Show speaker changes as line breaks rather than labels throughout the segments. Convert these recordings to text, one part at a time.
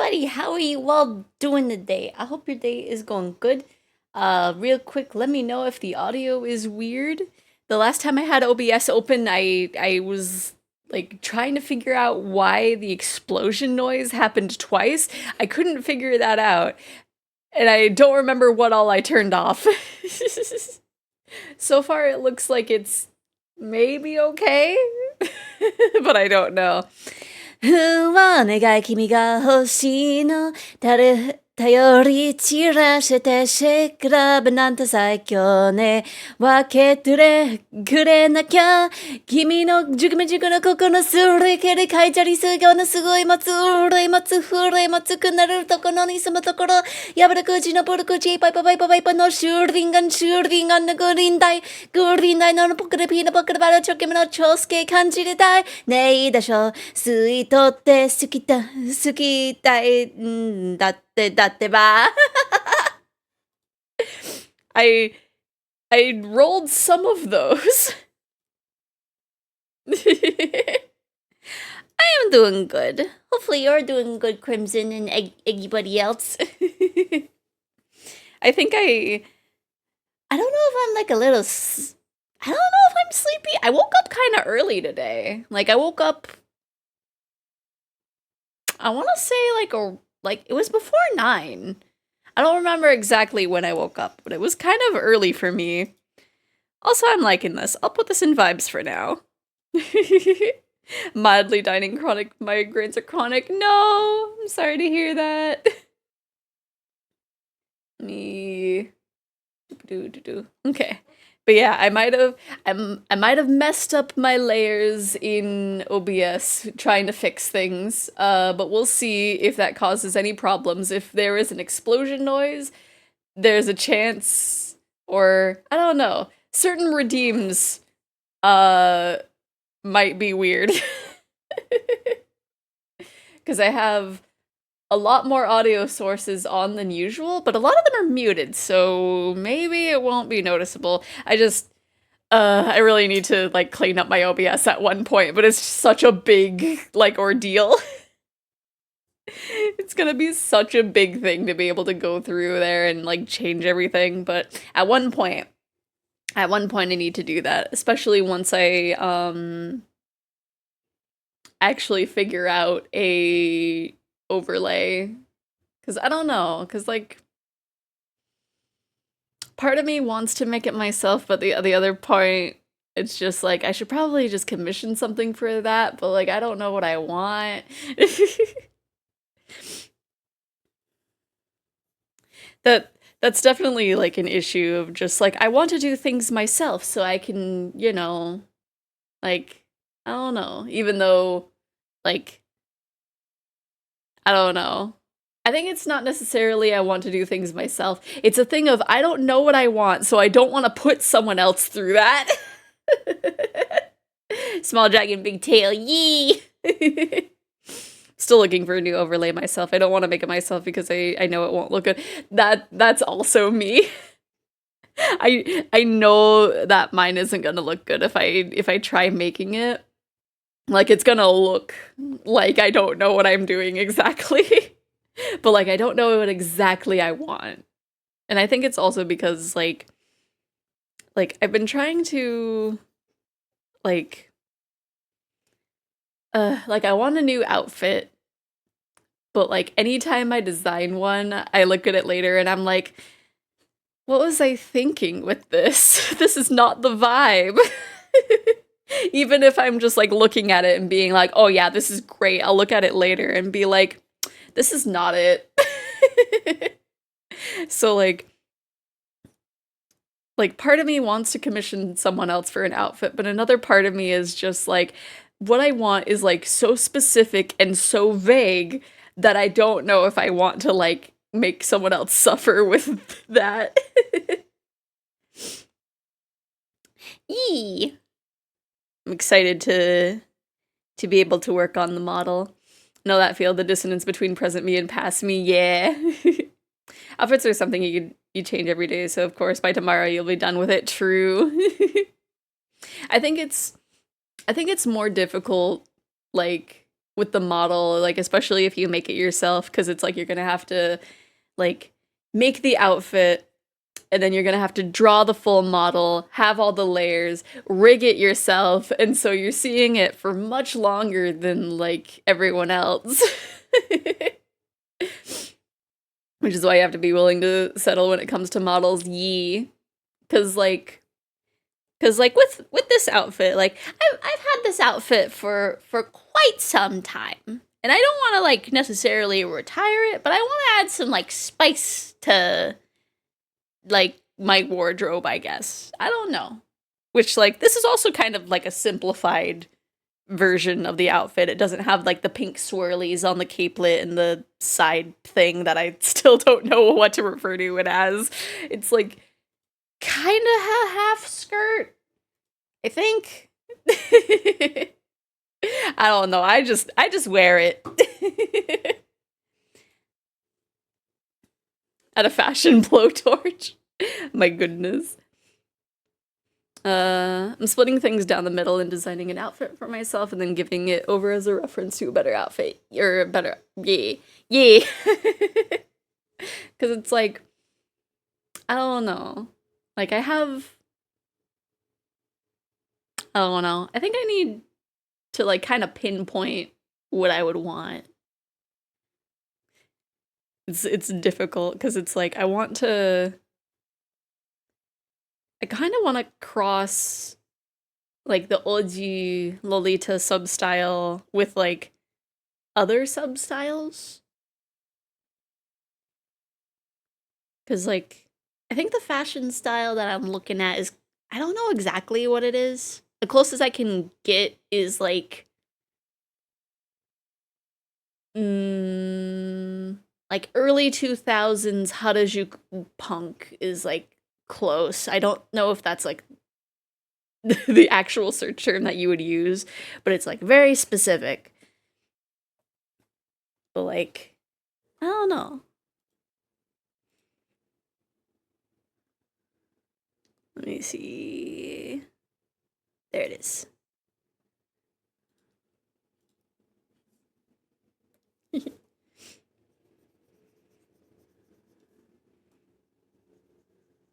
everybody. How are you all doing today? I hope your day is going good. Real quick, let me know if the audio is weird. The last time I had OBS open, I was like trying to figure out why the explosion noise happened twice. I couldn't figure that out, and I don't remember what all I turned off. So far, it looks like it's maybe okay, but I don't know. 不は願い君が欲しいの誰頼り散らしてシェイクラブなんて最強ね分けてくれなきゃ君の熟め熟の心のすり切りかいちゃりすぎょのすごい待つ憂い待つ震い待つくなるところに住むところやぶらくじのぶるくじパイパパイパパイパのシューリンガンのグリーンダイのポクレピーのポクレバラチョキメの超スケ感じれたいねえいいでしょ吸い取って好きたいんだってば I rolled some of those. I am doing good. Hopefully you're doing good, Crimson, and everybody else. I think I don't know if I'm like a little I don't know if I'm sleepy. I woke up kind of early today. Like I woke up I want to say like it was before 9. I don't remember exactly when I woke up, but it was kind of early for me. Also, I'm liking this. I'll put this in vibes for now. Mildly dining chronic migraines are chronic. No, I'm sorry to hear that. Me. Okay. But yeah, I might have messed up my layers in OBS trying to fix things. But we'll see if that causes any problems. If there is an explosion noise, there's a chance, or I don't know. Certain redeems might be weird. Cuz I have a lot more audio sources on than usual, but a lot of them are muted, so maybe it won't be noticeable. I really need to like clean up my OBS at one point, but it's such a big like ordeal. It's gonna be such a big thing to be able to go through there and like change everything, but at one point I need to do that, especially once I actually figure out a overlay, because I don't know, because like part of me wants to make it myself, but the other point, it's just like I should probably just commission something for that, but like I don't know what I want. That's definitely like an issue of just like I want to do things myself so I can, like I don't know, even though like I don't know. I think it's not necessarily I want to do things myself. It's a thing of I don't know what I want, so I don't want to put someone else through that. Small dragon, big tail, yee! Still looking for a new overlay myself. I don't want to make it myself because I know it won't look good. That's also me. I know that mine isn't gonna look good if I try making it. Like it's gonna look like I don't know what I'm doing exactly. But like I don't know what exactly I want. And I think it's also because like I've been trying to like I want a new outfit, but like anytime I design one, I look at it later and I'm like, what was I thinking with this? This is not the vibe. Even if I'm just like looking at it and being like, oh yeah, this is great, I'll look at it later and be like, this is not it. So like part of me wants to commission someone else for an outfit, but another part of me is just like what I want is like so specific and so vague that I don't know if I want to like make someone else suffer with that. Yee. I'm excited to be able to work on the model. Know that feel, the dissonance between present me and past me, yeah. Outfits are something you change every day, so of course by tomorrow you'll be done with it, true. I think it's more difficult, like, with the model, like especially if you make it yourself, because it's like you're gonna have to like make the outfit and then you're gonna have to draw the full model, have all the layers, rig it yourself, and so you're seeing it for much longer than like everyone else. Which is why you have to be willing to settle when it comes to models, yee. Cause like with this outfit, like I've had this outfit for quite some time. And I don't want to like necessarily retire it, but I want to add some like spice to like my wardrobe, I guess. I don't know. Which like this is also kind of like a simplified version of the outfit. It doesn't have like the pink swirlies on the capelet and the side thing that I still don't know what to refer to it as. It's like kind of a half skirt, I think. I don't know. I just wear it. At a fashion blowtorch. My goodness. I'm splitting things down the middle and designing an outfit for myself and then giving it over as a reference to a better outfit. Or a better, yeah. Because it's like, I don't know. Like, I don't know. I think I need to, like, kind of pinpoint what I would want. It's difficult, because it's like, I kind of want to cross like the Oji Lolita substyle with like other substyles. Cause like I think the fashion style that I'm looking at is, I don't know exactly what it is. The closest I can get is like like early 2000s Harajuku punk is like close. I don't know if that's like the actual search term that you would use, but it's like very specific. But like, I don't know. Let me see. There it is.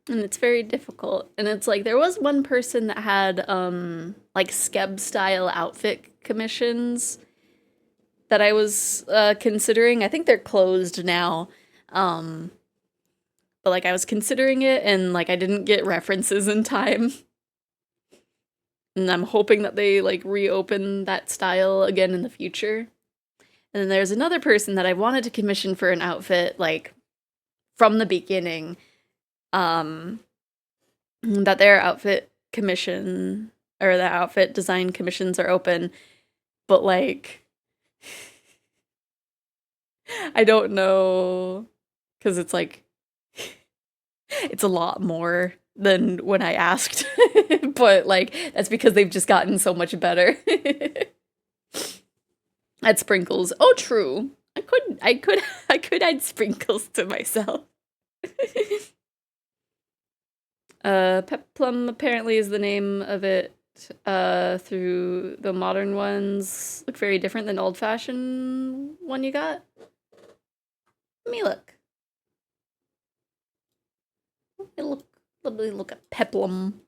And it's very difficult. And it's like there was one person that had like skeb style outfit commissions that I was considering. I think they're closed now. Um but like I was considering it and like I didn't get references in time. And I'm hoping that they like reopen that style again in the future. And then there's another person that I wanted to commission for an outfit like from the beginning. That their outfit commission or the outfit design commissions are open, but like I don't know, because it's like it's a lot more than when I asked. But like that's because they've just gotten so much better. At sprinkles. Oh, true. I could add sprinkles to myself. Peplum apparently is the name of it. Through the modern ones look very different than old-fashioned one you got. Let me look. Let me look at peplum.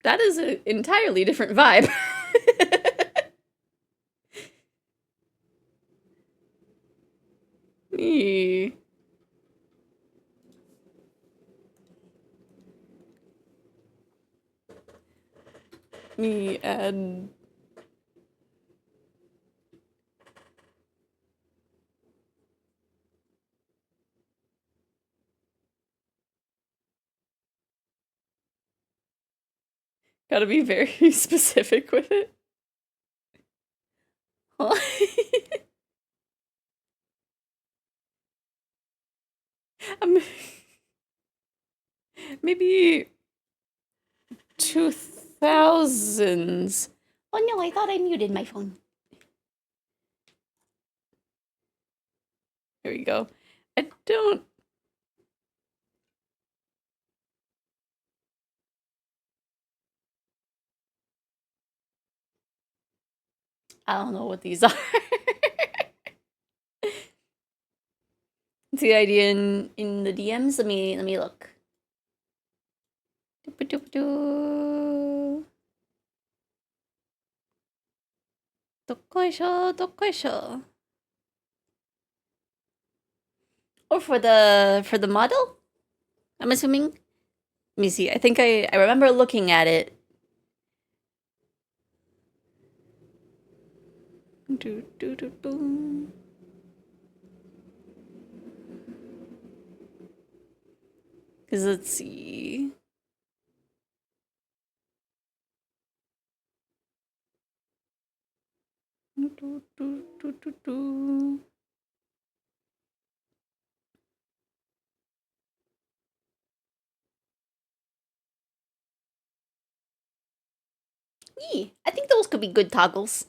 That is an entirely different vibe. Me. Me and gotta be very specific with it. Huh? Maybe 2000s. Oh no, I thought I muted my phone. There we go. I don't I don't know what these are. See the idea in the DMs? Let me look. Dokkoisho. Or for the model? I'm assuming. Let me see. I think I remember looking at it. Because let's see. I think those could be good toggles.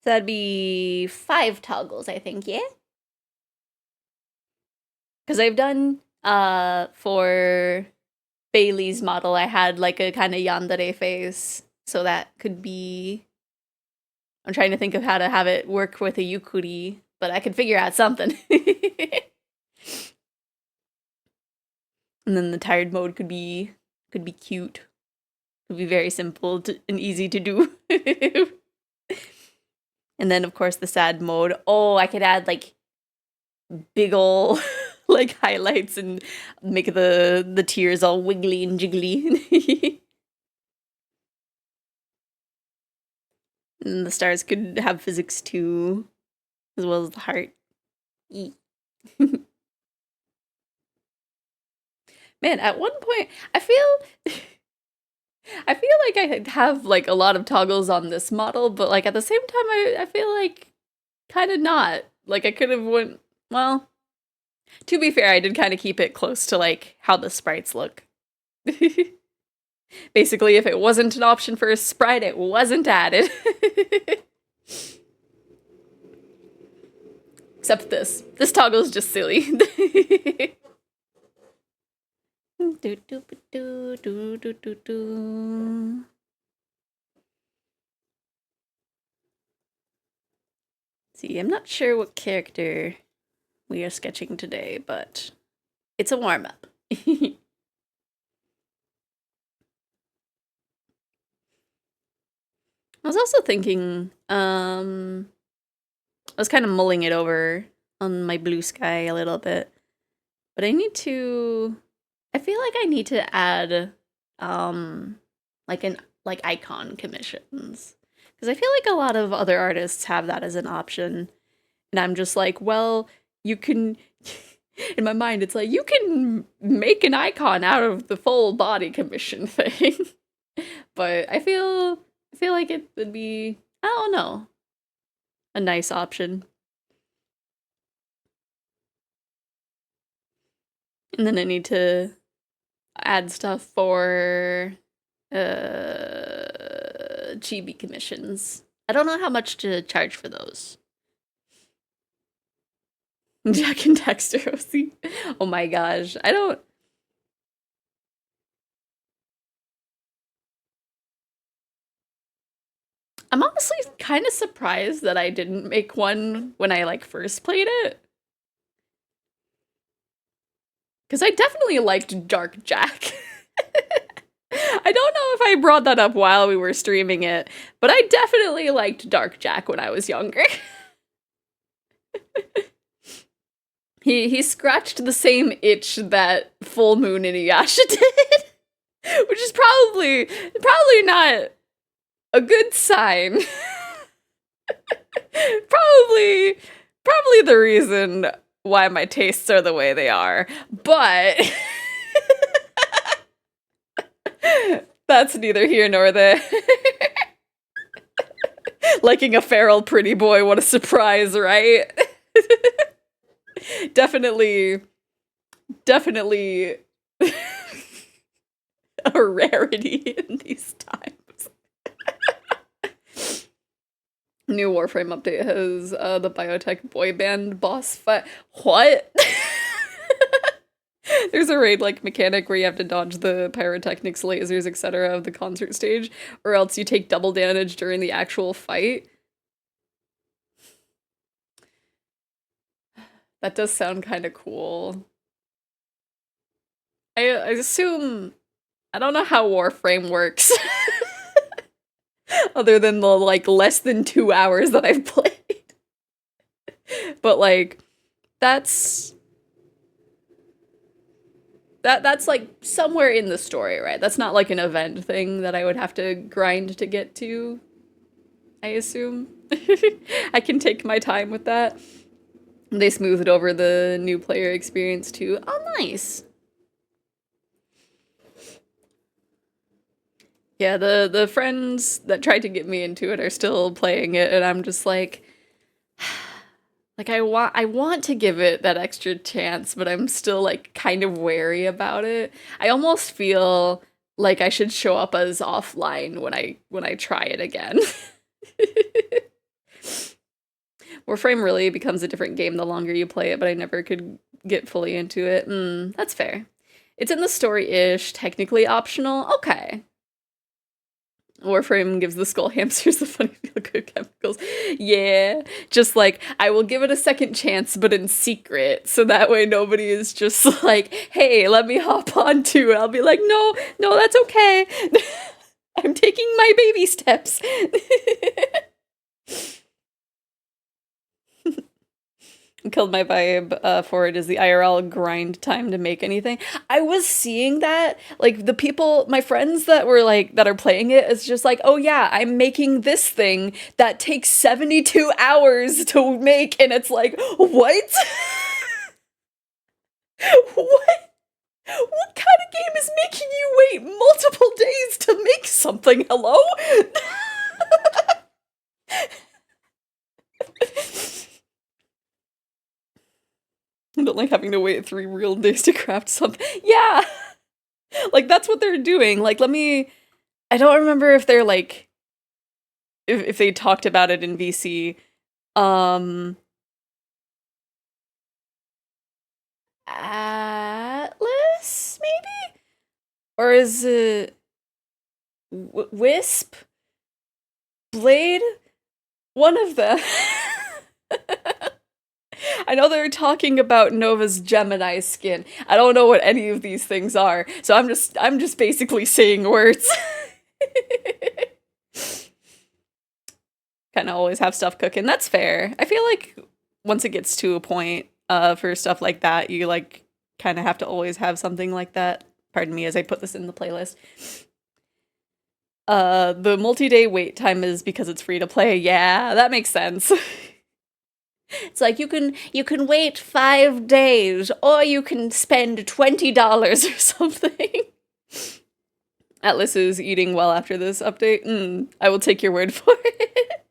So that'd be 5 toggles, I think, yeah? Because I've done, for Bailey's model, I had like a kind of yandere face. So that could be... I'm trying to think of how to have it work with a yukuri, but I could figure out something. And then the tired mode could be cute. Could be very simple and easy to do. And then of course the sad mode. Oh, I could add like big ol' like highlights and make the tears all wiggly and jiggly. And the stars could have physics too, as well as the heart. Man, at one point, I feel like I have like a lot of toggles on this model, but like at the same time, I feel like kind of not. Like I could have went, well, to be fair, I did kind of keep it close to like how the sprites look. Basically, if it wasn't an option for a sprite, it wasn't added. Except this. This toggle is just silly. See, I'm not sure what character we are sketching today, but it's a warm-up. I was also thinking, I was kind of mulling it over on my blue sky a little bit, but I feel like I need to add, like icon commissions. Because I feel like a lot of other artists have that as an option. And I'm just like, well, you can, in my mind, it's like, you can make an icon out of the full body commission thing. But I feel like it would be, I don't know, a nice option. And then I need to add stuff for chibi commissions. I don't know how much to charge for those. Jack and Dexter OC. Oh my gosh. I'm honestly kind of surprised that I didn't make one when I like first played it. Because I definitely liked Dark Jack. I don't know if I brought that up while we were streaming it, but I definitely liked Dark Jack when I was younger. He scratched the same itch that Full Moon Inuyasha did, which is probably not a good sign. probably the reason why my tastes are the way they are, but that's neither here nor there. Liking a feral pretty boy, what a surprise, right? Definitely a rarity in these times. New Warframe update has the biotech boy band boss fight. What? There's a raid like mechanic where you have to dodge the pyrotechnics, lasers, etc. of the concert stage, or else you take double damage during the actual fight. That does sound kind of cool. I assume I don't know how Warframe works. Other than the like less than 2 hours that I've played. But like that's that's like somewhere in the story, right? That's not like an event thing that I would have to grind to get to, I assume. I can take my time with that. They smoothed over the new player experience too. Oh, nice. Yeah, the friends that tried to get me into it are still playing it, and I'm just like, I want to give it that extra chance, but I'm still like kind of wary about it. I almost feel like I should show up as offline when I try it again. Warframe really becomes a different game the longer you play it, but I never could get fully into it. That's fair. It's in the story-ish, technically optional. Okay. Warframe gives the skull hamsters the funny feel-good chemicals. Yeah, just like, I will give it a second chance, but in secret, so that way nobody is just like, hey, let me hop on too. I'll be like, no, that's okay. I'm taking my baby steps. Killed my vibe for it is the IRL grind time to make anything. I was seeing that, like, the people, my friends that were like, that are playing it, is just like, oh yeah, I'm making this thing that takes 72 hours to make, and it's like, what? What? What kind of game is making you wait multiple days to make something? Hello? I don't like having to wait 3 real days to craft something. Yeah! Like, that's what they're doing. Like, I don't remember if they're, like, if they talked about it in VC. Atlas, maybe? Or is it Wisp? Blade? One of them. I know they're talking about Nova's Gemini skin. I don't know what any of these things are, so I'm just basically saying words. Kind of always have stuff cooking. That's fair. I feel like once it gets to a point for stuff like that, you like kind of have to always have something like that. Pardon me as I put this in the playlist. The multi-day wait time is because it's free to play. Yeah, that makes sense. It's like you can wait 5 days, or you can spend $20 or something. Atlas is eating well after this update. I will take your word for it.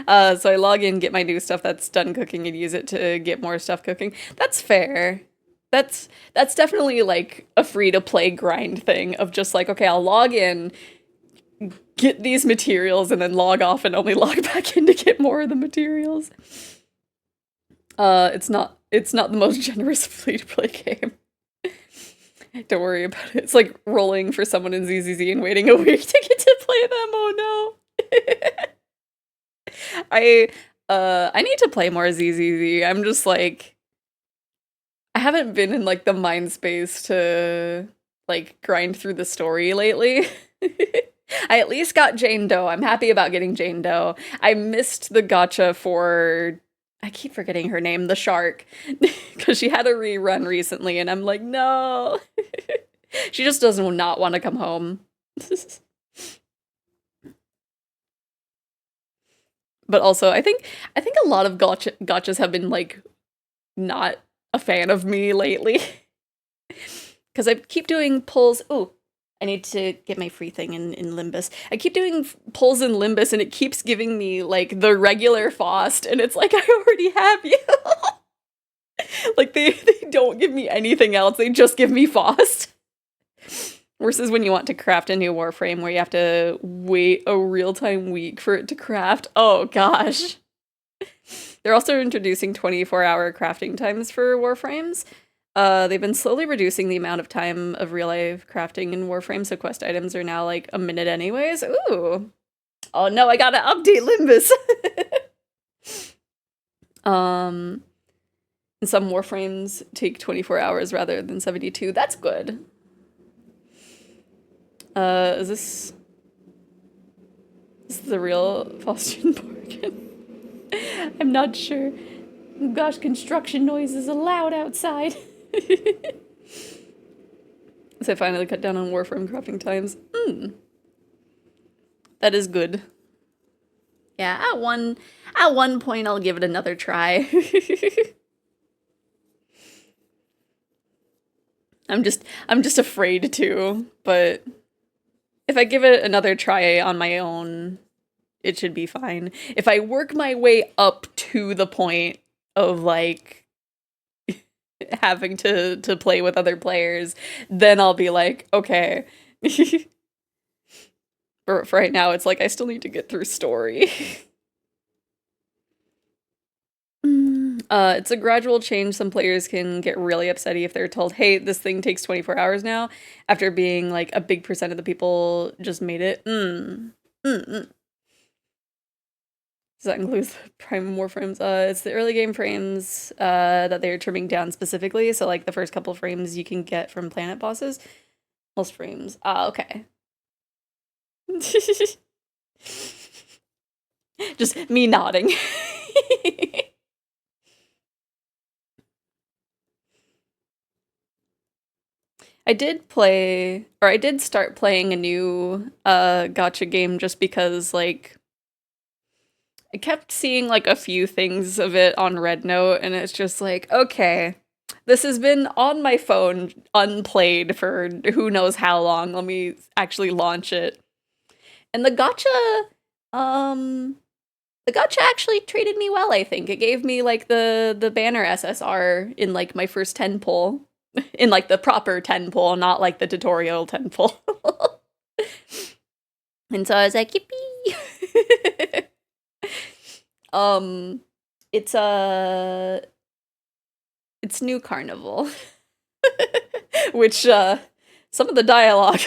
So I log in, get my new stuff that's done cooking, and use it to get more stuff cooking. That's fair. That's definitely like a free-to-play grind thing of just like, okay, I'll log in, get these materials, and then log off and only log back in to get more of the materials. It's not the most generous free-to-play game. Don't worry about it. It's like rolling for someone in ZZZ and waiting a week to get to play them. Oh no. I need to play more ZZZ. I'm just like, I haven't been in like the mind space to like grind through the story lately. I at least got Jane Doe. I'm happy about getting Jane Doe. I missed the gacha for, I keep forgetting her name, the shark, because she had a rerun recently, and I'm like, no. She just does not want to come home. But also, I think a lot of gachas have been like not a fan of me lately. Because I keep doing pulls. Ooh, I need to get my free thing in Limbus. I keep doing pulls in Limbus, and it keeps giving me like the regular Faust, and it's like, I already have you. Like they don't give me anything else. They just give me Faust. Versus when you want to craft a new Warframe where you have to wait a real-time week for it to craft. Oh gosh. They're also introducing 24-hour crafting times for Warframes. They've been slowly reducing the amount of time of real-life crafting in Warframe, so quest items are now like a minute anyways. Ooh. Oh no, I gotta update Limbus! And some Warframes take 24 hours rather than 72. That's good. Is this the real Faustian bargain? I'm not sure. Gosh, construction noises are loud outside. So I finally cut down on Warframe crafting times. That is good. Yeah, at one point I'll give it another try. I'm just afraid to, but if I give it another try on my own, it should be fine. If I work my way up to the point of like having to play with other players, then I'll be like, okay. For right now, it's like I still need to get through story. It's a gradual change. Some players can get really upsetty if they're told, hey, this thing takes 24 hours now, after being like a big percent of the people just made it. So that includes the prime warframes. It's the early game frames that they're trimming down specifically. So like the first couple frames you can get from planet bosses. Most frames. Okay. Just me nodding. I did start playing a new gacha game just because like I kept seeing like a few things of it on Red Note, and it's just like, okay, this has been on my phone unplayed for who knows how long. Let me actually launch it. And the gacha actually treated me well, I think. It gave me like the banner SSR in like my first 10 pull. In like the proper 10 pull, not like the tutorial 10 pull. And so I was like, yippee! It's New Carnival. Which some of the dialogue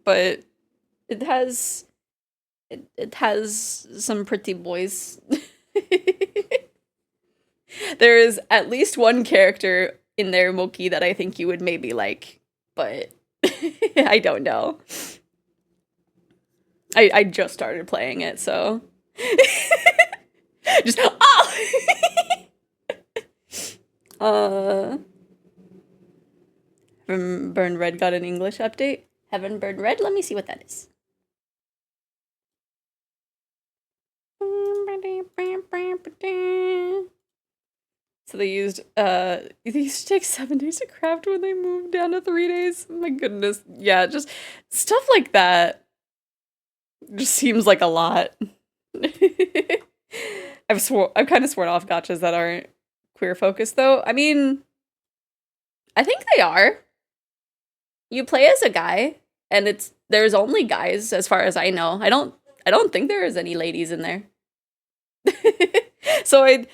but it has some pretty boys. There is at least one character in there, Moki, that I think you would maybe like, but I don't know. I just started playing it, so just Heaven Burn Red got an English update. Heaven Burn Red, let me see what that is. So they used these take 7 days to craft when they moved down to 3 days. My goodness. Yeah, just stuff like that just seems like a lot. I've kind of sworn off gachas that aren't queer focused though. I mean, I think they are. You play as a guy, and there's only guys as far as I know. I don't think there is any ladies in there. So I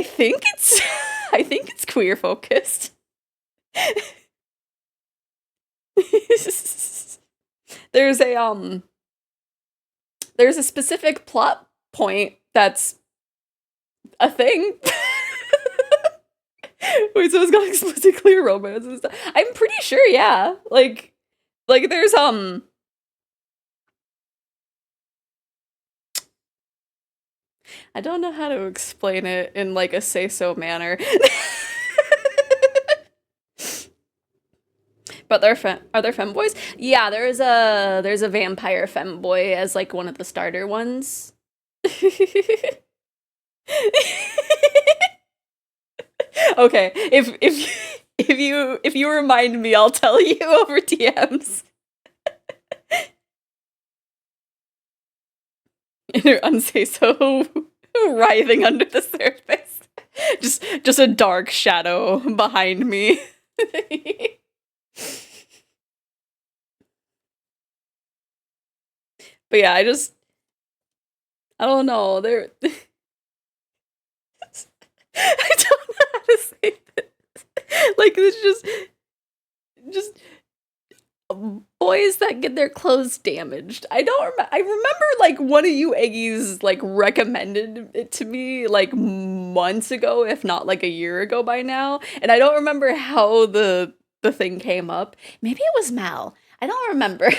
think it's queer focused. There's a specific plot point that's a thing. Wait, so it's got explicit queer romance and stuff. I'm pretty sure, yeah. Like there's I don't know how to explain it in like a say-so manner. But are there femboys? Yeah, there's a vampire femboy as like one of the starter ones. Okay, if you remind me, I'll tell you over TMs. Inner unsay so writhing under the surface. Just a dark shadow behind me. But yeah, I don't know. I don't say this. Like, it's just boys that get their clothes damaged. I don't remember. I remember like one of you Eggies like recommended it to me like months ago, if not like a year ago by now. And I don't remember how the thing came up. Maybe it was Mal. I don't remember.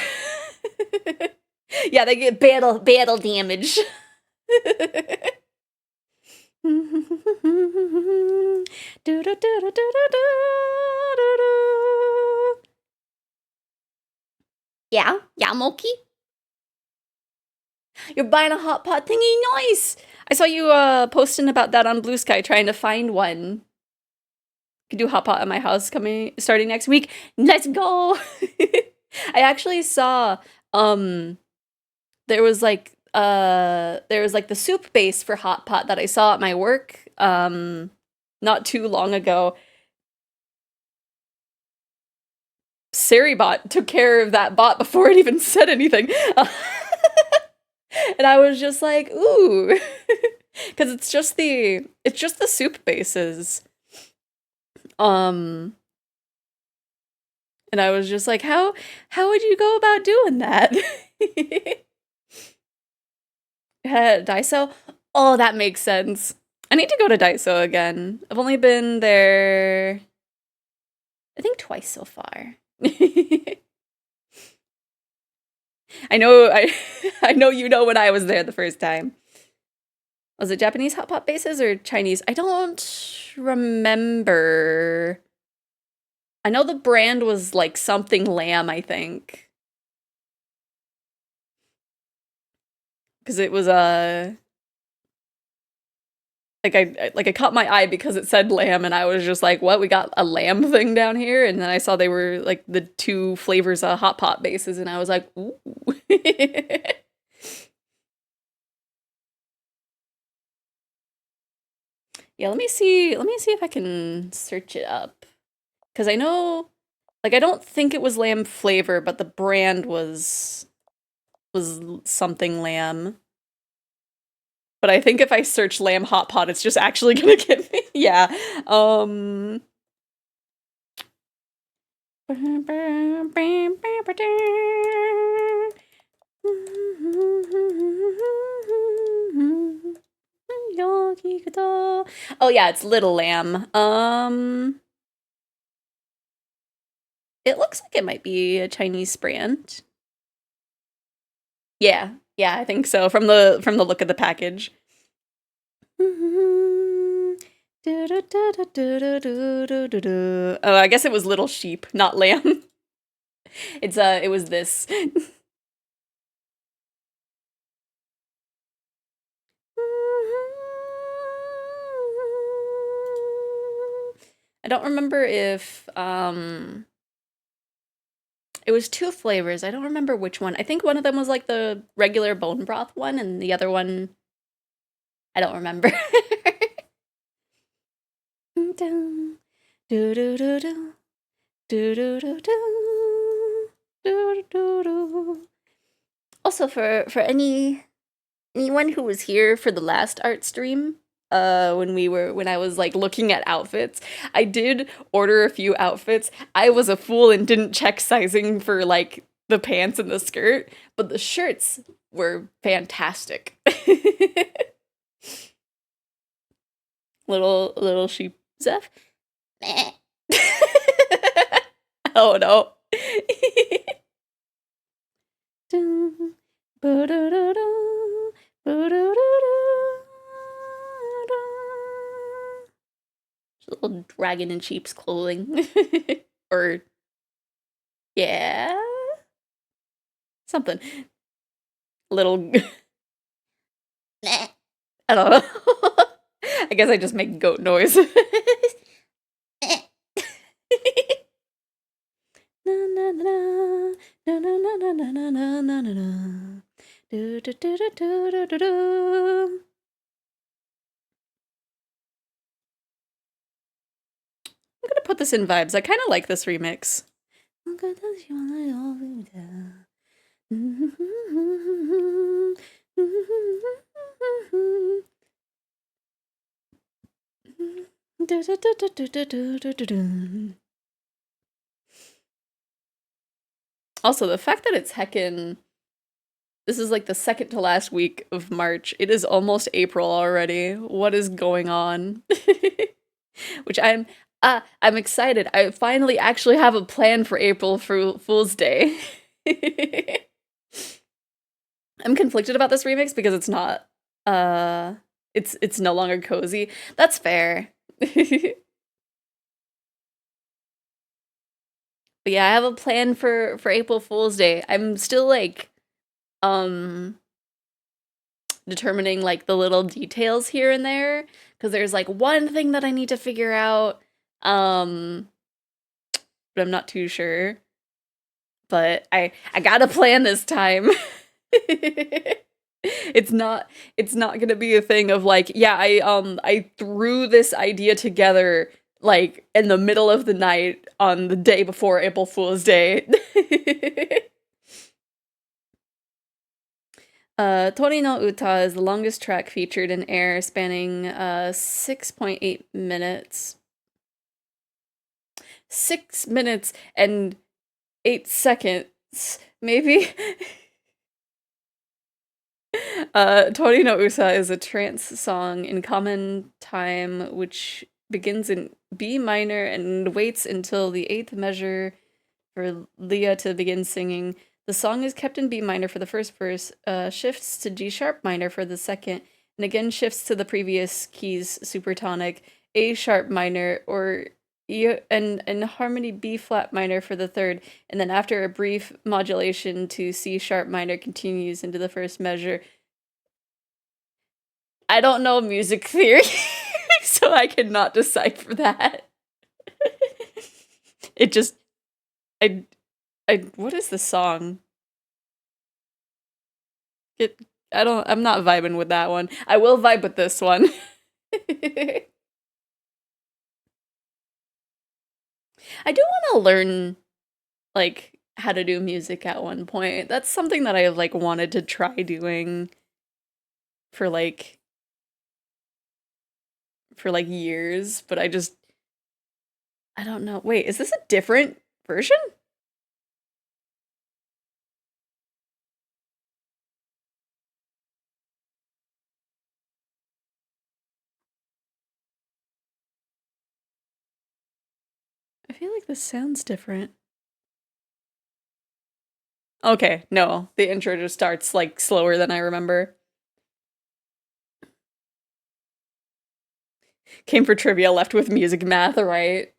Yeah, they get battle damage. Yeah, Moki? You're buying a hot pot thingy? Nice! I saw you posting about that on Blue Sky, trying to find one. Could do hot pot at my house starting next week. Let's go! I actually saw there was like the soup base for hot pot that I saw at my work not too long ago. Saribot took care of that bot before it even said anything. And I was just like, ooh. Cause it's just the soup bases. And I was just like, how would you go about doing that? Daiso? Oh, that makes sense. I need to go to Daiso again. I've only been there, I think, twice so far. I know you know when I was there the first time. Was it Japanese hot pot bases or Chinese? I don't remember. I know the brand was like something lamb, I think. Because it was like I caught my eye because it said lamb, and I was just like, what, we got a lamb thing down here? And then I saw they were like the two flavors of hot pot bases, and I was like, ooh. Yeah, let me see if I can search it up. Because I know, like, I don't think it was lamb flavor, but the brand was something lamb. But I think if I search lamb hot pot, it's just actually gonna get me. Yeah. Oh yeah, it's Little Lamb. It looks like it might be a Chinese brand. Yeah, I think so from the look of the package. Oh, I guess it was Little Sheep, not Lamb. It was this. I don't remember if it was two flavors. I don't remember which one. I think one of them was like the regular bone broth one, and the other one, I don't remember. Also, for anyone who was here for the last art stream, when I was like looking at outfits, I did order a few outfits. I was a fool and didn't check sizing for like the pants and the skirt, but the shirts were fantastic. little sheep Zeph. Oh no. Little dragon in sheep's clothing. Or yeah, something. Little I don't know. I guess I just make goat noise. I'm gonna put this in vibes. I kind of like this remix. Also, the fact that it's heckin', this is like the second to last week of March. It is almost April already. What is going on? Which I'm excited. I finally actually have a plan for April Fool's Day. I'm conflicted about this remix because it's not it's no longer cozy. That's fair. But yeah, I have a plan for April Fool's Day. I'm still like um determining like the little details here and there because there's like one thing that I need to figure out um but I'm not too sure. But I got a plan this time. It's not gonna be a thing of like, yeah, I threw this idea together like in the middle of the night on the day before April Fool's Day. Tori no Uta is the longest track featured in Air, spanning 6.8 minutes. 6 minutes and 8 seconds, maybe? Tori no Usa is a trance song in common time which begins in B minor and waits until the 8th measure for Leah to begin singing. The song is kept in B minor for the first verse, shifts to G sharp minor for the second, and again shifts to the previous keys supertonic, A sharp minor, or E and harmony B flat minor for the third, and then after a brief modulation to C sharp minor continues into the first measure. I don't know music theory, so I cannot decipher that. It just I what is the song? I'm not vibing with that one. I will vibe with this one. I do want to learn like how to do music at one point. That's something that I have like wanted to try doing for like years, but I don't know. Wait, is this a different version? I feel like this sounds different. Okay, no. The intro just starts like slower than I remember. Came for trivia, left with music math, right?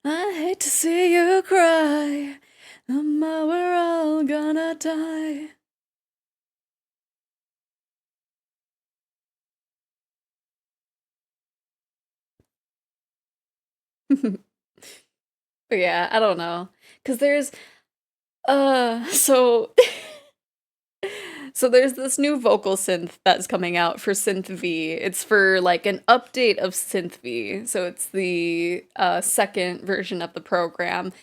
I hate to see you cry. Mama, we're all gonna die. But yeah, I don't know. Cause there's so so there's this new vocal synth that's coming out for Synth V. It's for like an update of Synth V. So it's the second version of the program.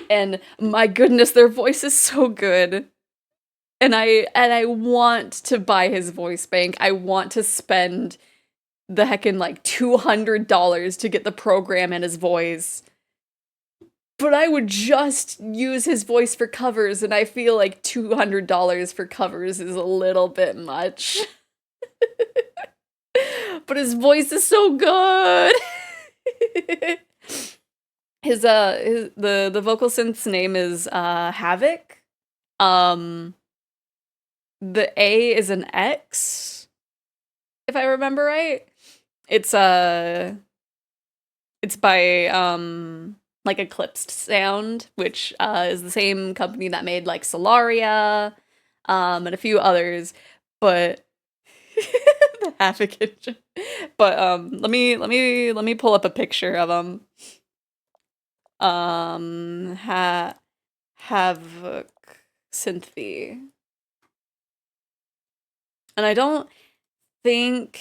And my goodness, their voice is so good. And I want to buy his voice bank. I want to spend the heckin' like $200 to get the program and his voice. But I would just use his voice for covers, and I feel like $200 for covers is a little bit much. But his voice is so good. The vocal synth's name is Havoc. Um the A is an X, if I remember right. It's it's by like Eclipsed Sound, which is the same company that made like Solaria, and a few others. But the Havoc engine. But let me pull up a picture of them. Havoc Synthy. And I don't think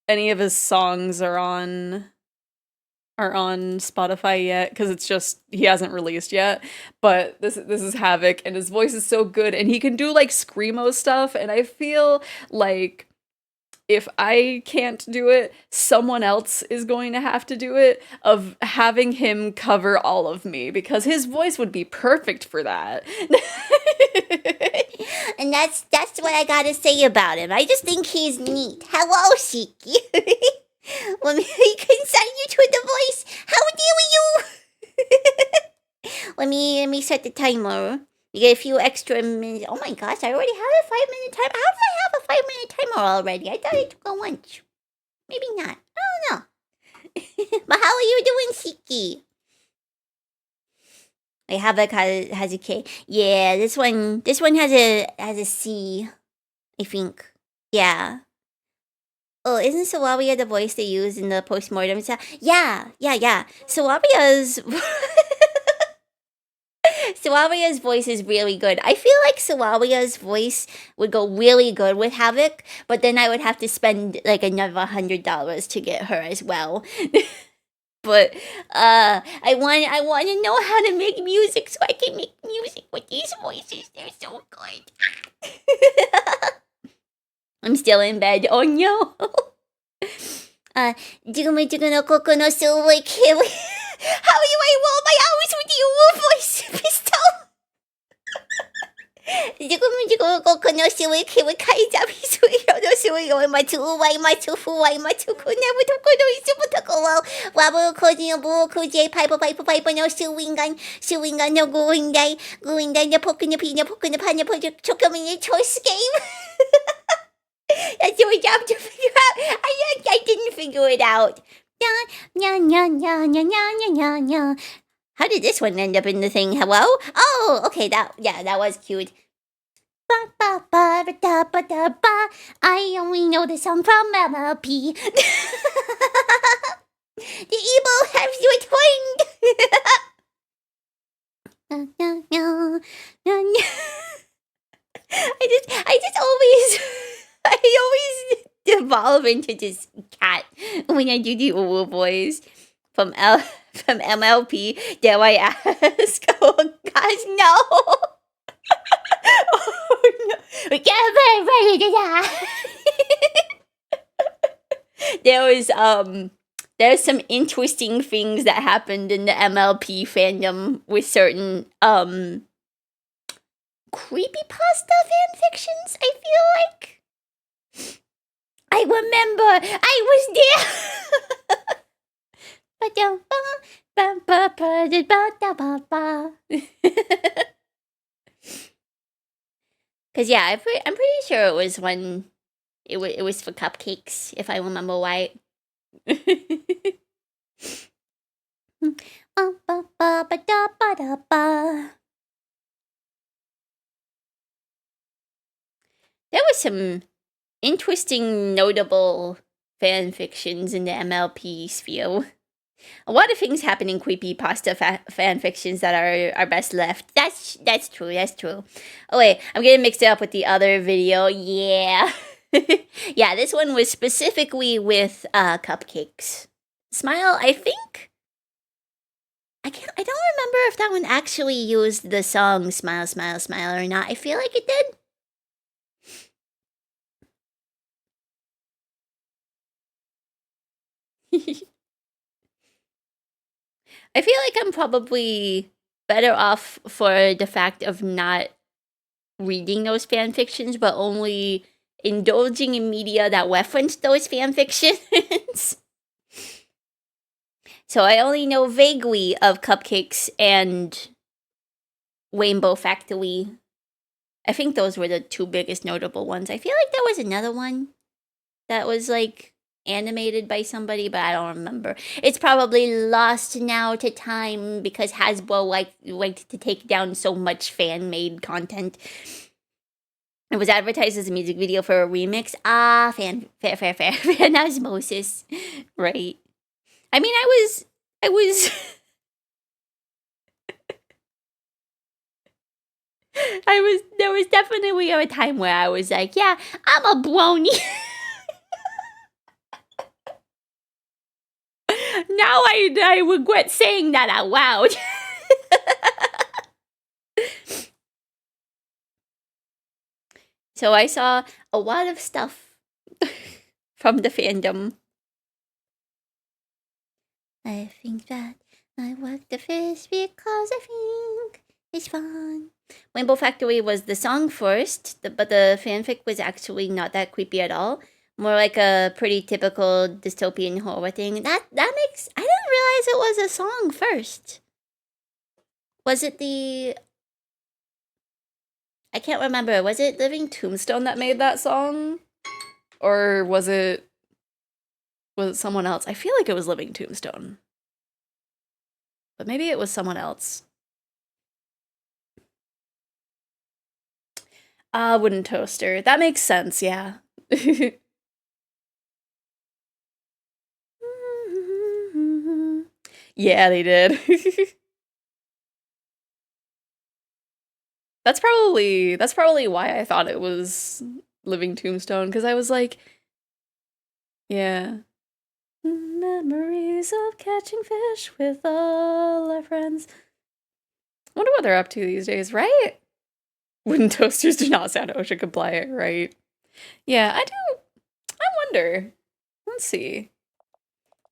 any of his songs are on Spotify yet because it's just he hasn't released yet. But this is Havoc, and his voice is so good, and he can do like screamo stuff, and I feel like if I can't do it, someone else is going to have to do it, of having him cover all of me, because his voice would be perfect for that.
And that's what I gotta say about him. I just think he's neat. Hello, Shiki. Let me consign you to the voice. How dare you? let me set the timer. You get a few extra minutes. Oh my gosh, I already have a 5-minute timer. How did I have a 5-minute timer already? I thought I took a lunch. Maybe not. I don't know. But how are you doing, Shiki? Wait, Havoc has a K. Yeah, this one has a C, I think. Yeah. Oh, isn't Sawaria the voice they use in the postmortem? Yeah. Sawaria's Sawaria's voice is really good. I feel like Sawaria's voice would go really good with Havoc, but then I would have to spend like another $100 to get her as well. But I want to know how to make music so I can make music with these voices. They're so good. I'm still in bed. Oh no. ジグムジグのここのすごい煙 How do I roll my hours with you voice pistol? ジグムジグのここのすごい煙カイザビスウィヨのすごいよまつうわいまつふわいまつくねぶとこのいつぶとこわわぶこじのぶくじパイプのスウィンガンのグーンダイのポクのピのポクのパのポジチョコミのチョイスゲーム That's your job to figure out. I didn't figure it out. How did this one end up in the thing? Hello? Oh, okay. That was cute. I only know the song from MLP. The evil has returned. I always devolve into this cat when I do the Uwu voice from MLP. Dare I ask? Oh gosh, no! Oh no! We get ready to die. There's some interesting things that happened in the MLP fandom with certain creepypasta fanfictions. I feel like. I remember I was there. Cause yeah, I'm pretty sure it was when it was for cupcakes, if I remember right. There was some interesting, notable fan fictions in the MLP sphere. A lot of things happen in creepypasta fan fictions that are best left. That's true. Oh wait, I'm getting mixed up with the other video. Yeah, yeah. This one was specifically with cupcakes. Smile, I think. I don't remember if that one actually used the song "Smile, Smile, Smile" or not. I feel like it did. I feel like I'm probably better off for the fact of not reading those fan fictions, but only indulging in media that reference those fan fictions. So I only know vaguely of Cupcakes and Rainbow Factory. I think those were the two biggest notable ones. I feel like there was another one that was like animated by somebody, but I don't remember. It's probably lost now to time because Hasbro liked to take down so much fan-made content. It was advertised as a music video for a remix. Fan osmosis. Right. I mean, I was there was definitely a time where I was like, yeah, I'm a brony. Now I regret saying that out loud. So I saw a lot of stuff from the fandom. I think that I work the fish because I think it's fun. Rainbow Factory was the song first, but the fanfic was actually not that creepy at all. More like a pretty typical dystopian horror thing. That makes... I didn't realize it was a song first. Was it the... I can't remember. Was it Living Tombstone that made that song? Or was it someone else? I feel like it was Living Tombstone. But maybe it was someone else. Wooden toaster. That makes sense, yeah. Yeah, they did. That's probably why I thought it was Living Tombstone, because I was like, yeah. Memories of catching fish with all our friends. I wonder what they're up to these days, right? Wooden toasters do not sound OSHA compliant, right? Yeah, I wonder. Let's see.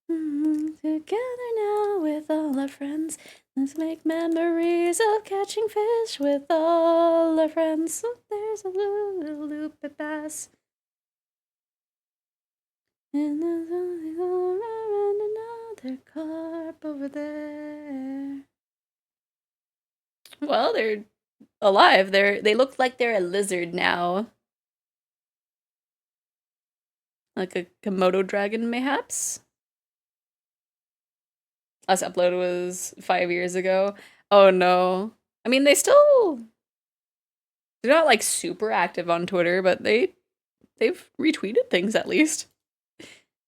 Together now with all our friends, let's make memories of catching fish with all our friends. So there's a little loopy bass. And there's only around another carp over there. Well, they're alive. They look like they're a lizard now. Like a Komodo dragon, mayhaps? Last upload was 5 years ago. Oh no. I mean, they're not like super active on Twitter, but they've retweeted things at least.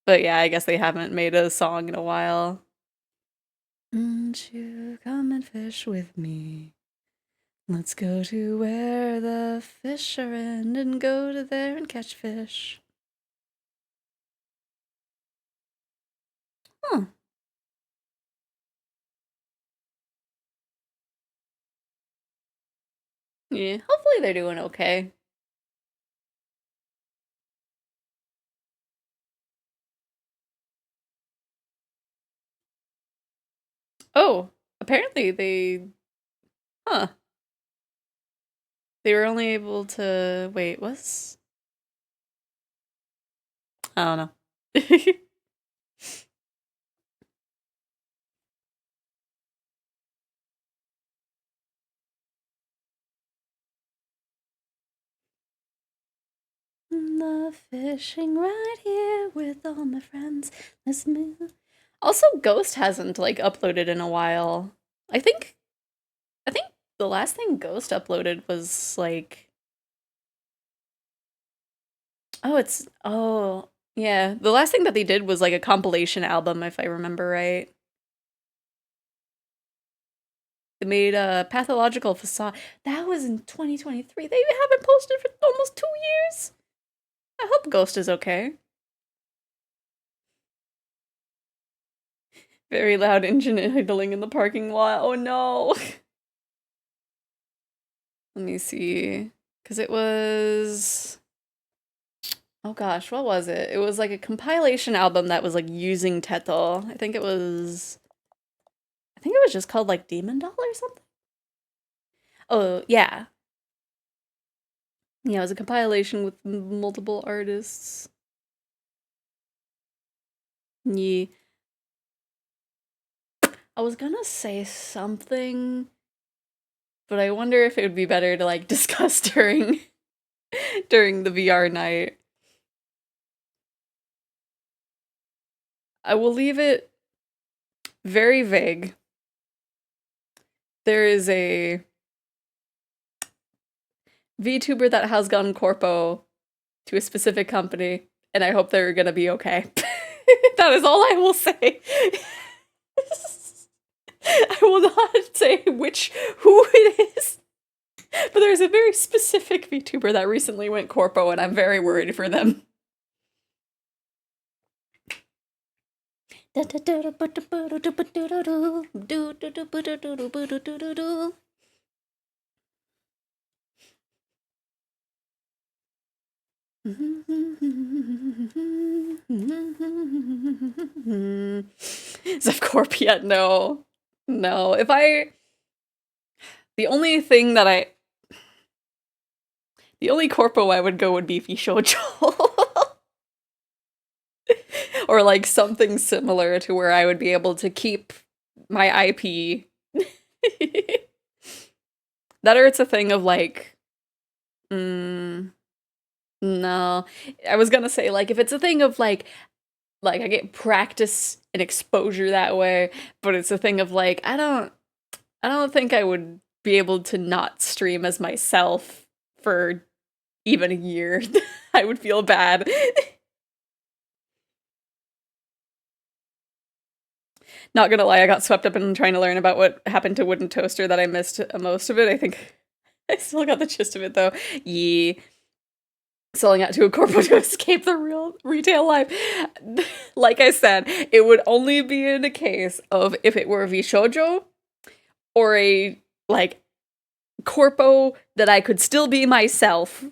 But yeah, I guess they haven't made a song in a while. Won't you come and fish with me? Let's go to where the fish are in and go to there and catch fish. Huh. Yeah, hopefully they're doing okay. Oh, apparently huh. They were only able to, wait, what's... I don't know. The fishing right here with all my friends. Let's move. Also, Ghost hasn't like uploaded in a while. I think the last thing Ghost uploaded was like, oh yeah, the last thing that they did was like a compilation album, if I remember right. They made a Pathological Facade. That was in 2023. They haven't posted for almost 2 years. I hope Ghost is okay. Very loud engine idling in the parking lot. Oh no. Let me see. Because it was... Oh gosh, what was it? It was like a compilation album that was like using Tettle. I think it was just called like Demon Doll or something. Oh, yeah. Yeah, it was a compilation with multiple artists. Yeah. I was gonna say something, but I wonder if it would be better to like discuss during the VR night. I will leave it very vague. There is a VTuber that has gone corpo to a specific company, and I hope they're gonna be okay. That is all I will say. I will not say who it is, but there's a very specific VTuber that recently went corpo, and I'm very worried for them.
Xephoria, no. No. The only thing that the only corpo I would go would be Shoujo. Or like something similar to where I would be able to keep my IP. That or it's a thing of like, no. I was gonna say like if it's a thing of like I get practice and exposure that way, but it's a thing of like I don't think I would be able to not stream as myself for even a year. I would feel bad. Not gonna lie, I got swept up in trying to learn about what happened to Wooden Toaster that I missed most of it. I think I still got the gist of it though. Yee. Selling out to a corpo to escape the real retail life. Like I said, it would only be in a case of if it were a Shoujo or a like corpo that I could still be myself.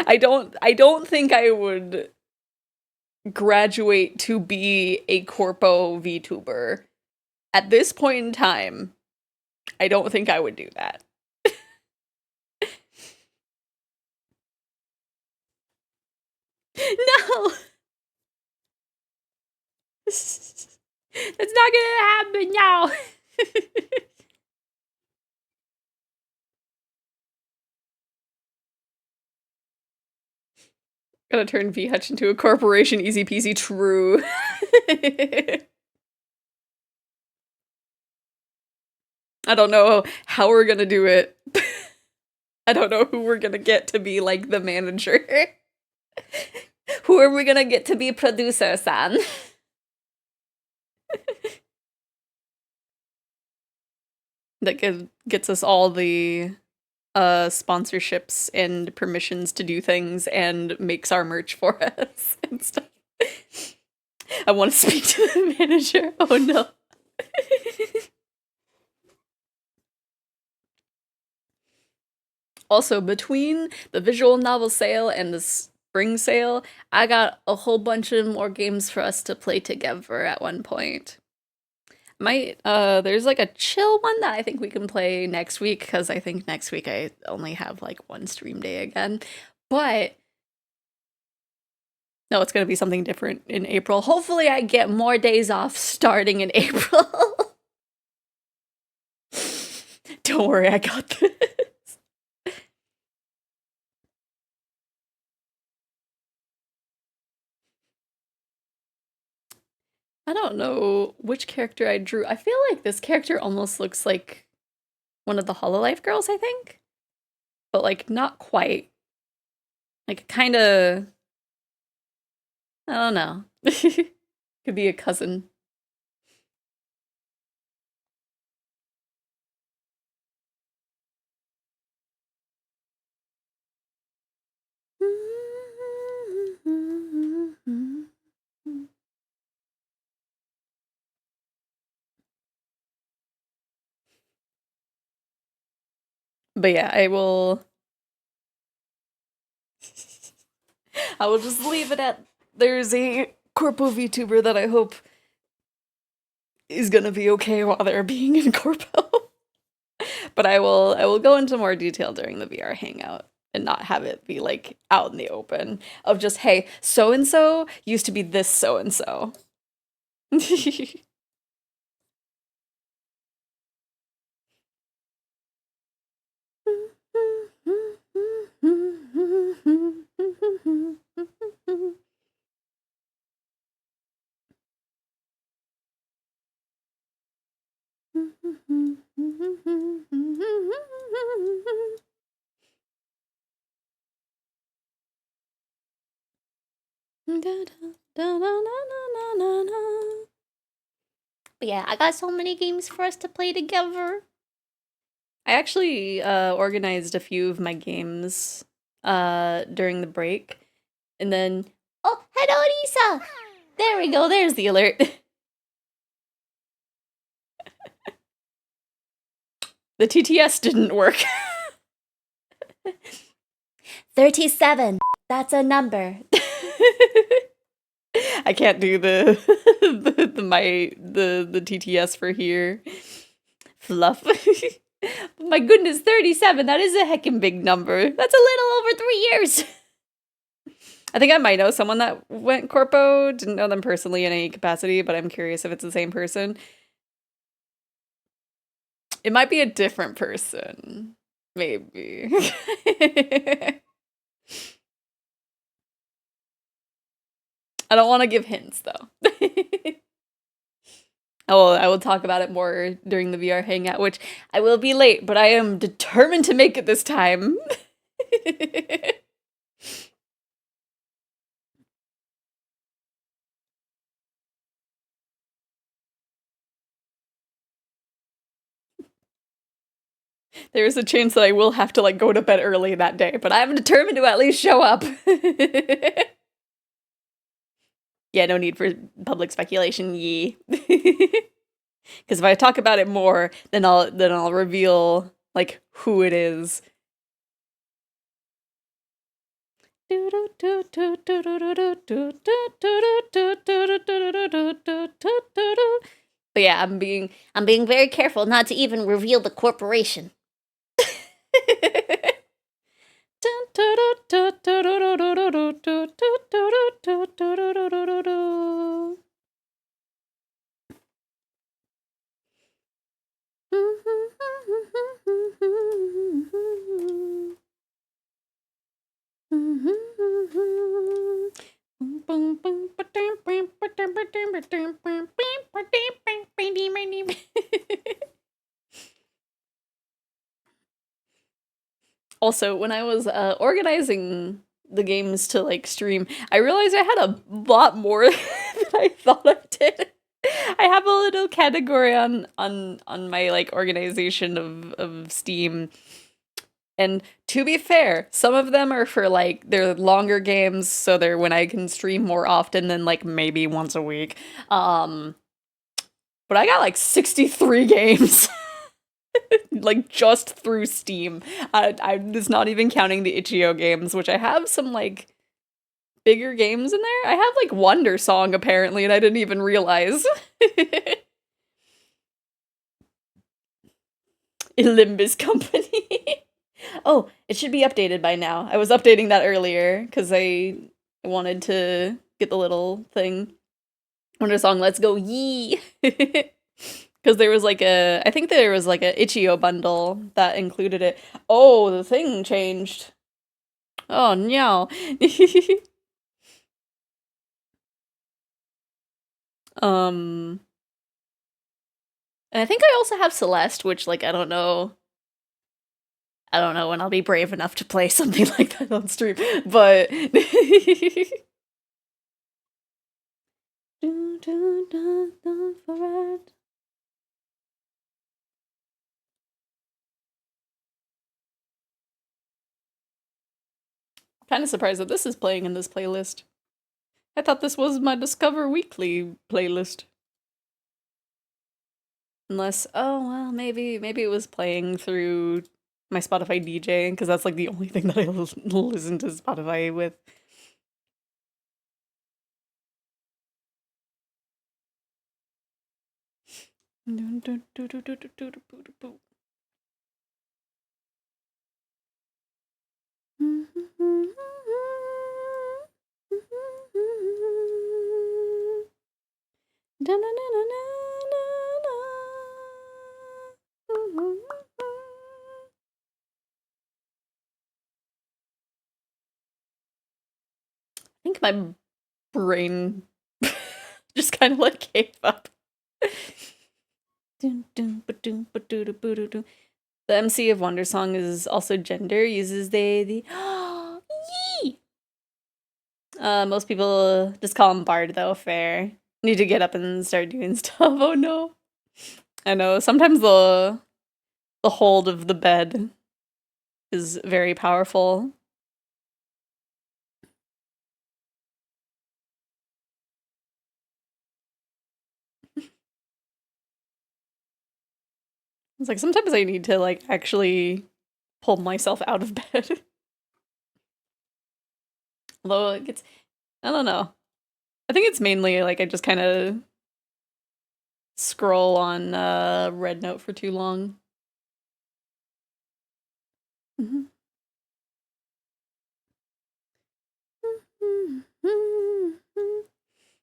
I don't think I would graduate to be a corpo VTuber. At this point in time, I don't think I would do that. No! That's not gonna happen now! Gonna turn VHutch into a corporation, easy peasy, true. I don't know how we're gonna do it. I don't know who we're gonna get to be like the manager. Who are we gonna get to be producer-san? That gets us all the sponsorships and permissions to do things and makes our merch for us and stuff. I want to speak to the manager. Oh no. Also, between the visual novel sale and the spring sale, I got a whole bunch of more games for us to play together at one point. There's like a chill one that I think we can play next week, because I think next week I only have like one stream day again. But no, it's gonna be something different in April. Hopefully I get more days off starting in April. Don't worry, I got this. I don't know which character I drew. I feel like this character almost looks like one of the Hololive girls, I think. But like not quite. Like kinda, I don't know. Could be a cousin. But yeah, I will just leave it at there's a corpo VTuber that I hope is gonna be okay while they're being in corpo. But I will go into more detail during the VR hangout and not have it be like out in the open of just, hey, so and so used to be this so and so.
But yeah, I got so many games for us to play together.
I actually organized a few of my games during the break. And then,
oh, hello, Lisa!
There we go, there's the alert. The TTS didn't work.
37. That's a number.
I can't do the the TTS for here. Fluff. My goodness, 37. That is a heckin' big number. That's a little over 3 years. I think I might know someone that went corpo. Didn't know them personally in any capacity, but I'm curious if it's the same person. It might be a different person. Maybe. I don't want to give hints though. I will talk about it more during the VR hangout, which I will be late, but I am determined to make it this time. There's a chance that I will have to like go to bed early that day, but I'm determined to at least show up. Yeah, no need for public speculation, yee. Because if I talk about it more, then I'll reveal like who it is. But yeah, I'm being
very careful not to even reveal the corporation.
Also, when I was organizing the games to like stream, I realized I had a lot more than I thought I did. I have a little category on my like organization of Steam. And to be fair, some of them are for like they're longer games, so they're when I can stream more often than like maybe once a week. But I got like 63 games. Like just through Steam. I'm just not even counting the itch.io games, which I have some like bigger games in there. I have like Wonder Song apparently, and I didn't even realize. Limbus Company. Oh, it should be updated by now. I was updating that earlier because I wanted to get the little thing. Wonder Song, let's go yee. Because there was like I think there was like a itch.io bundle that included it. Oh, the thing changed. Oh, no. And I think I also have Celeste, which like I don't know when I'll be brave enough to play something like that on stream, but kind of surprised that this is playing in this playlist. I thought this was my Discover Weekly playlist. Unless, oh well, maybe it was playing through my Spotify DJ because that's like the only thing that I listen to Spotify with. I think my brain just kind of like gave up. The MC of Wonder Song is also gender, uses they, the. Yee! Most people just call him Bard, though, fair. Need to get up and start doing stuff. Oh no. I know, sometimes the hold of the bed is very powerful. It's like sometimes I need to like actually pull myself out of bed. Although it gets, I don't know. I think it's mainly like I just kind of scroll on Red Note for too long.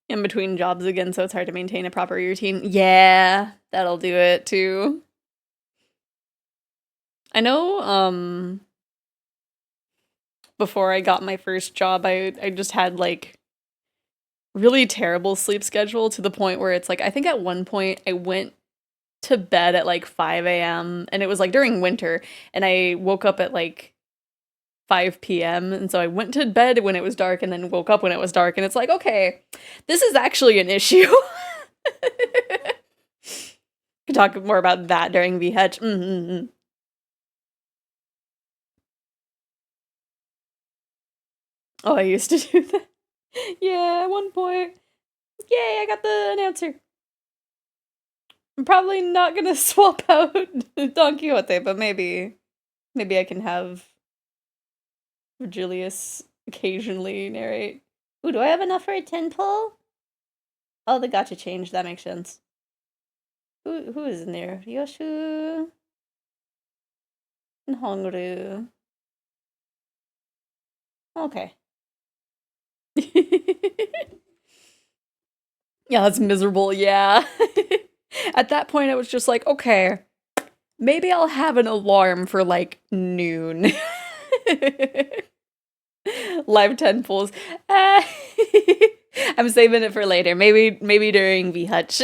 In between jobs again, so it's hard to maintain a proper routine. Yeah, that'll do it too. I know, before I got my first job, I just had like really terrible sleep schedule to the point where it's like I think at one point I went to bed at like 5 a.m. and it was like during winter and I woke up at like 5 p.m. and so I went to bed when it was dark and then woke up when it was dark and it's like, okay, this is actually an issue. Could talk more about that during VHetch. Oh, I used to do that. Yeah, at one point. Yay, I got the announcer. I'm probably not gonna swap out Don Quixote, but maybe I can have Julius occasionally narrate. Ooh, do I have enough for a 10 pull? Oh, the gacha changed. That makes sense. Who is in there? Yoshu and Hongru. Okay. Yeah, that's miserable. Yeah. At that point, I was just like, okay, maybe I'll have an alarm for like noon. Live 10 pulls. I'm saving it for later. Maybe during VHutch.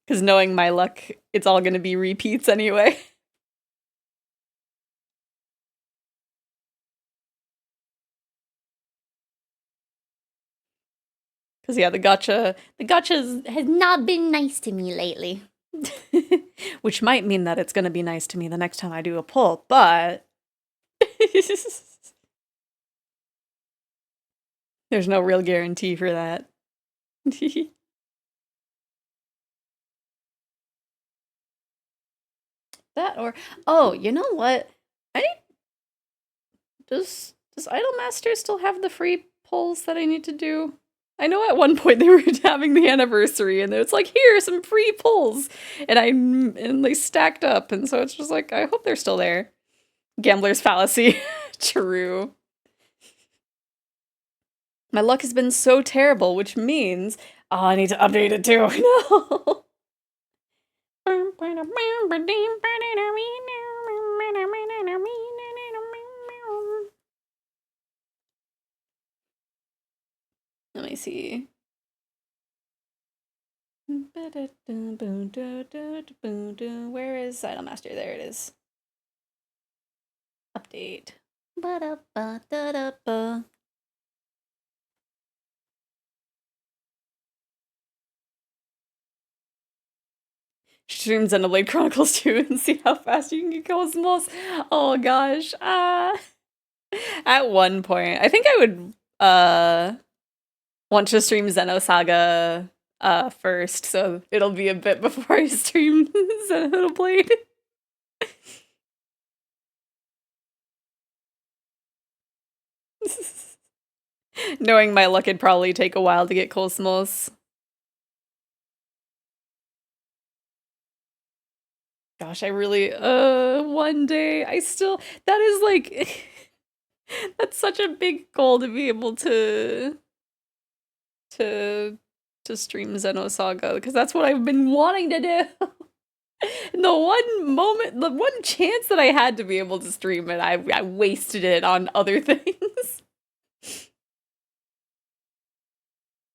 Because knowing my luck, it's all gonna be repeats anyway. Because yeah, the gotcha has not been nice to me lately. Which might mean that it's gonna be nice to me the next time I do a pull, but there's no real guarantee for that. That or oh, you know what? I need does Idolmaster still have the free pulls that I need to do? I know at one point they were having the anniversary and it's like, here are some free pulls. And they stacked up, and so it's just like, I hope they're still there. Gambler's fallacy. True. My luck has been so terrible, which means oh, I need to update it too. No. Let me see. Where is Idolmaster? There it is. Update. Ba-da-ba-da-da-ba. Stream Xenoblade Chronicles 2 and see how fast you can get Cosmos. Oh gosh. At one point, I think I would want to stream Xenosaga first, so it'll be a bit before I stream Xenoblade. Knowing my luck, it'd probably take a while to get Cosmos. Gosh, I really, one day, that is like, that's such a big goal to be able to stream Xenosaga, because that's what I've been wanting to do. The one chance that I had to be able to stream it, I wasted it on other things.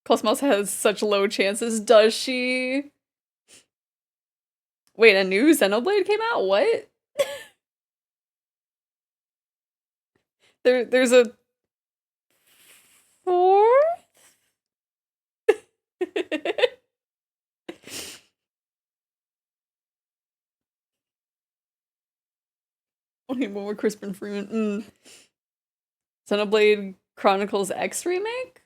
Cosmos has such low chances, does she? Wait, a new Xenoblade came out? What? There's a fourth? Only one more Crispin Freeman. Xenoblade Chronicles X remake?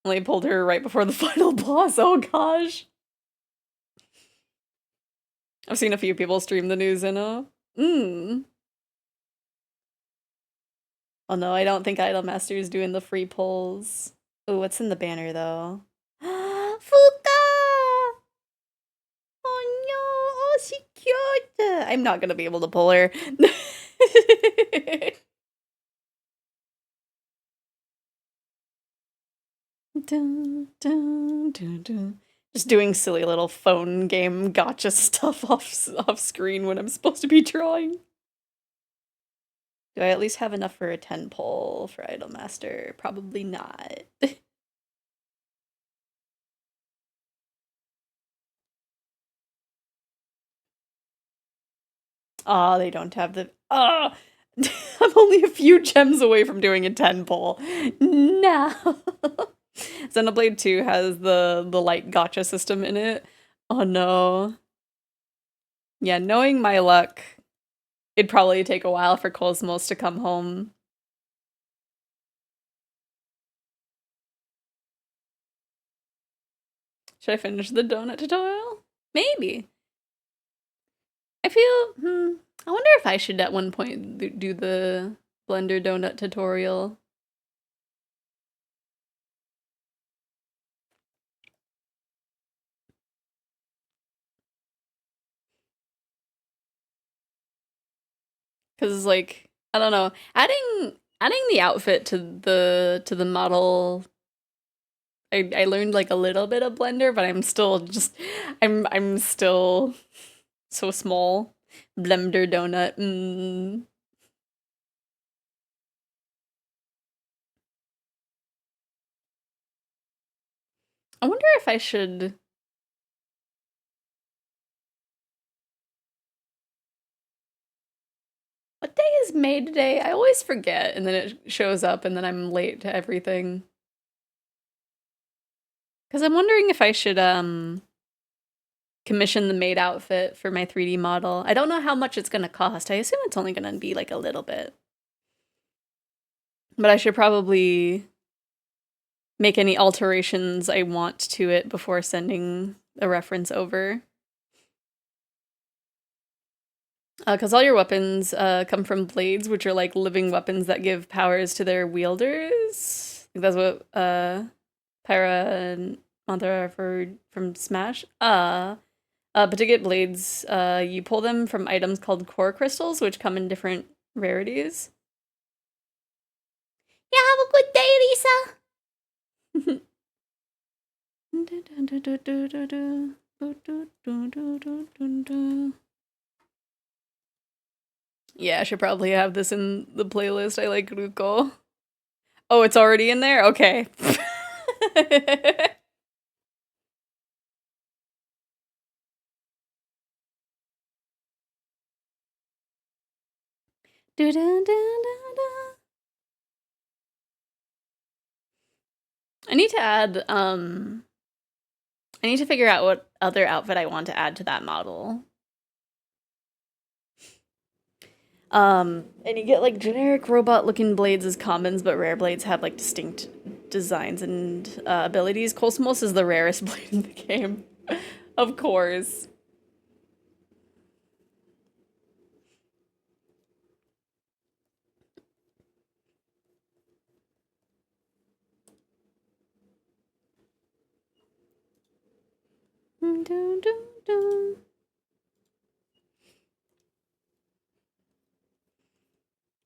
Only pulled her right before the final boss. Oh gosh. I've seen a few people stream the news in a. Oh no, I don't think Idolmaster is doing the free polls. Oh, what's in the banner though? Fuka! Oh no, oh she cute. I'm not gonna be able to pull her. Dun, dun, dun, dun. Just doing silly little phone game gotcha stuff off screen when I'm supposed to be drawing. Do I at least have enough for a 10 pull for Idolmaster? Probably not. Oh, they don't have the. Oh, I'm only a few gems away from doing a 10 pull. No. Xenoblade 2 has the light gotcha system in it. Oh no. Yeah, knowing my luck, it'd probably take a while for Cosmos to come home. Should I finish the donut tutorial? Maybe. I feel, I wonder if I should at one point do the Blender donut tutorial. Cause like, I don't know, adding the outfit to the model. I learned like a little bit of Blender, but I'm still just I'm still so small. Blender donut. I wonder if I should. What day is May today? I always forget, and then it shows up, and then I'm late to everything. Because I'm wondering if I should commission the maid outfit for my 3D model. I don't know how much it's gonna cost. I assume it's only gonna be like a little bit. But I should probably make any alterations I want to it before sending a reference over. Because all your weapons come from blades, which are like living weapons that give powers to their wielders. I think that's what Pyra and Mantra are from Smash. But to get blades, you pull them from items called core crystals, which come in different rarities. Yeah, have a good day, Lisa! Yeah, I should probably have this in the playlist. I like Ruko. Oh, it's already in there? Okay. I need to add, I need to figure out what other outfit I want to add to that model. And you get like generic robot looking blades as commons, but rare blades have like distinct designs and abilities. Cosmos is the rarest blade in the game, of course.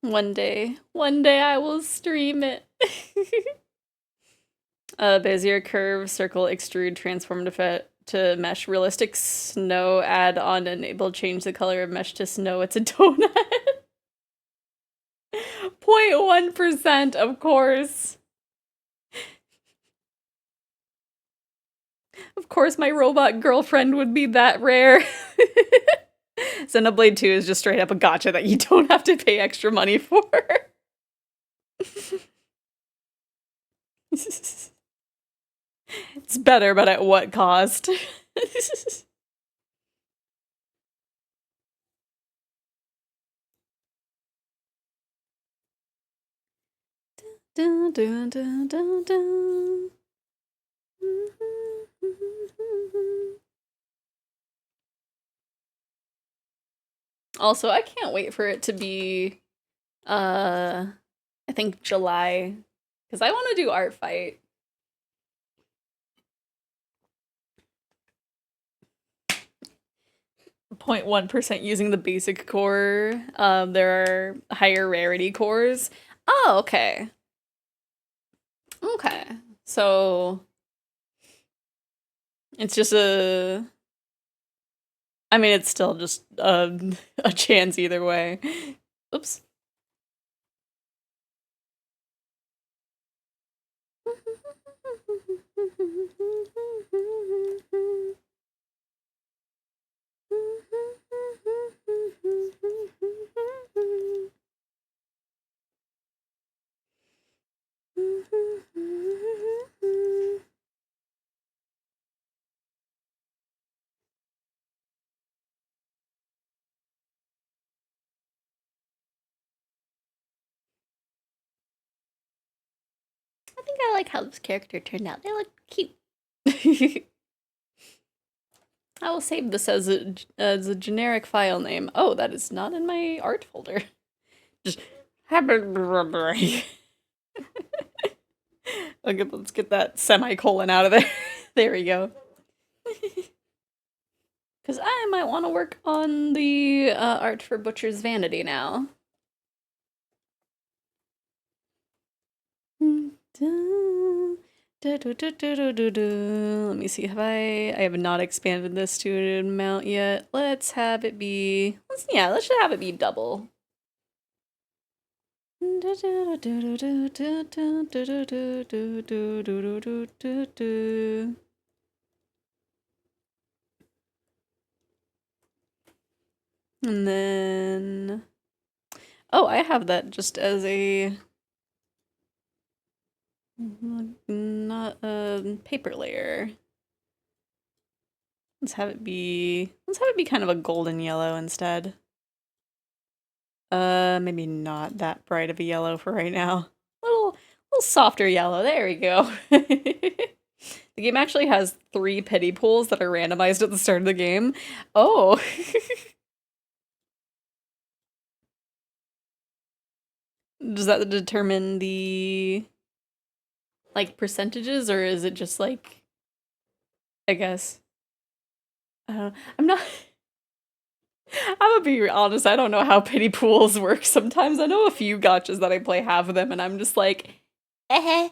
One day I will stream it. Bezier curve, circle, extrude, transform to mesh, realistic snow, add on, enable, change the color of mesh to snow. It's a donut. 0.1%, of course. Of course, my robot girlfriend would be that rare. Xenoblade 2 is just straight up a gotcha that you don't have to pay extra money for. It's better, but at what cost? Dun, dun, dun, dun, dun. Also, I can't wait for it to be, I think July, because I want to do art fight. 0.1% using the basic core. There are higher rarity cores. Oh, okay. Okay. So it's just I mean, it's still just a chance either way. Oops.
I think I like how this character turned out. They look cute.
I will save this as a generic file name. Oh, that is not in my art folder. Just okay, let's get that semicolon out of there. There we go. Because I might want to work on the art for Butcher's Vanity now. Let me see, I have not expanded this to an amount yet. Let's have it be, let's have it be double. And then, oh, I have that just as a, not a paper layer. Let's have it be kind of a golden yellow instead. Maybe not that bright of a yellow for right now. Little softer yellow. There we go. The game actually has 3 pity pools that are randomized at the start of the game. Oh. Does that determine the like percentages, or is it just like, I guess, I'm not I'm gonna be honest, I don't know how pity pools work sometimes. I know a few gotchas that I play half of them and I'm just like, eh.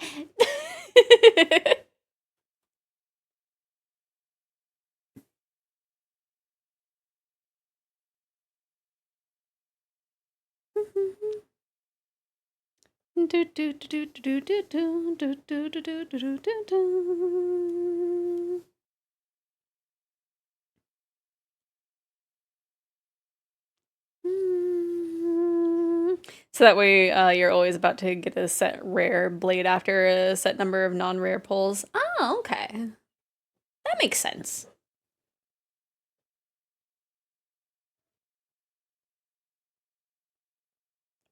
So that way you're always about to get a set rare blade after a set number of non-rare pulls. Oh, okay. That makes sense.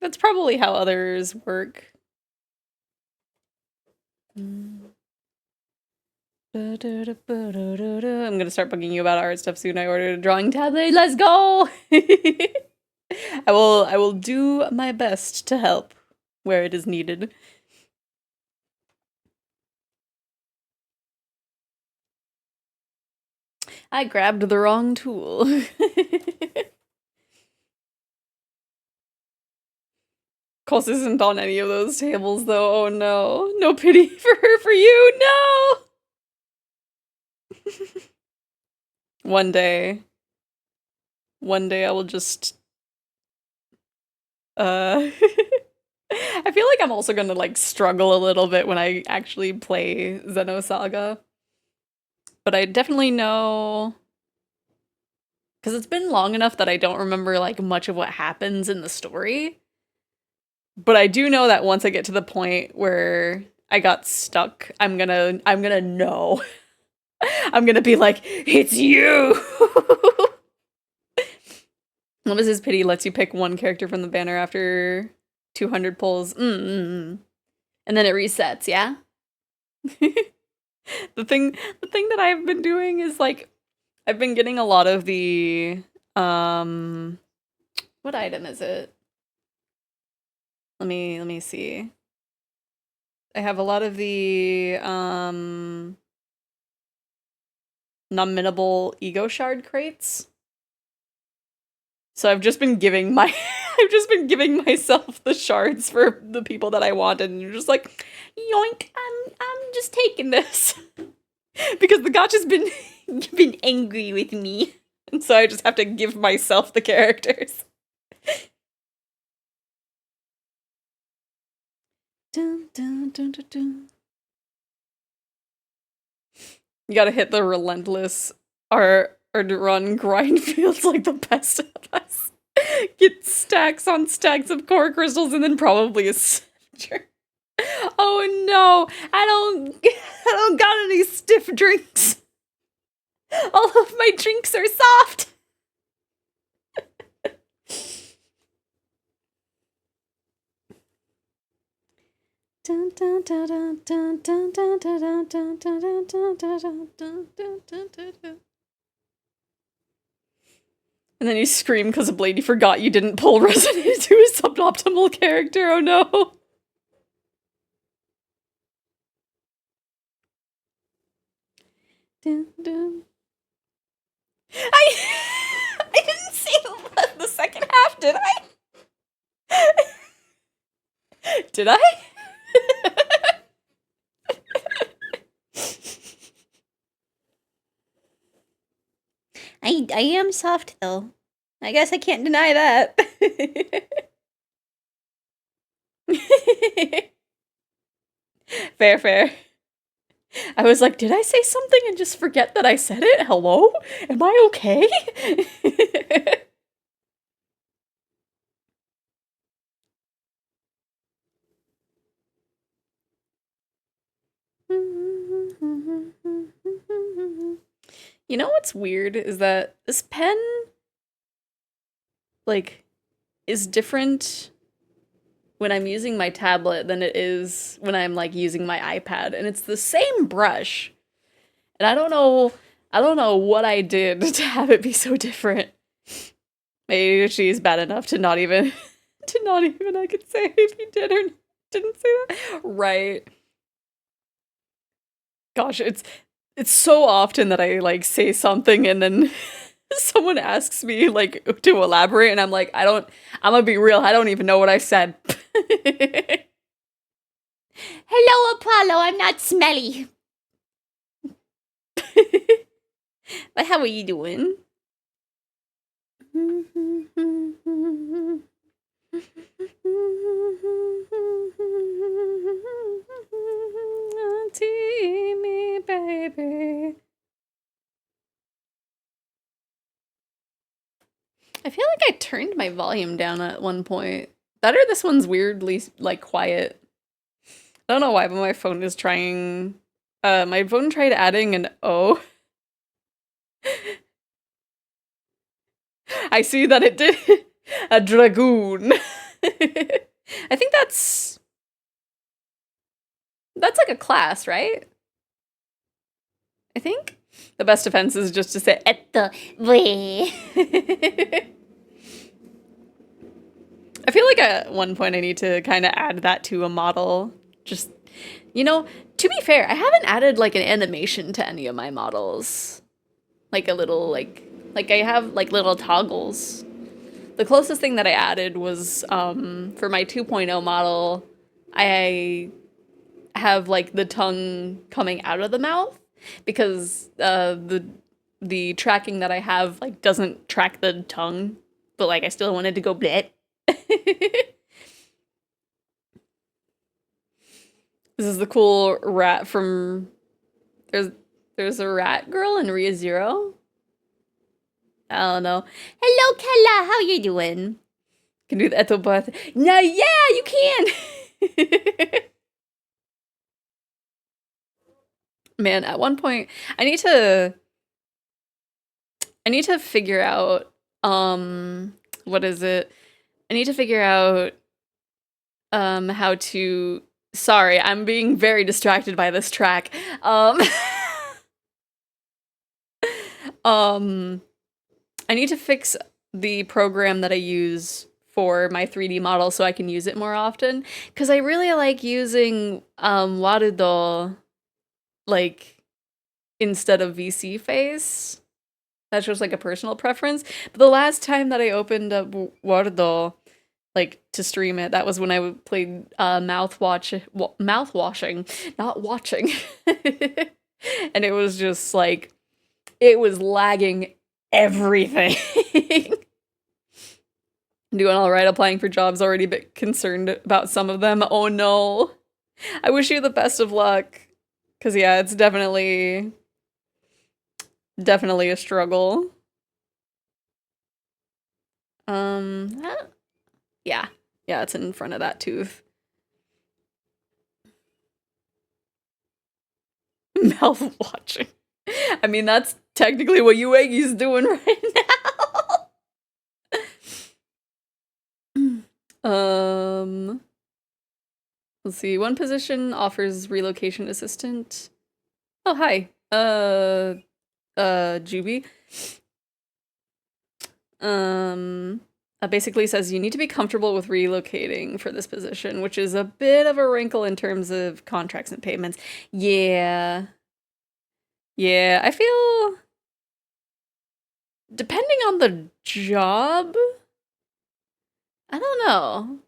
That's probably how others work. I'm gonna start bugging you about art stuff soon. I ordered a drawing tablet. Let's go! I will do my best to help where it is needed. I grabbed the wrong tool. Course isn't on any of those tables though. Oh no. No pity for her, for you. No! One day I will just I feel like I'm also gonna like struggle a little bit when I actually play Xenosaga. But I definitely know, because it's been long enough that I don't remember like much of what happens in the story. But I do know that once I get to the point where I got stuck, I'm gonna know. I'm gonna be like, it's you! Nemesis Pity lets you pick one character from the banner after 200 pulls. And then it resets, yeah? The thing that I've been doing is like, I've been getting a lot of the What item is it? Let me see. I have a lot of the non-minnable ego shard crates. So I've just been giving my I've just been giving myself the shards for the people that I wanted, and you're just like, yoink, I'm just taking this. Because the gotcha's been angry with me. And so I just have to give myself the characters. Dun, dun, dun, dun, dun. You gotta hit the relentless or run grind feels like the best of us. Get stacks on stacks of core crystals and then probably a scepter. Oh no, I don't got any stiff drinks. All of my drinks are soft. And then you scream because Blade, you forgot you didn't pull Resonate to a suboptimal character. Oh no. I didn't see the second half, did I? Did I?
I am soft though. I guess I can't deny that.
Fair, fair. I was like, did I say something and just forget that I said it? Hello? Am I okay? You know what's weird is that this pen, like, is different when I'm using my tablet than it is when I'm, like, using my iPad. And it's the same brush. And I don't know what I did to have it be so different. My ADHD is bad enough to not even, I could say if you did or didn't say that. Right. Gosh, it's so often that I, like, say something and then someone asks me, like, to elaborate, and I'm like, I'm gonna be real, I don't even know what I said.
Hello, Apollo, I'm not smelly.
But how are you doing? Auntie me, baby. I feel like I turned my volume down at one point. That or this one's weirdly, like, quiet. I don't know why, but my phone is trying... my phone tried adding an O. I see that it did. A dragoon. I think that's like a class, right? I think? The best defense is just to say, et the way. I feel like at one point I need to kind of add that to a model. Just, you know, to be fair, I haven't added, like, an animation to any of my models. Like a little, like I have, like, little toggles. The closest thing that I added was, for my 2.0 model, I have, like, the tongue coming out of the mouth because the tracking that I have, like, doesn't track the tongue, but, like, I still wanted to go bleh. This is the cool rat from there's a rat girl in Re:Zero. I don't know.
Hello, Kella, how you doing?
Can do the etopath. No, yeah, you can. Man, at one point I need to figure out what is it? I need to figure out how to sorry, I'm being very distracted by this track. I need to fix the program that I use for my 3D model so I can use it more often. Because I really like using Warudo, like, instead of VC face. That's just like a personal preference. But the last time that I opened up Warudo, like to stream it, that was when I played mouthwashing, not watching. And it was just like, it was lagging everything. Doing all right, applying for jobs, already a bit concerned about some of them. Oh no. I wish you the best of luck. Cause yeah, it's definitely a struggle. Yeah. Yeah, it's in front of that tooth. Mouth watching. I mean, that's technically what Uegi's doing right now. Let's see. One position offers relocation assistant. Oh, hi. Juby. Basically says you need to be comfortable with relocating for this position, which is a bit of a wrinkle in terms of contracts and payments. Yeah. Yeah, I feel depending on the job, I don't know.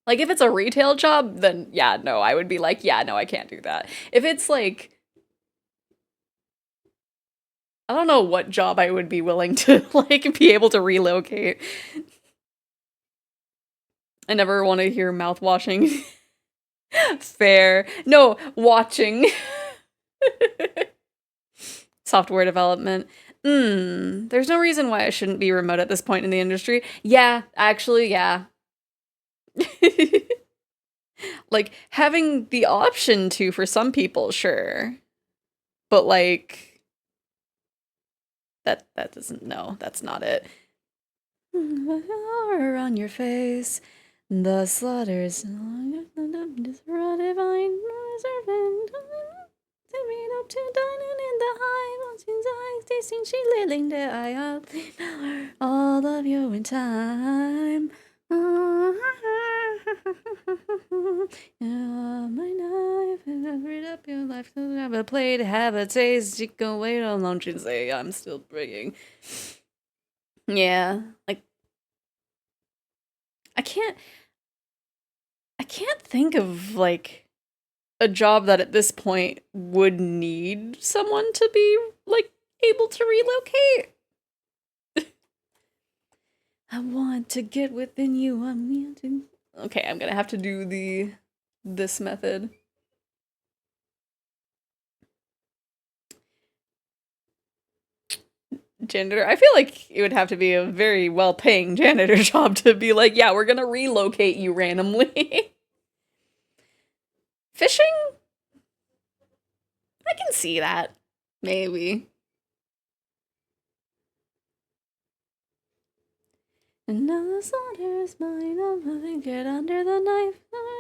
Like if it's a retail job, then yeah, no, I would be like, yeah, no, I can't do that. If it's like I don't know what job I would be willing to like be able to relocate. I never want to hear mouth washing. Fair. No, watching. Software development. There's no reason why I shouldn't be remote at this point in the industry. Yeah, actually, yeah. Like having the option to for some people, sure. But like that doesn't no, that's not it. On your face, the slaughters up to dining in the high mountains, I tasting she living there. I all of you in time. My knife and read up your life to have a plate, have a taste. You can wait on lunch and say I'm still praying. Yeah, like I can't think of like a job that at this point would need someone to be like able to relocate. I want to get within you. Okay, I'm gonna have to do this method. Janitor. I feel like it would have to be a very well-paying janitor job to be like, yeah, we're gonna relocate you randomly. Fishing? I can see that. Maybe. And now the slaughter is mine. I'm gonna get under the knife. I'm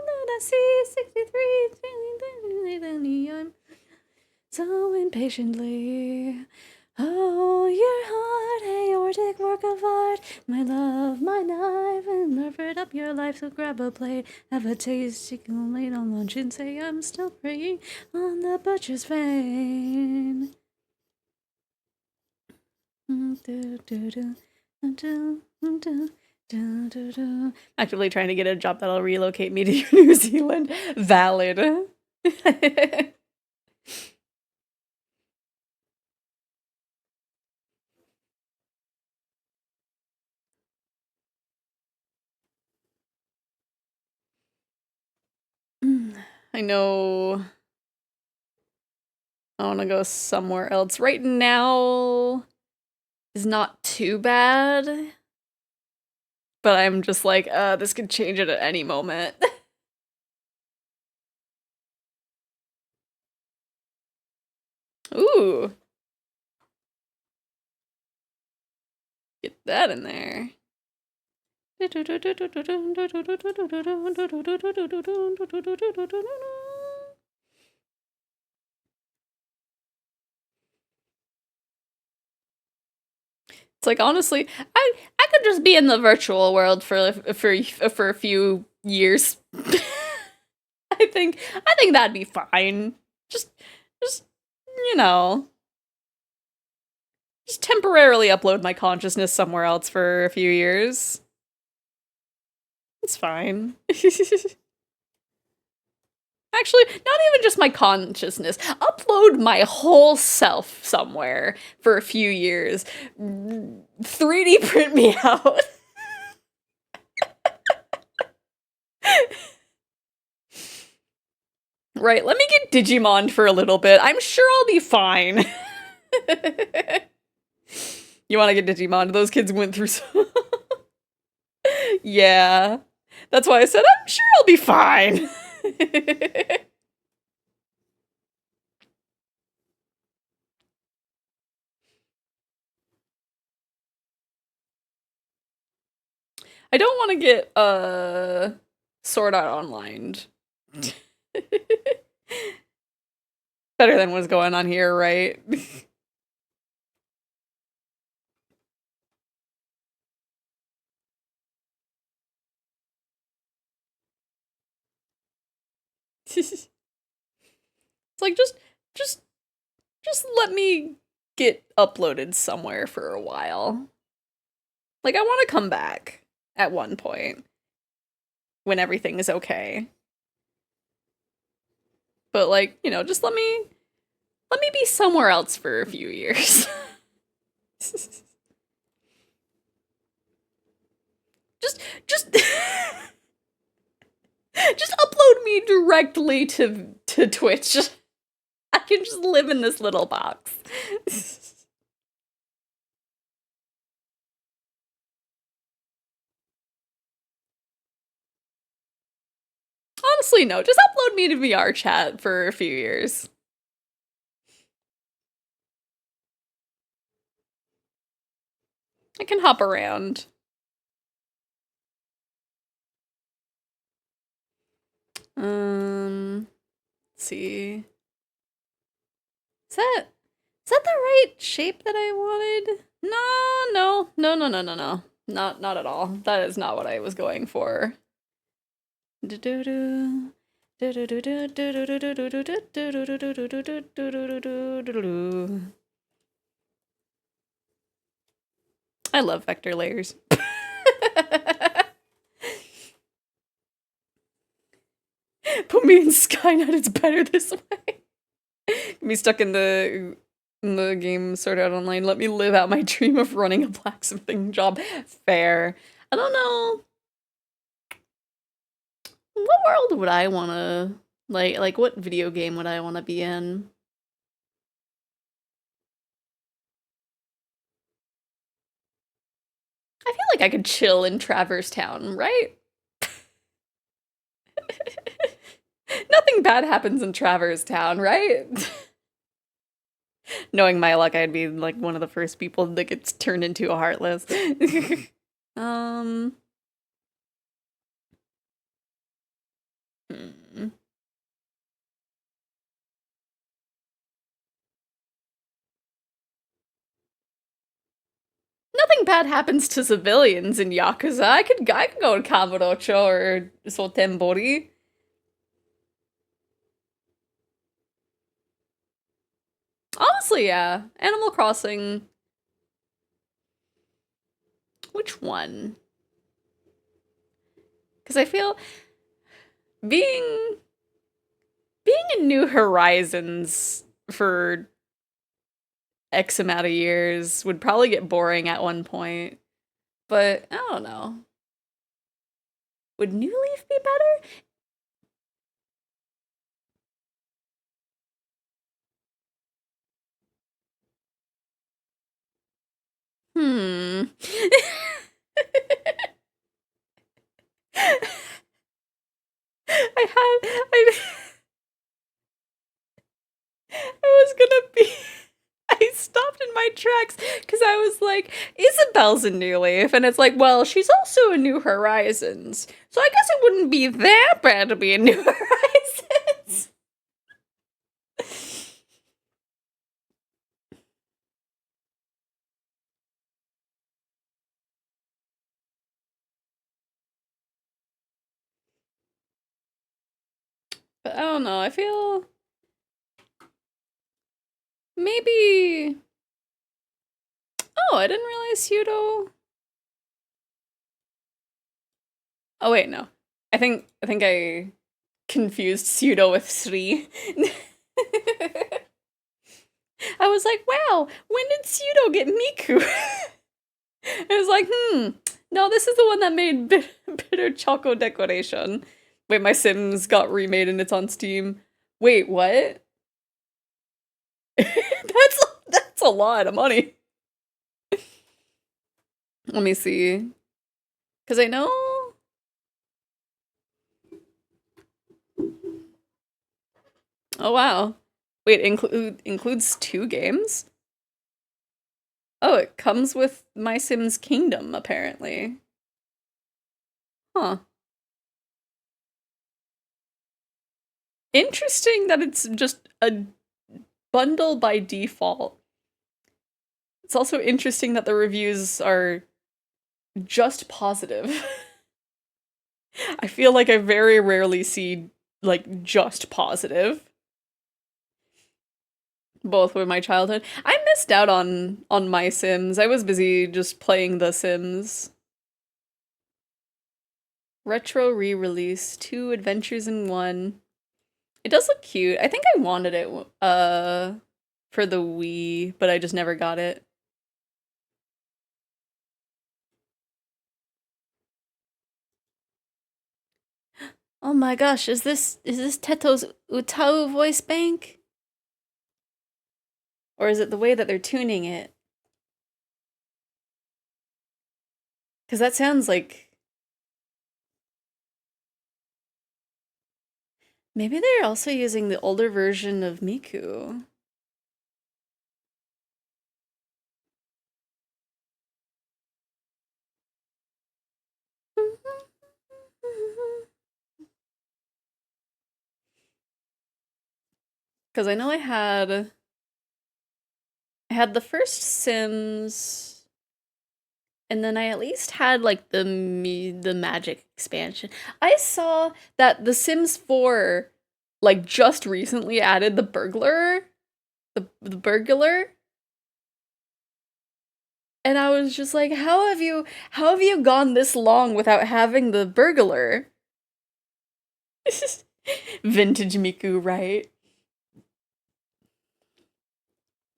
that I see 63 I'm so impatiently. Oh, your heart, aortic work of art. My love, my knife, and murdered up your life. So grab a plate, have a taste. You can late on lunch and say I'm still praying on the butcher's vein. Actively trying to get a job that'll relocate me to New Zealand. Valid. I know I want to go somewhere else. Right now is not too bad. But I'm just like, this could change it at any moment. Ooh. Get that in there. It's like, honestly, I could just be in the virtual world for a few years. I think that'd be fine. Just just you know, just temporarily upload my consciousness somewhere else for a few years. It's fine. Actually, not even just my consciousness. Upload my whole self somewhere for a few years. 3D print me out. Right, let me get Digimon for a little bit. I'm sure I'll be fine. You want to get Digimon? Those kids went through so... Yeah. That's why I said, I'm sure I'll be fine. I don't want to get, Sword Art Online. Better than what's going on here, right? It's like, just let me get uploaded somewhere for a while. Like, I want to come back at one point when everything is okay. But like, just let me be somewhere else for a few years. just just upload me directly to Twitch. I can just live in this little box. Honestly, no. Just upload me to VR chat for a few years. I can hop around. Let's see. Is that the right shape that I wanted? No. Not at all. That is not what I was going for. I love vector layers. Put me in Skynet, it's better this way. Get me stuck in the game Sword Art Online. Let me live out my dream of running a blacksmithing job. Fair. I don't know. What world would I wanna like what video game would I wanna be in? I feel like I could chill in Traverse Town, right? Nothing bad happens in Traverse Town, right? Knowing my luck, I'd be like one of the first people that gets turned into a Heartless. um. Hmm. Nothing bad happens to civilians in Yakuza. I could go to Kamurocho or Sotenbori. Honestly, yeah. Animal Crossing. Which one? Because I feel being in New Horizons for X amount of years would probably get boring at one point. But I don't know. Would New Leaf be better? Hmm. I was gonna be. I stopped in my tracks because I was like, Isabel's a New Leaf, and it's like, well, she's also a New Horizons, so I guess it wouldn't be that bad to be a New Horizons. But I don't know, I feel maybe. Oh, I didn't realize pseudo. Oh wait, no. I think I confused pseudo with Sri. I was like, wow, when did pseudo get Miku? I was like, no, this is the one that made bitter choco decoration. Wait, my Sims got remade and it's on Steam. Wait, what? That's a lot of money. Let me see. Cause I know. Oh wow. Wait, includes two games? Oh, it comes with My Sims Kingdom, apparently. Huh. Interesting that it's just a bundle by default. It's also interesting that the reviews are just positive. I feel like I very rarely see like just positive. Both were my childhood. I missed out on My Sims. I was busy just playing The Sims. Retro re-release, 2 adventures in 1. It does look cute. I think I wanted it for the Wii, but I just never got it. Oh my gosh, is this Teto's Utau voice bank? Or is it the way that they're tuning it? Cuz that sounds like maybe they're also using the older version of Miku. Cuz I know I had the first Sims, and then I at least had like the Magic expansion. I saw that The Sims 4 like just recently added the burglar, the burglar, and I was just like, how have you gone this long without having the burglar? Vintage Miku, right?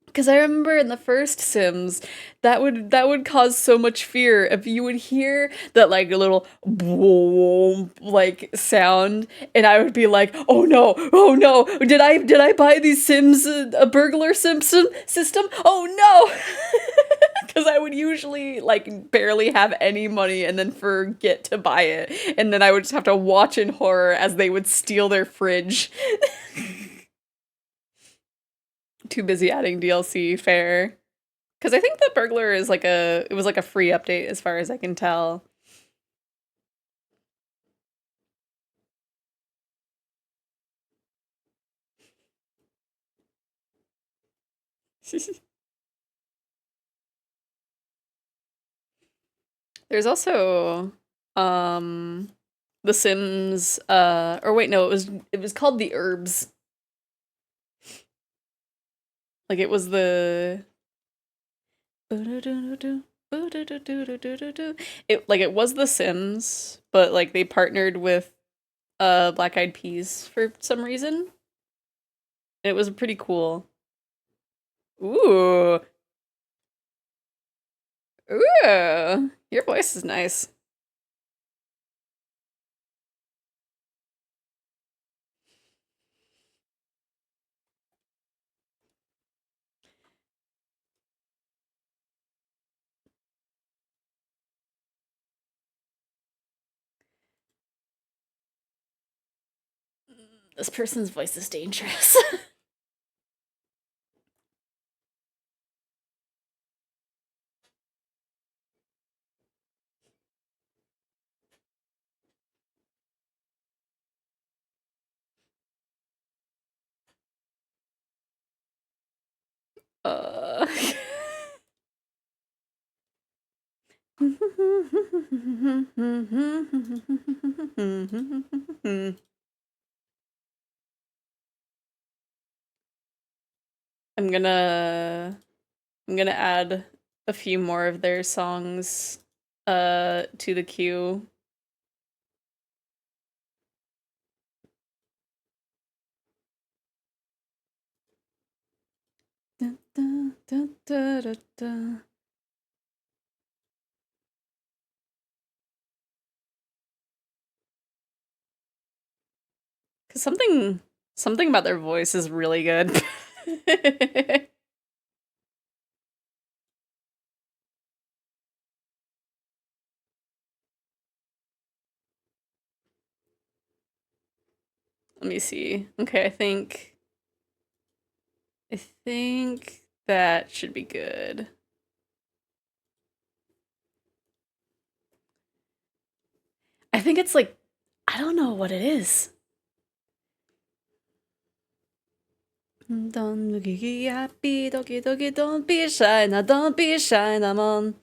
Because I remember in the first Sims, that would cause so much fear if you would hear that like a little boom like sound, and I would be like, oh no, did I buy these Sims a burglar system? Oh no, because I would usually like barely have any money and then forget to buy it, and then I would just have to watch in horror as they would steal their fridge. Too busy adding DLC, fair. Because I think the burglar is like it was like a free update as far as I can tell. There's also um The Sims or wait, no, it was called The Herbs. Like it was the it was The Sims, but like they partnered with Black Eyed Peas for some reason. And it was pretty cool. Ooh. Ooh. Your voice is nice. This person's voice is dangerous. uh I'm gonna add a few more of their songs to the queue. Dun, dun, dun, dun, dun, dun. Cause something about their voice is really good. Let me see. Okay, I think that should be good. I think it's like, I don't know what it is. Don't be happy, doki doki, don't be shy, now don't be shy, now on.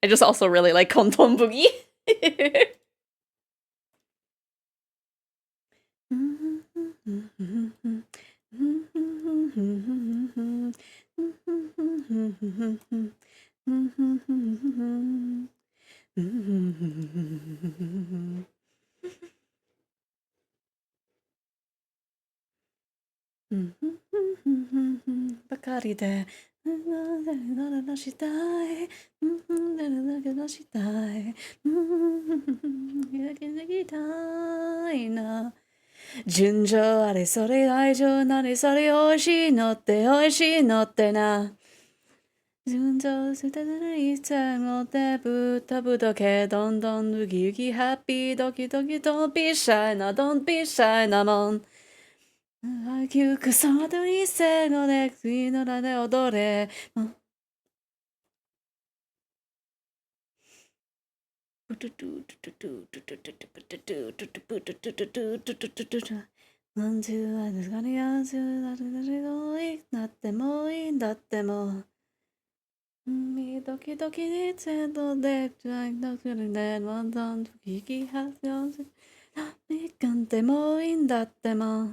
I just also really like Konton Boogie. Bakari de Junjo are sore aijo nare sore oishi no te oishi no te na Junjo sutadari no te buta buta ke don don ugi ugi happy doki doki don't be shy na don't be shy na mon ゆくその一世のね次の名で踊れ なんちゅうあれがにゃちゅうなるなるのいなってもいいんだってもみドキドキにせんとでじゃいなくるねワンダンとききはずよんせみかんでもいいんだっても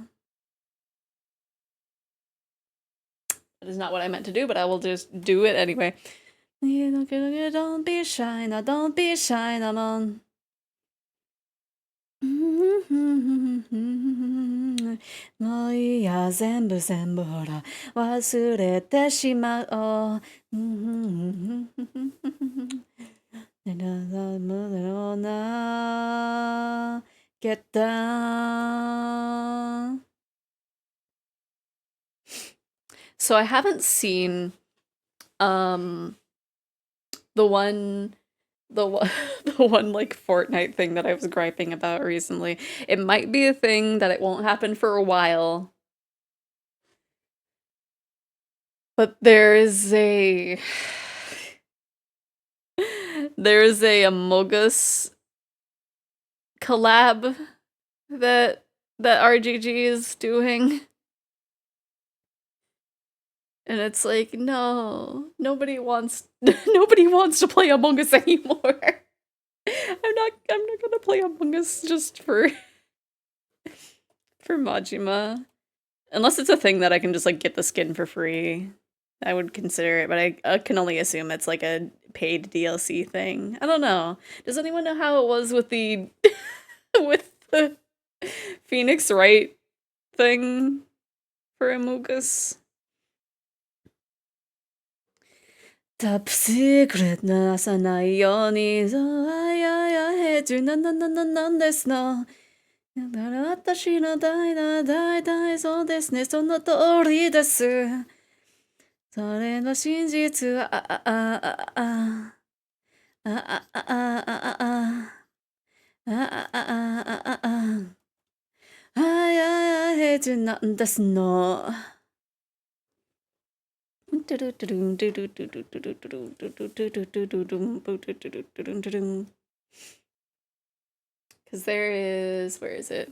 That is not what I meant to do, but I will just do it anyway. Don't be shy now, don't be shy now, man. もういいや全部ほら忘れてしまおうGet down. So I haven't seen the one the one like Fortnite thing that I was griping about recently. It might be a thing that it won't happen for a while. But there's a Among Us collab that RGG is doing. And it's like, no, nobody wants to play Among Us anymore. I'm not gonna play Among Us just for Majima. Unless it's a thing that I can just like get the skin for free. I would consider it, but I can only assume it's like a paid DLC thing. I don't know. Does anyone know how it was with the with the Phoenix Wright thing for Among Us? Top secret なさないようにそうあややへじゅなんですのだから私の大そうですねその通りですそれの真実はへじゅなんですの Because there is, where is it?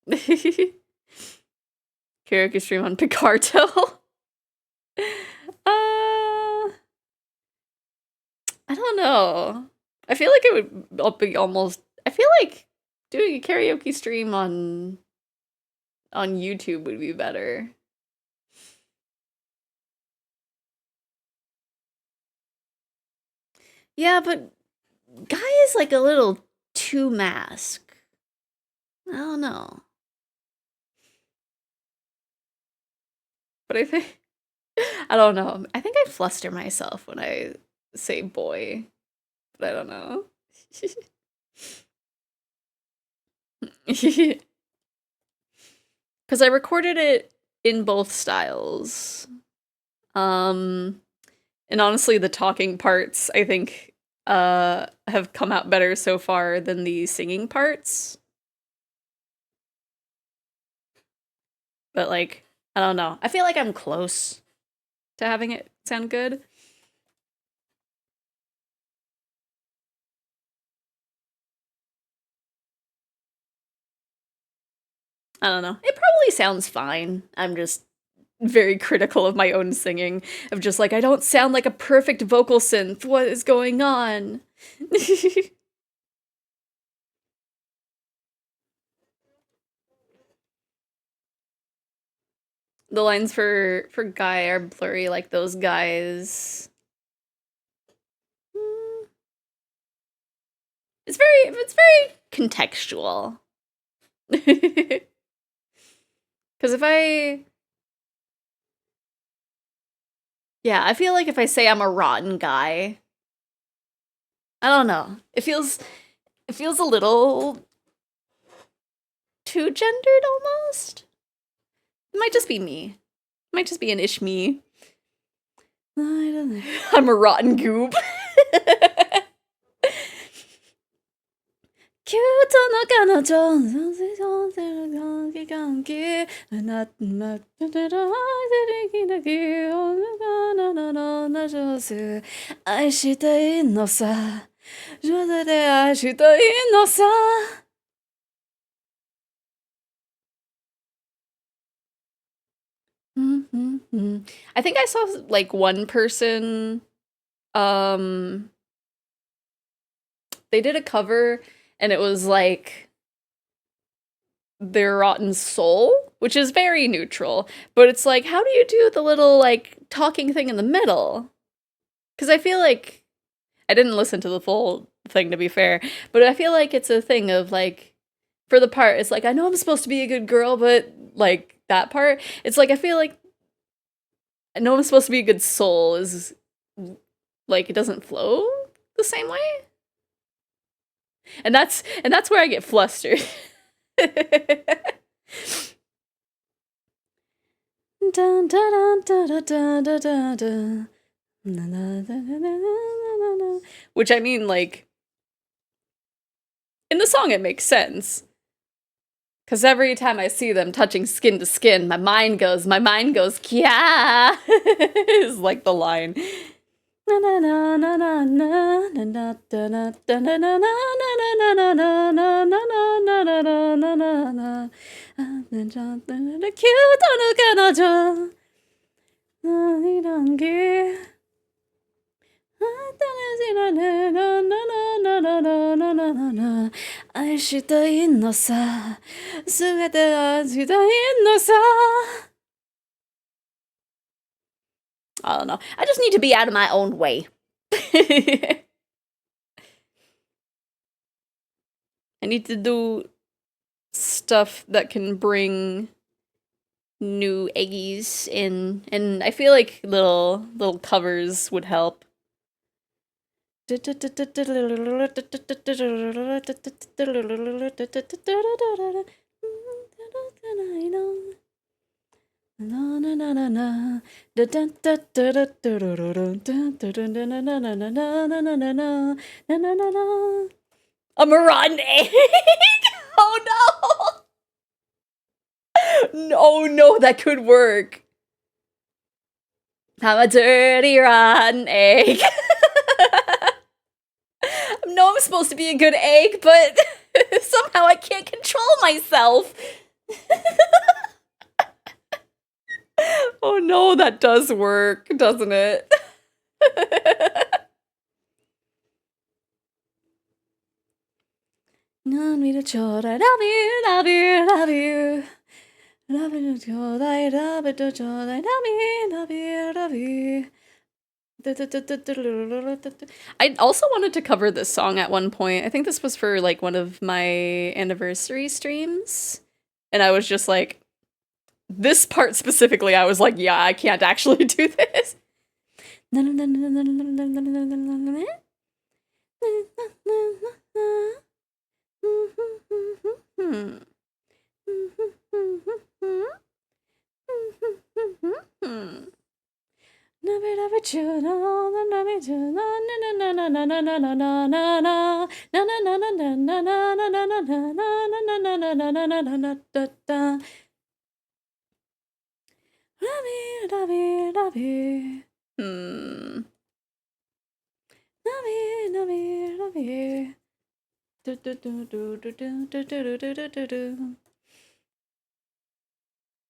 Karaoke stream on Picarto. I don't know. I feel like it would be almost. I feel like doing a karaoke stream on YouTube would be better. Yeah, but Guy is like a little too mask. I don't know. But I think I don't know. I think I fluster myself when I say boy. But I don't know. Because I recorded it in both styles. And honestly, the talking parts, I think, have come out better so far than the singing parts. But, like, I don't know. I feel like I'm close to having it sound good. I don't know. It probably sounds fine. I'm just very critical of my own singing. Of just like, I don't sound like a perfect vocal synth. What is going on? The lines for Guy are blurry like those guys. It's very contextual. Because I feel like if I say I'm a rotten guy, I don't know. It feels a little too gendered almost. It might just be me. It might just be an ish me. I'm a rotten goop. キュートの彼女関係ななたらできなきな上手愛したいのさ上手で愛したいのさ I think I saw like one person they did a cover and it was like their rotten soul, which is very neutral, but it's like, how do you do the little like talking thing in the middle? Because I feel like I didn't listen to the full thing to be fair, but I feel like it's a thing of like for the part it's like I know I'm supposed to be a good girl, but like that part it's like I feel like I know I'm supposed to be a good soul is like it doesn't flow the same way. And that's where I get flustered. Which I mean, like, in the song it makes sense. Because every time I see them touching skin to skin, my mind goes, Kya! Is like the line. I should know sa. I don't know. I just need to be out of my own way. I need to do stuff that can bring new eggies in, and I feel like little covers would help. I'm a rotten egg. Oh no! Oh no, that could work. I'm a dirty rotten egg. I know I'm supposed to be a good egg, but somehow I can't control myself. Oh no, that does work, doesn't it? Love you, love you, love you, love you. Love you, chodai, love you, chodai, love you, love you. I also wanted to cover this song at one point. I think this was for like one of my anniversary streams. And I was just like, this part specifically, I was like, yeah, I can't actually do this.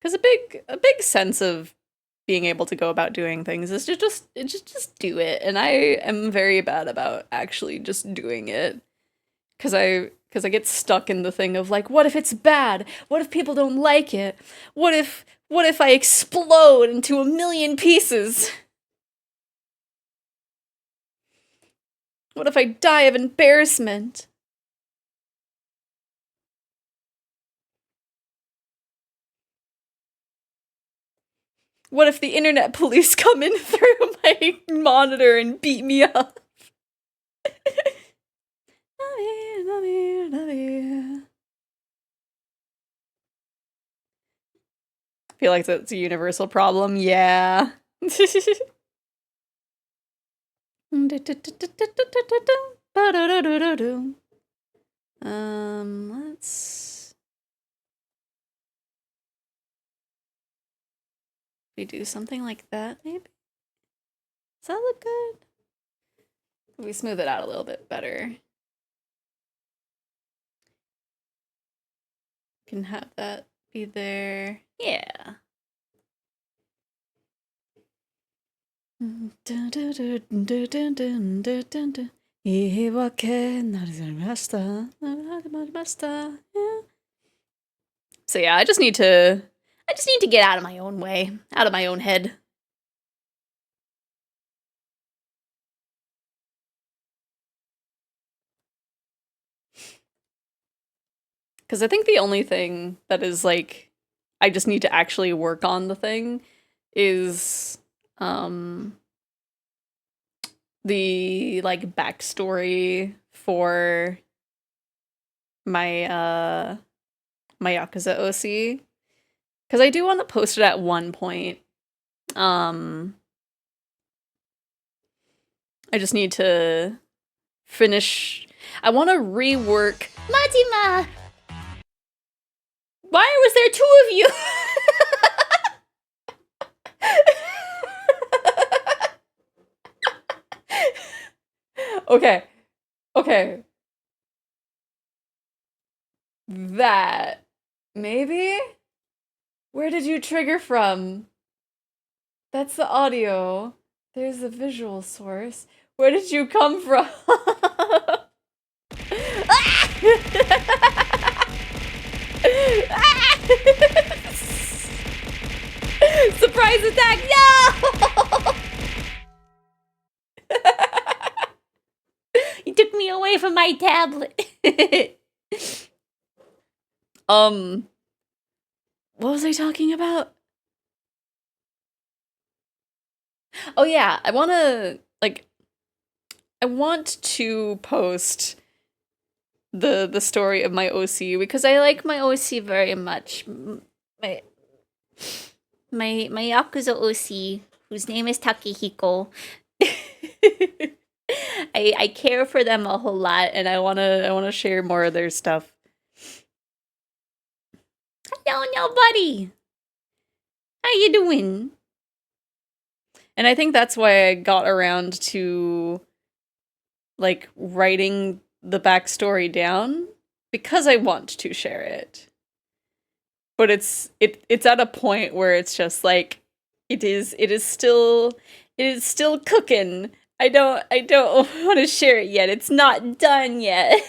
Because a big sense of being able to go about doing things is to just do it, and I am very bad about actually just doing it. Because I get stuck in the thing of like, what if it's bad? What if people don't like it? What if I explode into a million pieces? What if I die of embarrassment? What if the internet police come in through my monitor and beat me up? Love you, love you, love you. I feel like that's a universal problem. Yeah. Let's we do something like that, maybe? Does that look good? We smooth it out a little bit better. Can have that be there. Yeah. So yeah, I just need to get out of my own way, out of my own head. Because I think the only thing that is like, I just need to actually work on the thing is the like backstory for my my Yakuza OC. Because I do want to post it at one point. I just need to finish. I want to rework. Majima! Why was there two of you? Okay. Okay. That. Maybe? Where did you trigger from? That's the audio. There's the visual source. Where did you come from? Surprise attack! No! You took me away from my tablet. What was I talking about? Oh yeah, I want to post the story of my OC because I like my OC very much. My Yakuza OC, whose name is Takehiko. I care for them a whole lot, and I wanna share more of their stuff. Hello, buddy. How you doing? And I think that's why I got around to like writing the backstory down, because I want to share it. but it's at a point where it's just like it is still cooking. I don't want to share it yet. It's not done yet.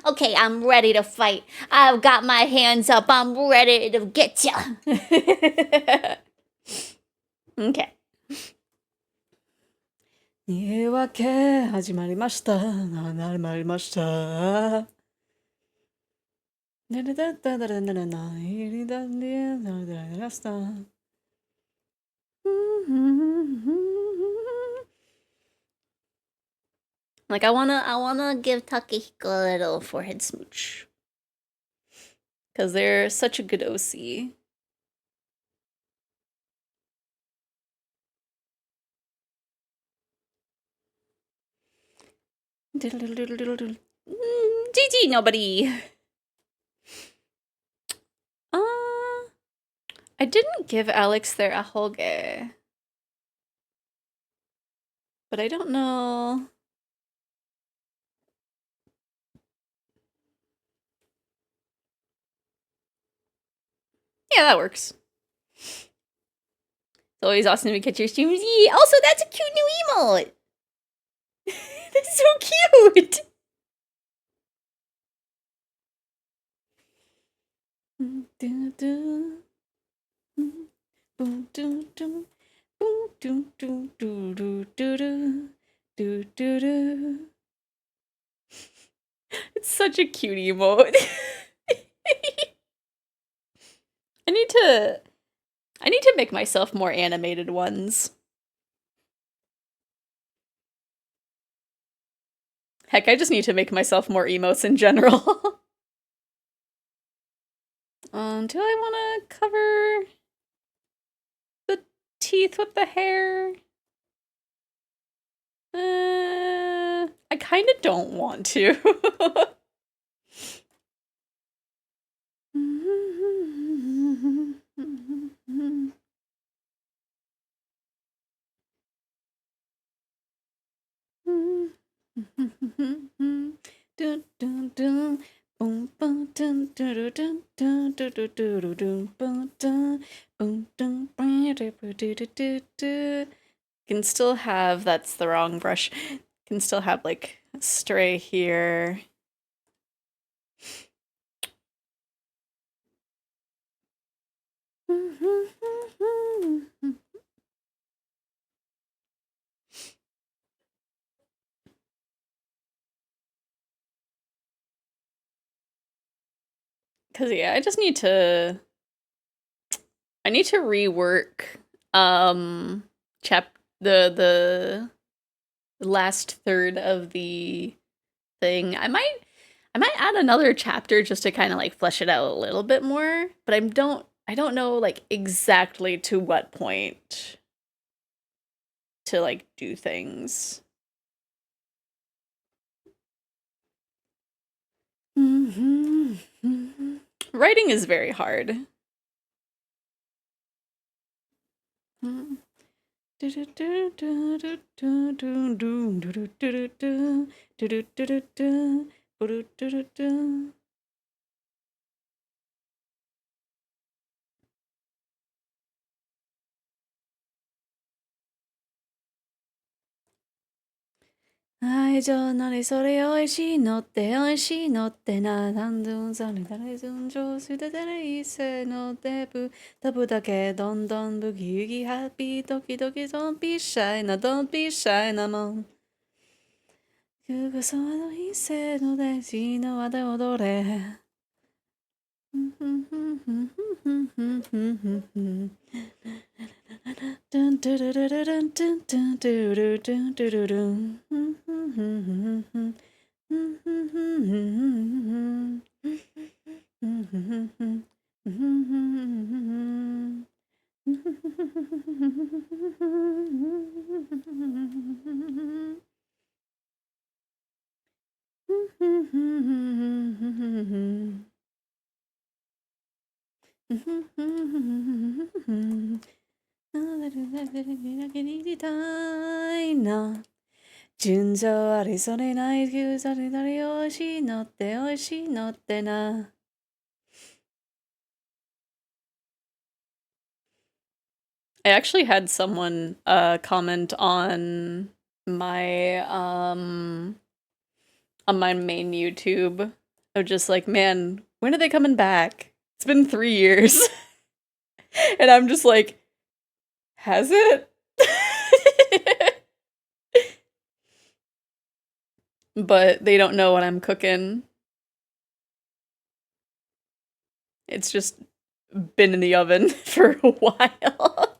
Okay, I'm ready to fight. I've got my hands up. I'm ready to get ya. Okay.
夜明け始まりました。始まりました。だらだだだらだらな、いりだんでだらだらだした。
Like I wanna give Takehiko a little forehead smooch.
Because they're such a good OC.
GG, nobody.
I didn't give Alex their ahoge. But I don't know. Yeah, that works. It's always awesome to catch your streams. Yeah, also, that's a cute new emote. That's so cute. It's such a cute emote. I need to make myself more animated ones. Heck, I just need to make myself more emotes in general. Do I want to cover the teeth with the hair? I kind of don't want to. Can still have, that's the wrong brush. Can still have like a stray here. Cause yeah, I just need to rework the last third of the thing. I might add another chapter just to kind of like flesh it out a little bit more, but I don't know like exactly to what point to like do things. Writing is very hard.愛情なりそれおいしいのっておいしいのってな何でもざれだれ順調すででれいせのでぶたぶだけどんどんブギウギハッピードキドキdon't be shy な don't be shy なもんくぐそのいせのでしのわで踊れ順序ありそれない牛それなりおいしいのっておいしいのってな。I actually had someone comment my on my main YouTube of just like, man, when are they coming back? It's been 3 years. And I'm just like, has it? But they don't know what I'm cooking. It's just been in the oven for a while.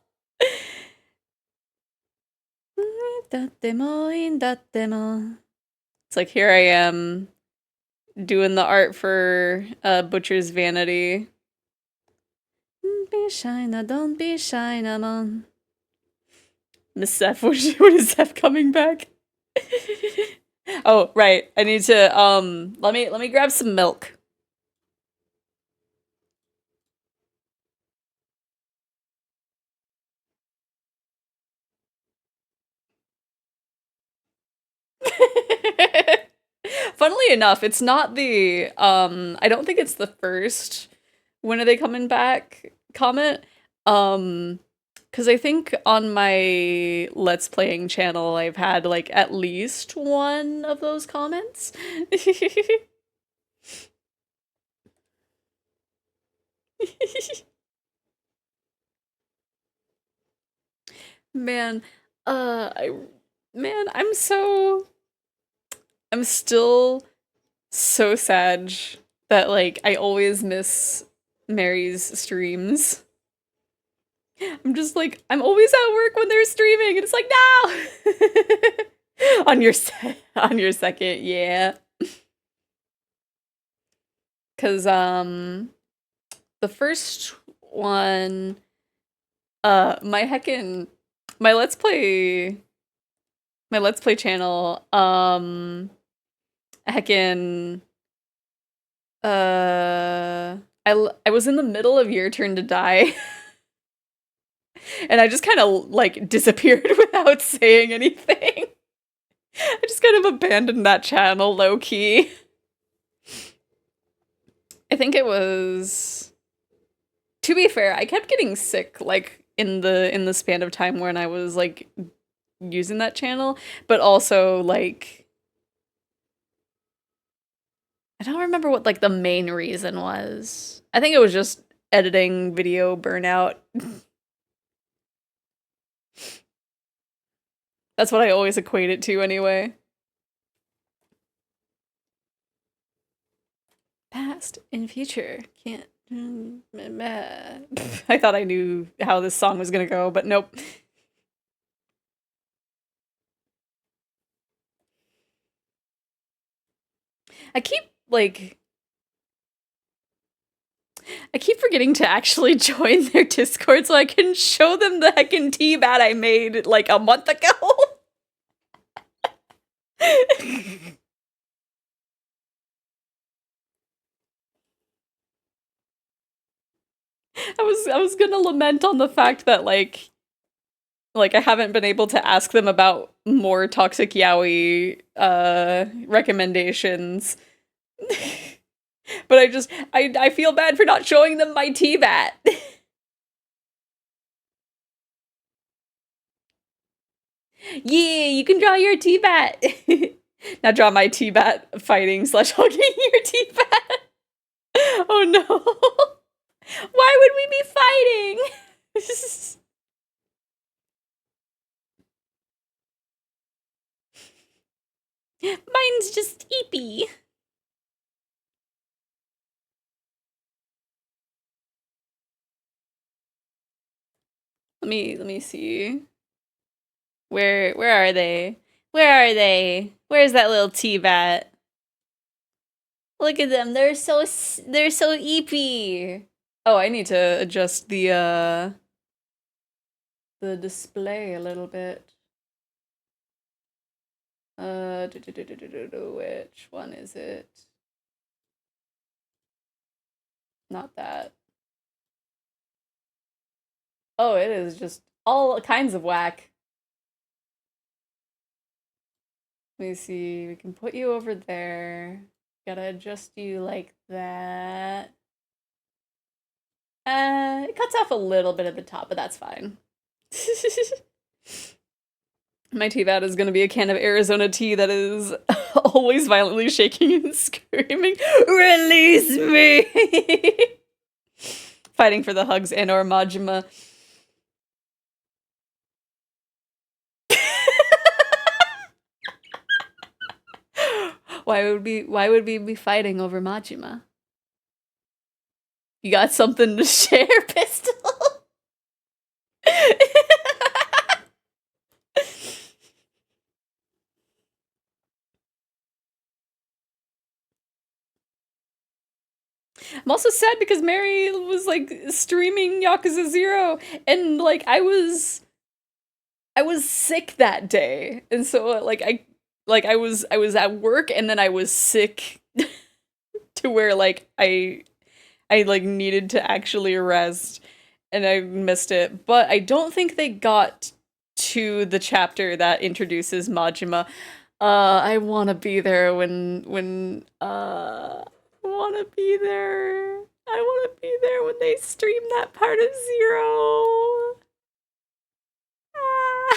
It's like, here I am doing the art for Butcher's Vanity. Don't be shy now, don't be shy now, Mom. Miss Zeph, when is Zeph coming back? Oh, right. I need to let me grab some milk. Funnily enough, it's not the I don't think it's the first when are they coming back comment. Cuz I think on my Let's Playing channel I've had like at least one of those comments. Man, I man, I'm still so sad that like I always miss Mary's streams. I'm just like I'm always at work when they're streaming and it's like no. On your second, yeah. Cuz the first one my heckin' my Let's Play channel heckin' I was in the middle of Your Turn to Die. And I just kind of like disappeared without saying anything. I just kind of abandoned that channel low key. I think it was, to be fair, I kept getting sick like in the span of time when I was like using that channel, but also like I don't remember what like the main reason was. I think it was just editing video burnout. That's what I always equate it to anyway. Past and future can't. I thought I knew how this song was gonna go, but nope. I keep like I keep forgetting to actually join their Discord so I can show them the heckin' tea bat I made like a month ago. I was gonna lament on the fact that like I haven't been able to ask them about more toxic yaoi recommendations. But I feel bad for not showing them my tea bat. Yeah, you can draw your tea bat. Now draw my tea bat fighting / hugging your tea bat. Oh no. Why would we be fighting? Mine's just eepy. Let me see. Where are they? Where are they? Where's that little tea bat? Look at them. They're so eepy. Oh, I need to adjust the display a little bit. Which one is it? Not that. Oh, it is just all kinds of whack. Let me see. We can put you over there. Gotta adjust you like that. It cuts off a little bit at the top, but that's fine. My TVAT is gonna be a can of Arizona tea that is always violently shaking and screaming, "Release me!" Fighting for the hugs and or Majima. Why would we be fighting over Majima? You got something to share, Pistol? I'm also sad because Mary was like streaming Yakuza 0 and like I was sick that day. And so I was at work and then I was sick to where like I like needed to actually rest and I missed it. But I don't think they got to the chapter that introduces Majima. I want to be there I want to be there. I want to be there when they stream that part of Zero. Ah.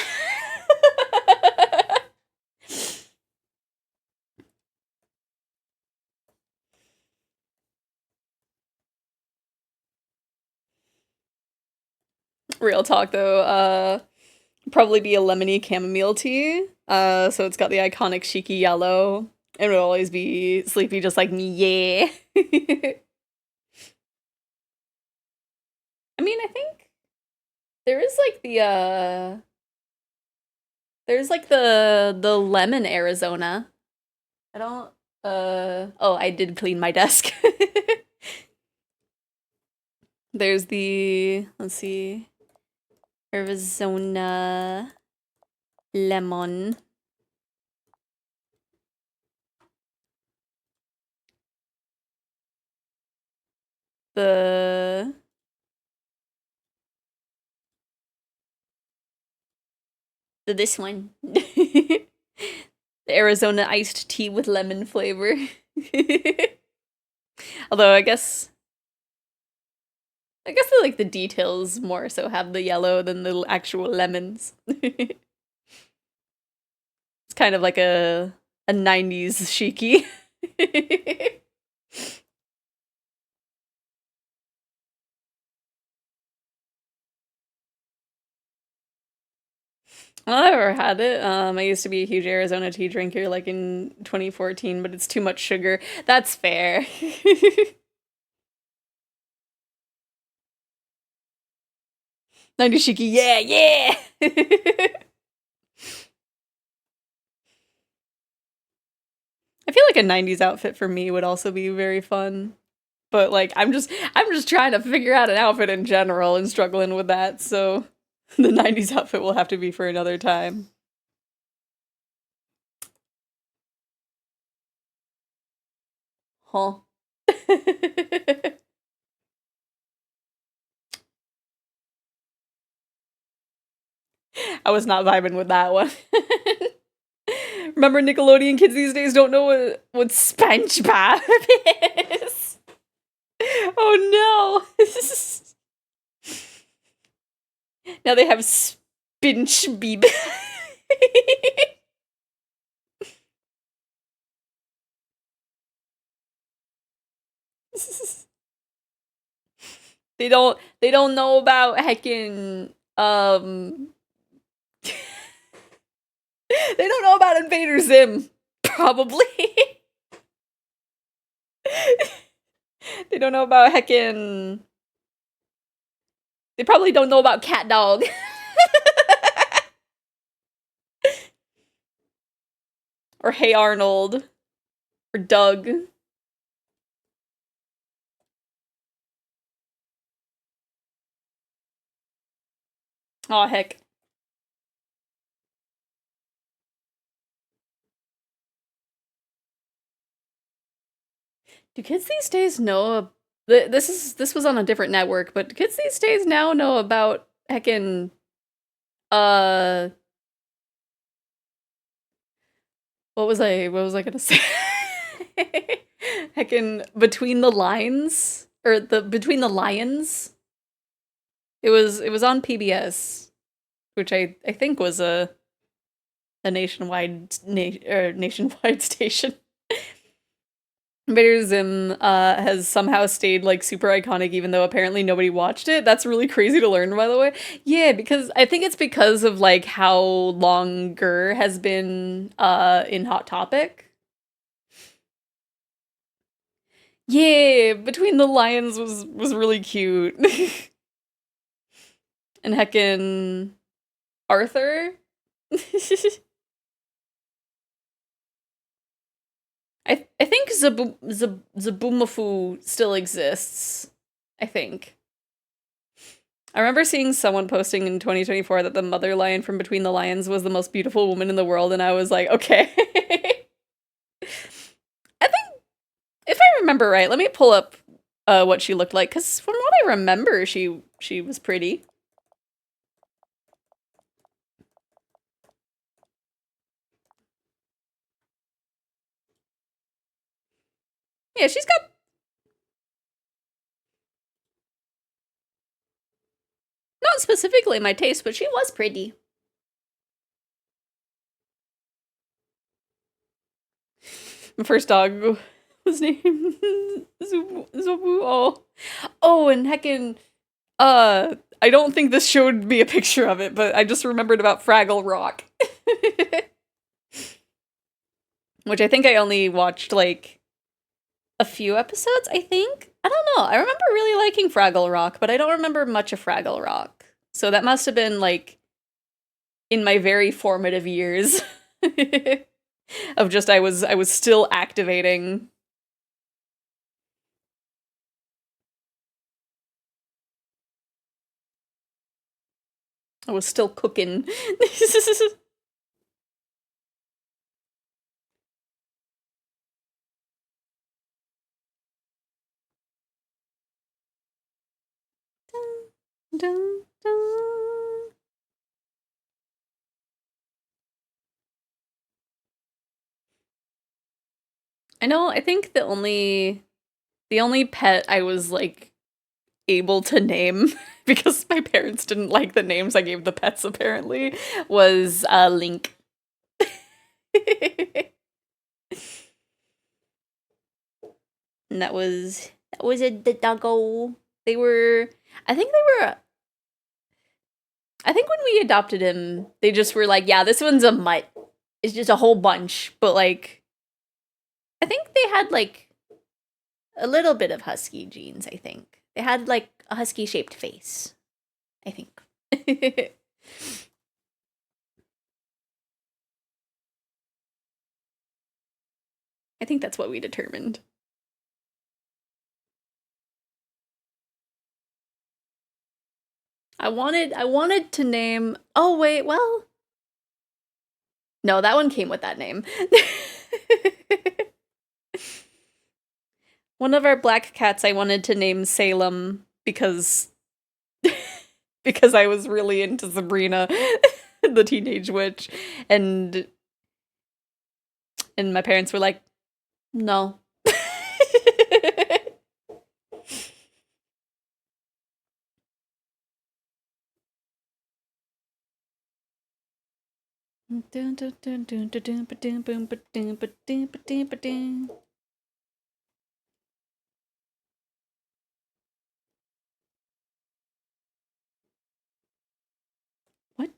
Real talk though, probably be a lemony chamomile tea. So it's got the iconic Shiki yellow. It would always be sleepy just like me, yeah. I mean, I think there is like there's like the lemon Arizona. I don't oh, I did clean my desk. There's the let's see. Arizona lemon. The this one. The Arizona iced tea with lemon flavor. Although I guess like the details more so have the yellow than the actual lemons. It's kind of like a 90s shiki. Well, I never had it. I used to be a huge Arizona tea drinker like in 2014, but it's too much sugar. That's fair. 90s shiki, yeah, yeah! I feel like a 90s outfit for me would also be very fun. But like I'm just trying to figure out an outfit in general and struggling with that, so the 90s outfit will have to be for another time. Huh. I was not vibing with that one. Remember Nickelodeon kids these days don't know what SpongeBob is. Oh no. Now they have SpongeBob. They don't know about heckin' they don't know about Invader Zim, probably. They don't know about heckin' they probably don't know about Cat Dog. Or Hey Arnold. Or Doug. Aw, heck. Do kids these days know this was on a different network, but kids these days now know about heckin' uh what was I gonna say? Heckin' between the lines or the between the lions. It was on PBS, which I think was a nationwide station. Invader Zim has somehow stayed like super iconic even though apparently nobody watched it. That's really crazy to learn, by the way. Yeah, because I think it's because of like how long Gur has been in Hot Topic. Yeah, Between the Lions was really cute. And heckin' Arthur. I think Zabumafu still exists. I think. I remember seeing someone posting in 2024 that the mother lion from Between the Lions was the most beautiful woman in the world, and I was like, okay. I think, if I remember right, let me pull up what she looked like, because from what I remember, she was pretty. Yeah, she's got not specifically my taste, but she was pretty. My first dog was named Zobu. Oh, and heckin' I don't think this showed me a picture of it, but I just remembered about Fraggle Rock. Which I think I only watched like a few episodes, I think. I don't know. I remember really liking Fraggle Rock, but I don't remember much of Fraggle Rock. So that must have been like in my very formative years of just I was still activating. I was still cooking. Dun, dun. I know, I think the only pet I was like able to name because my parents didn't like the names I gave the pets apparently was Link. And that was the doggo. They were I think they were I think when we adopted him, they just were like, yeah, this one's a mutt. It's just a whole bunch, but like I think they had like a little bit of husky genes, I think. They had like a husky shaped face, I think. I think that's what we determined. I wanted to name. Oh wait, well, no, that one came with that name. One of our black cats I wanted to name Salem because because I was really into Sabrina, the teenage witch, and and my parents were like, "No." What?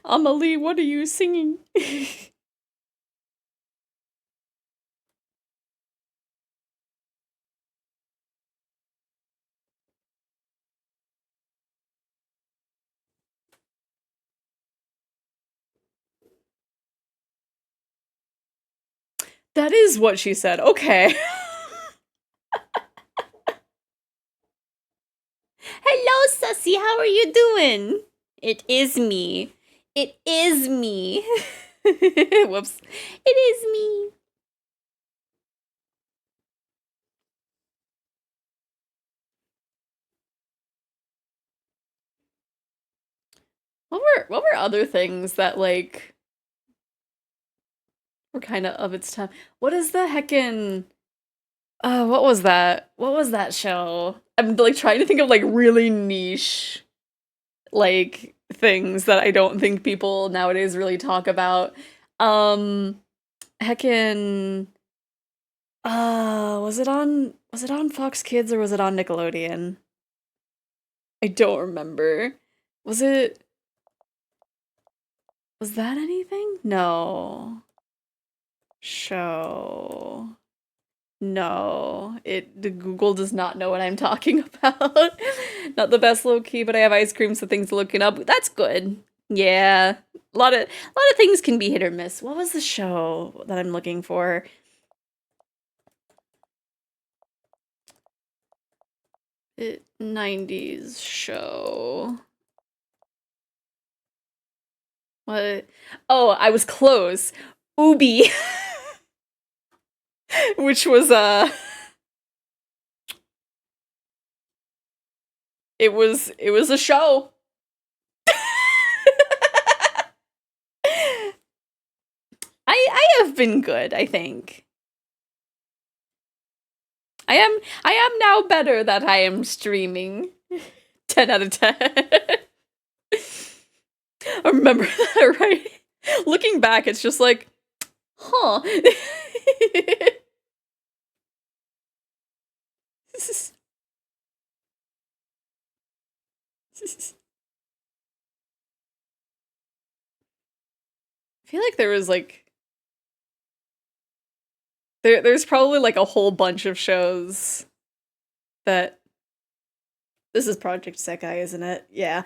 Amelie, what are you singing? That is what she said. Okay.
Hello, Sussy. How are you doing? It is me. It is me.
Whoops.
It is me.
What were other things that like were kind of its time? What is the heckin' what was that? What was that show? I'm like trying to think of like really niche like things that I don't think people nowadays really talk about. Um heckin' was it on Fox Kids or was it on Nickelodeon? I don't remember. Was it was that anything? No. Show. No, the Google does not know what I'm talking about. Not the best low key, but I have ice cream, so things looking up. That's good. Yeah, a lot of things can be hit or miss. What was the show that I'm looking for? It 90s show. What? Oh, I was close. Ubi, which was it was a show. I have been good, I think. I am now better that I am streaming. 10 out of 10. I remember that, right? Looking back, it's just like, huh. I feel like there was like there's probably like a whole bunch of shows that this is Project Sekai, isn't it? Yeah.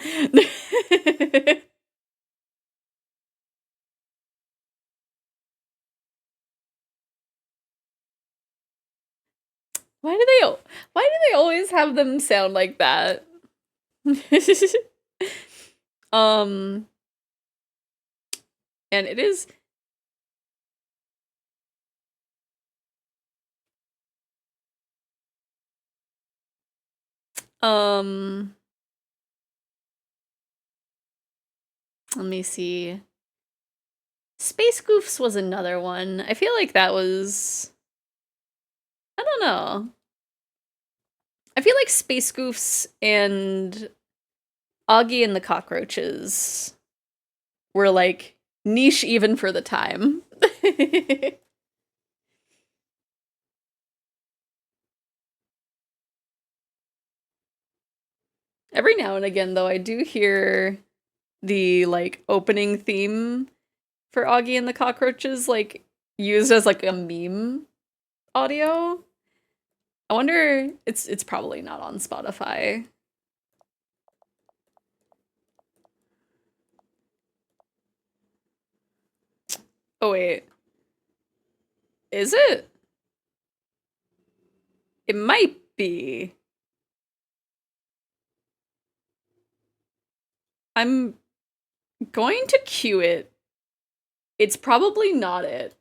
Why do they always have them sound like that? um and it is um let me see. Space Goofs was another one. I feel like that was I don't know. I feel like Space Goofs and Augie and the Cockroaches were like niche even for the time. Every now and again, though, I do hear the like opening theme for Augie and the Cockroaches like used as like a meme audio. I wonder it's probably not on Spotify. Oh wait, is it? It might be. I'm going to cue it. It's probably not it.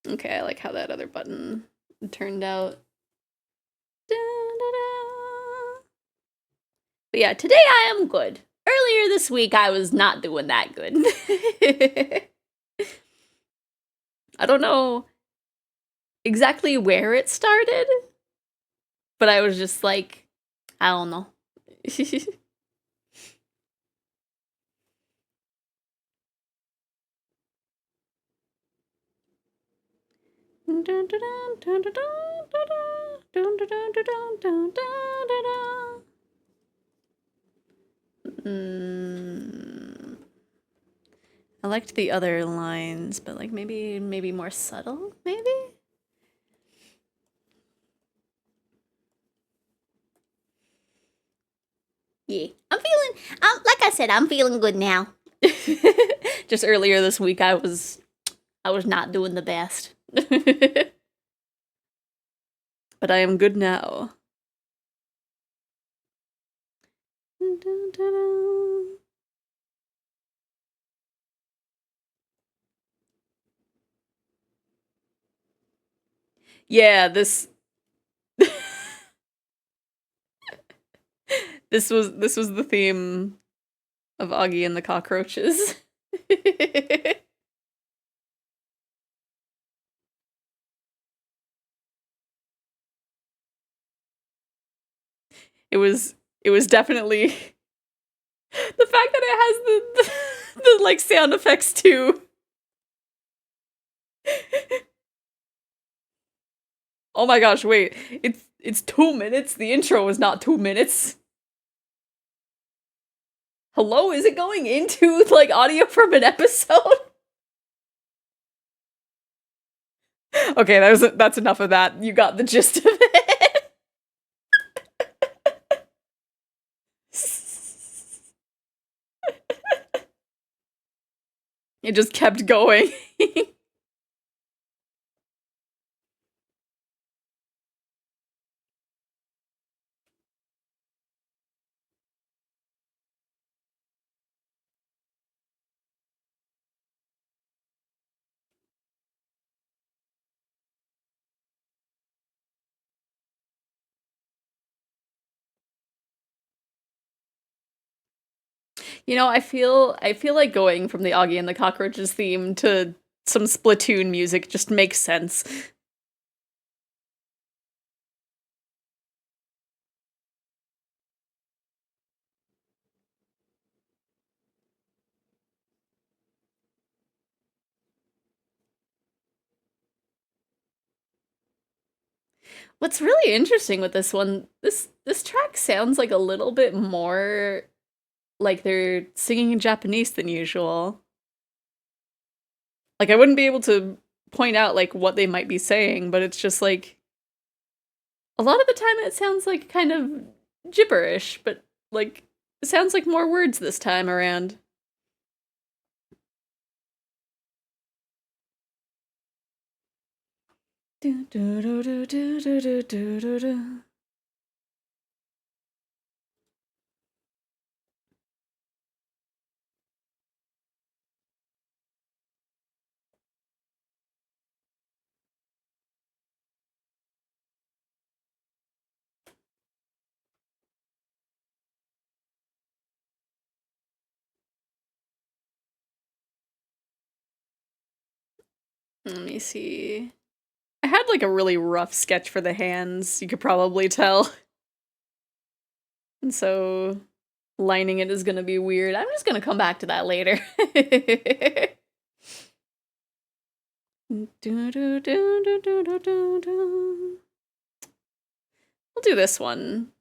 Okay, I like how that other button turned out. Da-da-da. But yeah, today I am good. Earlier this week, I was not doing that good. I don't know exactly where it started, but I was just like, I don't know. Mm, I liked the other lines, but like maybe more subtle, maybe?
Yeah, I'm feeling. Like I said, I'm feeling good now.
Just earlier this week, I was not doing the best, but I am good now. Yeah, this was the theme of Augie and the Cockroaches. It was definitely the fact that it has the like sound effects too. Oh my gosh, wait. It's 2 minutes. The intro was not 2 minutes. Hello, is it going into like audio from an episode? Okay, that's enough of that. You got the gist of it. It just kept going. You know, I feel like going from the Augie and the Cockroaches theme to some Splatoon music just makes sense. What's really interesting with this one, this track sounds like a little bit more like they're singing in Japanese than usual. Like I wouldn't be able to point out like what they might be saying, but it's just like a lot of the time it sounds like kind of gibberish, but like it sounds like more words this time around. Let me see. I had like a really rough sketch for the hands, you could probably tell. And so lining it is gonna be weird. I'm just gonna come back to that later. We'll do this one.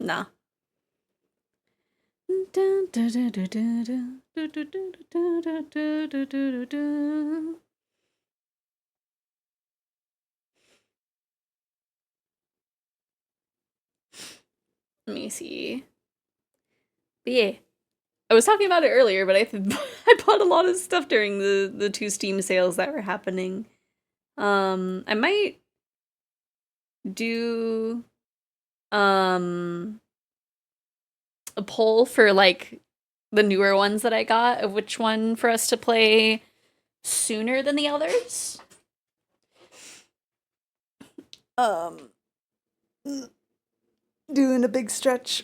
Nah. Let me see. But yeah, I was talking about it earlier, but I bought a lot of stuff during the two Steam sales that were happening. I might do a poll for like the newer ones that I got of which one for us to play sooner than the others. Um, doing a big stretch.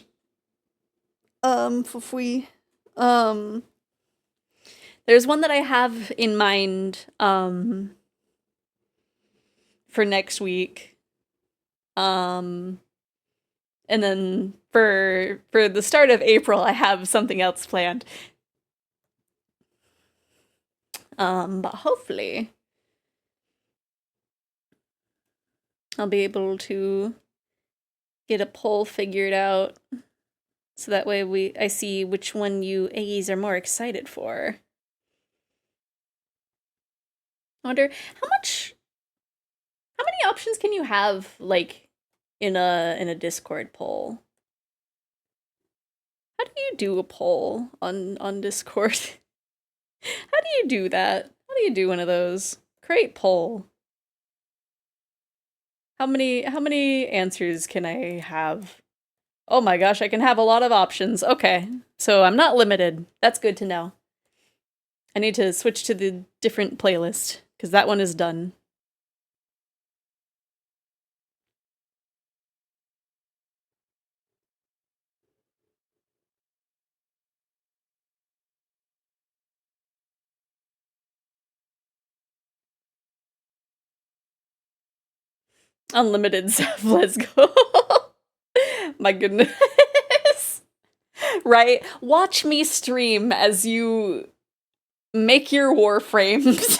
For there's one that I have in mind for next week. And then for the start of April I have something else planned. But hopefully I'll be able to get a poll figured out So that way I see which one you Aggies are more excited for. I wonder how many options can you have like in a Discord poll? How do you do a poll on Discord? How do you do that? How do you do one of those? Create poll. How many answers can I have? Oh my gosh, I can have a lot of options. Okay. So I'm not limited. That's good to know. I need to switch to the different playlist because that one is done. Unlimited Zeph, let's go. My goodness. Right? Watch me stream as you make your warframes.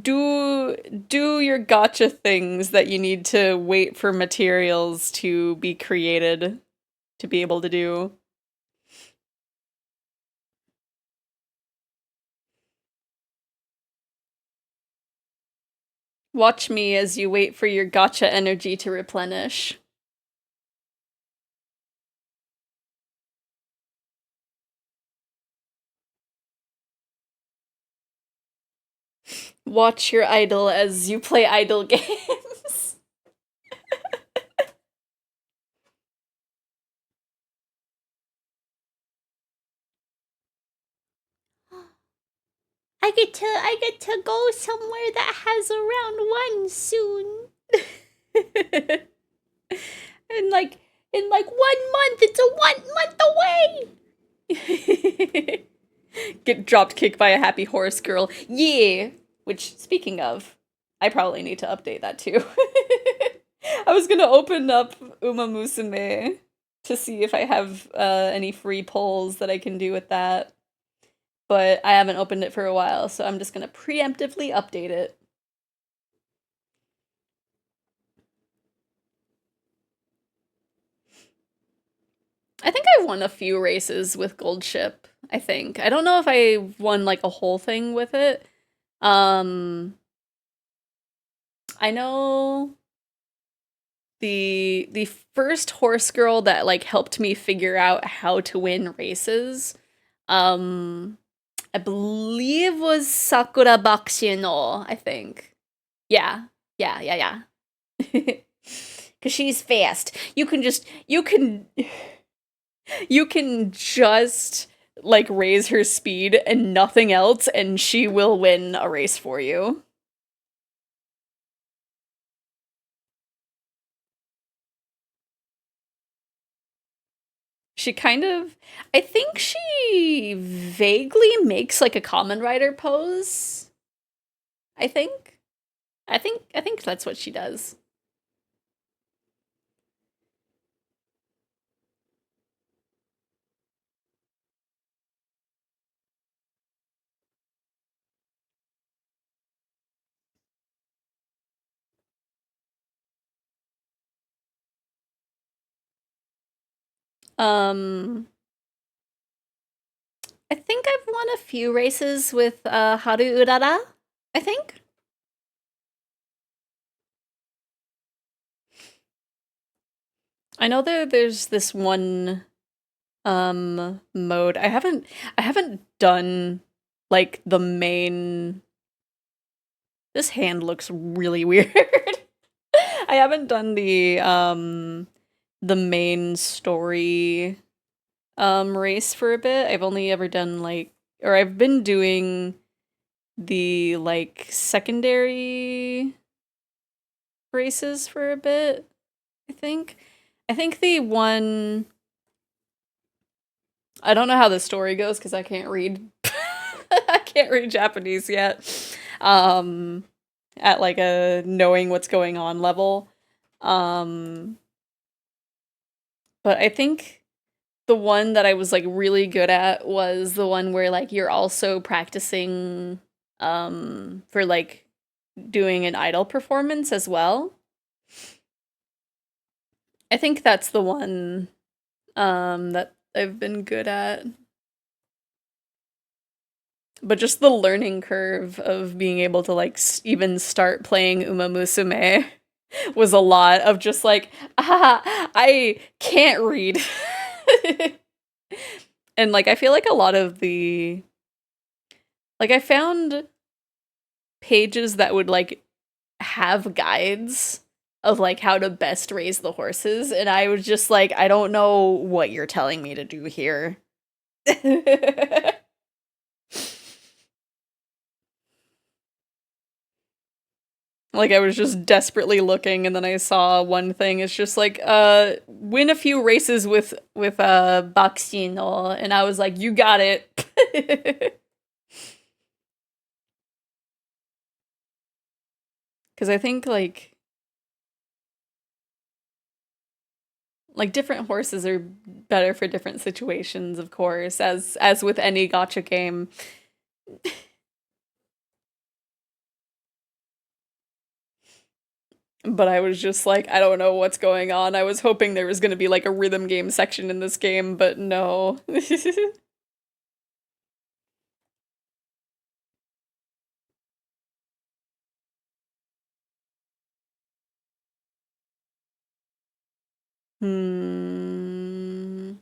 do your gotcha things that you need to wait for materials to be created to be able to do. Watch me as you wait for your gotcha energy to replenish. Watch your idol as you play idle games.
I get to go somewhere that has a round 1 soon.
in like
1 month, it's a 1 month away.
Get dropped kicked by a happy horse girl. Yeah. Which, speaking of, I probably need to update that too. I was gonna open up Uma Musume to see if I have any free polls that I can do with that. But I haven't opened it for a while, so I'm just gonna preemptively update it. I think I've won a few races with Gold Ship, I think. I don't know if I won like a whole thing with it. I know the first horse girl that like helped me figure out how to win races, I believe was Sakura Bakshino, I think. Yeah. Yeah. Cause she's fast. You can just like raise her speed and nothing else, and she will win a race for you. She kind of, I think she vaguely makes like a common rider pose. I think. I think that's what she does. Um, I think I've won a few races with Haru Urara, I think. I know there's this one mode. I haven't done like the main. This hand looks really weird. I haven't done the main story race for a bit. I've only ever done like, or I've been doing the like secondary races for a bit, I think. I think the one, I don't know how the story goes because I can't read I can't read Japanese yet. At like a knowing what's going on level. Um but I think the one that I was like really good at was the one where like you're also practicing for like doing an idol performance as well. I think that's the one that I've been good at. But just the learning curve of being able to like even start playing Uma Musume was a lot of just like, I can't read. And like I feel like a lot of the like I found pages that would like have guides of like how to best raise the horses, and I was just like, I don't know what you're telling me to do here. Like I was just desperately looking, and then I saw one thing. It's just like, win a few races with Baxino, and I was like, you got it. Because I think like different horses are better for different situations, of course, as with any gacha game. But I was just like, I don't know what's going on. I was hoping there was going to be like a rhythm game section in this game, but no. Hmm.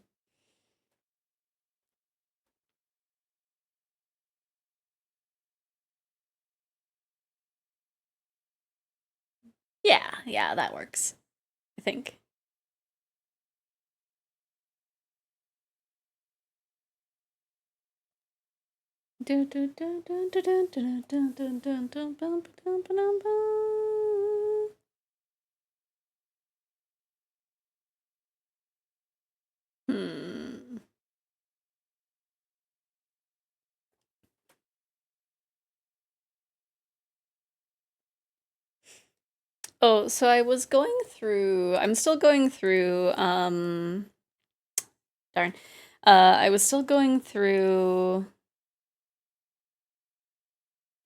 Yeah, that works, I think. Hmm. Oh, so I was going through, I'm still going through, darn. I was still going through,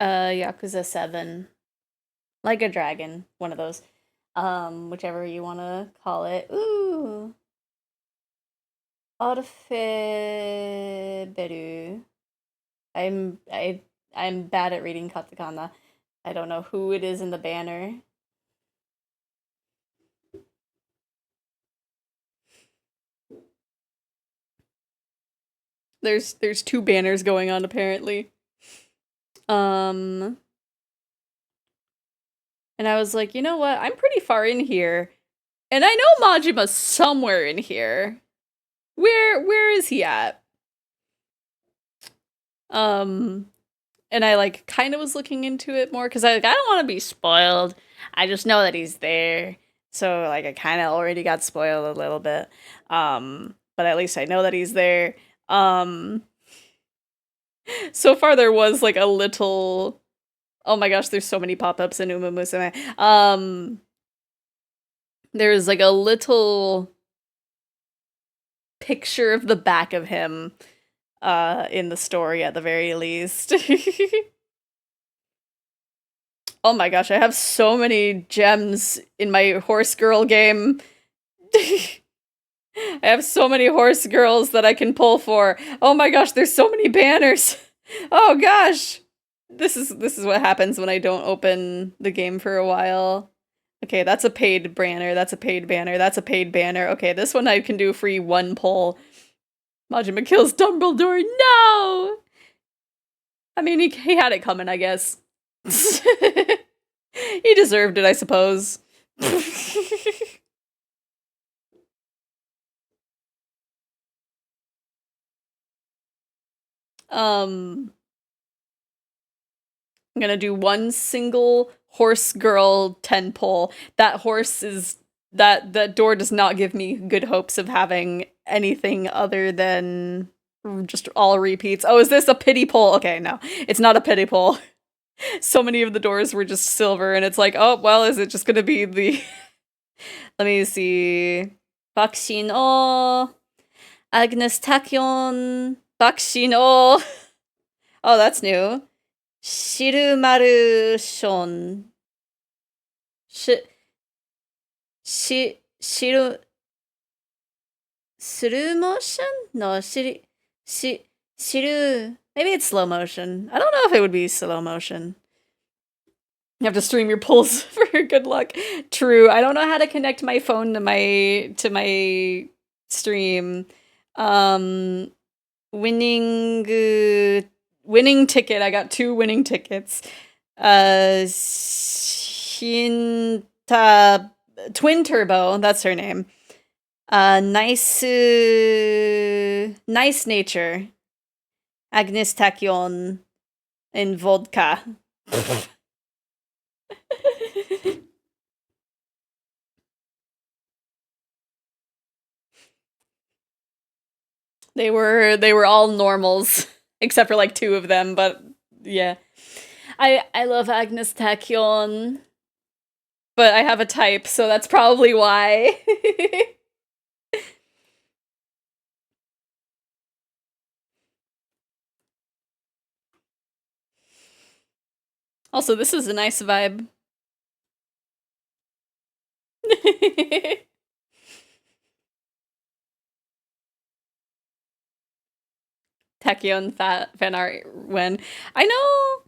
Yakuza 7. Like a dragon, one of those. Whichever you want to call it. Ooh. Orfeberu. I'm I I'm bad at reading katakana. I don't know who it is in the banner. There's two banners going on apparently. Um and I was like, you know what? I'm pretty far in here. And I know Majima's somewhere in here. Where is he at? Um and I like kind of was looking into it more because I don't want to be spoiled. I just know that he's there, so like I kind of already got spoiled a little bit. But at least I know that he's there. Um, so far there was like a little. Oh my gosh, there's so many pop-ups in Uma Musume. There's like a little picture of the back of him in the story at the very least. Oh my gosh, I have so many gems in my horse girl game. I have so many horse girls that I can pull for. Oh my gosh, there's so many banners. Oh gosh. This is what happens when I don't open the game for a while. Okay, that's a paid banner. That's a paid banner. That's a paid banner. Okay, this one I can do free one pull. Majima kills Dumbledore. No! I mean, he had it coming, I guess. He deserved it, I suppose. I'm gonna do one single horse girl 10 pull. That horse is that door does not give me good hopes of having anything other than just all repeats. Oh, is this a pity pull? Okay, no. It's not a pity pull. So many of the doors were just silver, and it's like, oh, well, is it just gonna be the let me see. Vaccine Agnes Tachyon Vaccine Oh, that's new. Shirumaru shon. Shiru slow motion? No, shiru. Maybe it's slow motion. I don't know if it would be slow motion. You have to stream your pulls for good luck. True. I don't know how to connect my phone to my stream. Um, winning ticket. I got 2 winning tickets. Shinta Twin Turbo. That's her name. Nice nature. Agnes Tachyon and vodka. They were all normals except for like 2 of them, but yeah. I love Agnes Tachyon, but I have a type, so that's probably why. Also, this is a nice vibe. Tachyon fan art when I know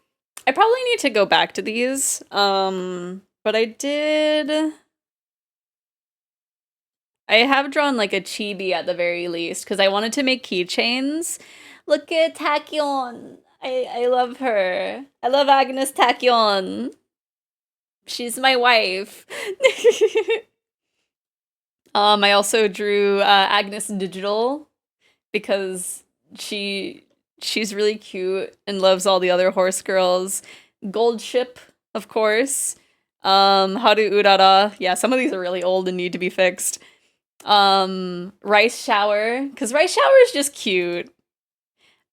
I probably need to go back to these. But I have drawn like a chibi at the very least because I wanted to make keychains. Look at Tachyon. I love her. I love Agnes Tachyon. She's my wife. I also drew Agnes Digital because she's really cute and loves all the other horse girls. Gold Ship, of course. Haru Urara. Yeah, some of these are really old and need to be fixed. Rice Shower, because Rice Shower is just cute.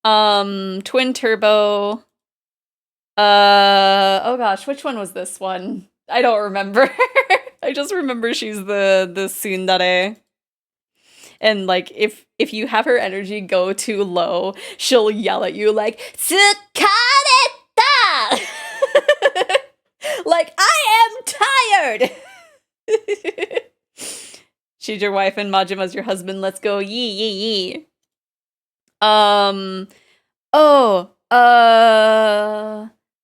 Twin Turbo. Oh gosh, which one was this one? I don't remember. I just remember she's the tsundere. And like if you have her energy go too low, she'll yell at you like "Tsukareta!" Like I am tired. She's your wife and Majima's your husband. Let's go yee yee yee. Oh,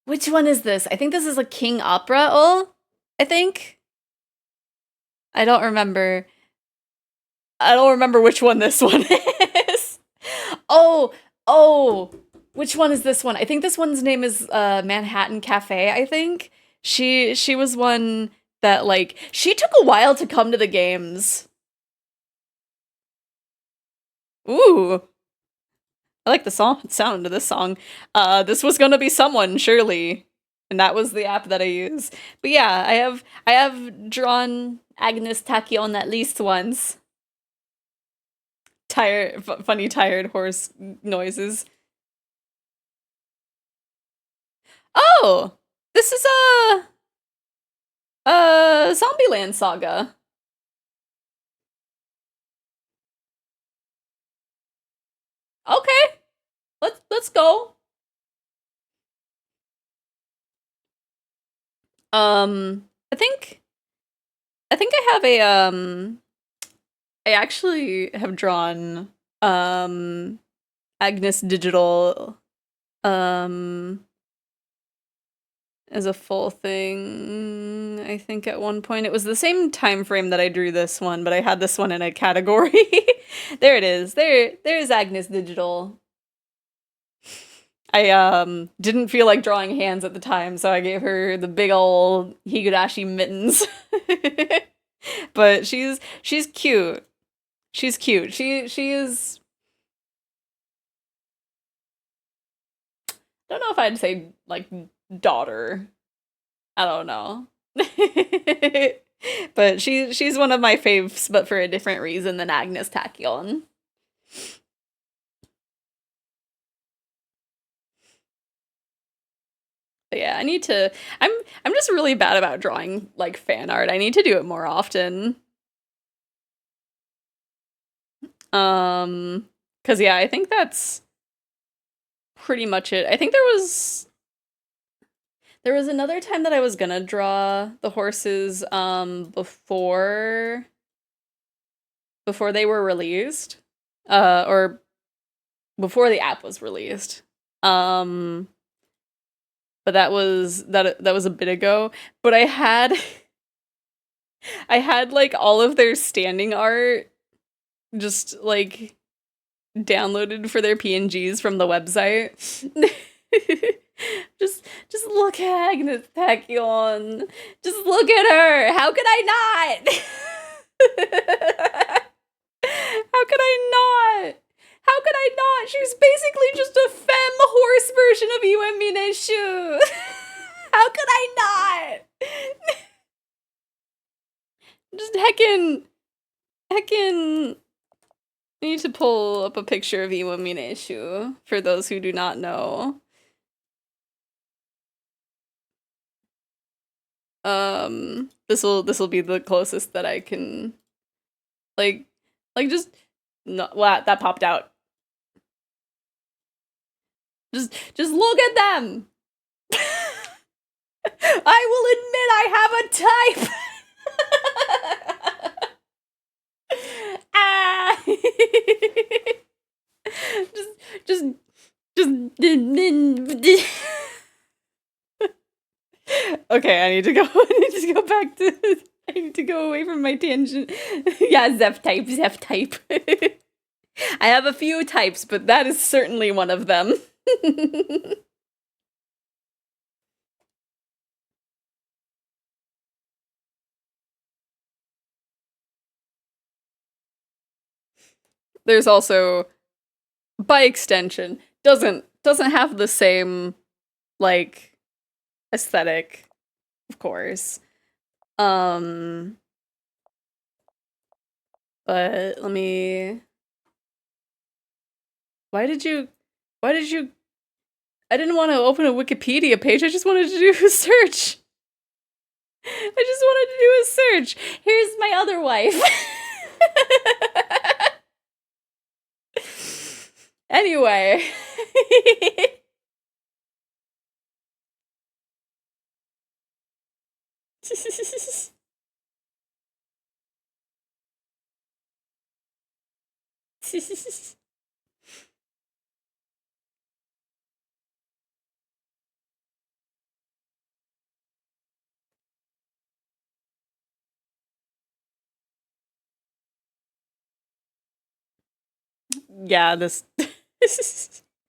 which one is this? I think this is a King Opera. Oh, I think. I don't remember. I don't remember which one this one is. Oh, which one is this one? I think this one's name is Manhattan Cafe, I think. She was one that like she took a while to come to the games. Ooh. I like the sound of this song. This was gonna be someone, surely. And that was the app that I use. But yeah, I have drawn Agnes Tachyon at least once. Funny tired horse noises. Oh, this is a Zombieland saga. Okay, let's go. I think I have a I actually have drawn Agnes Digital um as a full thing. I think at one point it was the same time frame that I drew this one, but I had this one in a category. There it is. There's Agnes Digital. I didn't feel like drawing hands at the time, so I gave her the big ol' Higurashi mittens. But she's cute. She's cute. She is I don't know if I'd say like daughter. I don't know. But she's one of my faves, but for a different reason than Agnes Tachyon. But yeah, I need to I'm just really bad about drawing like fan art. I need to do it more often. Cause yeah, I think that's pretty much it. I think there was There was another time that I was gonna draw the horses before they were released. Or before the app was released. Um but that was a bit ago. But I had like all of their standing art just like downloaded for their PNGs from the website. just look at Agnes Tachyon. Just look at her. How could I not? How could I not? How could I not? She's basically just a femme horse version of Iwemine Shu. How could I not? Just heckin' I need to pull up a picture of Iwamine Shu for those who do not know. This'll be the closest that I can like just no, wow, that popped out. Just look at them. I will admit I have a type. Ah. just okay, I need to go. I need to go back to. I need to go away from my tangent. Yeah, Zeph type. I have a few types, but that is certainly one of them. There's also, by extension, doesn't have the same like aesthetic, of course. But let me. Why did you? I didn't want to open a Wikipedia page. I just wanted to do a search. I just wanted to do a search. Here's my other wife. Anyway. Yeah, this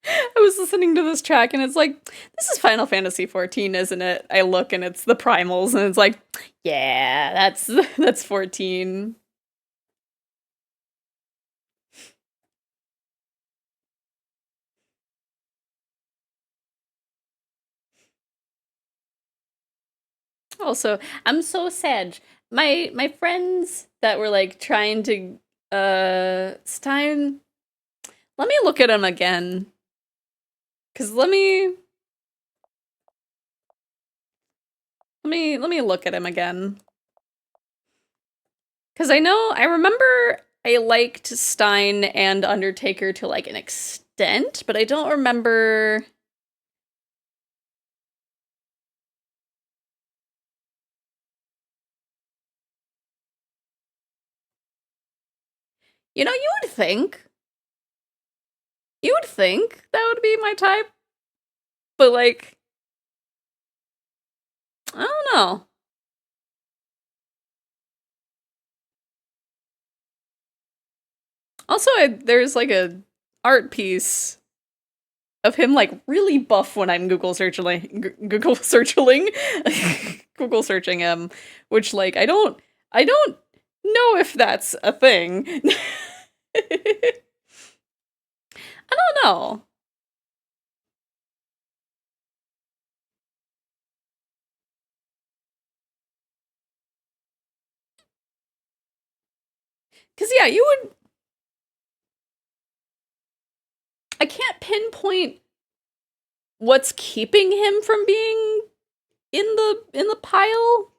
I was listening to this track and it's like, this is Final Fantasy 14, isn't it? I look and it's the primals and it's like, yeah, that's 14. Also, I'm so sad. My friends that were like trying to Stein, let me look at him again. Cause let me look at him again. Cause I remember I liked Stein and Undertaker to like an extent, but I don't remember. You know, you would think that would be my type, but like, I don't know. Also, there's like a art piece of him like really buff when I'm Google searching Google searching him, which like I don't know if that's a thing. I don't know. Cause yeah, you would. I can't pinpoint what's keeping him from being in the pile.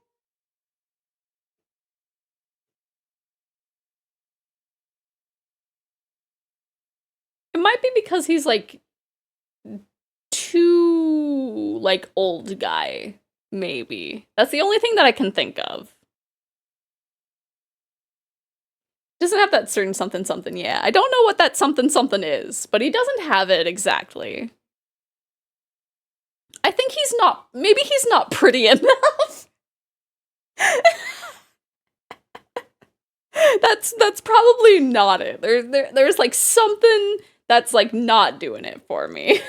It might be because he's like too, like, old guy, maybe. That's the only thing that I can think of. Doesn't have that certain something something, yeah. I don't know what that something something is, but he doesn't have it exactly. I think maybe he's not pretty enough. That's probably not it. There's like something that's like not doing it for me.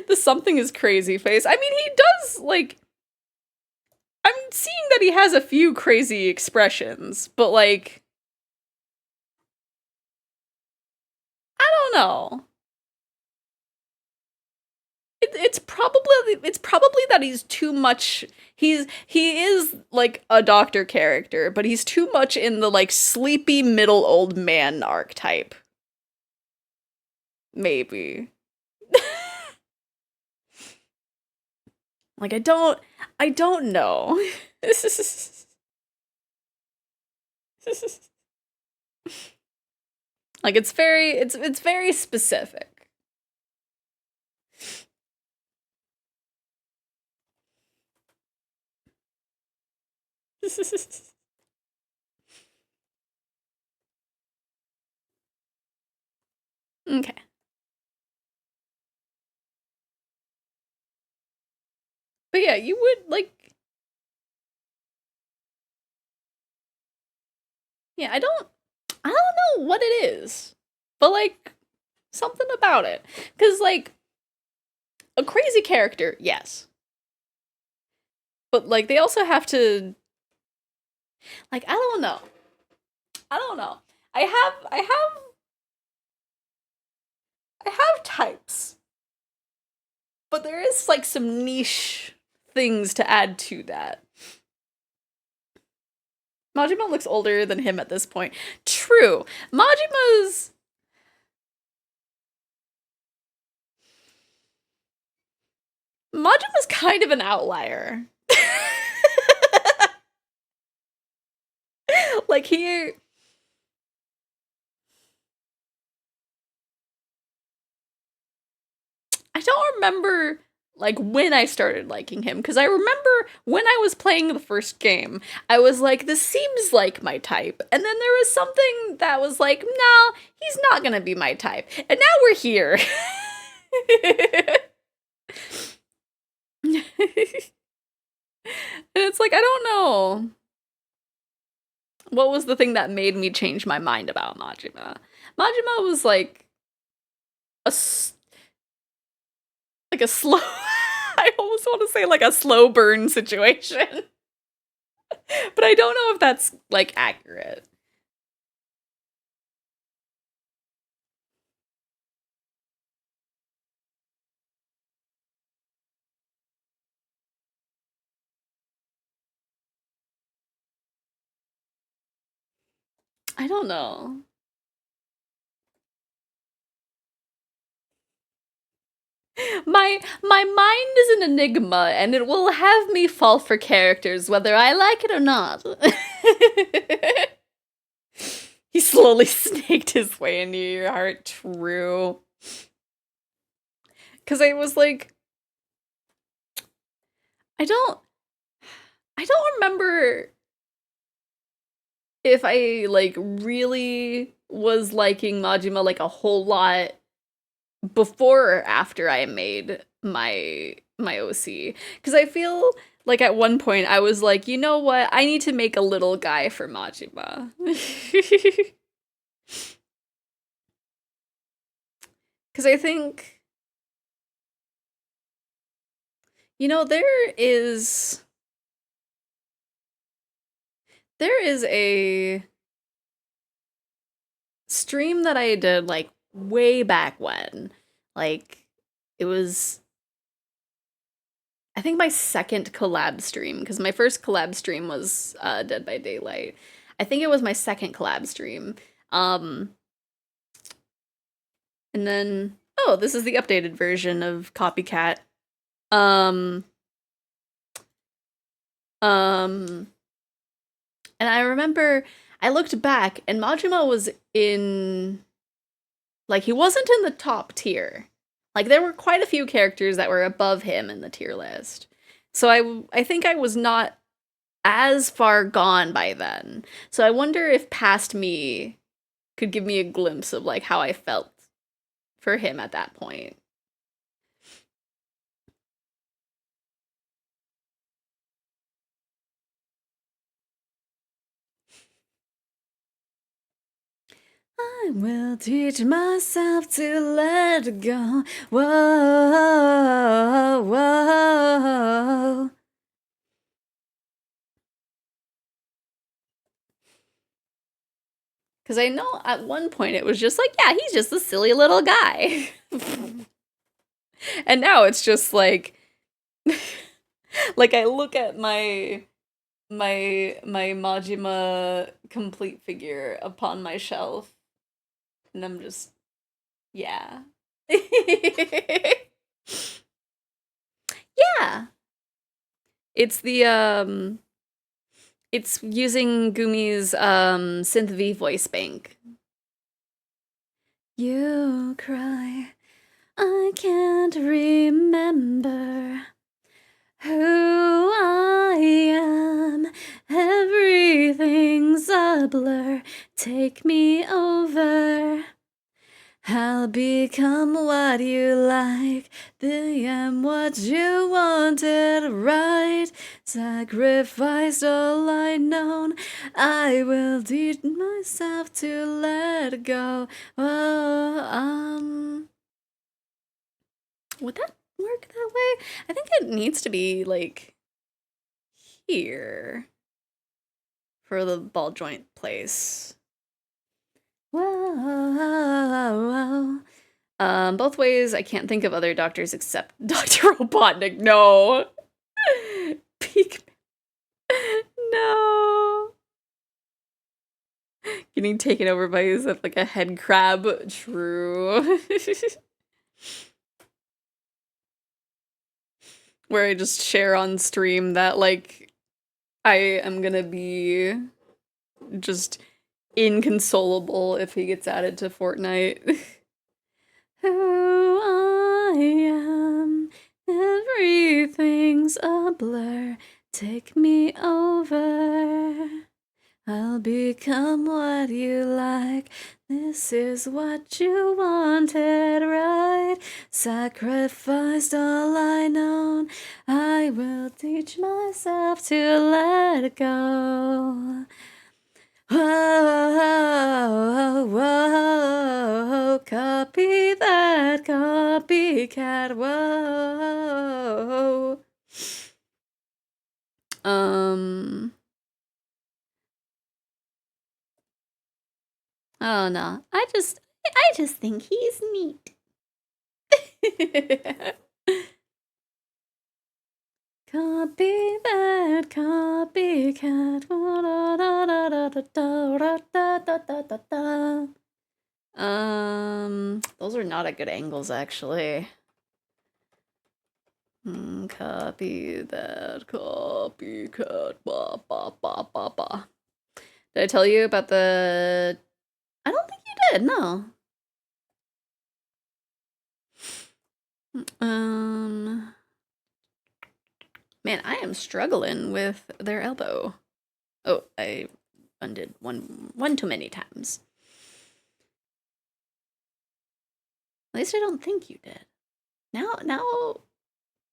The something is crazy face. I mean, he does like I'm seeing that he has a few crazy expressions, but like I don't know. It's probably that he's too much. He is like a doctor character, but he's too much in the like sleepy middle old man archetype. Maybe. Like I don't know. Like it's very specific. Okay. But yeah, you would like yeah, I don't know what it is. But like something about it. Cuz like a crazy character, yes. But like they also have to like I don't know. I don't know. I have types. But there is like some niche things to add to that. Majima looks older than him at this point. True. Majima's kind of an outlier. Like he I don't remember like when I started liking him because I remember when I was playing the first game, I was like, this seems like my type. And then there was something that was like, no, he's not gonna be my type. And now we're here. And it's like, I don't know. What was the thing that made me change my mind about Majima? Majima was a like a slow I almost want to say like a slow burn situation. But I don't know if that's like accurate. I don't know. My mind is an enigma and it will have me fall for characters whether I like it or not. He slowly snaked his way into your heart. True. Cuz I was like I don't I don't remember if I like really was liking Majima like a whole lot before or after I made my OC. Because I feel like at one point I was like, you know what? I need to make a little guy for Majima. Because I think, you know, there is a stream that I did like way back when. Like it was I think my second collab stream because my first collab stream was Dead by Daylight. I think it was my second collab stream. Um and then oh, this is the updated version of Copycat. Um um and I remember I looked back and Majima was in like he wasn't in the top tier. Like, there were quite a few characters that were above him in the tier list. So I think I was not as far gone by then. So I wonder if past me could give me a glimpse of like how I felt for him at that point. I will teach myself to let go. Whoa, whoa. Because I know at one point it was just like, yeah, he's just a silly little guy. And now it's just like, like I look at my Majima complete figure upon my shelf, and I'm just, yeah. Yeah. It's the it's using Gumi's synth V voice bank. You cry, I can't remember who I am. Everything's a blur. Take me over. I'll become what you like. Am what you wanted, right? Sacrificed all I known. I will teach myself to let go. Oh, would that work that way? I think it needs to be like here for the ball joint place. Whoa. Both ways, I can't think of other doctors except Dr. Robotnik. No. Peak. No. Getting taken over by his like a head crab. True. Where I just share on stream that like I am gonna be just inconsolable if he gets added to Fortnite. Who I am, everything's a blur. Take me over. I'll become what you like. This is what you wanted, right? Sacrificed all I known. I will teach myself to let go. Whoa, whoa, copy that copycat, whoa. Oh no, I just think he's neat. Copy that copycat. Those are not at good angles, actually. Copy that copycat. Ba ba ba ba ba. Did I tell you about the? I don't think you did. No. Man, I am struggling with their elbow. Oh, I undid one too many times. At least I don't think you did. Now, I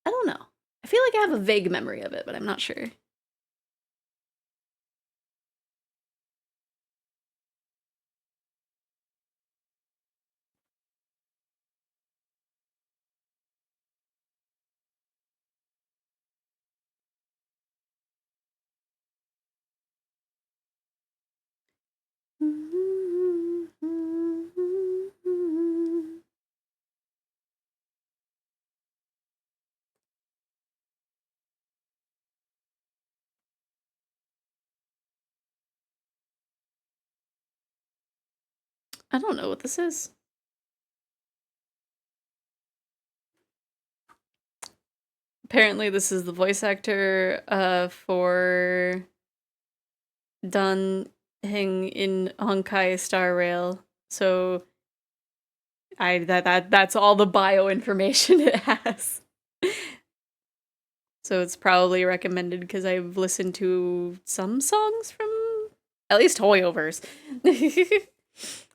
don't know. I feel like I have a vague memory of it, but I'm not sure. I don't know what this is. Apparently, this is the voice actor for Dan Heng in Honkai Star Rail. So That's all the bio information it has. So it's probably recommended because I've listened to some songs from at least Hoyovers.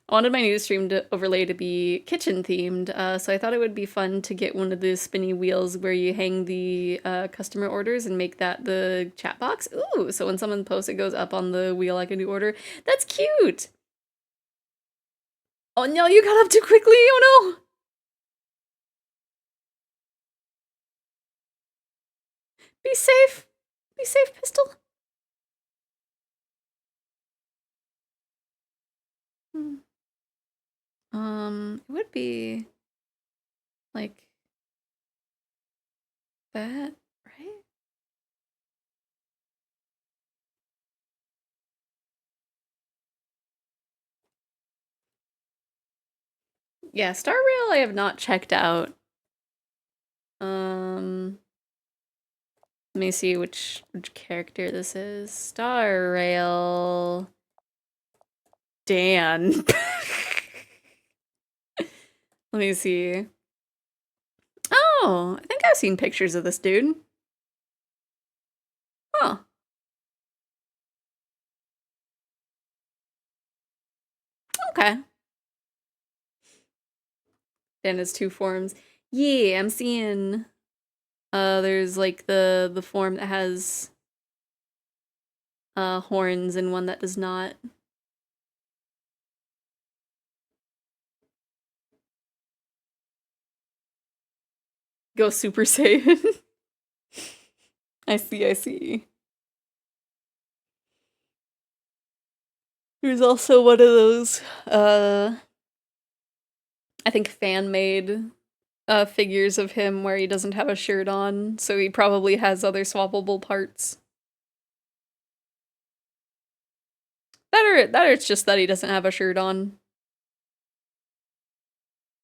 I wanted my new stream overlay to be kitchen themed, so I thought it would be fun to get one of the spinny wheels where you hang the customer orders and make that the chat box. Ooh, so when someone posts, it goes up on the wheel like a new order. That's cute! Oh no, you got up too quickly! Oh no! Be safe! Be safe, Pistol! It would be like that, right? Yeah, Star Rail I have not checked out. Let me see which character this is. Star Rail Dan. Let me see. Oh, I think I've seen pictures of this dude. Huh. Okay. Dan has two forms. Yeah, I'm seeing there's like the form that has horns and one that does not. Go Super Saiyan. I see. There's also one of those I think fan-made figures of him where he doesn't have a shirt on, so he probably has other swappable parts. That or it's just that he doesn't have a shirt on.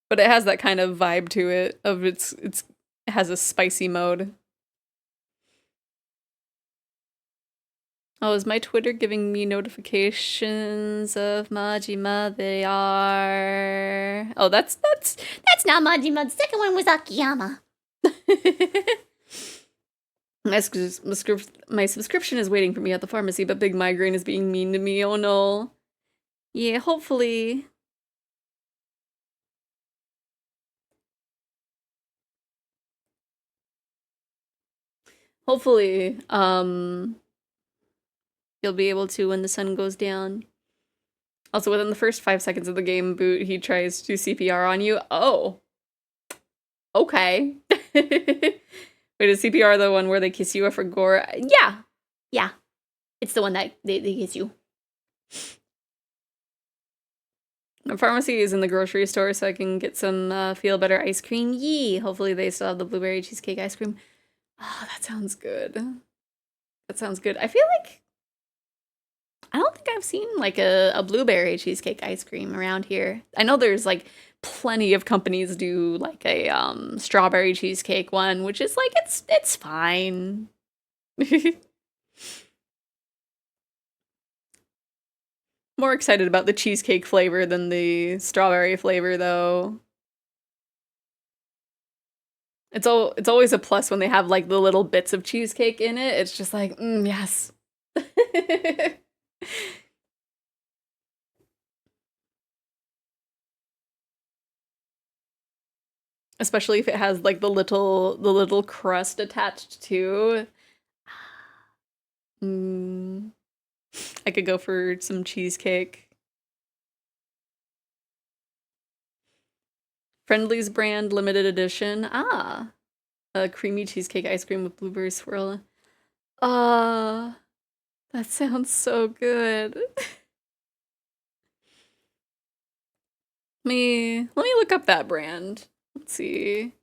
But it has that kind of vibe to it, of it has a spicy mode. Oh, is my Twitter giving me notifications of Majima? They are. Oh, that's
not Majima. The second one was Akiyama.
My subscription is waiting for me at the pharmacy, but Big Migraine is being mean to me. Oh no. Yeah, hopefully. Hopefully, you'll be able to when the sun goes down. Also, within the first 5 seconds of the game boot, he tries to CPR on you. Oh. Okay. Wait, is CPR the one where they kiss you for gore?
Yeah. Yeah. It's the one that they kiss you.
The pharmacy is in the grocery store, so I can get some Feel Better ice cream. Yee! Hopefully they still have the blueberry cheesecake ice cream. Oh, that sounds good. That sounds good. I feel like I don't think I've seen like a blueberry cheesecake ice cream around here. I know there's like plenty of companies do like a strawberry cheesecake one, which is like it's fine. More excited about the cheesecake flavor than the strawberry flavor though. It's always a plus when they have like the little bits of cheesecake in it. It's just like, yes. Especially if it has like the little crust attached too. I could go for some cheesecake. Friendly's brand limited edition. Ah. A creamy cheesecake ice cream with blueberry swirl. Ah. That sounds so good. Let me look up that brand. Let's see.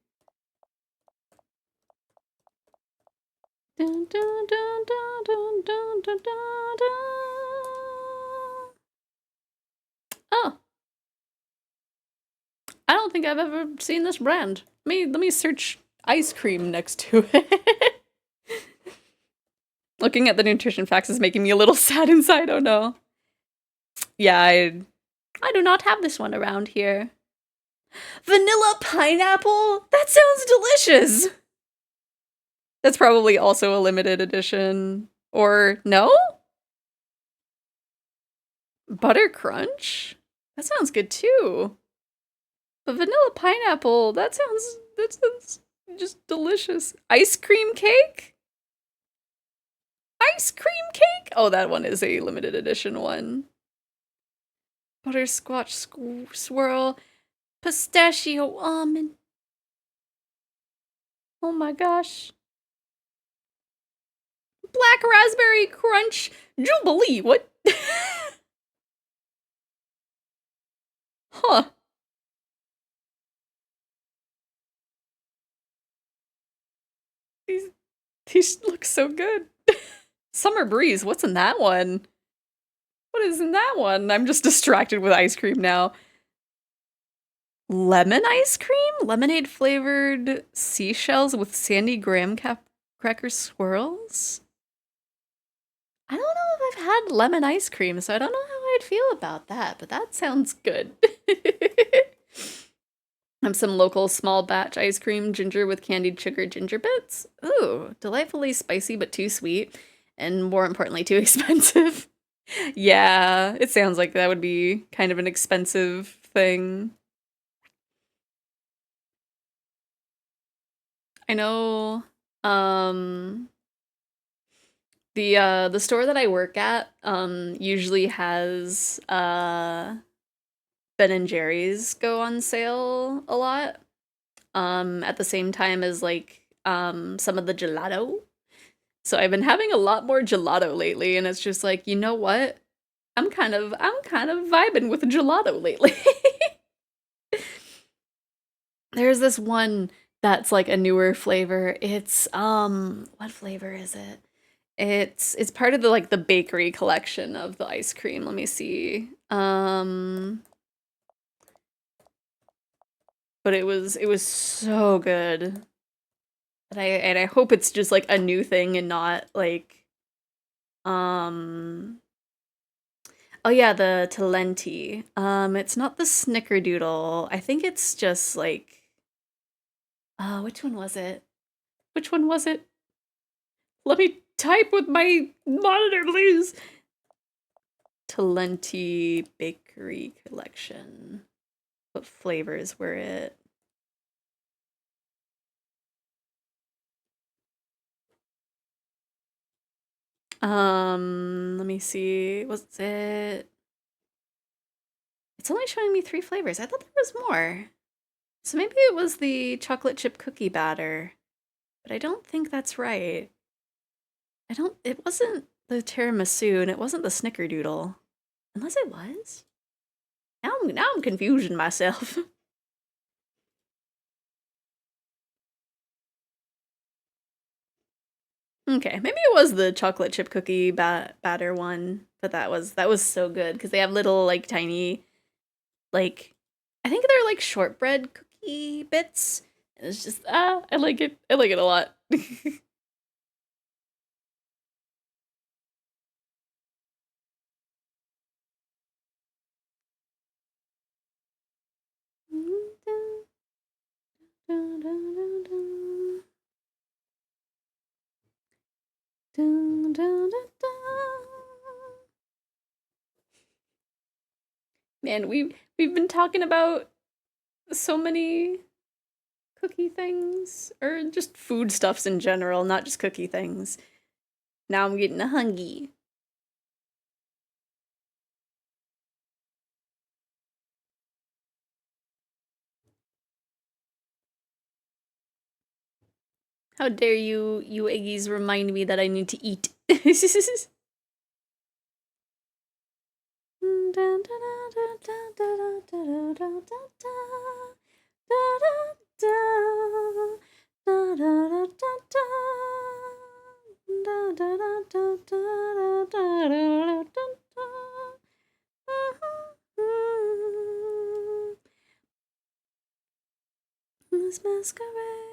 Dun, dun, dun, dun, dun, dun, dun, dun. Oh. I don't think I've ever seen this brand. Let me search ice cream next to it. Looking at the nutrition facts is making me a little sad inside. Oh no. Yeah, I do not have this one around here. Vanilla pineapple? That sounds delicious! That's probably also a limited edition. Or no? Butter crunch? That sounds good too. But vanilla pineapple, that sounds just delicious. Ice cream cake? Ice cream cake? Oh, that one is a limited edition one. Butterscotch swirl. Pistachio almond. Oh my gosh. Black raspberry crunch jubilee. What? Huh. These look so good. Summer breeze. What's in that one? What is in that one? I'm just distracted with ice cream now. Lemon ice cream? Lemonade flavored seashells with sandy graham cracker swirls? I don't know if I've had lemon ice cream, so I don't know how I'd feel about that, but that sounds good. Some local small batch ice cream, ginger with candied sugar ginger bits. Ooh, delightfully spicy but too sweet, and more importantly, too expensive. Yeah, it sounds like that would be kind of an expensive thing. I know, um, the store that I work at, usually has, Ben and Jerry's go on sale a lot. At the same time as like some of the gelato. So I've been having a lot more gelato lately, and it's just like, you know what? I'm kind of vibing with gelato lately. There's this one that's like a newer flavor. It's what flavor is it? It's part of the like the bakery collection of the ice cream. Let me see. But it was so good. And I hope it's just like a new thing and not like um oh yeah, the Talenti. It's not the Snickerdoodle. I think it's just like which one was it? Which one was it? Let me type with my monitor, please. Talenti Bakery Collection. What flavors were it? Let me see. Was it? It's only showing me 3 flavors. I thought there was more. So maybe it was the chocolate chip cookie batter, but I don't think that's right. It wasn't the tiramisu and it wasn't the snickerdoodle. Unless it was. Now I'm confusing myself. Okay, maybe it was the chocolate chip cookie batter one, but that was so good because they have little like tiny like I think they're like shortbread cookie bits. And it's just I like it. I like it a lot. Man, we've been talking about so many cookie things or just foodstuffs in general, not just cookie things. Now I'm getting a hungry. How dare you eggies remind me that I need to eat. This masquerade.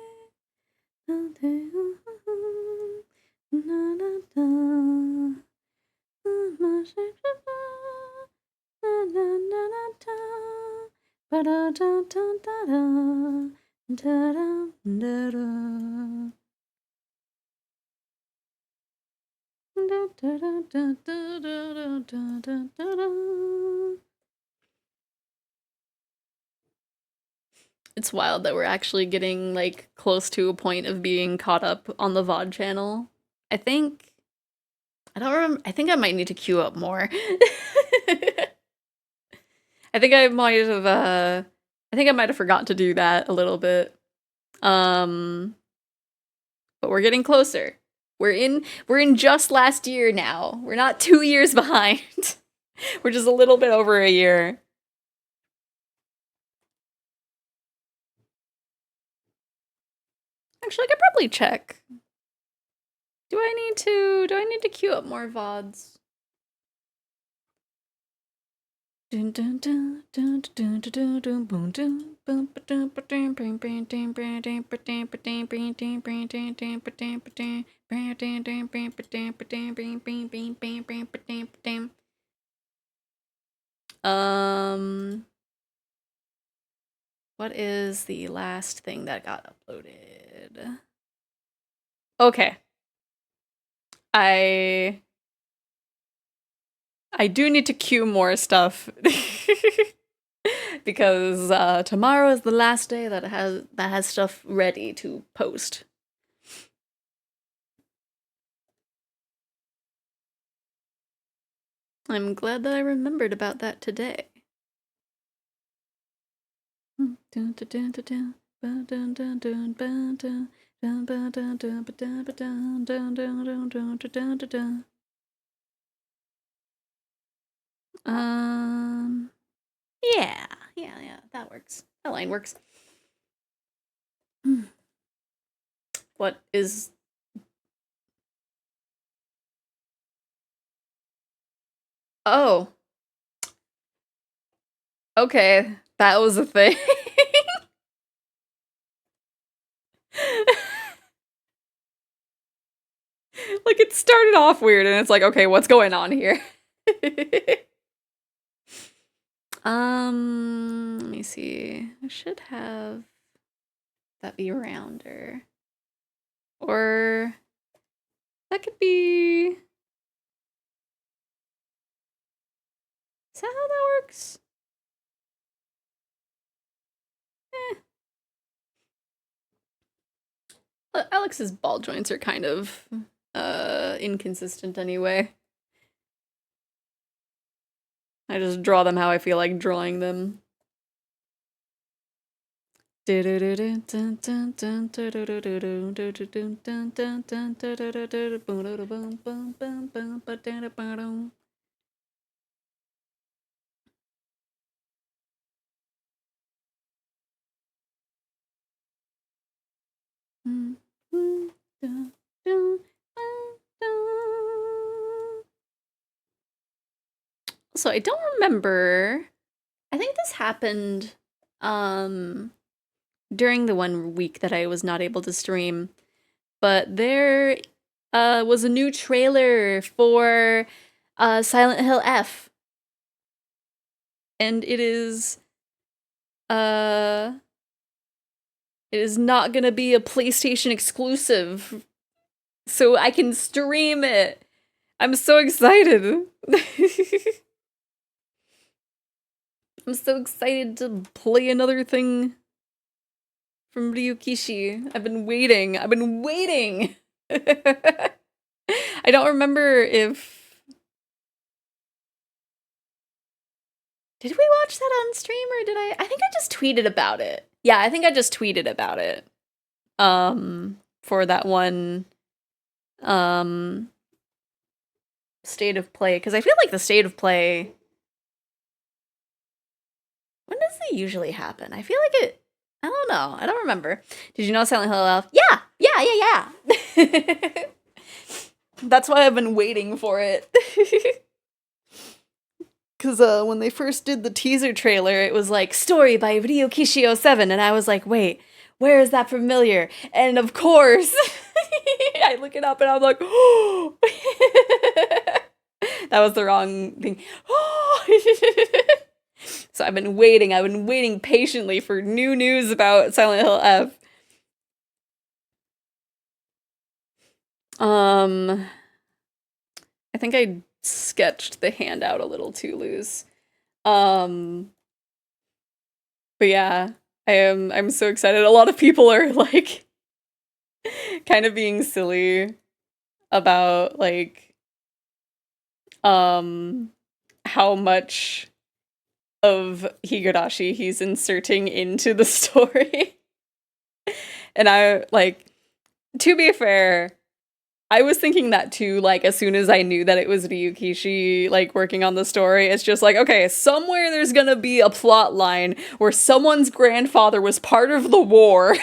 It's wild that we're actually getting like close to a point of being caught up on the VOD channel. I think I don't remember. I think I might need to queue up more. I think I might have forgotten to do that a little bit. But we're getting closer. We're in just last year now. We're not 2 years behind. We're just a little bit over a year. Actually, I could probably check. Do I need to queue up more VODs? What is the last thing that got uploaded? Okay. I do need to queue more stuff because tomorrow is the last day that has stuff ready to post. I'm glad that I remembered about that today. Yeah, that works. That line works. What is... Oh. Okay, that was a thing. Like, it started off weird, and it's like, okay, what's going on here? Let me see. I should have that be rounder. Or that could be... Is that how that works? Alex's ball joints are kind of inconsistent anyway. I just draw them how I feel like drawing them. So I don't remember. I think this happened during the 1 week that I was not able to stream. But there was a new trailer for Silent Hill F. And it is not gonna be a PlayStation exclusive. So I can stream it. I'm so excited. I'm so excited to play another thing from Ryukishi. I've been waiting. I don't remember if... Did we watch that on stream or did I think I just tweeted about it. Yeah, I think I just tweeted about it. For that one state of play, because I feel like the state of play... When does it usually happen? I feel like it... I don't know. I don't remember. Did you know Silent Hill Elf? Yeah! That's why I've been waiting for it. Because when they first did the teaser trailer, it was like, story by Ryukishi 07, and I was like, wait, where is that familiar? And of course, I look it up and I'm like, oh! That was the wrong thing. So I've been waiting patiently for new news about Silent Hill F. I think I sketched the handout a little too loose. But yeah, I'm so excited. A lot of people are like kind of being silly about like how much of Higurashi he's inserting into the story. And I like, to be fair, I was thinking that too, like, as soon as I knew that it was Ryukishi, like, working on the story. It's just like, okay, somewhere there's gonna be a plot line where someone's grandfather was part of the war.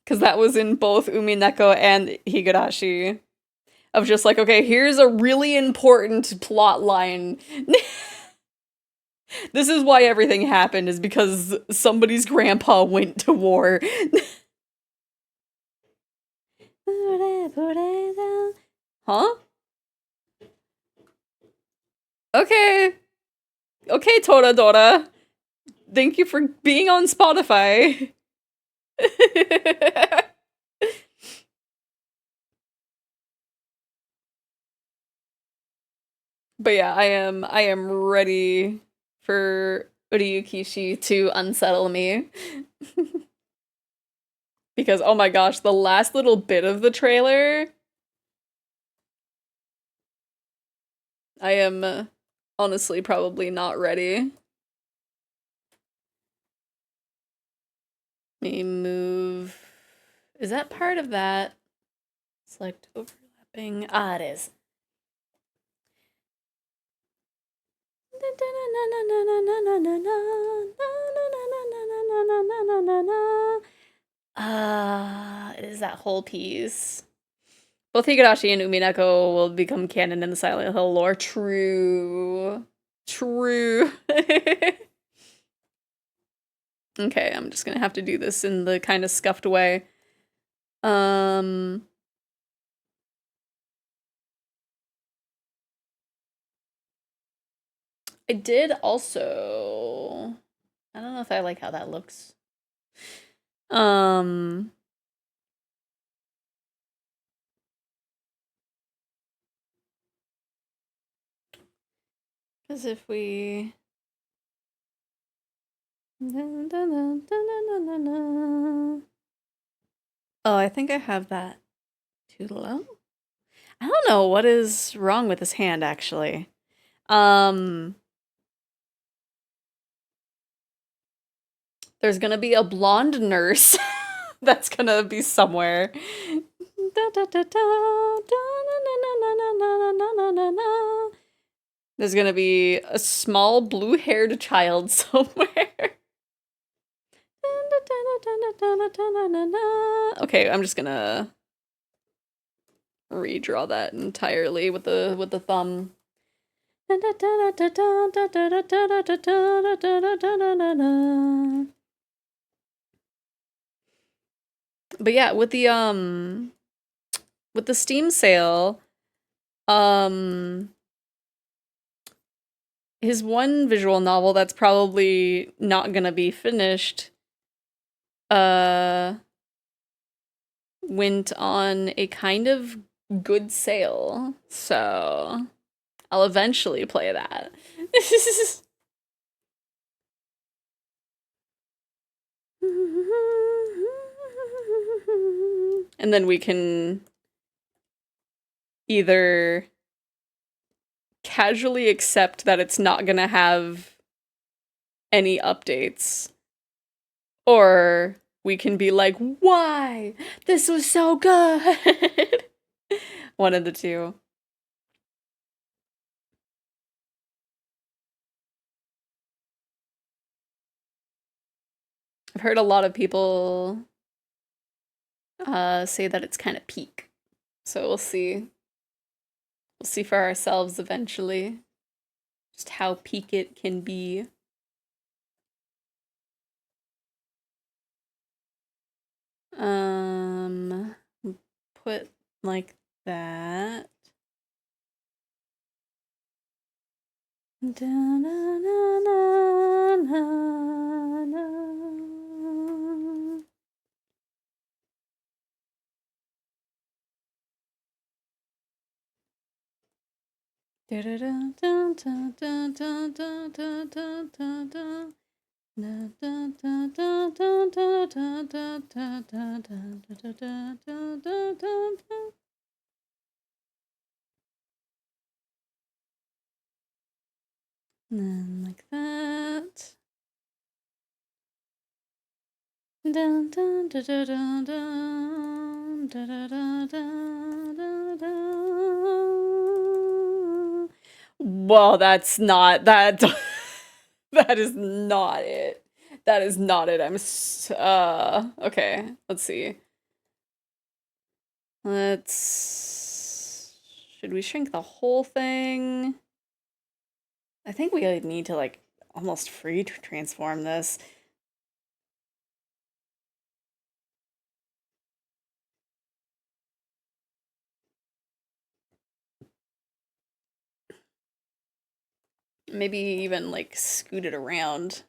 Because that was in both Umineko and Higurashi. Of just like, okay, here's a really important plot line. This is why everything happened, is because somebody's grandpa went to war. Huh? Okay. Okay, Toradora. Thank you for being on Spotify. But yeah, I am ready for Ryukishi to unsettle me. Because oh my gosh, the last little bit of the trailer, I am honestly probably not ready. Let me move. Is that part of that? Select overlapping. Ah, it is. It is that whole piece. Both Higurashi and Umineko will become canon in the Silent Hill lore. True. True. Okay, I'm just gonna have to do this in the kind of scuffed way. I did also... I don't know if I like how that looks. Because if we... Oh, I think I have that too low. I don't know what is wrong with this hand, actually. There's gonna be a blonde nurse that's gonna be somewhere. There's gonna be a small blue-haired child somewhere. Okay, I'm just gonna redraw that entirely with the thumb. But yeah, with the Steam sale, his one visual novel that's probably not gonna be finished went on a kind of good sale, so I'll eventually play that. And then we can either casually accept that it's not gonna have any updates, or we can be like, why? This was so good! One of the two. I've heard a lot of people say that it's kind of peak. So we'll see. We'll see for ourselves eventually. Just how peak it can be. Put like that. And then like that. Well, that's not that. That is not it. That is not it. Okay. Let's see. Should we shrink the whole thing? I think we need to like almost free transform this. Maybe even like scoot it around.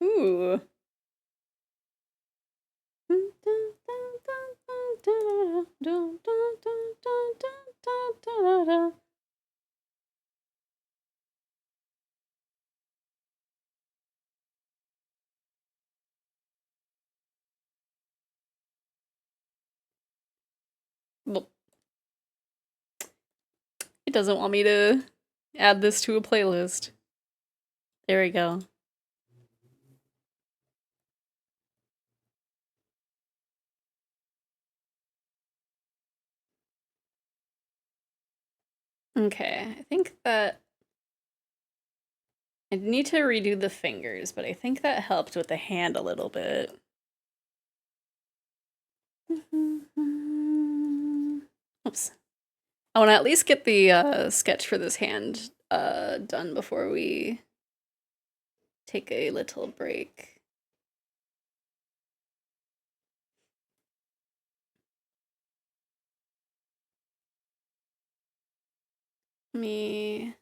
Ooh. Well, it doesn't want me to add this to a playlist. There we go. Okay, I think that I need to redo the fingers, but I think that helped with the hand a little bit. Oops. I want to at least get the sketch for this hand done before we take a little break. Let me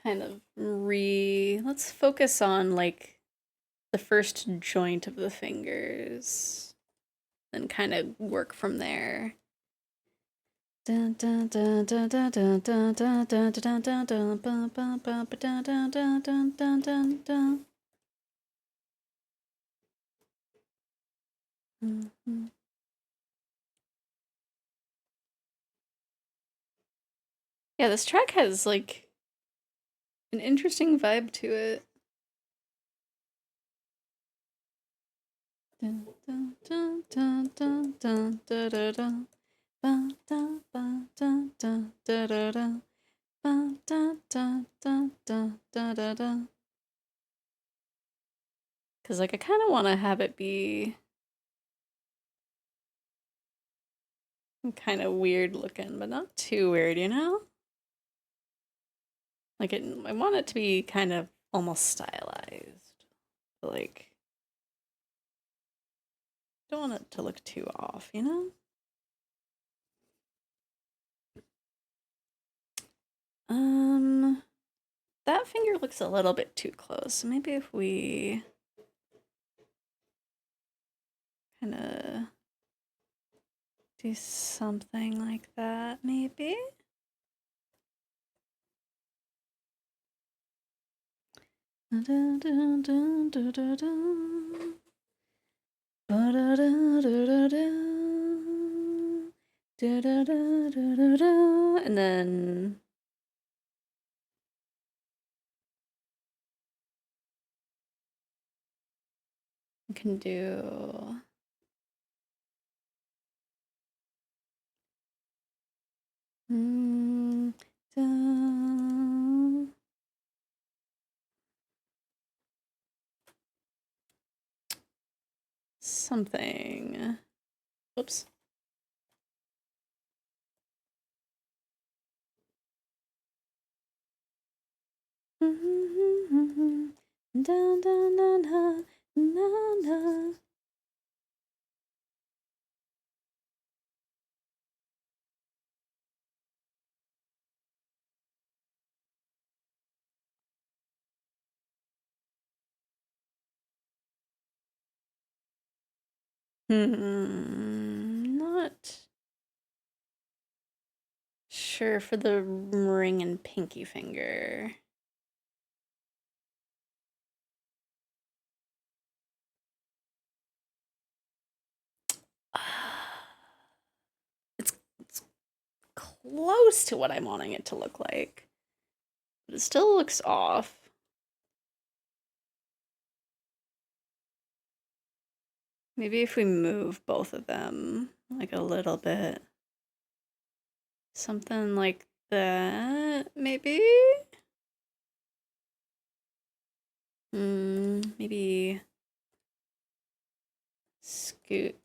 kind of let's focus on like the first joint of the fingers and kind of work from there. Yeah, this track has like an interesting vibe to it. Cause like I kind of want to have it be kind of weird looking, but not too weird, you know? Like I want it to be kind of almost stylized. But like, don't want it to look too off, you know? That finger looks a little bit too close. So maybe if we kind of do something like that, maybe? And then I can do something. Whoops. Not sure for the ring and pinky finger. It's close to what I'm wanting it to look like, but it still looks off. Maybe if we move both of them like a little bit. Something like that, maybe? Maybe scoot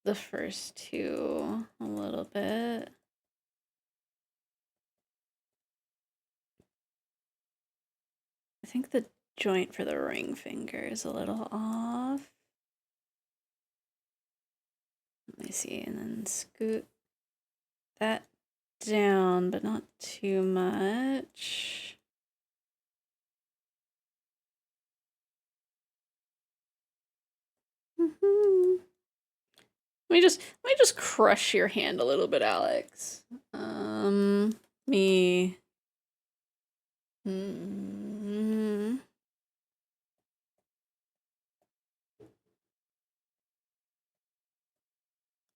the first two a little bit. I think the joint for the ring finger is a little off. Let me see, and then scoot that down, but not too much. Let me just crush your hand a little bit, Alex. Me.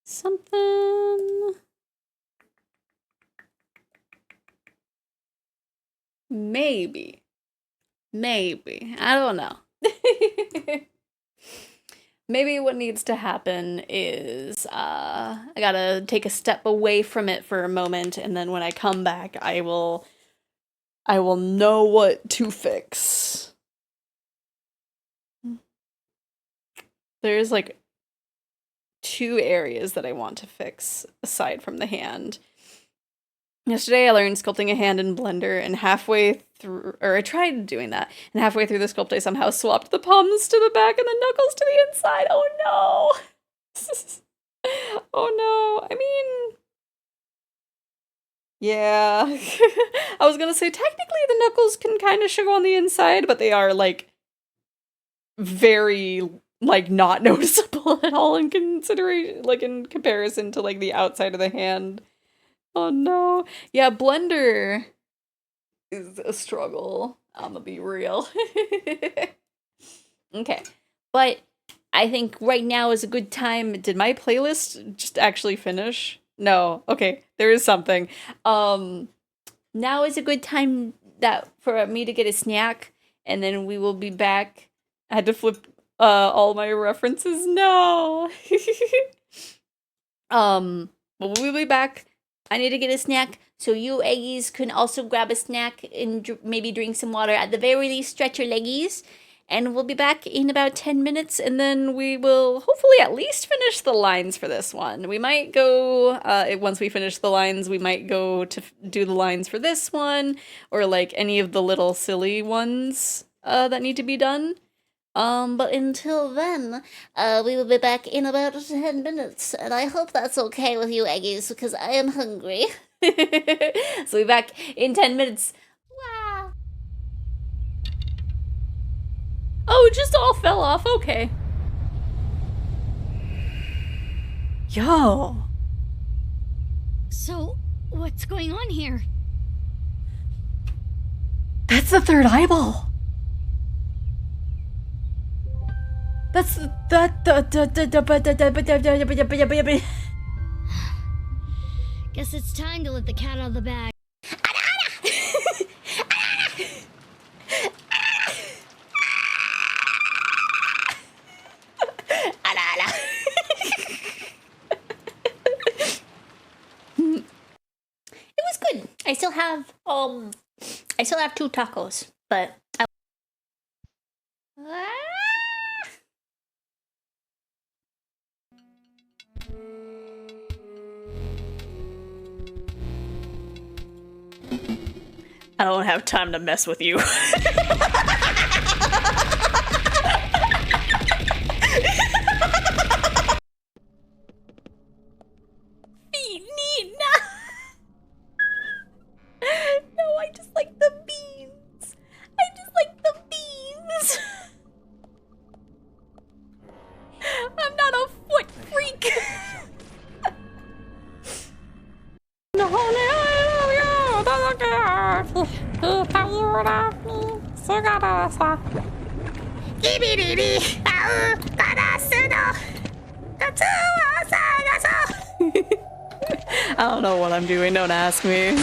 Something. Maybe. I don't know. Maybe what needs to happen is I gotta take a step away from it for a moment, and then when I come back, I will know what to fix. There's like 2 areas that I want to fix aside from the hand. Yesterday I learned sculpting a hand in Blender, and halfway through, or I tried doing that, and halfway through the sculpt I somehow swapped the palms to the back and the knuckles to the inside. Oh no! Oh no, I mean... Yeah. I was gonna say, technically the knuckles can kind of show on the inside, but they are, like, very, like, not noticeable at all in consideration, like, in comparison to, like, the outside of the hand. Oh no. Yeah, Blender is a struggle. I'm gonna be real. Okay. But I think right now is a good time. Did my playlist just actually finish? No. Okay. There is something. Now is a good time that for me to get a snack, and then we will be back. I had to flip all my references. No. But we'll be back. I need to get a snack, so you eggies can also grab a snack and maybe drink some water. At the very least, stretch your leggies. And we'll be back in about 10 minutes, and then we will hopefully at least finish the lines for this one. We might go, once we finish the lines, we might go to do the lines for this one, or like any of the little silly ones that need to be done. But until then, we will be back in about 10 minutes, and I hope that's okay with you, Eggies, because I am hungry. So we'll be back in 10 minutes. Wow. Oh, it just all fell off, okay. Yo.
So, what's going on here?
That's the third eyeball. That's
Guess it's time to let the cat out of the bag.
It was good. I still have 2 tacos, but
I don't have time to mess with you. No, I just like the beans. I just like the beans. I'm not a foot I don't know what I'm doing, don't ask me.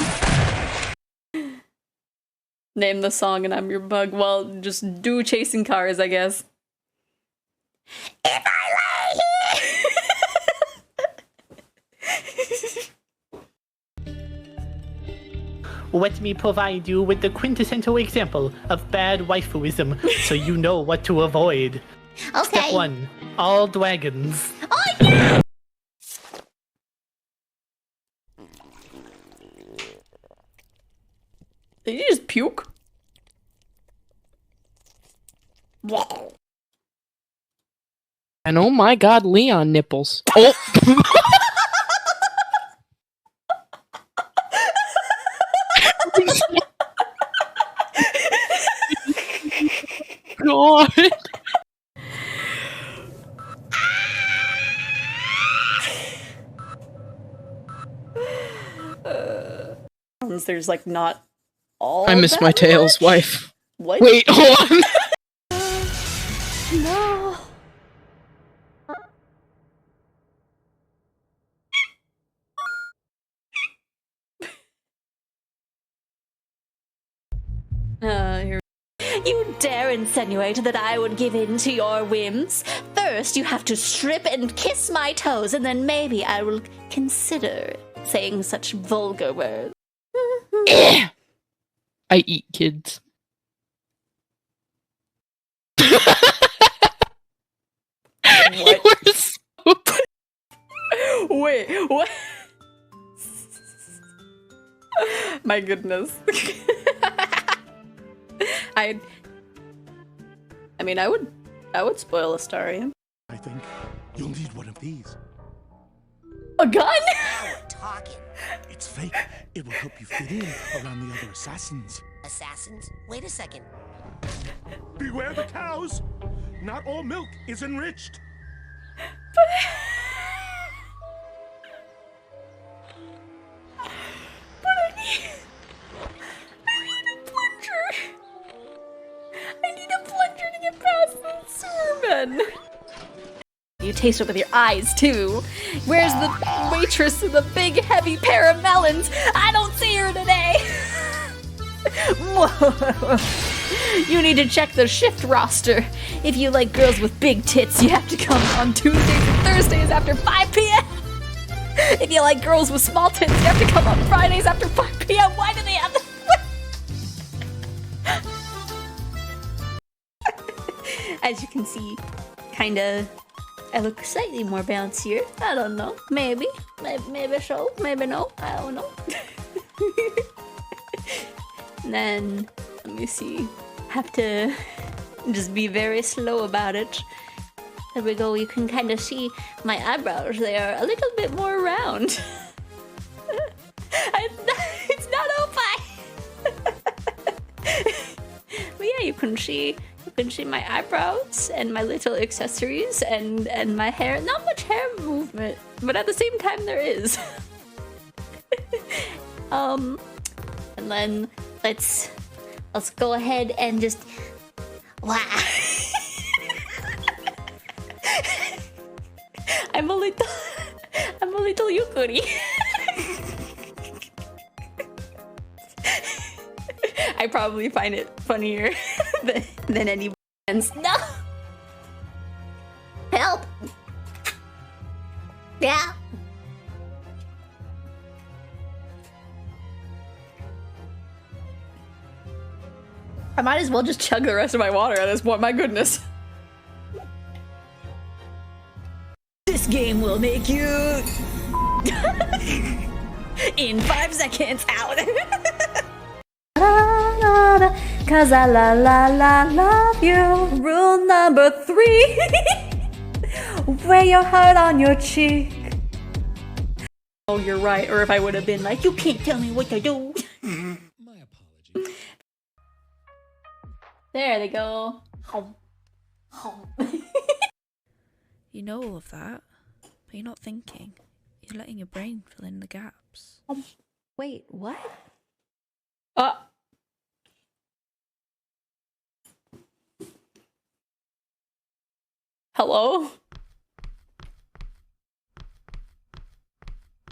Name the song and I'm your bug. Well, just do chasing cars, I guess. If I lay here!
Let me provide you with the quintessential example of bad waifuism so you know what to avoid.
Okay.
Step 1. All dragons.
Oh yeah!
Did you just puke?
And oh my god, Leon nipples. Oh! God.
There's like not all.
I miss my tails, wife.
What?
Wait, hold on.
No. Here. You dare insinuate that I would give in to your whims? First, you have to strip and kiss my toes, and then maybe I will consider saying such vulgar words.
I eat kids.
What? Wait, what? My goodness. I mean, I would spoil Astarion.
I think you'll need one of these.
A gun?
Now we're talking.
It's fake. It will help you fit in around the other assassins.
Assassins? Wait a second.
Beware the cows! Not all milk is enriched.
But I need a plunger. I need a plunger to get past the sermon. You taste it with your eyes, too. Where's the waitress with the big, heavy pair of melons? I don't see her today. You need to check the shift roster. If you like girls with big tits, you have to come on Tuesdays and Thursdays after 5 p.m. If you like girls with small tits, you have to come on Fridays after 5 p.m. Why do they have that? As you can see, kinda, I look slightly more bouncier. I don't know. Maybe so. Maybe no. I don't know. And then, let me see. Have to just be very slow about it. There we go. You can kind of see my eyebrows. They are a little bit more round. It's not open. But yeah, you can see my eyebrows and my little accessories and my hair. Not much hair movement, but at the same time there is. And then let's go ahead and just wow. I'm a little yukuri. I probably find it funnier than anybody else. No! Help! Yeah! I might as well just chug the rest of my water at this point, my goodness. This game will make you in 5 seconds out. Cause I love you. Rule number 3. Wear your heart on your cheek. Oh, you're right. Or if I would have been like, you can't tell me what to do.
My apologies.
There they go.
You know all of that, but you're not thinking. You're letting your brain fill in the gaps.
Wait, what? Hello?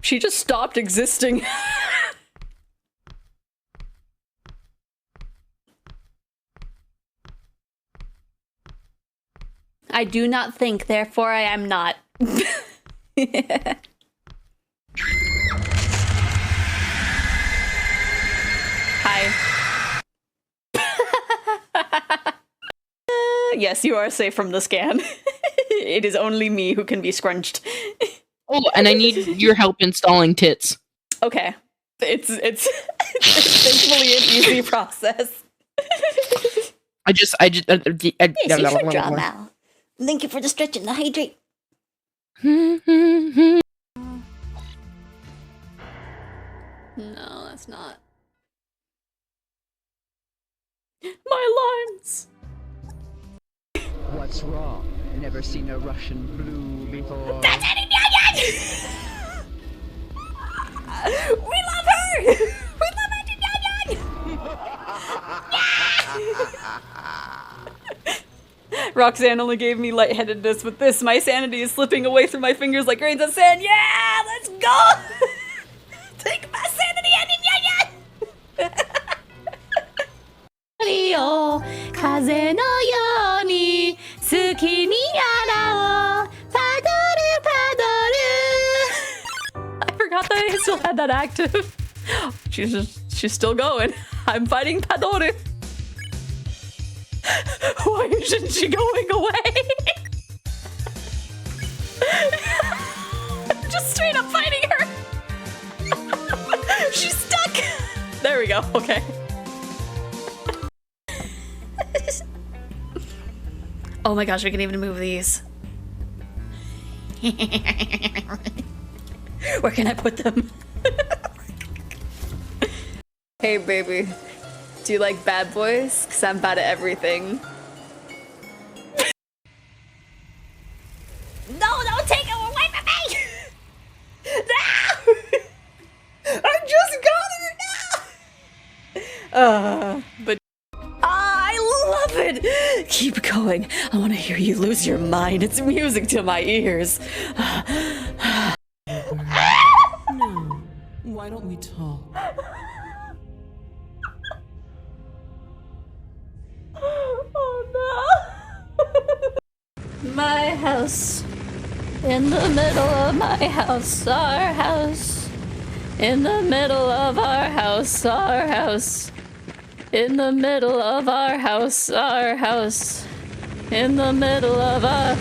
She just stopped existing. I do not think, therefore I am not. Hi. Yes, you are safe from the scan. It is only me who can be scrunched.
Oh, and I need your help installing tits.
Okay. It's thankfully an easy process.
Yes, you should draw, Mal. Thank you for the stretch and the hydrate.
No, that's not. My lines!
What's wrong? Never seen a Russian blue before.
That's Eddie Nyan! We love her! We love Eddie Nyan!
Roxanne only gave me lightheadedness with this. My sanity is slipping away through my fingers like grains of sand. Yeah, let's go! Take my sanity, Eddie Nyan! 風のように好きになろう Paddle, paddle. I forgot that I still had that active. She's still going. I'm fighting Paddle. Why isn't she going away? I'm just straight up fighting her. She's stuck. There we go. Okay. Oh my gosh, we can even move these. Where can I put them? Hey baby, do you like bad boys? Cause I'm bad at everything.
No, don't take her away from me! No!
I just got her now! But I love it! Keep going. I want to hear you lose your mind. It's music to my ears.
No. Why don't we talk?
Oh no! My house. In the middle of my house. Our house. In the middle of our house. Our house. In the middle of our house, our house. In the middle of our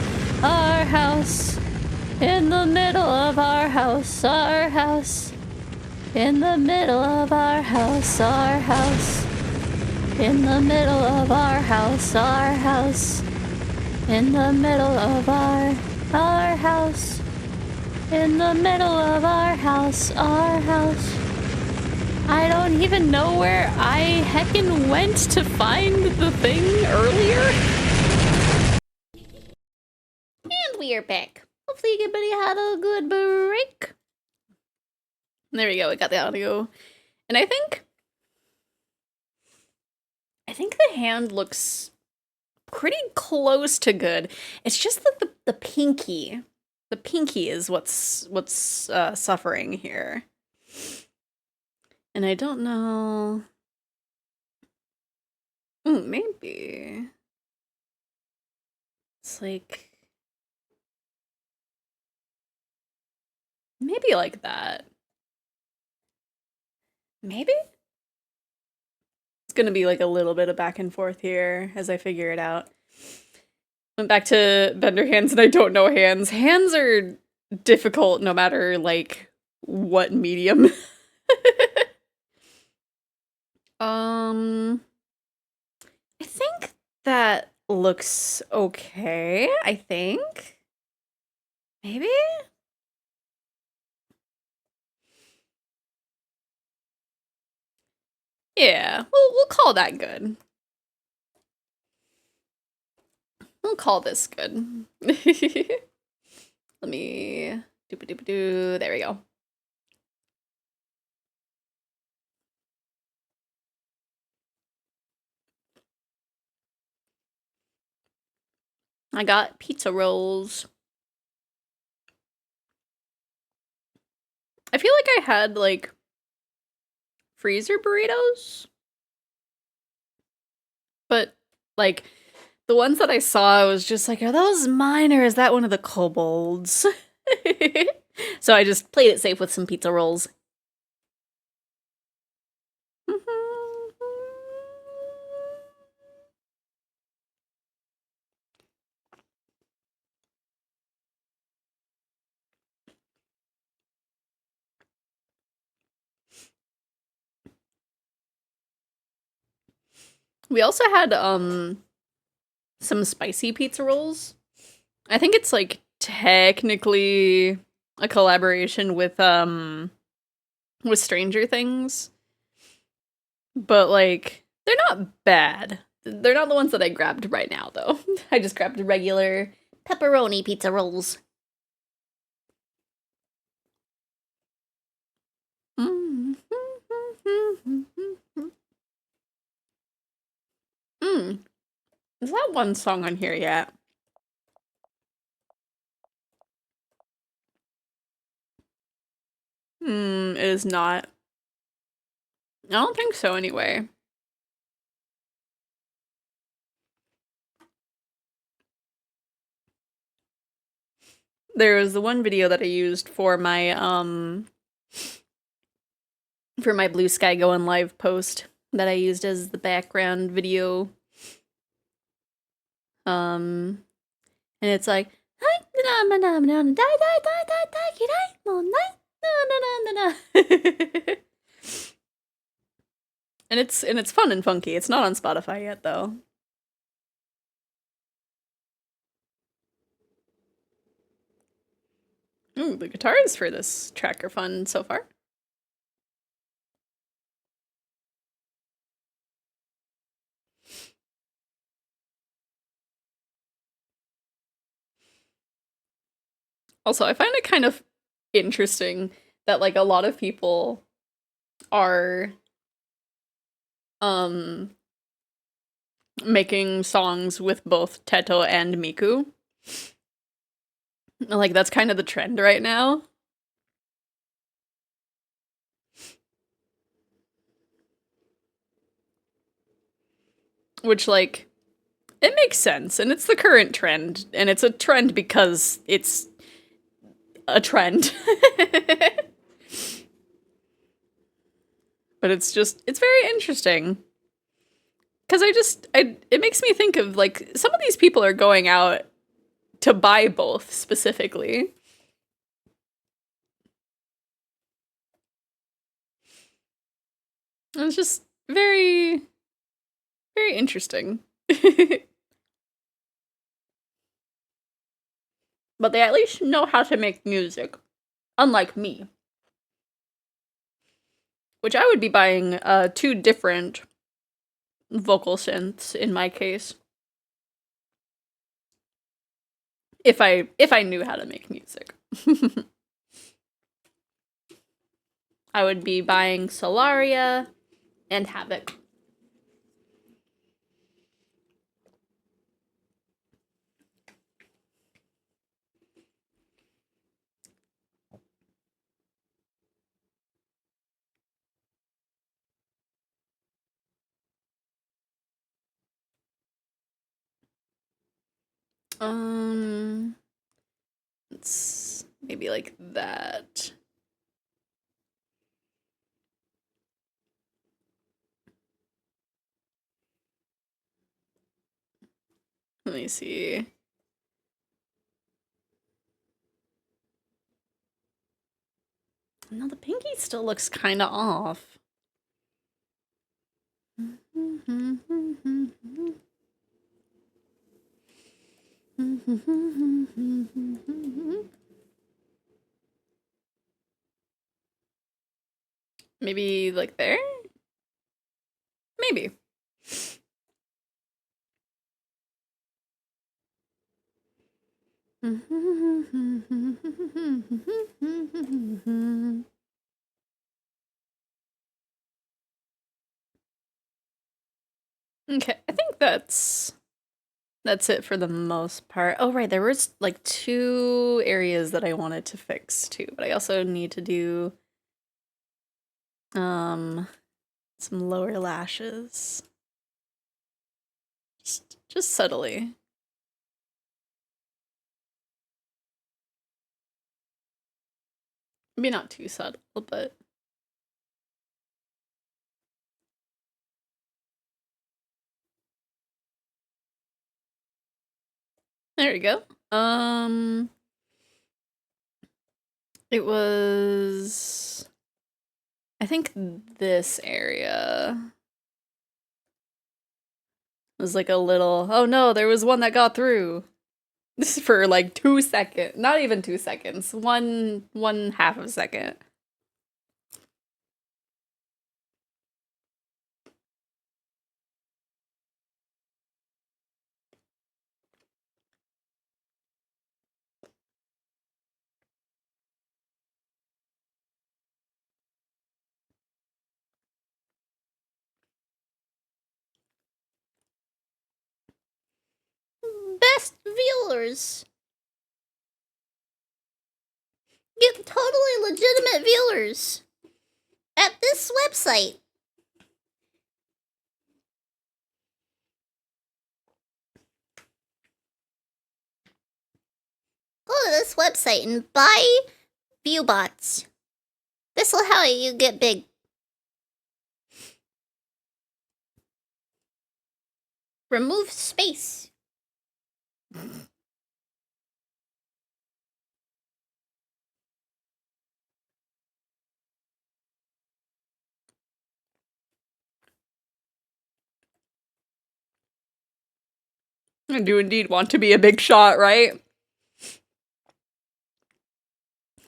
house. In the middle of our house, our house. In the middle of our house, our house. In the middle of our house, our house. In the middle of our house. In the middle of our house, our house. I don't even know where I heckin' went to find the thing earlier.
And we are back. Hopefully everybody had a good break.
There we go, we got the audio. And I think the hand looks pretty close to good. It's just that the pinky is what's suffering here. And I don't know. Maybe. It's like. Maybe like that. Maybe? It's gonna be like a little bit of back and forth here as I figure it out. Went back to bender hands and I don't know hands. Hands are difficult no matter like what medium. I think that looks okay, I think. Maybe? Yeah, we'll call that good. We'll call this good. Let me do. There we go.
I got pizza rolls. I feel like I had, like, freezer burritos. But, like, the ones that I saw, I was just like, are those mine or is that one of the kobolds? So I just played it safe with some pizza rolls. We also had, some spicy pizza rolls. I think it's, like, technically a collaboration with Stranger Things. But, like, they're not bad. They're not the ones that I grabbed right now, though. I just grabbed regular pepperoni pizza rolls. Is that one song on here yet? It is not. I don't think so, anyway. There was the one video that I used for my Blue Sky Going Live post that I used as the background video. And it's like, and it's fun and funky. It's not on Spotify yet, though. Ooh, the guitars for this track are fun so far. Also, I find it kind of interesting that, like, a lot of people are making songs with both Teto and Miku. Like, that's kind of the trend right now. Which, like, it makes sense, and it's the current trend, and it's a trend because it's a trend. But it's very interesting. Because it makes me think of, like, some of these people are going out to buy both, specifically. And it's just very, very interesting. But they at least know how to make music. Unlike me. Which I would be buying 2 different vocal synths in my case. If I knew how to make music. I would be buying Solaria and Havoc. It's maybe like that. Let me see. No, the pinky still looks kind of off. Maybe like there? Maybe. Okay, I think that's
That's it for the most part. Oh, right, there was like 2 areas that I wanted to fix too, but I also need to do some lower lashes. Just subtly. Maybe not too subtle, but there you go. It was, I think this area was like a little, oh no, there was one that got through. This is for like 2 seconds, not even 2 seconds, one half of a second.
Best viewers. Get totally legitimate viewers at this website. Go to this website and buy VODs. This will help you get big. Remove space.
I do indeed want to be a big shot, right?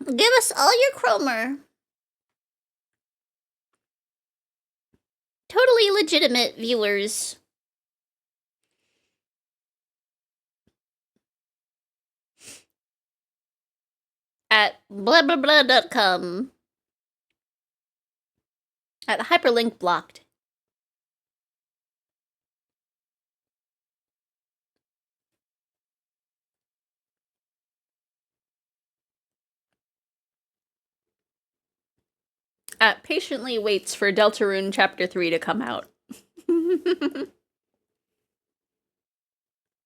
Give us all your chromer. Totally legitimate viewers. At blah.com. At hyperlink blocked.
Patiently waits for Deltarune Chapter 3 to come out.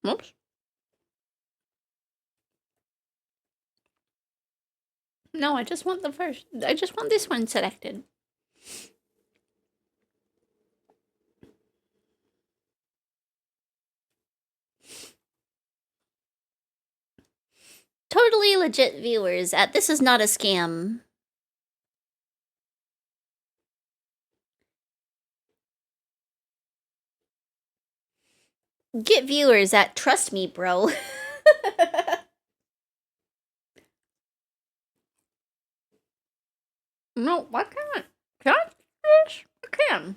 Oops. No, I just want this one selected.
Totally legit viewers at This Is Not a Scam. Get viewers at Trust Me, Bro.
No, why can't? Can I? Yes, I can.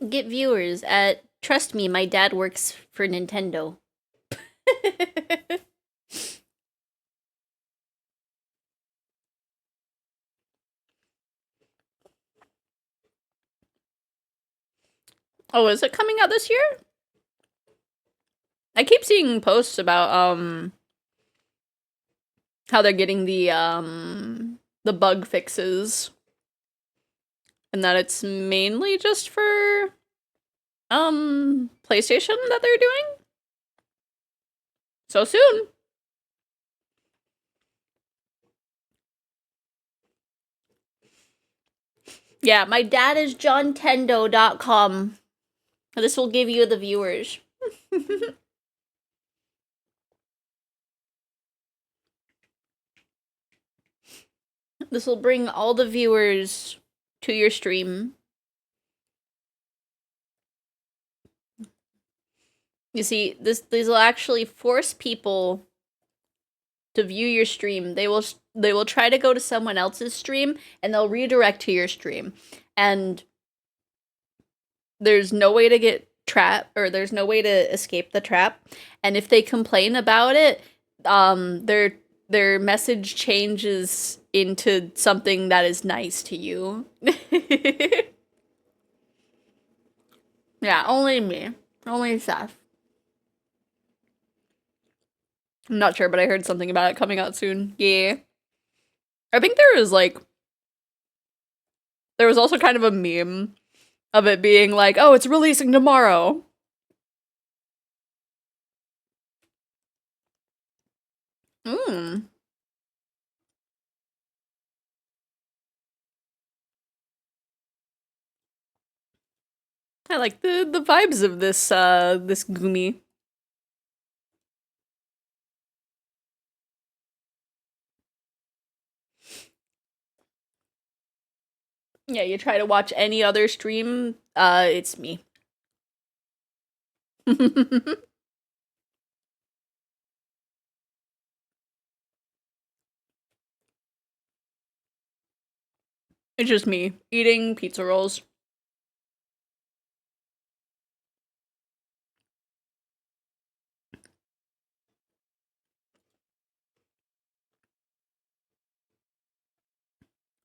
Get viewers at Trust Me, My Dad Works for Nintendo.
Oh, is it coming out this year? I keep seeing posts about how they're getting the bug fixes. And that it's mainly just for PlayStation that they're doing? So soon. Yeah, my dad is johntendo.com. This will give you the viewers. This will bring all the viewers to your stream. You see, these will actually force people to view your stream. They will they will try to go to someone else's stream and they'll redirect to your stream. And there's no way to get trapped, or there's no way to escape the trap. And if they complain about it, their message changes into something that is nice to you. Yeah, only me. Only Seth. I'm not sure, but I heard something about it coming out soon. Yeah. I think there was also kind of a meme of it being like, oh, it's releasing tomorrow. Mm. I like the vibes of this this Gumi. Yeah, you try to watch any other stream, it's me. It's just me eating pizza rolls.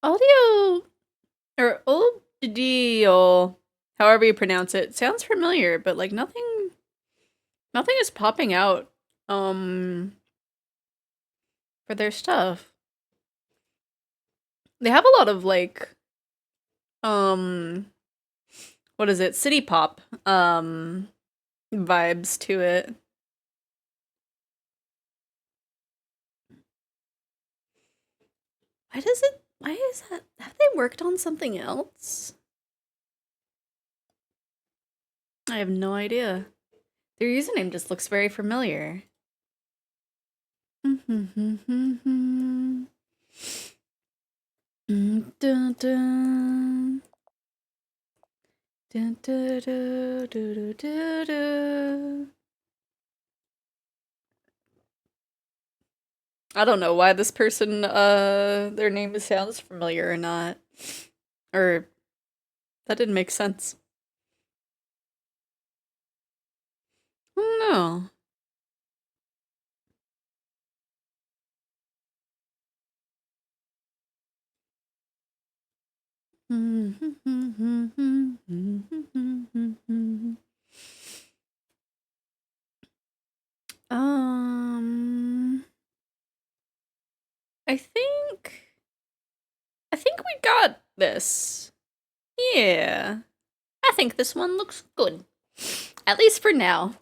Audio or audio, however you pronounce it, sounds familiar, but like nothing is popping out for their stuff. They have a lot of like what is it? City pop vibes to it. Why is that? Have they worked on something else? I have no idea. Their username just looks very familiar. Dun, dun. Dun, dun, dun, dun, dun, dun. I don't know why this person, their name sounds familiar or not. Or, that didn't make sense. I don't know. I think we got this. Yeah. I think this one looks good. At least for now.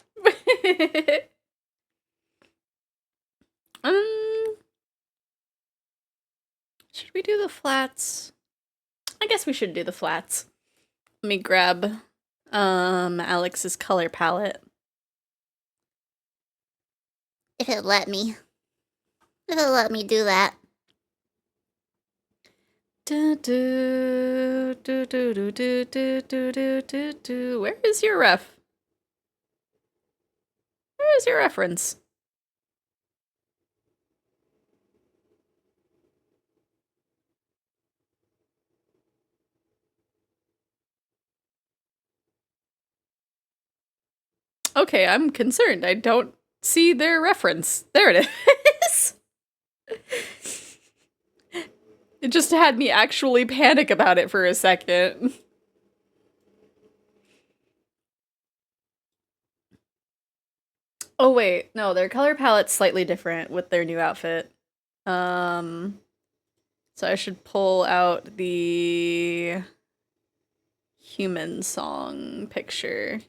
Should we do the flats? I guess we should do the flats. Let me grab Alex's color palette.
If it'll let me. If it'll let me do that.
Do, do, do, do, do, do, do, do, do, do. Where is your ref? Where is your reference? Okay, I'm concerned. I don't see their reference. There it is. It just had me actually panic about it for a second. Oh wait, no, their color palette's slightly different with their new outfit. So I should pull out the human song picture.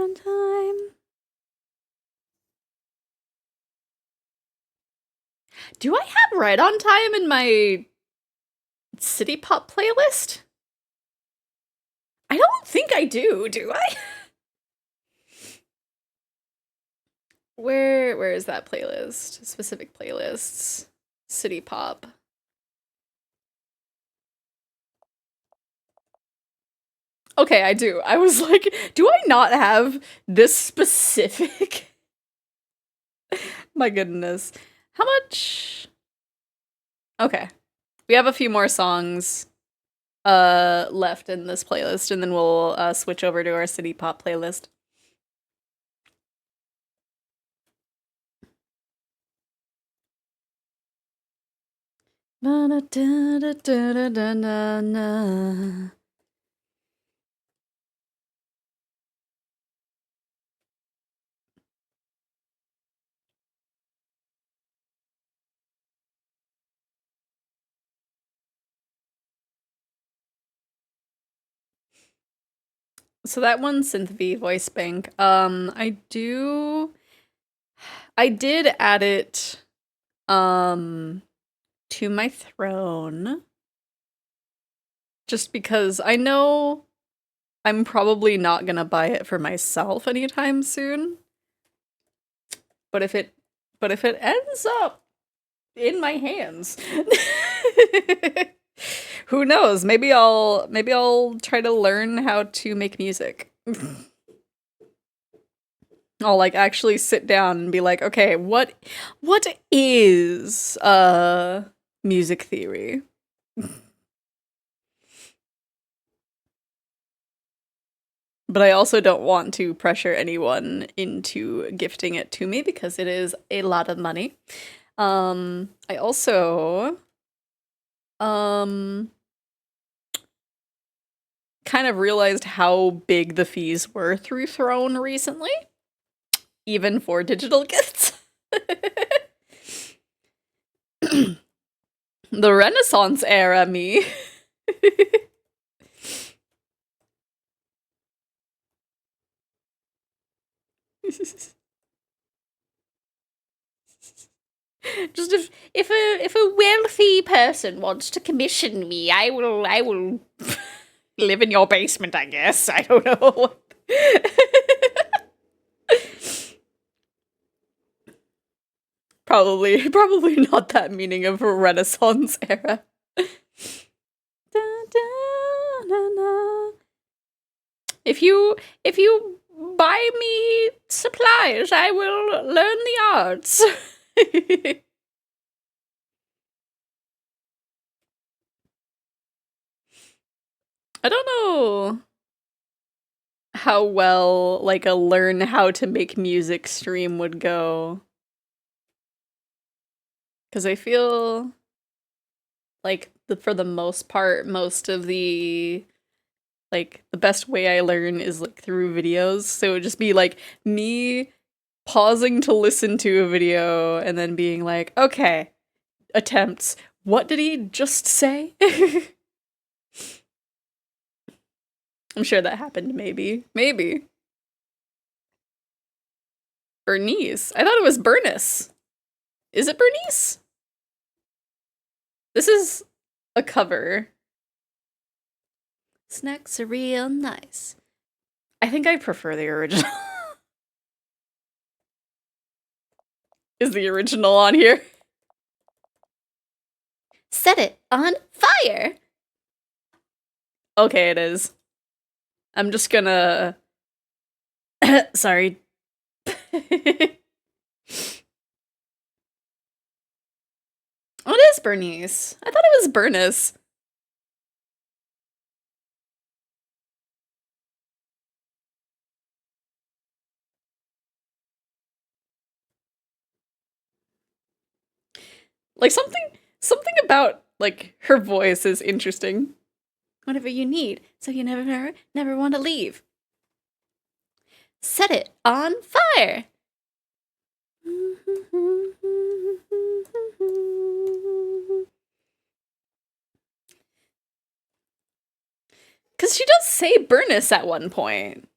on time. Do I have Right on Time in my City Pop playlist? I don't think I do I? Where is that playlist? Specific playlists. City Pop. Okay, I do. I was like, do I not have this specific? My goodness. How much? Okay. We have a few more songs left in this playlist, and then we'll switch over to our City Pop playlist. Na na da da da da da na na. So that one's Synth V voice bank. I did add it to my throne. Just because I know I'm probably not gonna buy it for myself anytime soon. But if it ends up in my hands, who knows? Maybe I'll try to learn how to make music. I'll like actually sit down and be like, okay, what is music theory? But I also don't want to pressure anyone into gifting it to me because it is a lot of money. I also kind of realized how big the fees were through Throne recently, even for digital gifts. The Renaissance era me. Just if a wealthy person wants to commission me, I will live in your basement, I guess. I don't know. Probably not that meaning of a Renaissance era. If you buy me supplies, I will learn the arts. I don't know how well like a learn how to make music stream would go. 'Cause I feel like for the most part, most of the best way I learn is like through videos. So it would just be like me pausing to listen to a video and then being like, okay, attempts. What did he just say? I'm sure that happened, maybe. Maybe. Bernice. I thought it was Bernice. Is it Bernice? This is a cover. Snacks are real nice. I think I prefer the original. Is the original on here?
Set it on fire!
Okay, it is. I'm just gonna... Sorry. Oh, it is Bernice. I thought it was Bernice. Like something about like her voice is interesting. Whatever you need, so you never want to leave.
Set it on fire!
Because she does say Bernice at one point.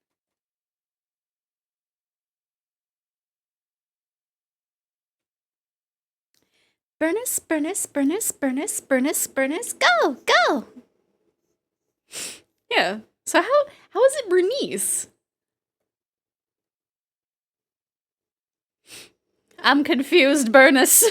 Burnus, Burnus, Burnus, Burnus, Burnus, Burnus, go, go! Yeah. So how is it Bernice? I'm confused, Burnus.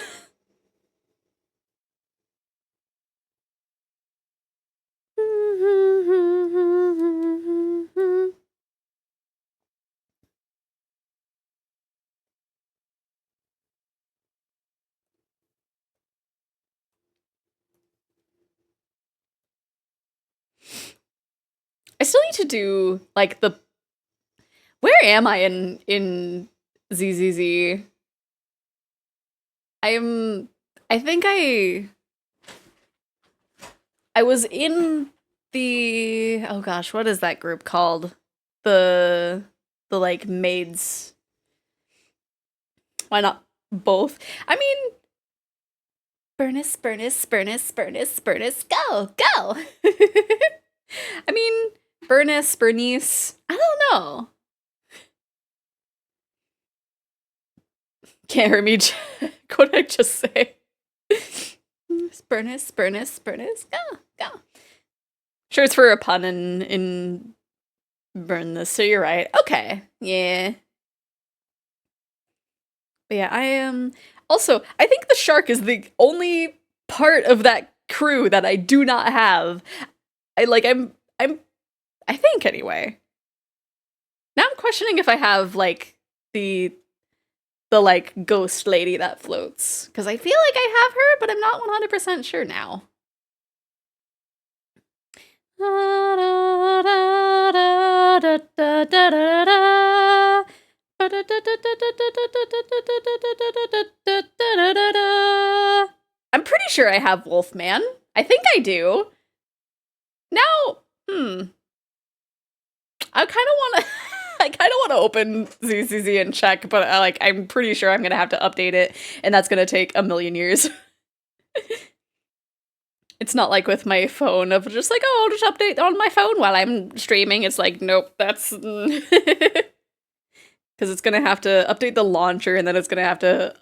I still need to do like the where am I in ZZZ? I think I was in the oh gosh, what is that group called? The like maids. Why not both? I mean Burnus, Burnus, Burnus, Burnus, Burnus, go, go! I mean, Burnus, Bernice, I don't know. Can't hear me. What did I just say? Burnus, Burnus, Burnus, go, go. Sure, it's for a pun in burn this, so you're right. Okay, yeah. But yeah, I am... Also, I think the shark is the only part of that crew that I do not have. I think anyway. Now I'm questioning if I have, like, the like, ghost lady that floats. Because I feel like I have her, but I'm not 100% sure now. I'm pretty sure I have Wolfman. I think I do. Now, I kind of want to... I kind of want to open ZZZ and check, but like I'm pretty sure I'm going to have to update it, and that's going to take a million years. It's not like with my phone of just like, oh, I'll just update on my phone while I'm streaming. It's like, nope, that's... Because it's going to have to update the launcher, and then it's going to have to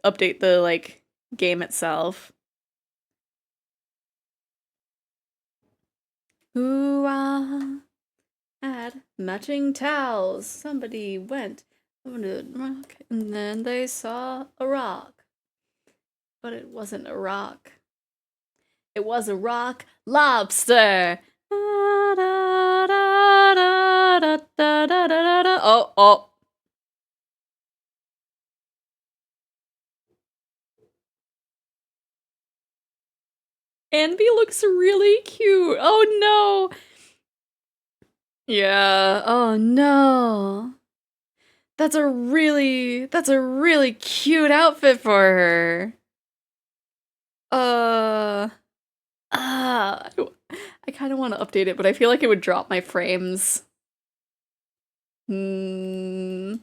update the, like, game itself. Ooh-ah. Had matching towels. Somebody went on a rock, and then they saw a rock. But it wasn't a rock. It was a rock lobster. Oh, oh. Anby looks really cute. Oh no. Yeah, oh no. That's a really cute outfit for her. I kind of want to update it, but I feel like it would drop my frames. Envy's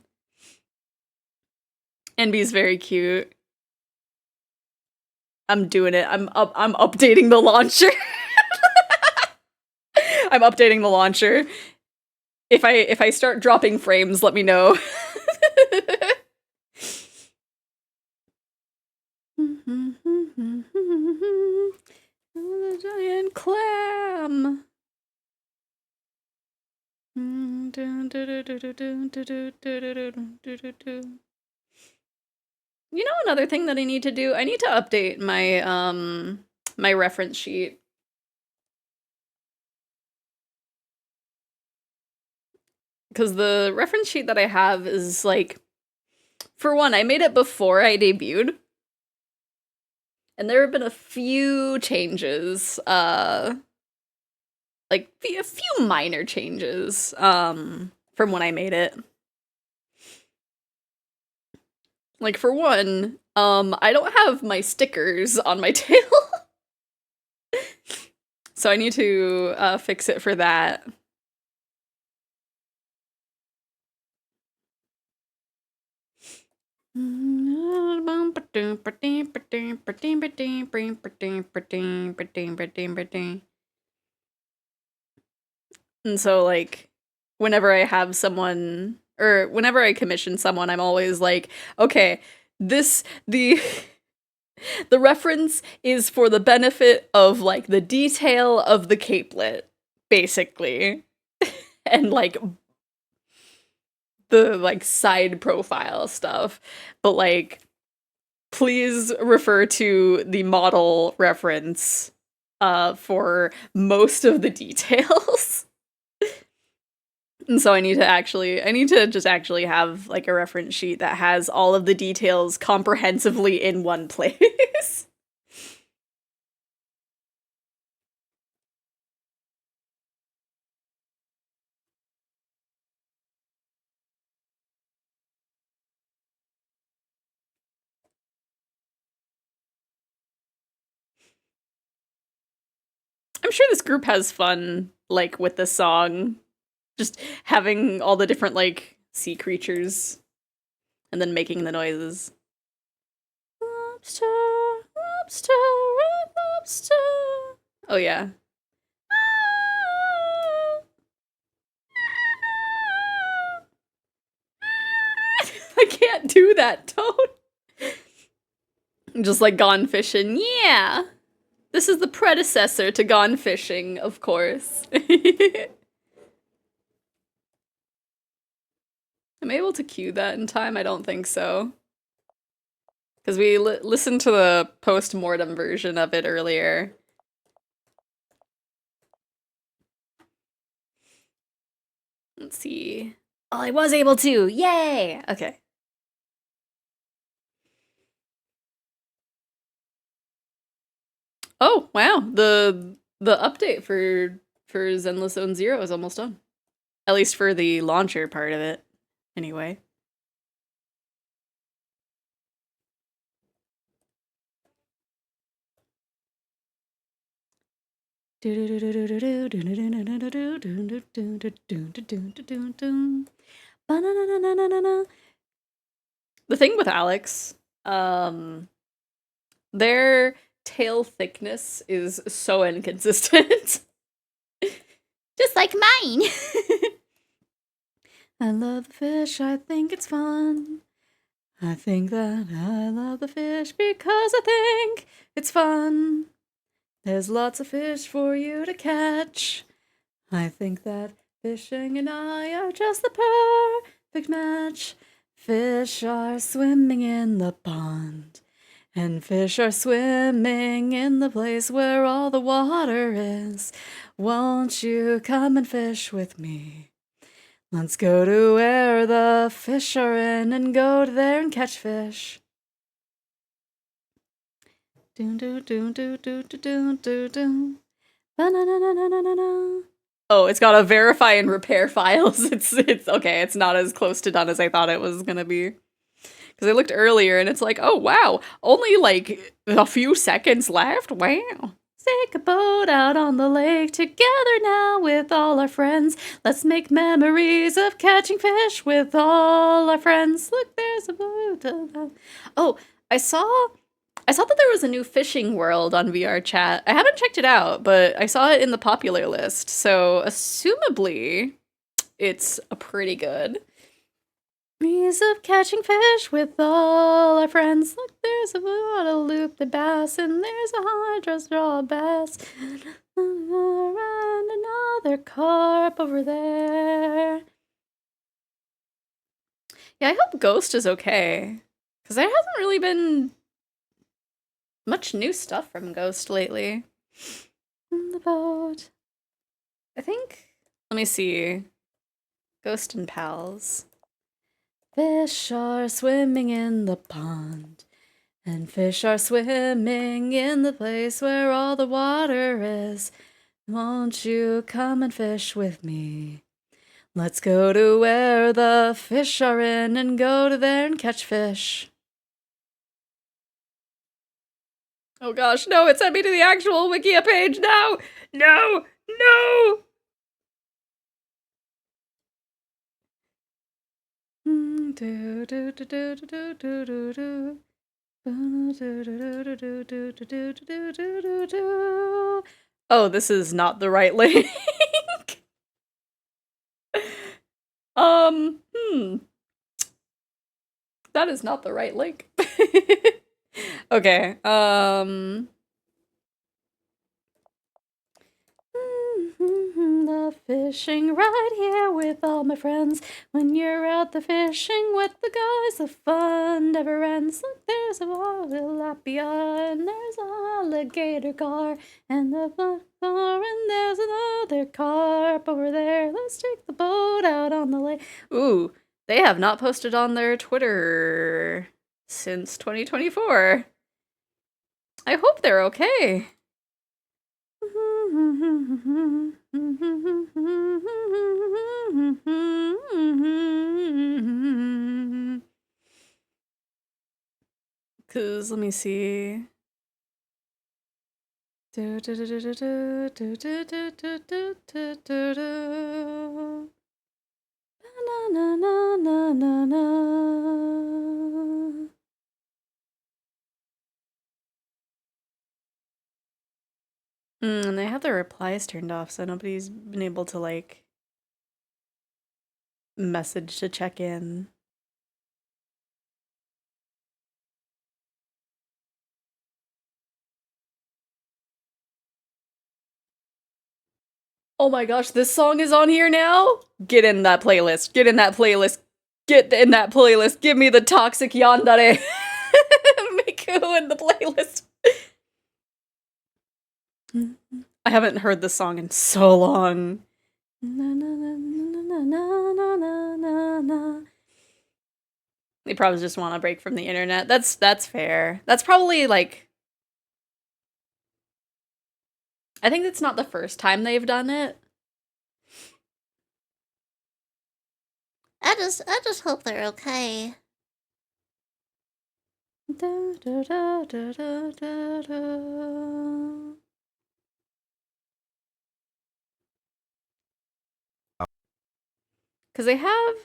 very cute. I'm doing it. I'm updating the launcher. I'm updating the launcher. If I start dropping frames, let me know. The giant clam. You know another thing that I need to do? I need to update my my reference sheet. Because the reference sheet that I have is like, for one, I made it before I debuted. And there have been a few changes, like a few minor changes, from when I made it. Like for one, I don't have my stickers on my tail. So I need to fix it for that. And so, like, whenever I have someone, or whenever I commission someone, I'm always like, okay, the The reference is for the benefit of, like, the detail of the capelet, basically. And, like, the, like, side profile stuff. But, like, please refer to the model reference for most of the details. And so I need to just actually have, like, a reference sheet that has all of the details comprehensively in one place. I'm sure this group has fun, like, with the song. Just having all the different, like, sea creatures and then making the noises. Lobster, lobster, red lobster. Oh, yeah. I can't do that tone. Just like Gone Fishing. Yeah. This is the predecessor to Gone Fishing, of course. Am I able to cue that in time? I don't think so. Because we listened to the post-mortem version of it earlier. Let's see. Oh, I was able to! Yay! Okay. Oh, wow. The update for Zenless Zone Zero is almost done. At least for the launcher part of it. Anyway. The thing with Alex, their tail thickness is so inconsistent.
Just like mine.
I love the fish, I think it's fun. I think that I love the fish because I think it's fun. There's lots of fish for you to catch. I think that fishing and I are just the perfect match. Fish are swimming in the pond, and fish are swimming in the place where all the water is. Won't you come and fish with me? Let's go to where the fish are in and go to there and catch fish. Doon doon doon doon doon doon doon doon. Ba-na-na-na-na-na-na. Oh, it's got to verify and repair files. It's okay. It's not as close to done as I thought it was gonna be. Because I looked earlier and it's like, oh wow, only like a few seconds left. Wow. Take a boat out on the lake together now with all our friends. Let's make memories of catching fish with all our friends. Look, there's a boat. Oh, I saw that there was a new fishing world on VR chat. I haven't checked it out, but I saw it in the popular list. So, assumably, it's pretty good. Memories of catching fish with all our friends. Look, there's a Guadalupe bass, and there's a hydrostraw bass, and another carp over there. Yeah, I hope Ghost is okay, because there hasn't really been much new stuff from Ghost lately. On the boat. I think, let me see. Ghost and Pals. Fish are swimming in the pond, and fish are swimming in the place where all the water is. Won't you come and fish with me? Let's go to where the fish are in and go to there and catch fish. Oh gosh, no, it sent me to the actual Wikia page now! No! No! Oh, this is not the right link. That is not the right link. Okay, the fishing right here with all my friends. When you're out the fishing with the guys, the fun never ends. Look, there's a tilapia, and there's an alligator gar, and the bar, and there's another carp over there. Let's take the boat out on the lake. Ooh, they have not posted on their Twitter since 2024. I hope they're okay. Cause let me see. Na, na, na, na, na. And they have their replies turned off, so nobody's been able to, like, message to check in. Oh my gosh, this song is on here now? Get in that playlist. Get in that playlist. Get in that playlist. Give me the toxic yandere. Miku in the playlist. I haven't heard this song in so long. They probably just want a break from the internet. That's fair. That's probably like, I think it's not the first time they've done it.
I just hope they're okay.
Da, da, da, da, da, da, da. Because they have...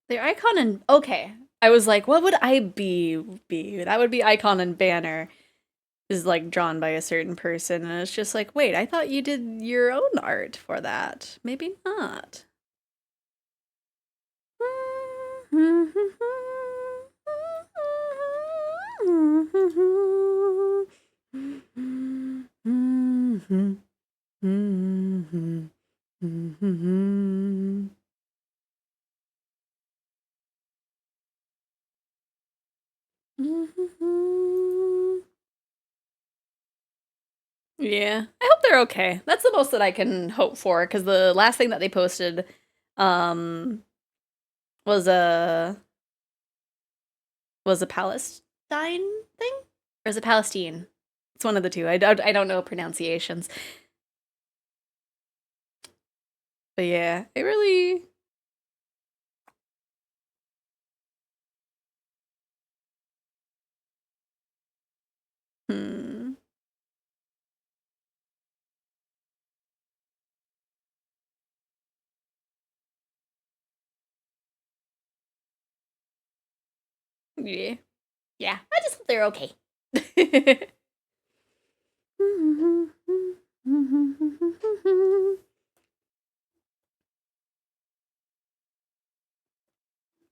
their icon and... okay. I was like, what would I be? That would be icon and banner. Is like drawn by a certain person, and it's just like, wait, I thought you did your own art for that. Maybe not. Yeah, I hope they're okay. That's the most that I can hope for, because the last thing that they posted was a Palestine thing? Or is it Palestine? It's one of the two. I don't know pronunciations. But yeah, it really... Yeah. Yeah, I just hope they're okay.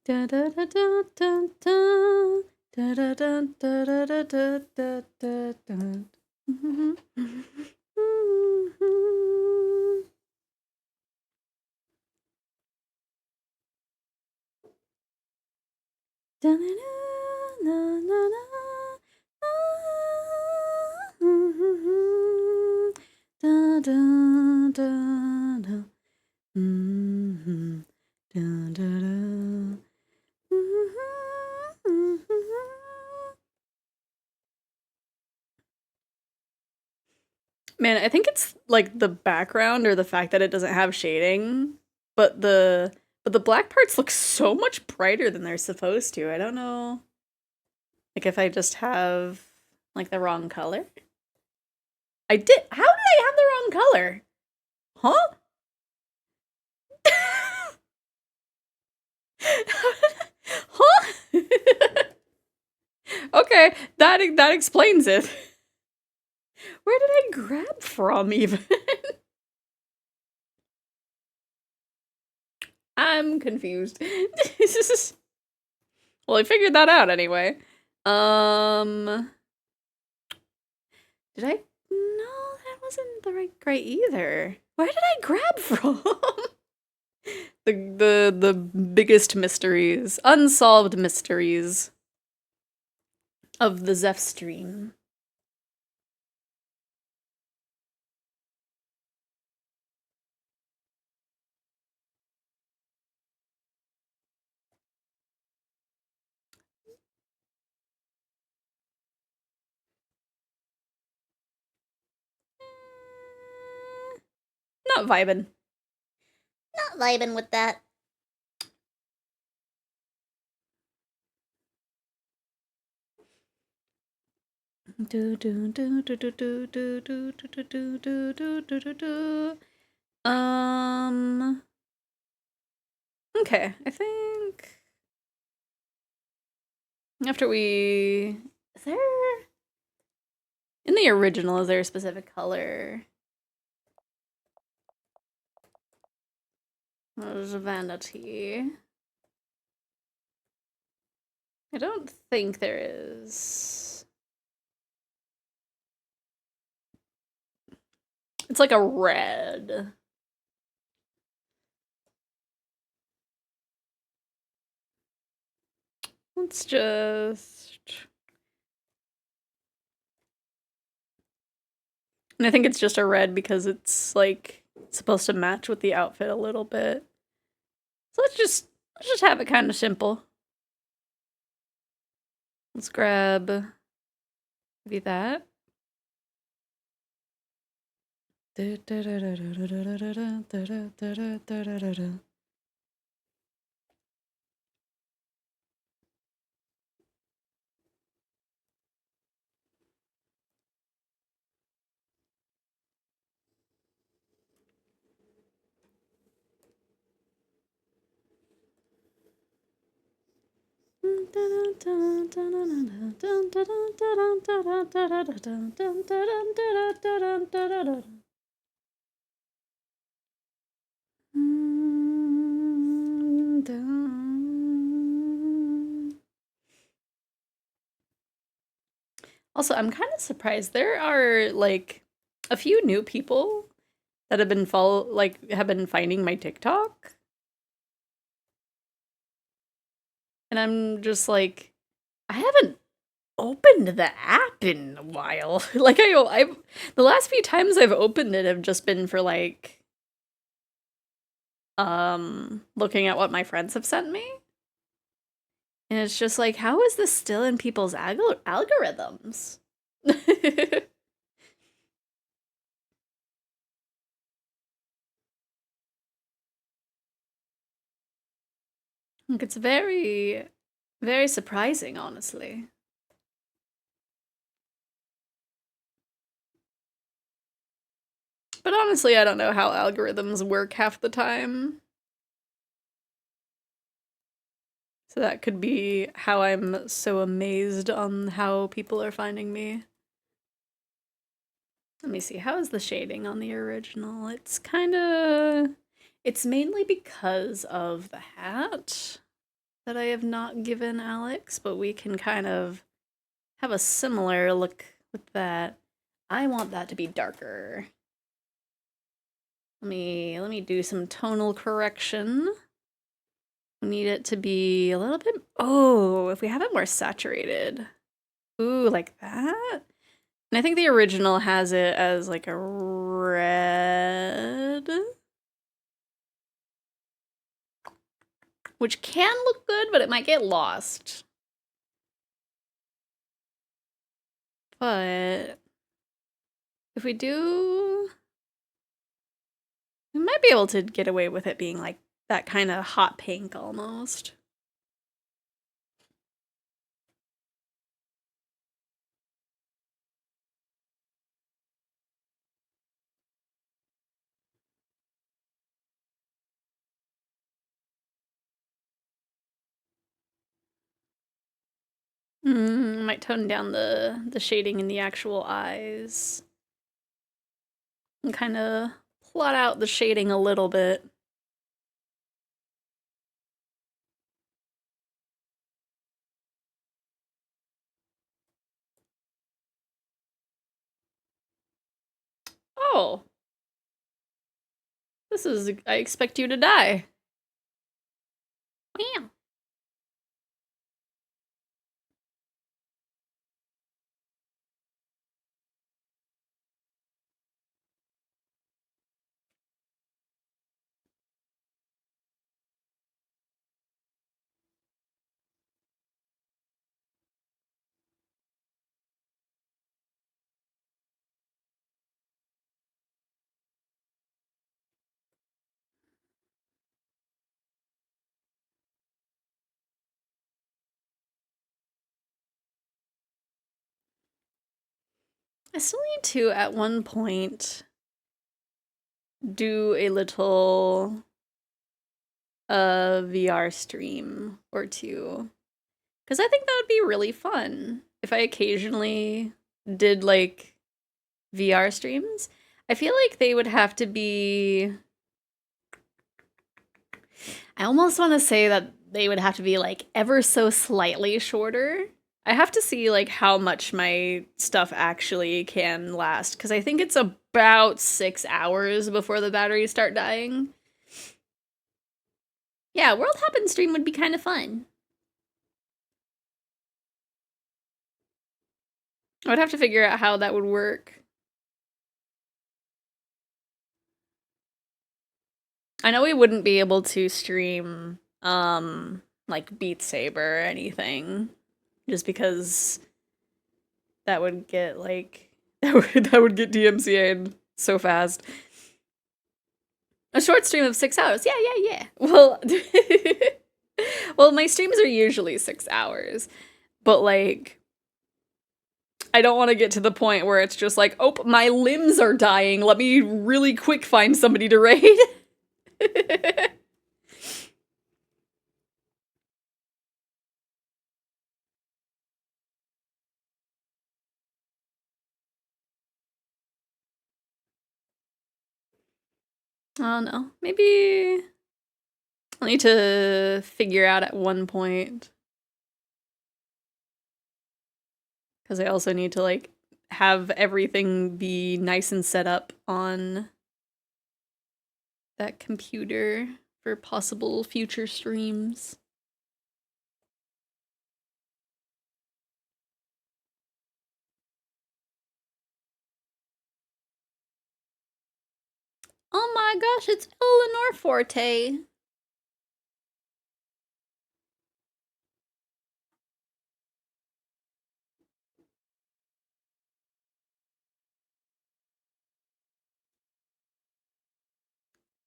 Da da da da da da da da da da da da da da da. Da na na na na. Da da da da. Da da da. Man, I think it's like the background or the fact that it doesn't have shading, but the black parts look so much brighter than they're supposed to. I don't know, like if I just have like the wrong color. How did I have the wrong color? Huh? Huh? Okay, that explains it. Where did I grab from even? I'm confused. Well, I figured that out anyway. Did I? No, that wasn't the right gray either. Where did I grab from? The biggest mysteries, unsolved mysteries of the Zeph stream. Not vibing.
Not vibing with that.
Okay, I think after we... Is there... In the original, is there a specific color? There's vanity. I don't think there is. It's like a red. Let's just... And I think it's just a red because it's like supposed to match with the outfit a little bit. So let's just have it kind of simple. Let's grab maybe that. Also, I'm kind of surprised. There are like a few new people that have been have been finding my TikTok. And I'm just like, I haven't opened the app in a while. Like I've the last few times I've opened it have just been for like looking at what my friends have sent me. And it's just like, how is this still in people's algorithms? Like, it's very, very surprising, honestly. But honestly, I don't know how algorithms work half the time. So that could be how I'm so amazed on how people are finding me. Let me see, how is the shading on the original? It's it's mainly because of the hat that I have not given Alex, but we can kind of have a similar look with that. I want that to be darker. Let me do some tonal correction. We need it to be a little bit... Oh, if we have it more saturated. Ooh, like that? And I think the original has it as like a red. Which can look good, but it might get lost. But if we do... We might be able to get away with it being like that kind of hot pink almost. Might tone down the shading in the actual eyes. And kind of plot out the shading a little bit. Oh. This is I expect you to die.
Meow.
I still need to, at one point, do a little VR stream or two. Because I think that would be really fun if I occasionally did, like, VR streams. I feel like they would have to be... I almost want to say that they would have to be, like, ever so slightly shorter. I have to see, like, how much my stuff actually can last, because I think it's about 6 hours before the batteries start dying. Yeah, World Happen stream would be kind of fun. I would have to figure out how that would work. I know we wouldn't be able to stream, like Beat Saber or anything, just because that would get, like, that would get DMCA'd so fast. A short stream of 6 hours. Yeah. Well, well, my streams are usually 6 hours, but, like, I don't want to get to the point where it's just like, oh, my limbs are dying. Let me really quick find somebody to raid. I don't know. Maybe I'll need to figure out at one point. Because I also need to, like, have everything be nice and set up on that computer for possible future streams. Oh my gosh, it's Eleanor Forte.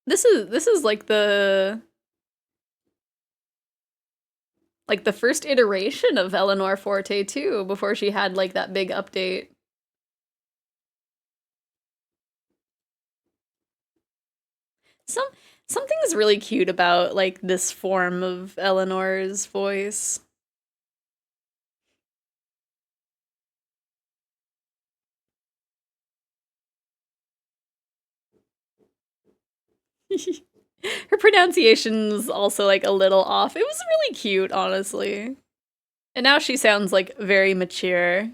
This is like the first iteration of Eleanor Forte too, before she had, like, that big update. Something's really cute about, like, this form of Eleanor's voice. Her pronunciation's also, like, a little off. It was really cute, honestly. And now she sounds, like, very mature.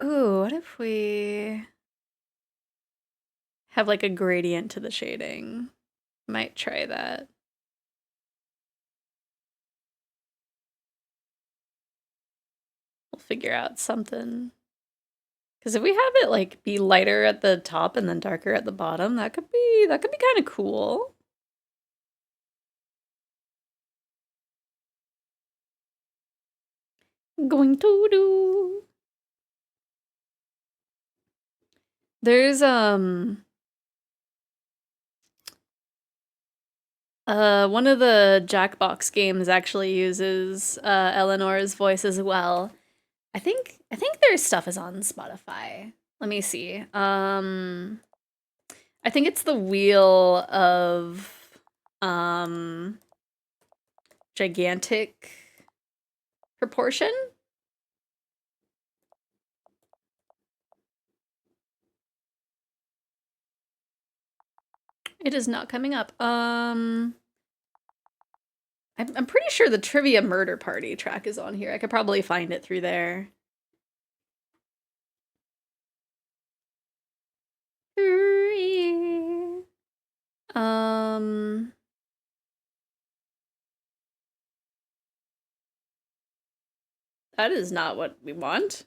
Ooh, what if we have, like, a gradient to the shading? Might try that. We'll figure out something. Because if we have it, like, be lighter at the top and then darker at the bottom, that could be kind of cool. Going to do. There's one of the Jackbox games actually uses Eleanor's voice as well. I think their stuff is on Spotify. Let me see. I think it's the Wheel of Gigantic Proportion. It is not coming up. I'm pretty sure the Trivia Murder Party track is on here. I could probably find it through there. That is not what we want.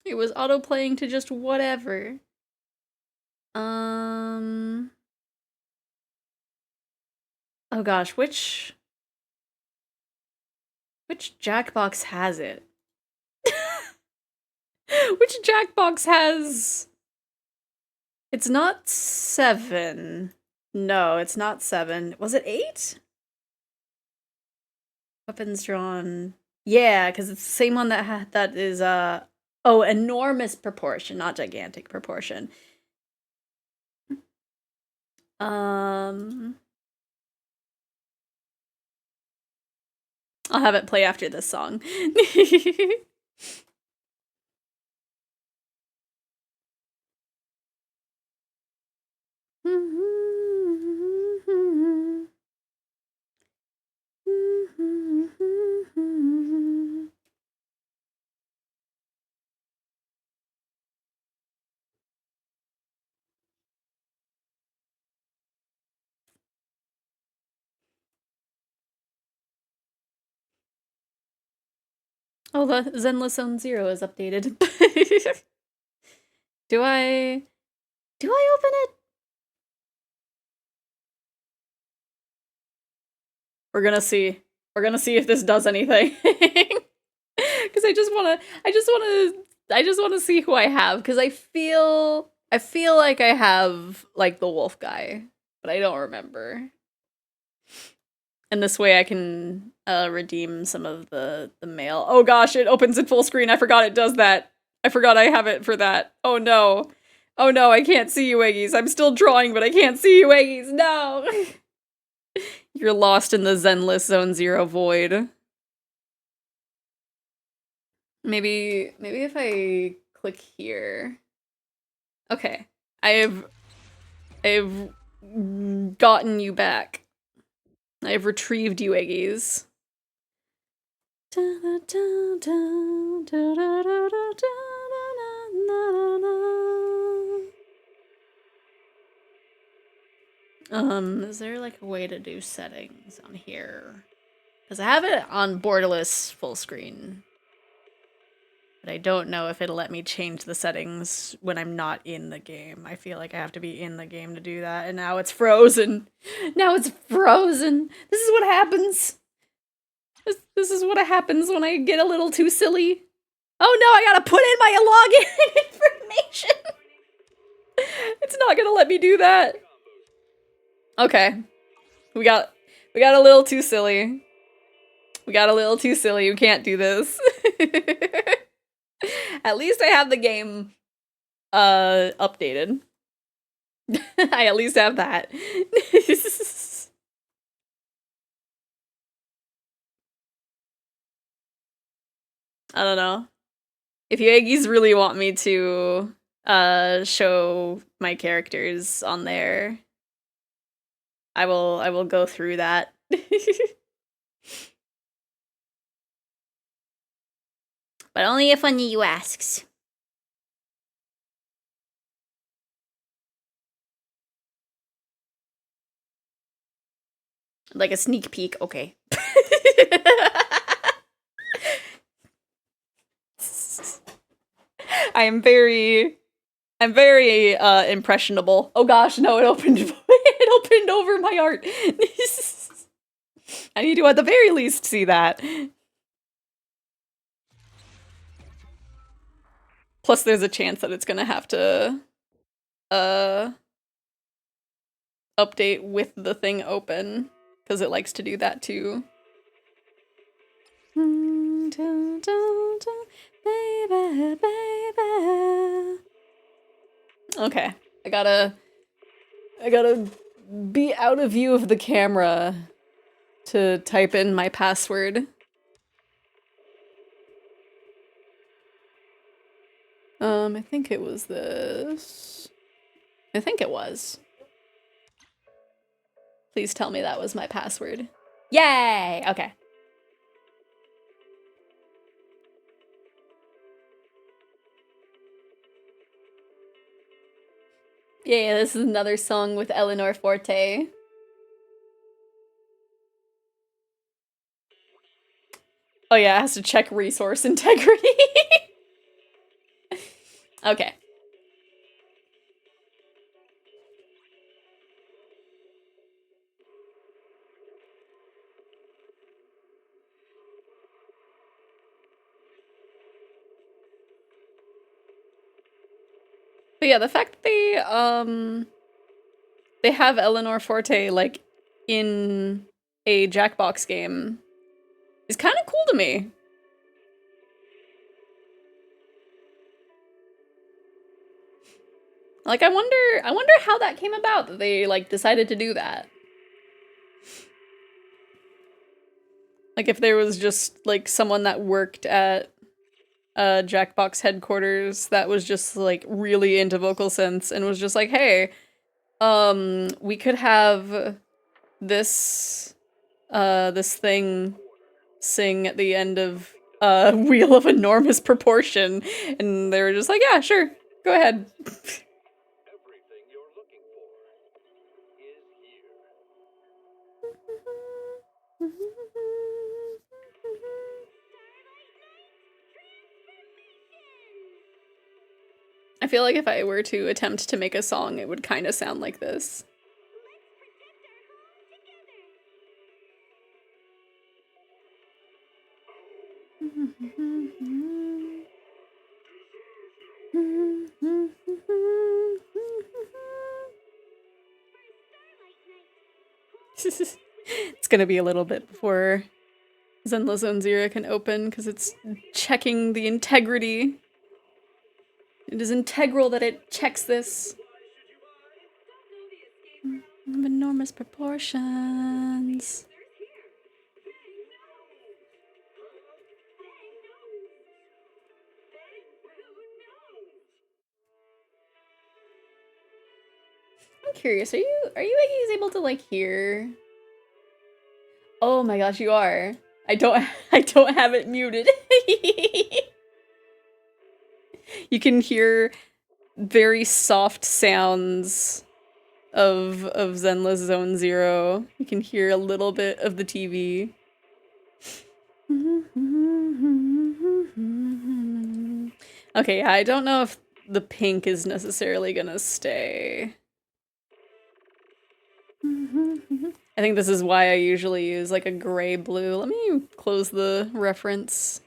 It was auto-playing to just whatever. Oh gosh, which Jackbox has it? Which Jackbox has... It's not 7. No, it's not 7. Was it 8? Weapons drawn. Yeah, because it's the same one that is, oh, enormous proportion, not gigantic proportion. I'll have it play after this song. Oh, the Zenless Zone 0 is updated. Do I open it? We're gonna see. We're gonna see if this does anything. Because I just wanna see who I have. Because I feel like I have like the wolf guy, but I don't remember. And this way I can redeem some of the mail. Oh gosh, it opens in full screen. I forgot it does that. I forgot I have it for that. Oh no. Oh no, I can't see you, Eggies. I'm still drawing, but I can't see you, Eggies. No. You're lost in the Zenless Zone 0 void. Maybe if I click here. Okay. I've gotten you back. I've retrieved you, Eggies. Is there like a way to do settings on here? Because I have it on borderless full screen. But I don't know if it'll let me change the settings when I'm not in the game. I feel like I have to be in the game to do that, and now it's frozen. Now it's frozen. This is what happens. This is what happens when I get a little too silly. Oh no, I gotta put in my login information. It's not gonna let me do that. Okay. We got a little too silly. We got a little too silly. You can't do this. At least I have the game updated. I at least have that. I don't know. If you Aggies really want me to show my characters on there, I will go through that.
But only if one of you asks.
Like a sneak peek, okay. I'm very impressionable. Oh gosh, no, it opened it opened over my art. I need to at the very least see that. Plus there's a chance that it's gonna have to update with the thing open, because it likes to do that too. Baby, baby. Okay, I gotta be out of view of the camera to type in my password. I think it was this. I think it was. Please tell me that was my password. Yay! Okay. Yeah, this is another song with Eleanor Forte. Oh yeah, it has to check resource integrity. Okay. But yeah, the fact that they have Eleanor Forte, like, in a Jackbox game is kind of cool to me. Like, I wonder how that came about, that they, like, decided to do that. Like, if there was just, like, someone that worked at Jackbox headquarters that was just, like, really into vocal synths and was just like, hey, we could have this, this thing sing at the end of Wheel of Enormous Proportion, and they were just like, yeah, sure, go ahead. I feel like if I were to attempt to make a song, it would kind of sound like this. It's gonna be a little bit before Zenless Zone Zero can open, because it's checking the integrity. It is integral that it checks this. Of enormous proportions. I'm curious, are you able to, like, hear? Oh my gosh, you are. I don't have it muted. You can hear very soft sounds of Zenless Zone Zero. You can hear a little bit of the TV. Okay, yeah, I don't know if the pink is necessarily gonna stay. I think this is why I usually use, like, a gray-blue. Let me close the reference.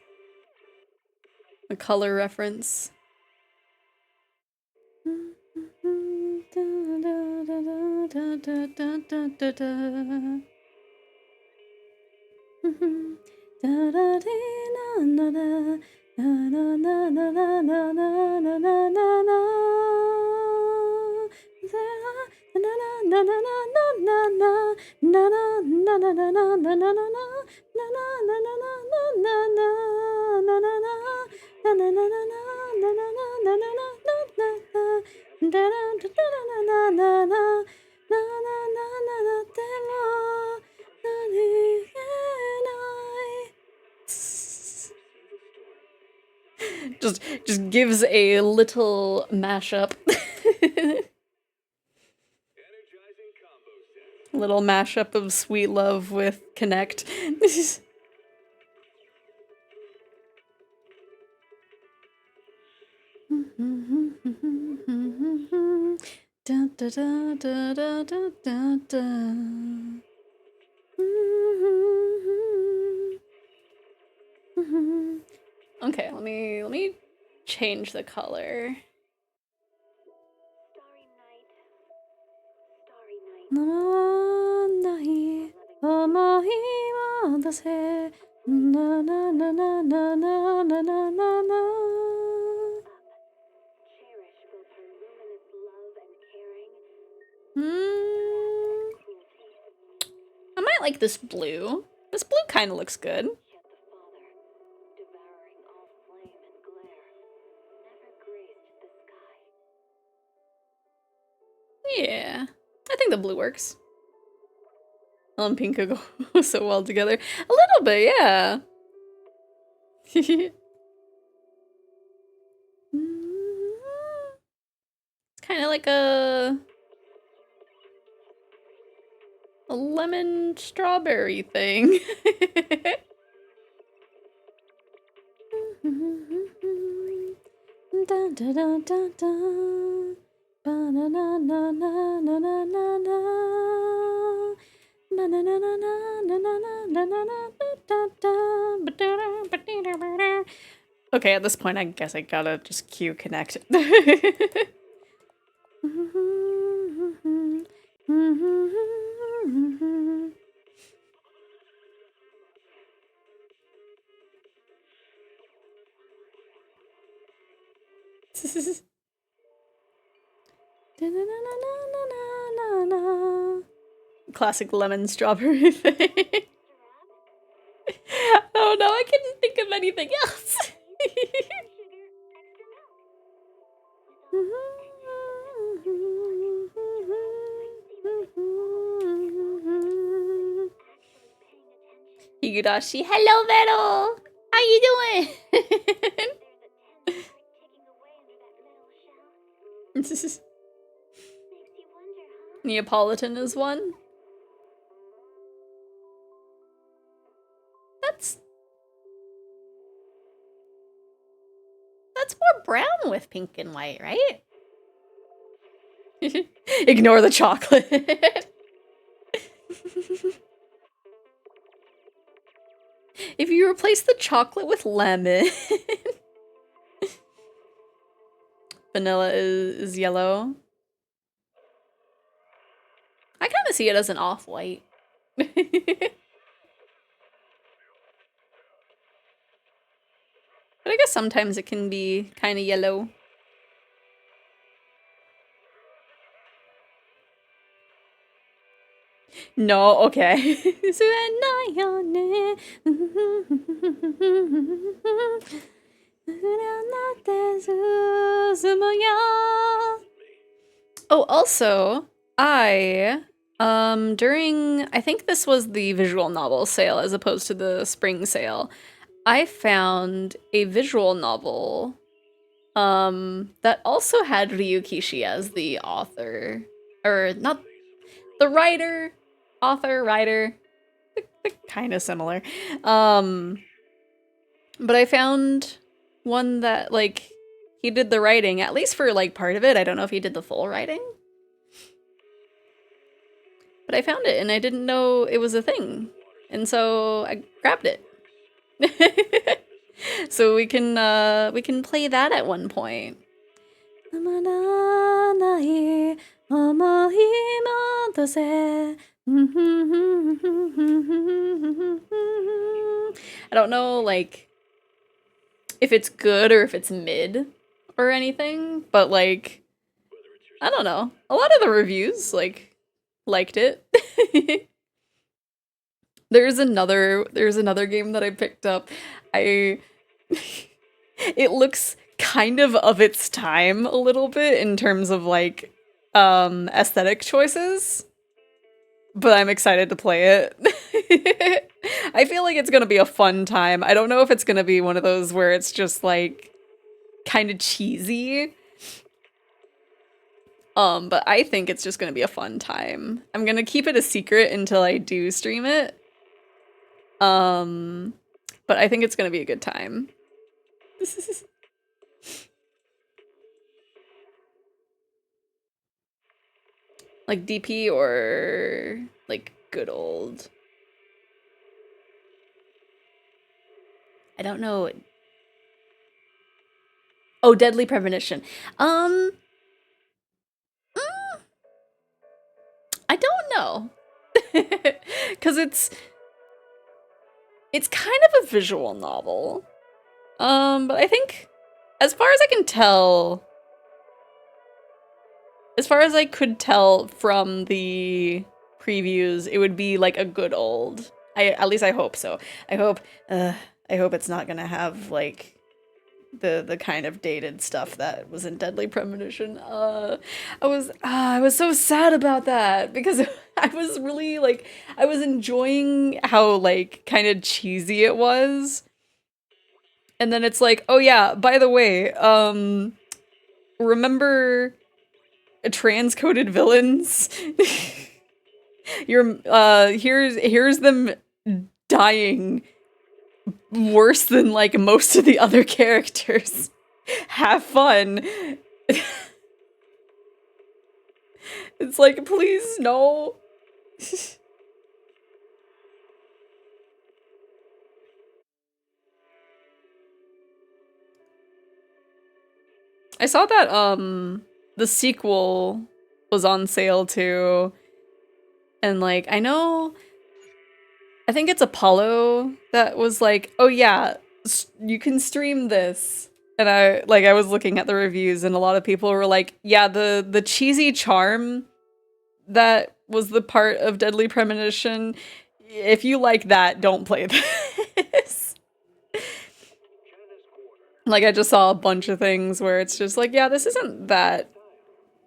The color reference. Just gives a little mashup. Little mashup of Sweet Love with Connect. Okay, let me change the color. I might like this blue. This blue kind of looks good. Yeah. I think the blue works. Yellow and pink could go so well together. A little bit, yeah. It's kind of like a lemon strawberry thing. Dun, dun, dun, dun, dun. Ba-na-na-na-na-na-na-na-na. Ba-na-na-na-na-na-na-na-na-na-na. Okay, at this point, I guess I gotta just cue connect. Classic lemon strawberry thing. Oh no, I couldn't think of anything else. Higurashi, hello Vero! How you doing? Neapolitan is one. That's more brown with pink and white, right? Ignore the chocolate. If you replace the chocolate with lemon. Vanilla is yellow. I kind of see it as an off-white. But I guess sometimes it can be kind of yellow. No, okay. Oh, also, during, I think this was the visual novel sale as opposed to the spring sale, I found a visual novel that also had Ryukishi as the author, or not the writer, author, writer, they're kind of similar. But I found one that, like, he did the writing, at least for, like, part of it. I don't know if he did the full writing. But I found it, and I didn't know it was a thing. And so I grabbed it. So we can play that at one point. I don't know, like, if it's good or if it's mid or anything, but, like, I don't know. A lot of the reviews, like, liked it. There's another game that I picked up. It looks kind of its time a little bit in terms of, like, aesthetic choices, but I'm excited to play it. I feel like it's gonna be a fun time. I don't know if it's gonna be one of those where it's just, like, kind of cheesy. But I think it's just gonna be a fun time. I'm gonna keep it a secret until I do stream it. But I think it's gonna be a good time. Like DP or like good old. I don't know. Oh, Deadly Premonition. I don't know. Cause it's kind of a visual novel. But I think as far as I can tell, as far as I could tell from the previews, it would be like a good old. At least I hope so. I hope it's not gonna have like the kind of dated stuff that was in Deadly Premonition. I was so sad about that because I was really like I was enjoying how like kind of cheesy it was. And then it's like, "Oh yeah, by the way, remember transcoded villains? Here's them dying worse than like most of the other characters. Have fun." It's like, please no. I saw that the sequel was on sale too. And like I think it's Apollo that was like, "Oh yeah, you can stream this." And I was looking at the reviews and a lot of people were like, "Yeah, the cheesy charm that was the part of Deadly Premonition. If you like that, don't play this." Like I just saw a bunch of things where it's just like, "Yeah, this isn't that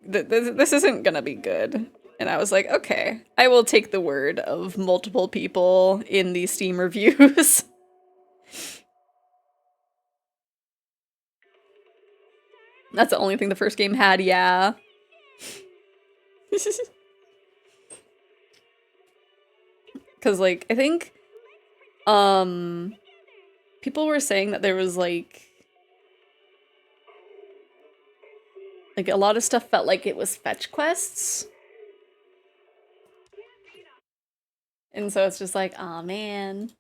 this isn't gonna be good." And I was like, okay, I will take the word of multiple people in the Steam reviews. That's the only thing the first game had, yeah. Cause like, I think, people were saying that there was like a lot of stuff felt like it was fetch quests. And so it's just like, aw, man.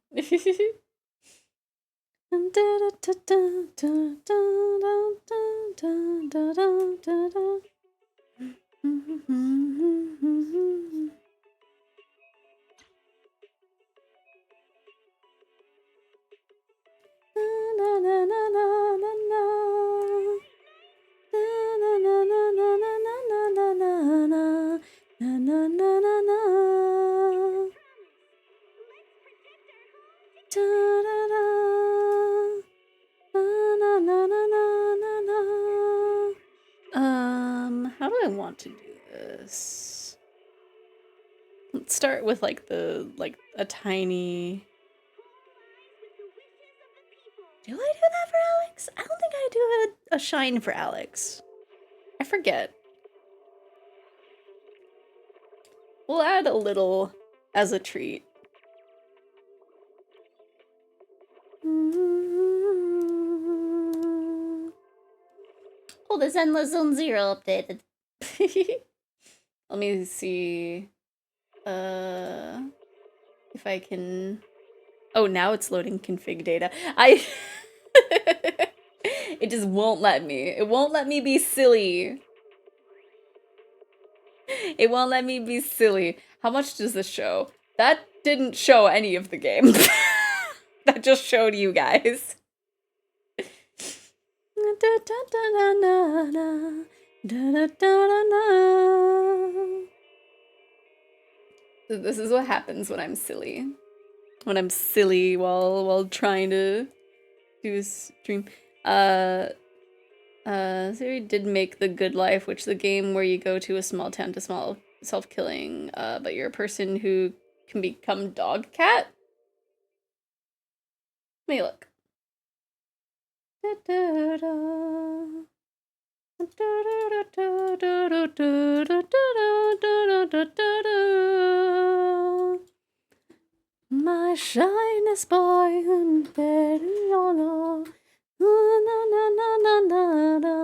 How do I want to do this? Let's start with like a tiny. Do I do that for Alex? I don't think I do a shine for Alex. I forget. We'll add a little as a treat.
Oh, the Zenless Zone Zero updated.
Let me see. If I can. Oh, now it's loading config data. It just won't let me. It won't let me be silly. It won't let me be silly. How much does this show? That didn't show any of the game. That just showed you guys. This is what happens when I'm silly. When I'm silly while trying to do a stream. Siri did make The Good Life, which is a game where you go to a small town to small self-killing, but you're a person who can become dog cat. Let me look. My shyness boy and Periolo. Na na na na na na.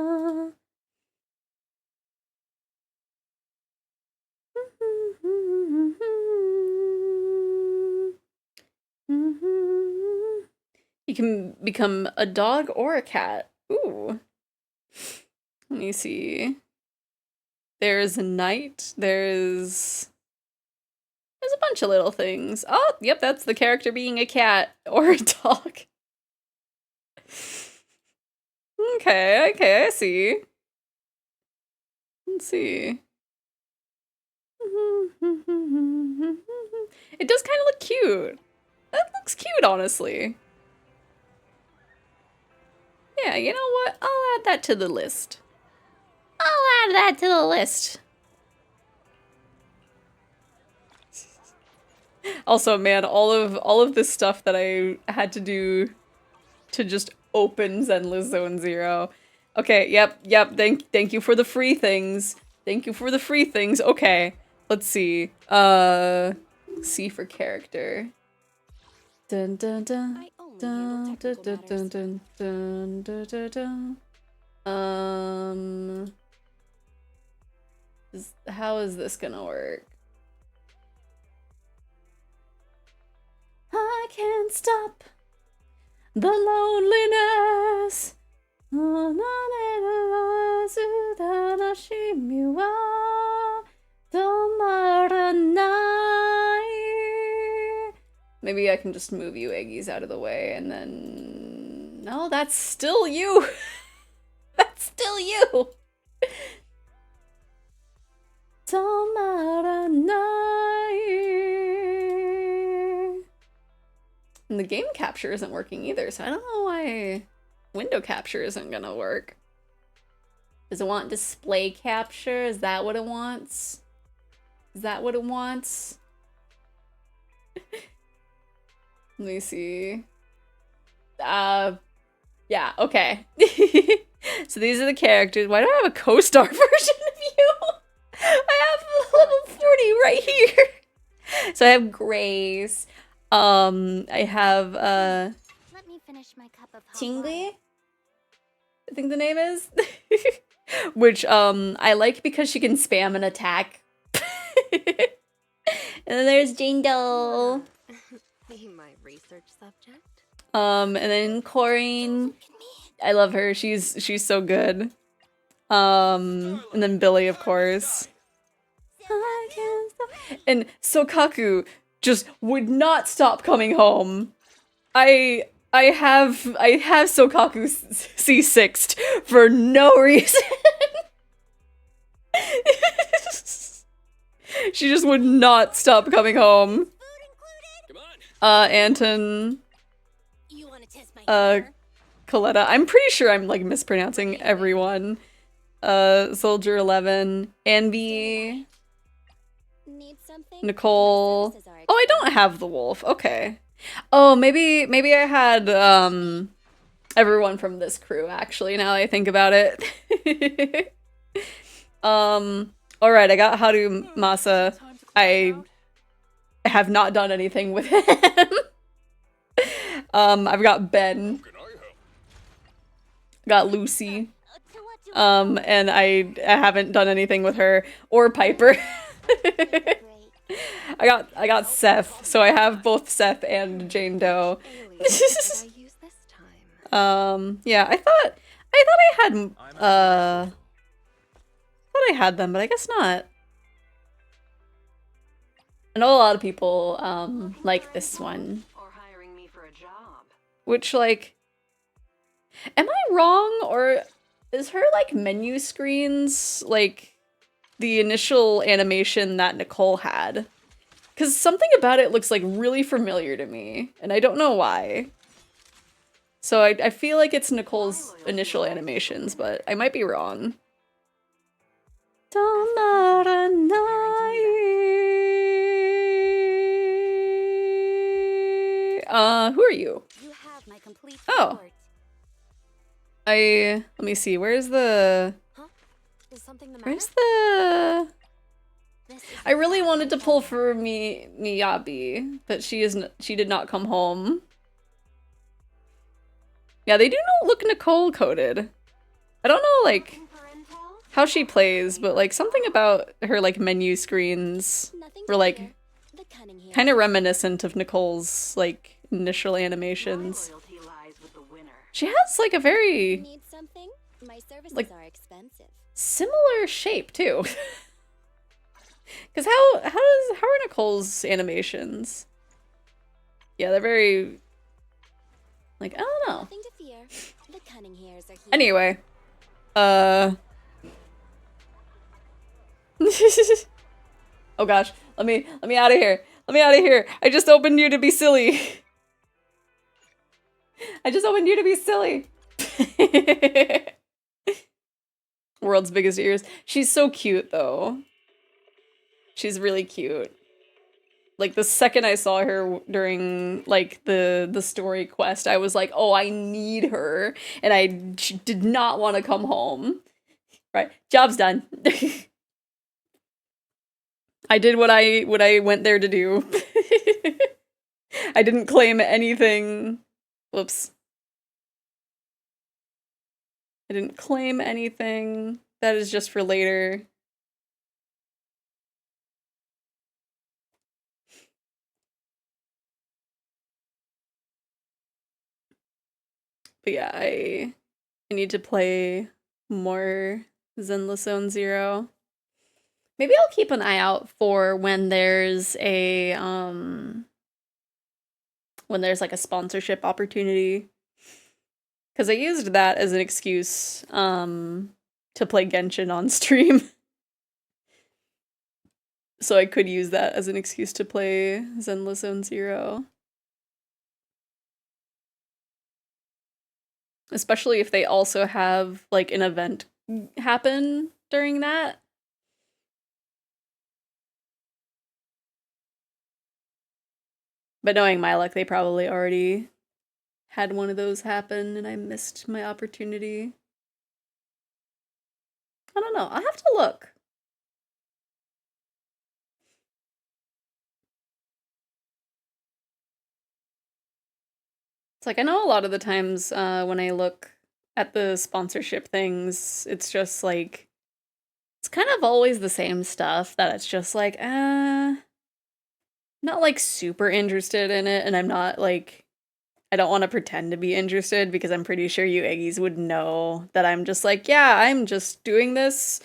You can become a dog or a cat. Ooh. Let me see. There's a knight. There's a bunch of little things. Oh, yep, that's the character being a cat or a dog. Okay, I see. Let's see. It does kind of look cute. That looks cute, honestly. Yeah, you know what? I'll add that to the list. I'll add that to the list. Also, man, all of this stuff that I had to do to just open Zenless Zone Zero. Okay, yep. Thank you for the free things. Thank you for the free things. Okay, let's see. C for character. Dun dun dun. Dun dun dun dun dun dun dun dun. How is this gonna work? I can't stop the loneliness. Maybe I can just move you Eggies out of the way and then... No, that's still you! That's still you! And the game capture isn't working either, so I don't know why window capture isn't gonna work. Does it want display capture? Is that what it wants? Is that what it wants? Let me see. Yeah, okay. So these are the characters. Why do I have a co-star version of you? I have level 40 right here. So I have Grace. I have
Let me finish my cup of hot
Tingly, I think the name is. Which I like because she can spam an attack. And then there's Jane Doe.
Be my research subject.
And then Corinne. I love her. She's so good. And then Billy, of course. I can't stop. And Sokaku just would not stop coming home. I have Sokaku C6'd for no reason. She just would not stop coming home. Anton. Coletta. I'm pretty sure I'm like mispronouncing everyone. Soldier 11. Anby. Nicole. Oh, I don't have the wolf. Okay. Oh, maybe I had everyone from this crew actually, now that I think about it. Alright, I got Haru Masa. I have not done anything with him. I've got Ben. Got Lucy. And I haven't done anything with her or Piper. I got Seth, so I have both Seth and Jane Doe. Yeah, I thought I had them, but I guess not. I know a lot of people like this one. Which, like, am I wrong, or is her like menu screens like the initial animation that Nicole had? Because something about it looks like really familiar to me, and I don't know why. So I feel like it's Nicole's initial animations, but I might be wrong. Who are you? Oh. Let me see, where's the... I really wanted to pull for Miyabi, but she did not come home. Yeah, they do not look Nicole coded. I don't know, like, how she plays, but like something about her like menu screens were like kind of reminiscent of Nicole's like initial animations. She has like a very like similar shape too. Because how are Nicole's animations? Yeah, they're very like, I don't know. Anyway, oh gosh, let me out of here. Let me out of here. I just opened you to be silly. I just opened you to be silly. World's biggest ears. She's so cute, though. She's really cute. Like, the second I saw her during, like, the story quest, I was like, oh, I need her. And I did not want to come home. Right. Job's done. I did what I went there to do. I didn't claim anything. Whoops. I didn't claim anything. That is just for later. But yeah, I need to play more Zenless Zone Zero. Maybe I'll keep an eye out for when there's a when there's like a sponsorship opportunity. Because I used that as an excuse to play Genshin on stream. So I could use that as an excuse to play Zenless Zone Zero. Especially if they also have like an event happen during that. But knowing my luck, they probably already had one of those happen and I missed my opportunity. I don't know. I'll have to look. It's like, I know a lot of the times when I look at the sponsorship things, it's just like, it's kind of always the same stuff that it's just like, not like super interested in it, and I'm not like, I don't want to pretend to be interested because I'm pretty sure you Eggies would know that I'm just like, yeah, I'm just doing this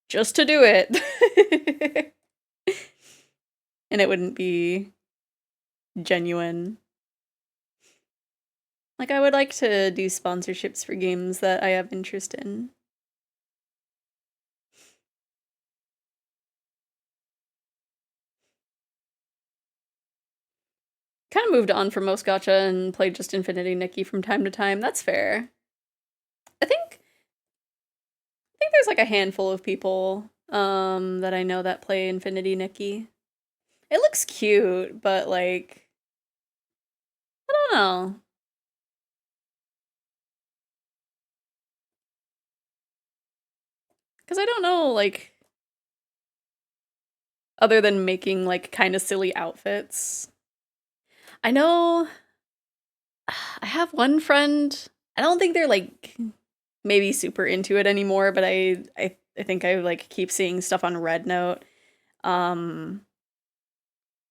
just to do it. And it wouldn't be genuine. Like, I would like to do sponsorships for games that I have interest in. Kind of moved on from most gacha and played just Infinity Nikki from time to time. That's fair. I think there's like a handful of people that I know that play Infinity Nikki. It looks cute, but like, I don't know. Because I don't know, like, other than making like kind of silly outfits. I know I have one friend. I don't think they're like maybe super into it anymore, but I think I like keep seeing stuff on Red Note.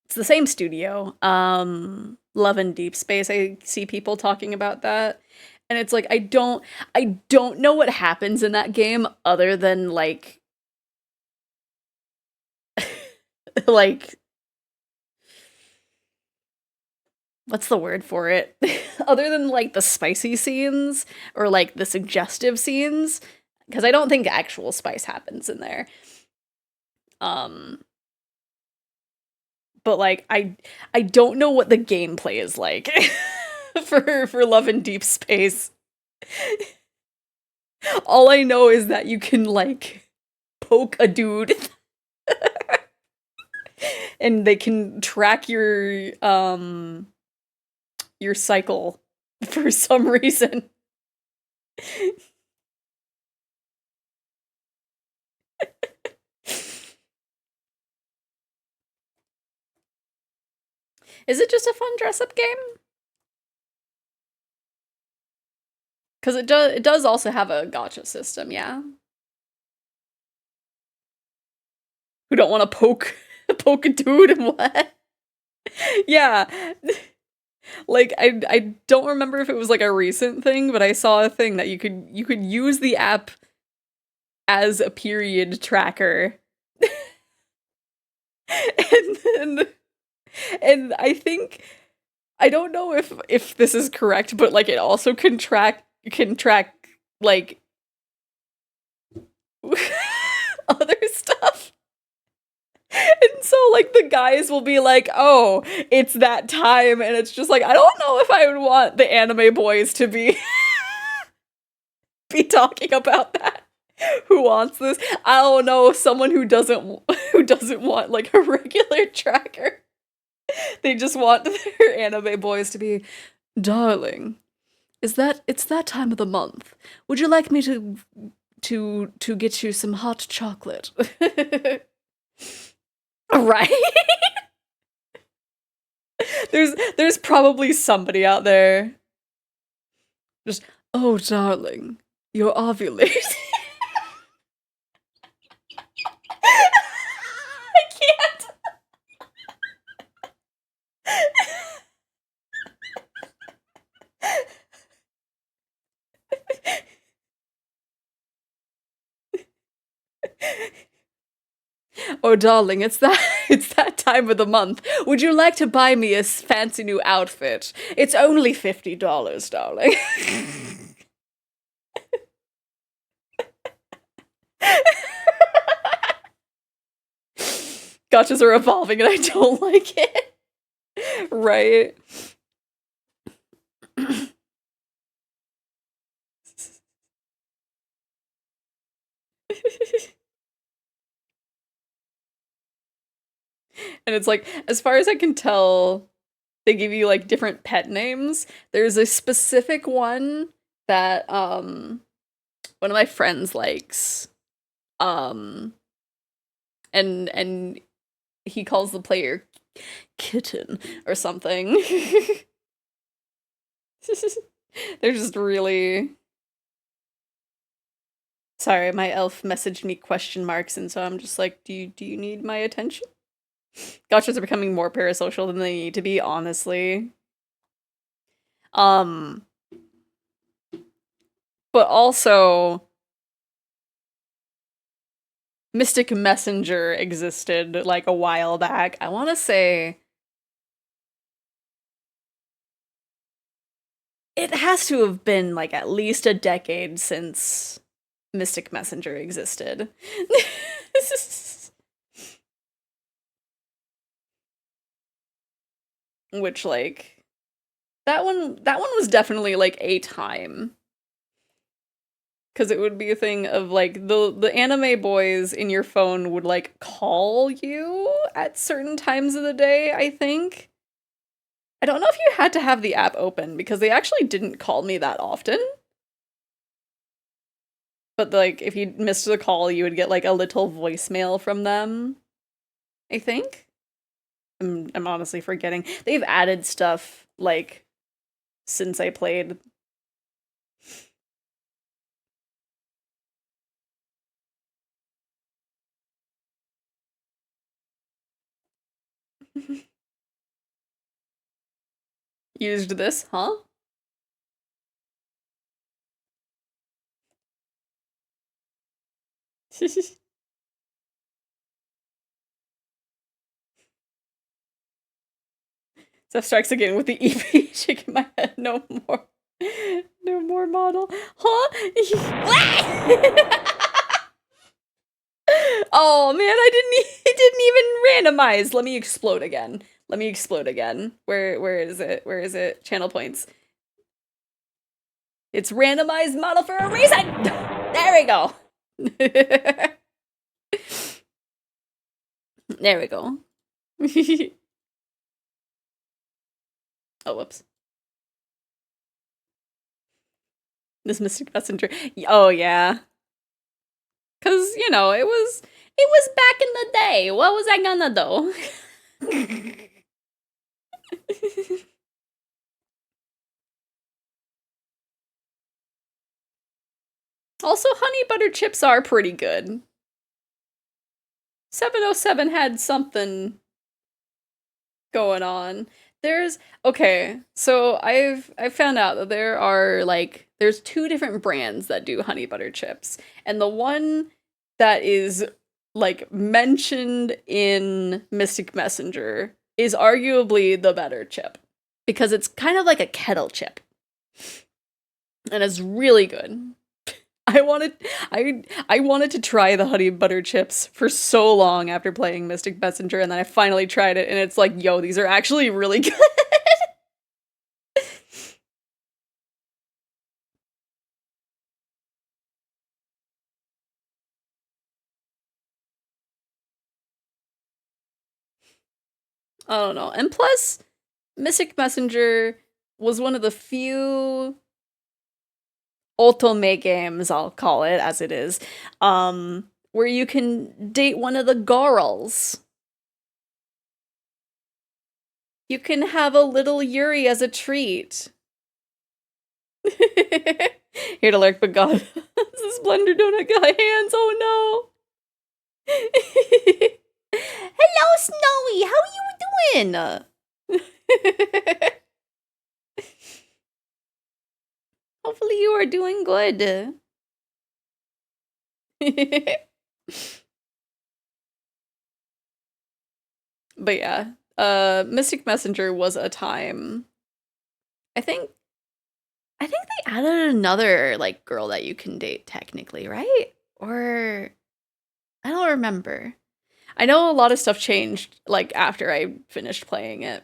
It's the same studio. Love and Deep Space. I see people talking about that. And it's like I don't know what happens in that game other than like like what's the word for it? Other than like the spicy scenes or like the suggestive scenes, because I don't think actual spice happens in there. But like I don't know what the gameplay is like for Love and Deep Space. All I know is that you can like poke a dude and they can track your cycle for some reason. Is it just a fun dress-up game? Because it does also have a gacha system, yeah? Who don't want to poke a dude and what? Yeah. Like I don't remember if it was like a recent thing, but I saw a thing that you could use the app as a period tracker. and I think I don't know if this is correct, but like it also can track like other stuff. And so like the guys will be like, oh, it's that time, and it's just like I don't know if I would want the anime boys to be be talking about that. Who wants this? I don't know, someone who doesn't want like a regular tracker. They just want their anime boys to be, darling, it's that time of the month. Would you like me to get you some hot chocolate? Right? There's probably somebody out there just, oh darling, you're ovulating. I can't. Oh darling, it's that time of the month. Would you like to buy me a fancy new outfit? It's only $50, darling. Gotchas are evolving and I don't like it. Right? And it's like, as far as I can tell, they give you like different pet names. There's a specific one that one of my friends likes. And he calls the player Kitten or something. They're just really... Sorry, my elf messaged me question marks, and so I'm just like, do you need my attention? Gotchas are becoming more parasocial than they need to be, honestly. But also, Mystic Messenger existed like a while back. I want to say it has to have been like at least a decade since Mystic Messenger existed. Which, like, that one was definitely like a time. Because it would be a thing of like the anime boys in your phone would like call you at certain times of the day, I think. I don't know if you had to have the app open because they actually didn't call me that often. But like if you missed the call, you would get like a little voicemail from them, I think. I'm honestly forgetting. They've added stuff like since I played. Used this, huh? Zeph strikes again with the EP shaking my head. No more. No more model. Huh? Oh man, it didn't even randomize. Let me explode again. Let me explode again. Where is it? Where is it? Channel points. It's randomized model for a reason! There we go. There we go. Oh, whoops. This Mystic Messenger. Oh, yeah. Cause, you know, it was back in the day. What was I gonna do? Also, honey butter chips are pretty good. 707 had something going on. Okay, so I've found out that there's two different brands that do honey butter chips. And the one that is like mentioned in Mystic Messenger is arguably the better chip because it's kind of like a kettle chip. And it's really good. I wanted to try the honey butter chips for so long after playing Mystic Messenger, and then I finally tried it, and it's like, yo, these are actually really good. I don't know. And plus, Mystic Messenger was one of the few otome games, I'll call it as it is, where you can date one of the girls. You can have a little Yuri as a treat. Here to lurk, but God, this Blender Donut got hands, oh no! Hello, Snowy! How are you doing? Hopefully you are doing good. But yeah, Mystic Messenger was a time. I think they added another like girl that you can date technically, right? Or I don't remember. I know a lot of stuff changed like after I finished playing it.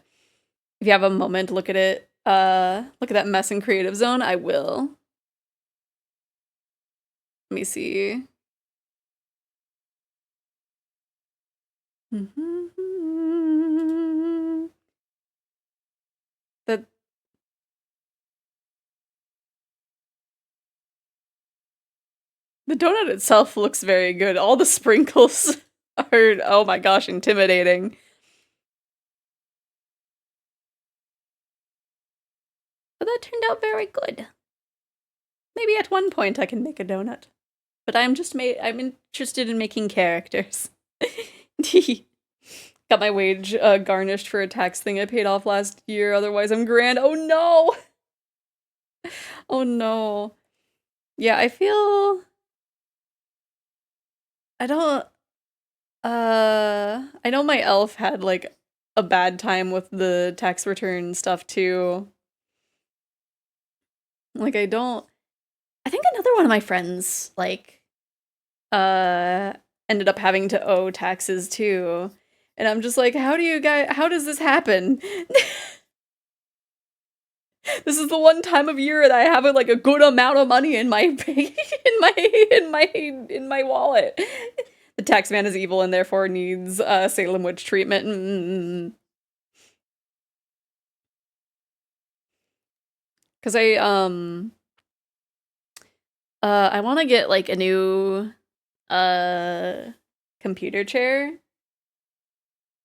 If you have a moment, look at it. Look at that mess in Creative Zone. I will. Let me see. The donut itself looks very good. All the sprinkles are, oh my gosh, intimidating. But that turned out very good. Maybe at one point I can make a donut. But I'm interested in making characters. Got my wage garnished for a tax thing I paid off last year, otherwise I'm grand. Oh no! Oh no. Yeah, I feel... I don't... I know my elf had, like, a bad time with the tax return stuff, too. Like, I think another one of my friends, like, ended up having to owe taxes, too. And I'm just like, how does this happen? This is the one time of year that I have like a good amount of money in my in my wallet. The tax man is evil and therefore needs Salem witch treatment. Cause I want to get like a new computer chair.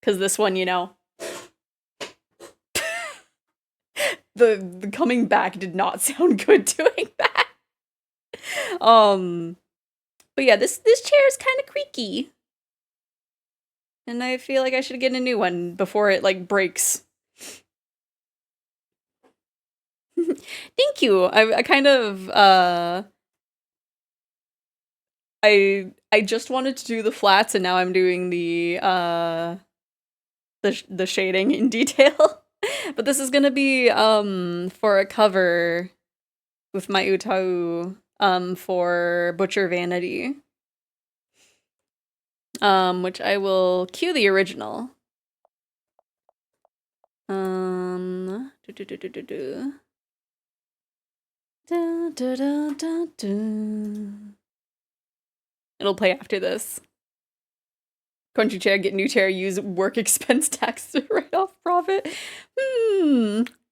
Cause this one, you know, the coming back did not sound good doing that. But yeah, this chair is kind of creaky. And I feel like I should get a new one before it like breaks. Thank you. I kind of I just wanted to do the flats and now I'm doing the shading in detail. But this is gonna be for a cover with my Utau for Butcher Vanity. Which I will cue the original. It'll play after this. Crunchy chair, get new chair, use work expense tax to write off profit.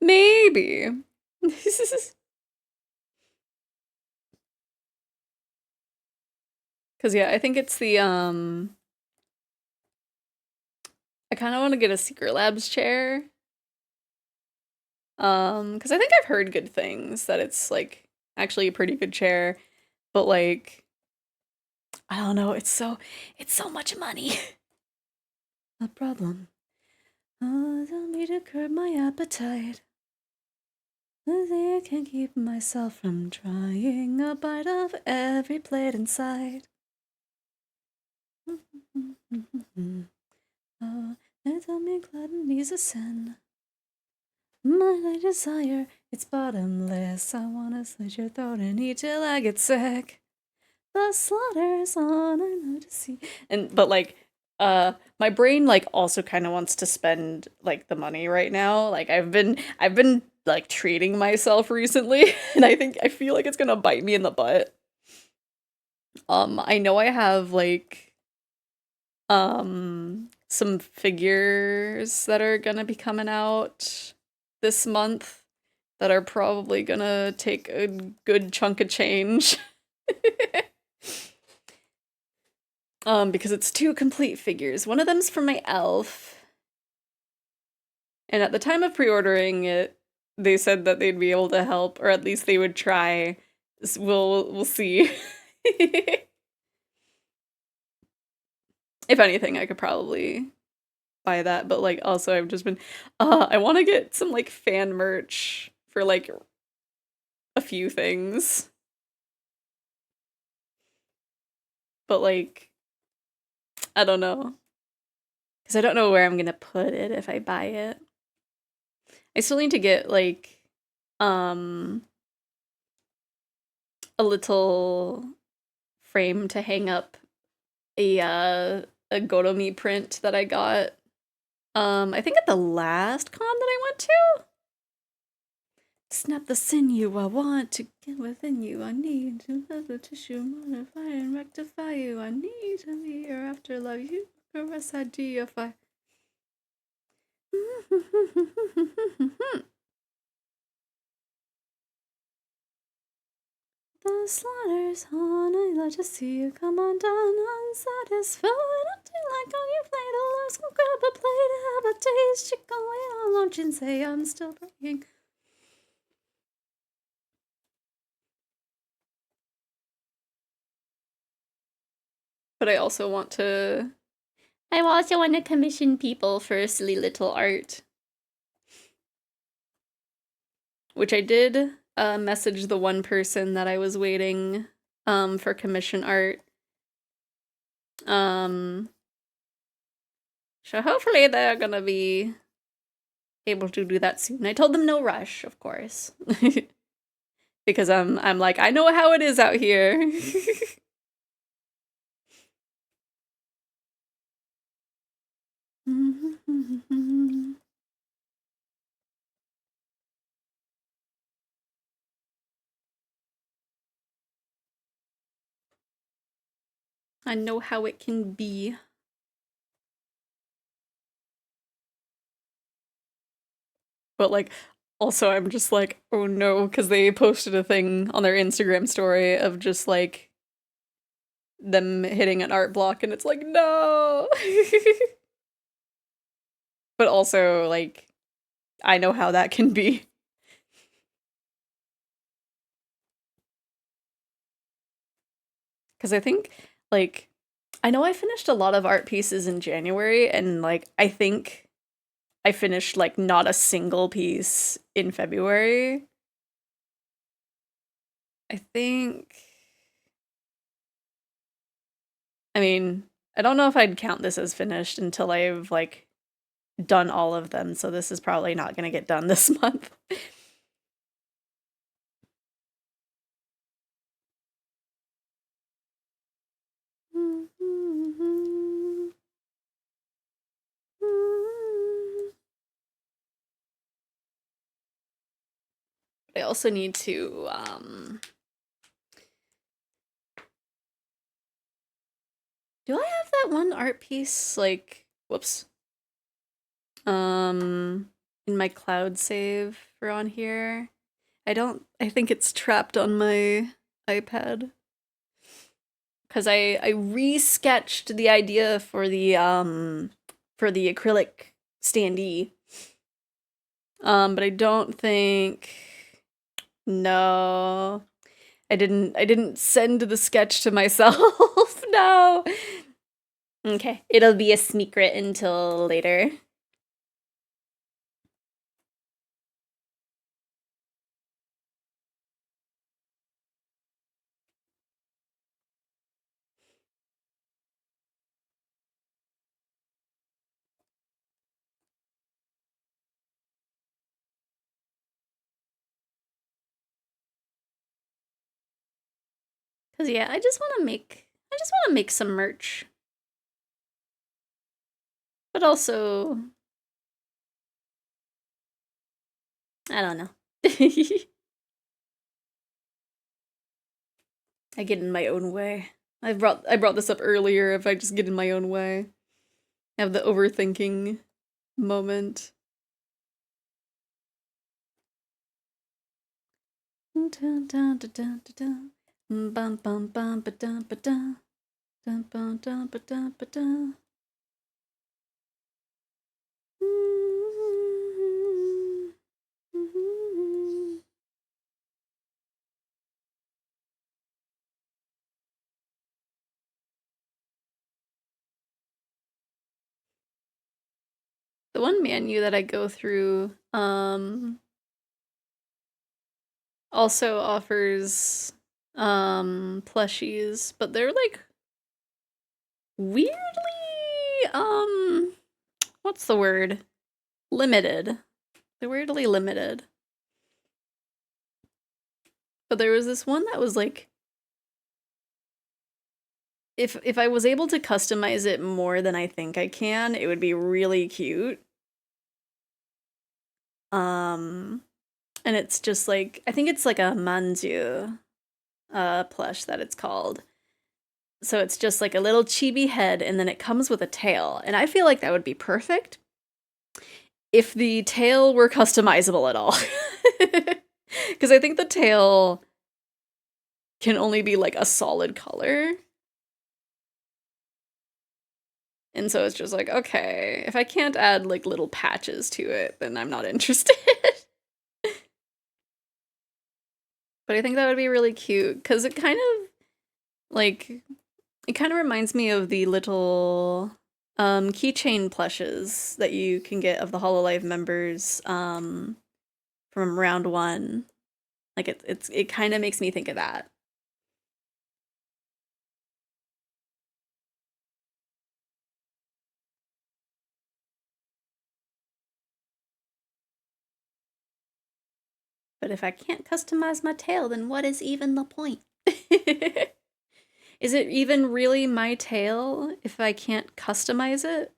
Maybe. Cause yeah, I think it's the I kind of want to get a Secret Labs chair. Cause I think I've heard good things that it's like actually a pretty good chair, but like I don't know, it's so much money. A problem. Oh, tell me to curb my appetite. I can't keep myself from trying a bite of every plate in sight. Oh, they tell me gluttony's a sin. My desire, it's bottomless. I wanna slit your throat and eat till I get sick. The slaughter's on, I know to see. But like, my brain like also kind of wants to spend like the money right now. Like I've been like treating myself recently, and I feel like it's gonna bite me in the butt. I know I have like some some figures that are gonna be coming out this month that are probably gonna take a good chunk of change. Because it's 2 complete figures. One of them's for my elf. And at the time of pre-ordering it, they said that they'd be able to help, or at least they would try. We'll see. If anything, I could probably buy that, but like also I've just been I want to get some like fan merch for like a few things. But like I don't know. Cuz I don't know where I'm going to put it if I buy it. I still need to get like a little frame to hang up a Gotomi print that I got. I think at the last con that I went to. Snap the sinew, I want to get within you. I need to have the tissue, modify and rectify you. I need to be here after love you. Caress, I deify. The slaughter's on, I love to see you come undone, unsatisfied. Acting like how you play the last one, grab a plate, have a taste, chicken wait on lunch and say I'm still praying. But I also want to commission people for silly little art. Which I did message the one person that I was waiting for commission art. So hopefully they're gonna be able to do that soon. I told them no rush, of course. Because I'm like, I know how it is out here. I know how it can be. But like, also I'm just like, oh no, because they posted a thing on their Instagram story of just like them hitting an art block and it's like, no. But also like, I know how that can be. Because I think like, I know I finished a lot of art pieces in January and like, I think I finished like not a single piece in February. I think, I mean, I don't know if I'd count this as finished until I've like done all of them, so this is probably not gonna get done this month. I also need to do I have that one art piece like whoops in my cloud save for on here? I think it's trapped on my iPad. Cause I re-sketched the idea for the acrylic standee. But I don't think, no. I didn't send the sketch to myself. No. Okay, it'll be a secret until later. Cause yeah, I just want to make some merch. But also, I don't know. I get in my own way. I brought this up earlier if I just get in my own way. Have the overthinking moment. Dun, dun, dun, dun, dun, dun. Bum, bum, bum, ba, dun, ba, dun. Dun, bum, dun, ba, dun, ba, dun. The one menu that I go through also offers plushies, but they're like weirdly what's the word? Limited. They're weirdly limited. But there was this one that was like if I was able to customize it more than I think I can, it would be really cute. And it's just like I think it's like a manju plush that it's called. So it's just like a little chibi head and then it comes with a tail. And I feel like that would be perfect if the tail were customizable at all. Because I think the tail can only be like a solid color. And so it's just like, okay, if I can't add like little patches to it, then I'm not interested. But I think that would be really cute because it kind of like it kind of reminds me of the little keychain plushes that you can get of the Hololive members from round 1. Like it kind of makes me think of that. But if I can't customize my tail, then what is even the point? Is it even really my tail if I can't customize it?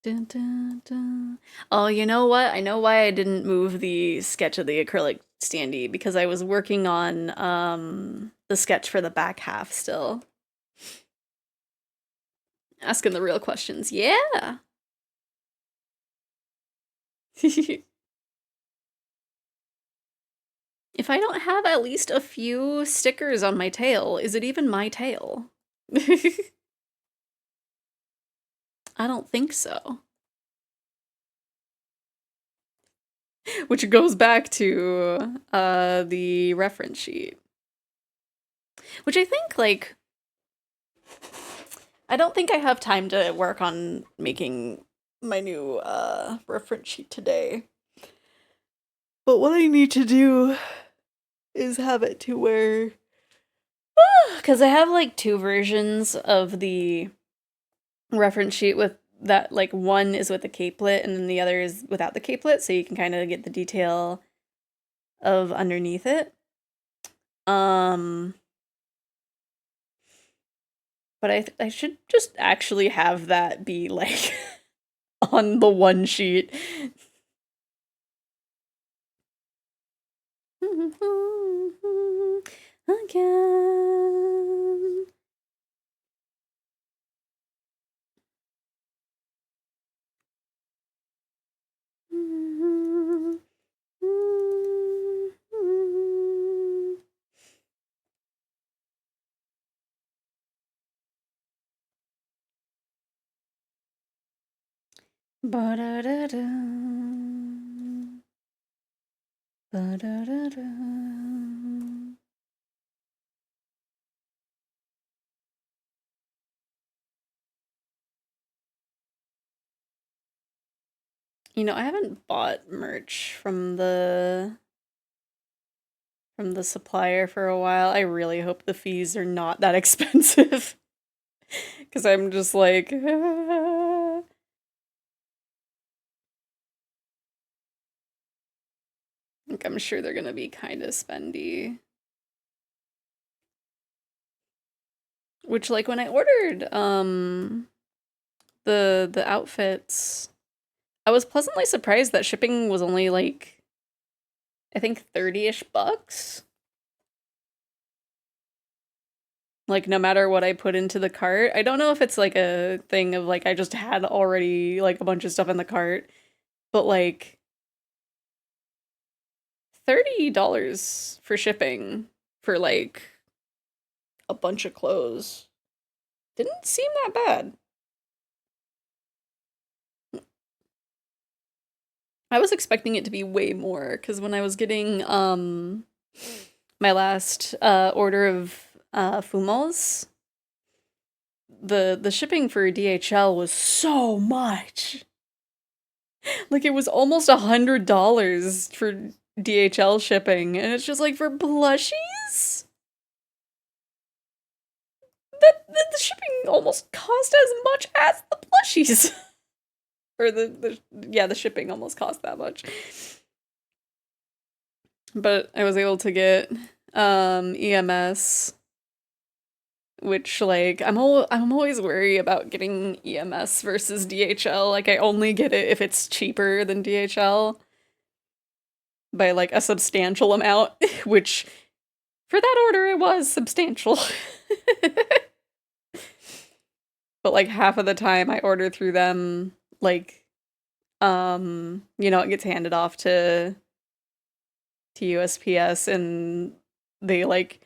Dun, dun, dun. Oh, you know what? I know why I didn't move the sketch of the acrylic standee, because I was working on the sketch for the back half still. Asking the real questions. Yeah. If I don't have at least a few stickers on my tail, is it even my tail? I don't think so. Which goes back to the reference sheet. Which I think, like, I don't think I have time to work on making my new reference sheet today. But what I need to do is have it to where, because I have like 2 versions of the reference sheet with that, like one is with the capelet and then the other is without the capelet, so you can kind of get the detail of underneath it. But I should just actually have that be like on the one sheet. Again. Ba-da-da-da. Ba-da-da-da. You know, I haven't bought merch from the supplier for a while. I really hope the fees are not that expensive. Because I'm just like... Like, I'm sure they're gonna be kind of spendy. Which, like, when I ordered the outfits, I was pleasantly surprised that shipping was only like, I think 30-ish bucks. Like, no matter what I put into the cart. I don't know if it's, like, a thing of, like, I just had already, like, a bunch of stuff in the cart. But, like, $30 for shipping for, like, a bunch of clothes didn't seem that bad. I was expecting it to be way more, because when I was getting, my last, order of, Fumos, the shipping for DHL was so much. Like, it was almost $100 for DHL shipping, and it's just like, for plushies? The shipping almost cost as much as the plushies. Or the shipping almost cost that much. But I was able to get EMS, which, like, I'm always wary about getting EMS versus DHL. Like, I only get it if it's cheaper than DHL by, like, a substantial amount, which for that order it was substantial. But, like, half of the time I order through them, like, it gets handed off to USPS, and they, like,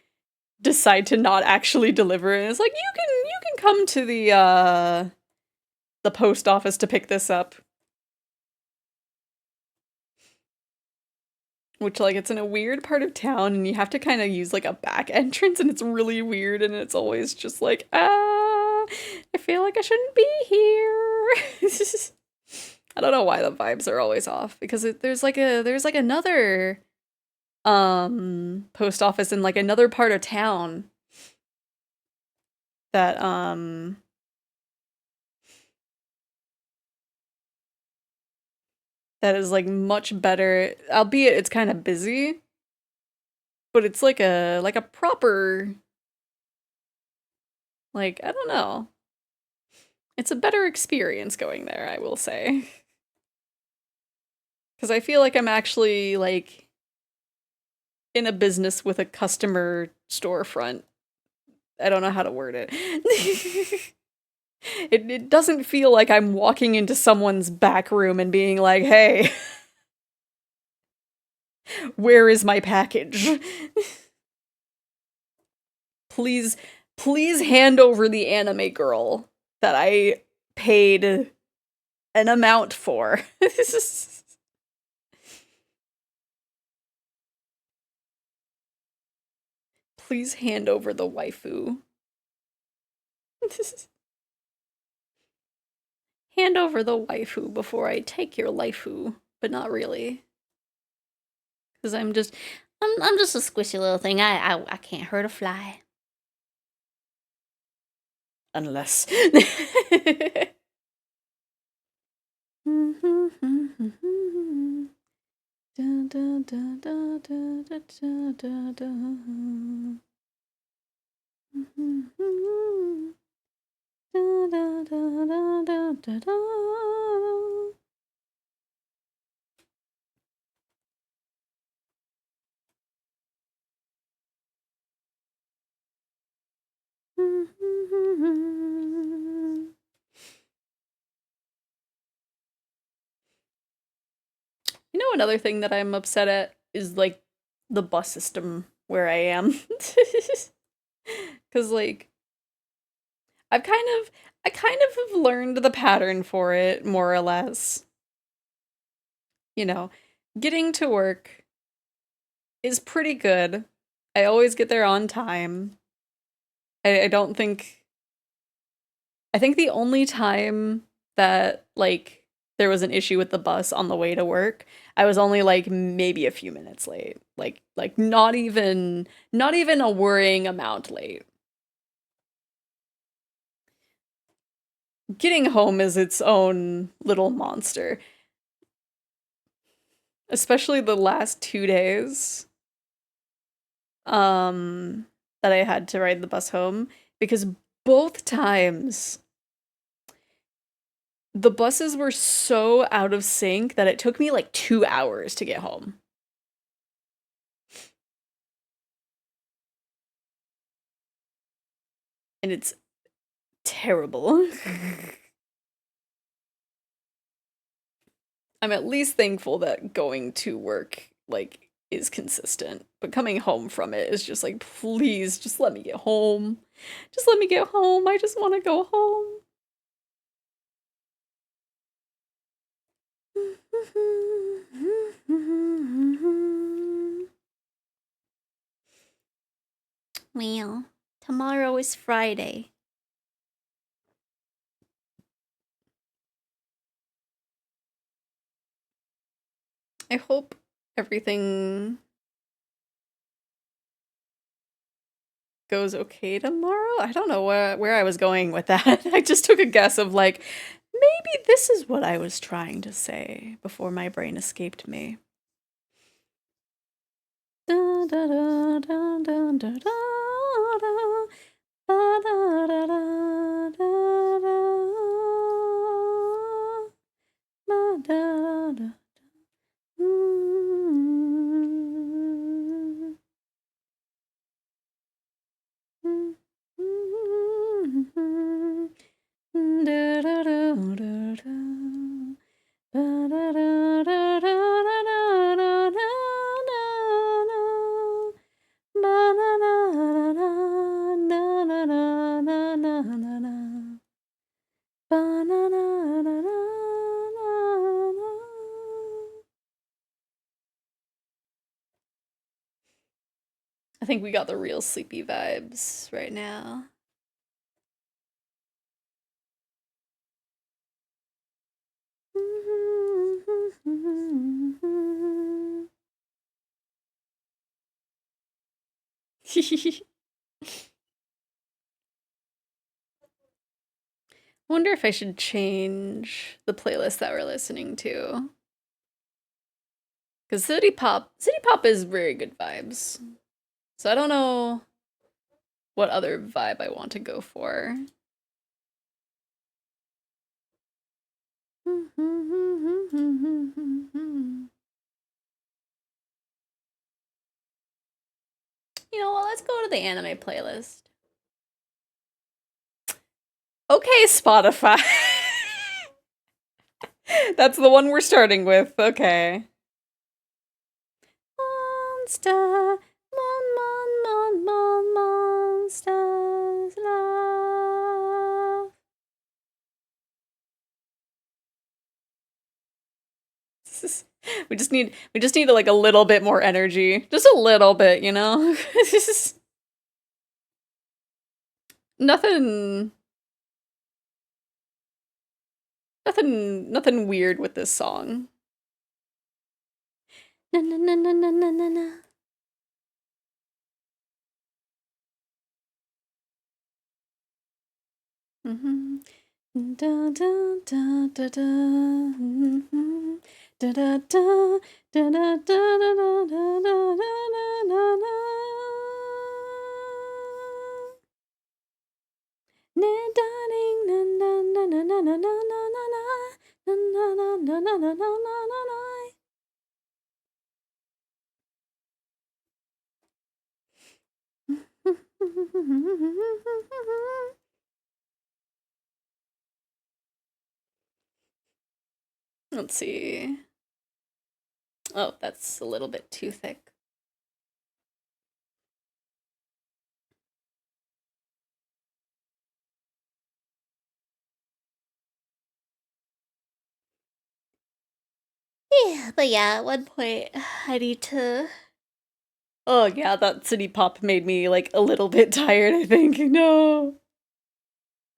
decide to not actually deliver it. And it's like, you can come to the post office to pick this up. Which, like, it's in a weird part of town, and you have to kind of use, like, a back entrance, and it's really weird, and it's always just like, I feel like I shouldn't be here. I don't know why the vibes are always off, because there's another post office in, like, another part of town that that is, like, much better, albeit it's kind of busy, but it's like a proper, like, I don't know. It's a better experience going there, I will say. Because I feel like I'm actually, like, in a business with a customer storefront. I don't know how to word it. It doesn't feel like I'm walking into someone's back room and being like, hey, where is my package? Please hand over the anime girl that I paid an amount for. Please hand over the waifu. Hand over the waifu before I take your laifu, but not really. Because I'm just a squishy little thing. I can't hurt a fly. Unless. You know, another thing that I'm upset at is, like, the bus system where I am. Because, like, I kind of have learned the pattern for it, more or less. You know, getting to work is pretty good. I always get there on time. I don't think... I think the only time that, like, there was an issue with the bus on the way to work, I was only, like, maybe a few minutes late. Like not even a worrying amount late. Getting home is its own little monster. Especially the last 2 days that I had to ride the bus home, because both times the buses were so out of sync that it took me like 2 hours to get home. And it's terrible. I'm at least thankful that going to work, like, is consistent. But coming home from it is just like, please, just let me get home. Just let me get home. I just want to go home.
Well, tomorrow is Friday.
I hope everything goes okay tomorrow. I don't know where I was going with that. I just took a guess of like, maybe this is what I was trying to say before my brain escaped me. Da, da, da, da, da, da, da, da. Da, da, da, da, da, da. Da, da, da. I think we got the real sleepy vibes right now. Wonder if I should change the playlist that we're listening to. Because City Pop is very good vibes. So I don't know what other vibe I want to go for. You know what, let's go to the anime playlist. Okay, Spotify. That's the one we're starting with. Okay. Monster, monsters love. We just need like a little bit more energy. Just a little bit, you know? Nothing weird with this song. Na na na na na na na na. Mhm. Da da da da da. Mhm. Da da da da da da da da da da da da. Na darling na na na na na na na na na na na na na na na na. Let's see. Oh, that's a little bit too thick.
Yeah, but yeah, at one point, I need to...
Oh yeah, that City Pop made me like a little bit tired, I think. No.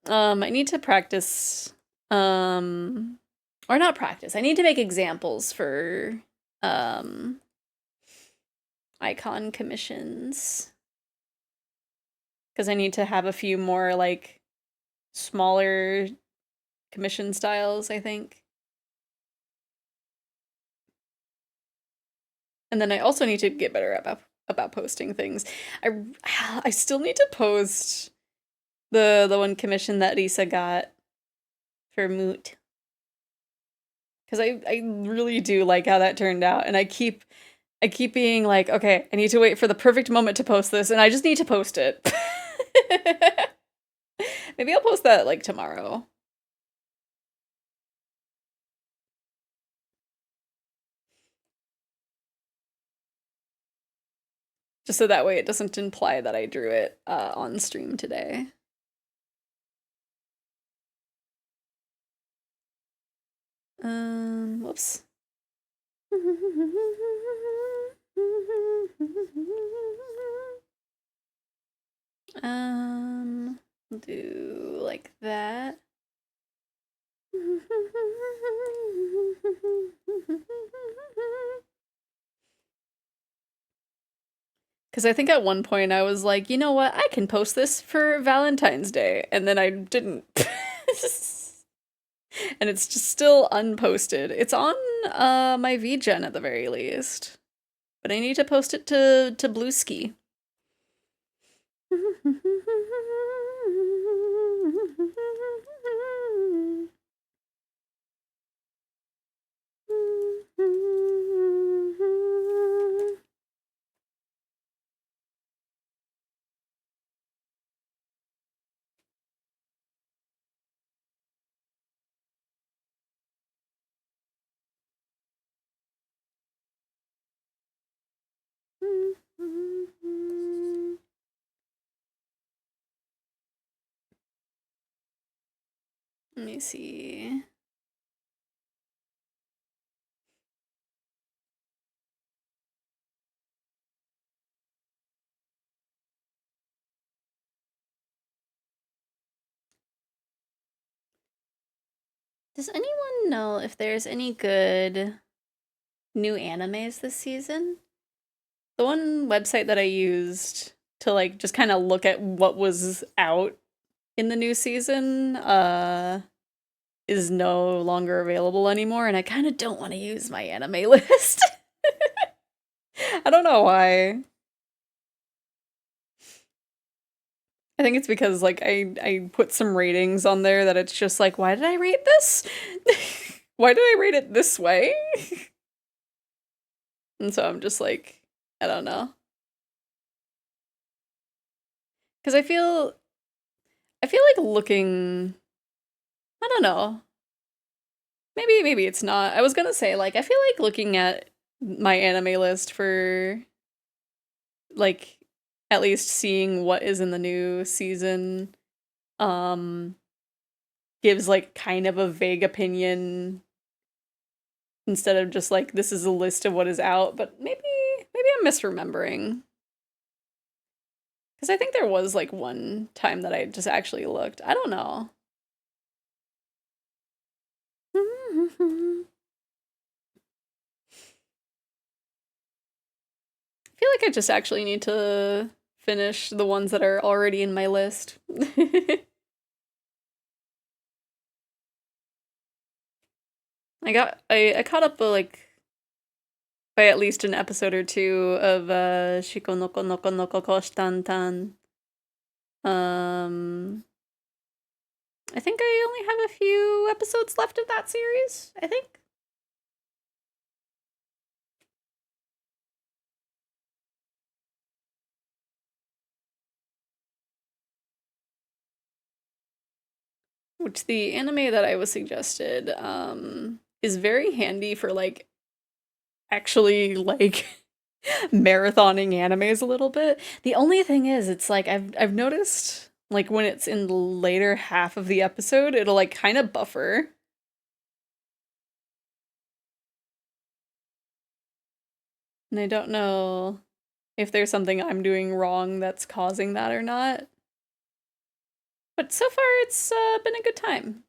I need to practice, or not practice. I need to make examples for, icon commissions. Because I need to have a few more, like, smaller commission styles, I think. And then I also need to get better about posting things. I still need to post the one commission that Lisa got for Moot. Because I really do like how that turned out, and I keep being like, okay, I need to wait for the perfect moment to post this, and I just need to post it. Maybe I'll post that like tomorrow. Just so that way it doesn't imply that I drew it on stream today. Whoops. Do like that. Because I think at one point I was like, you know what, I can post this for Valentine's Day, and then I didn't. And it's just still unposted. It's on my VGen at the very least. But I need to post it to Blueski. Let me see. Does anyone know if there's any good new animes this season? The one website that I used to like just kind of look at what was out in the new season is no longer available anymore, and I kind of don't want to use my anime list. I don't know why. I think it's because like I put some ratings on there that it's just like, why did I rate this? Why did I rate it this way? And so I'm just like, I don't know. Because I feel like looking, I don't know. Maybe it's not. I was gonna say, like, I feel like looking at my anime list for, like, at least seeing what is in the new season, gives, like, kind of a vague opinion instead of just, like, this is a list of what is out, but maybe I'm misremembering. Because I think there was, like, one time that I just actually looked. I don't know. I feel like I just actually need to finish the ones that are already in my list. I caught up like by at least an episode or two of Shiko Noko Noko Noko Koshtantan. I think I only have a few episodes left of that series, I think. Which the anime that I was suggested is very handy for like actually like marathoning animes a little bit. The only thing is it's like I've noticed like when it's in the later half of the episode, it'll like kind of buffer. And I don't know if there's something I'm doing wrong that's causing that or not. But so far it's been a good time.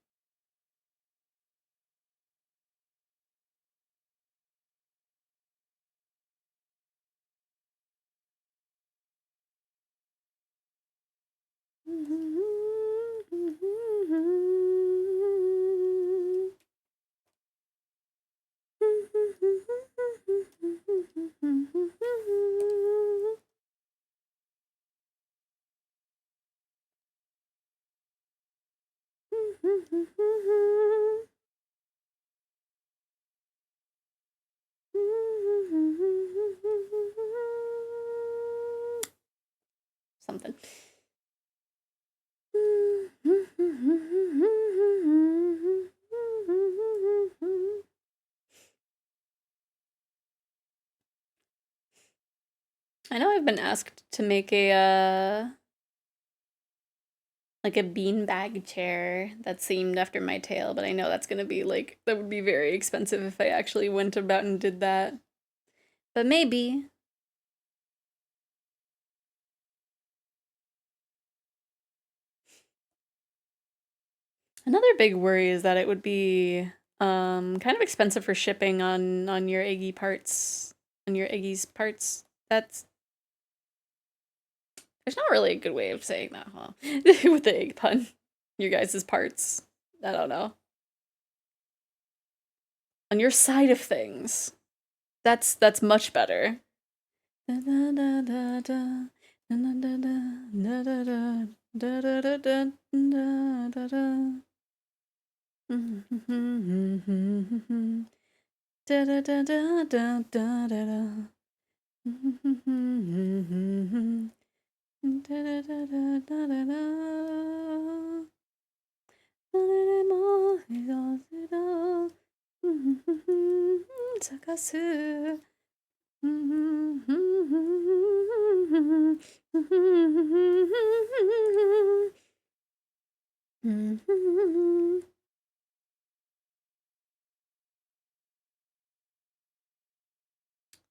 Something. I know I've been asked to make a like a beanbag chair that's themed after my tail, but I know that's gonna be like that would be very expensive if I actually went about and did that. But maybe. Another big worry is that it would be kind of expensive for shipping on your eggy parts, on your eggy's parts. That's there's not really a good way of saying that, huh? With the egg pun. Your guys' parts. I don't know. On your side of things. That's much better.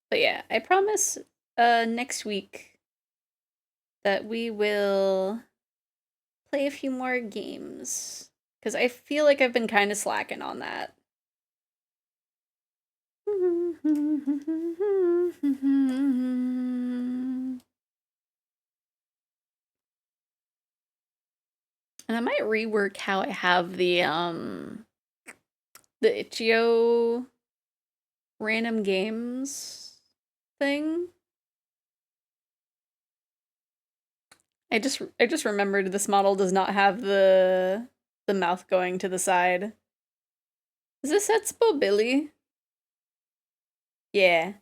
But yeah, I promise next week that we will play a few more games. Because I feel like I've been kind of slacking on that. And I might rework how I have the itch.io random games thing. I just remembered this model does not have the mouth going to the side. Is this Expo Billy? Yeah.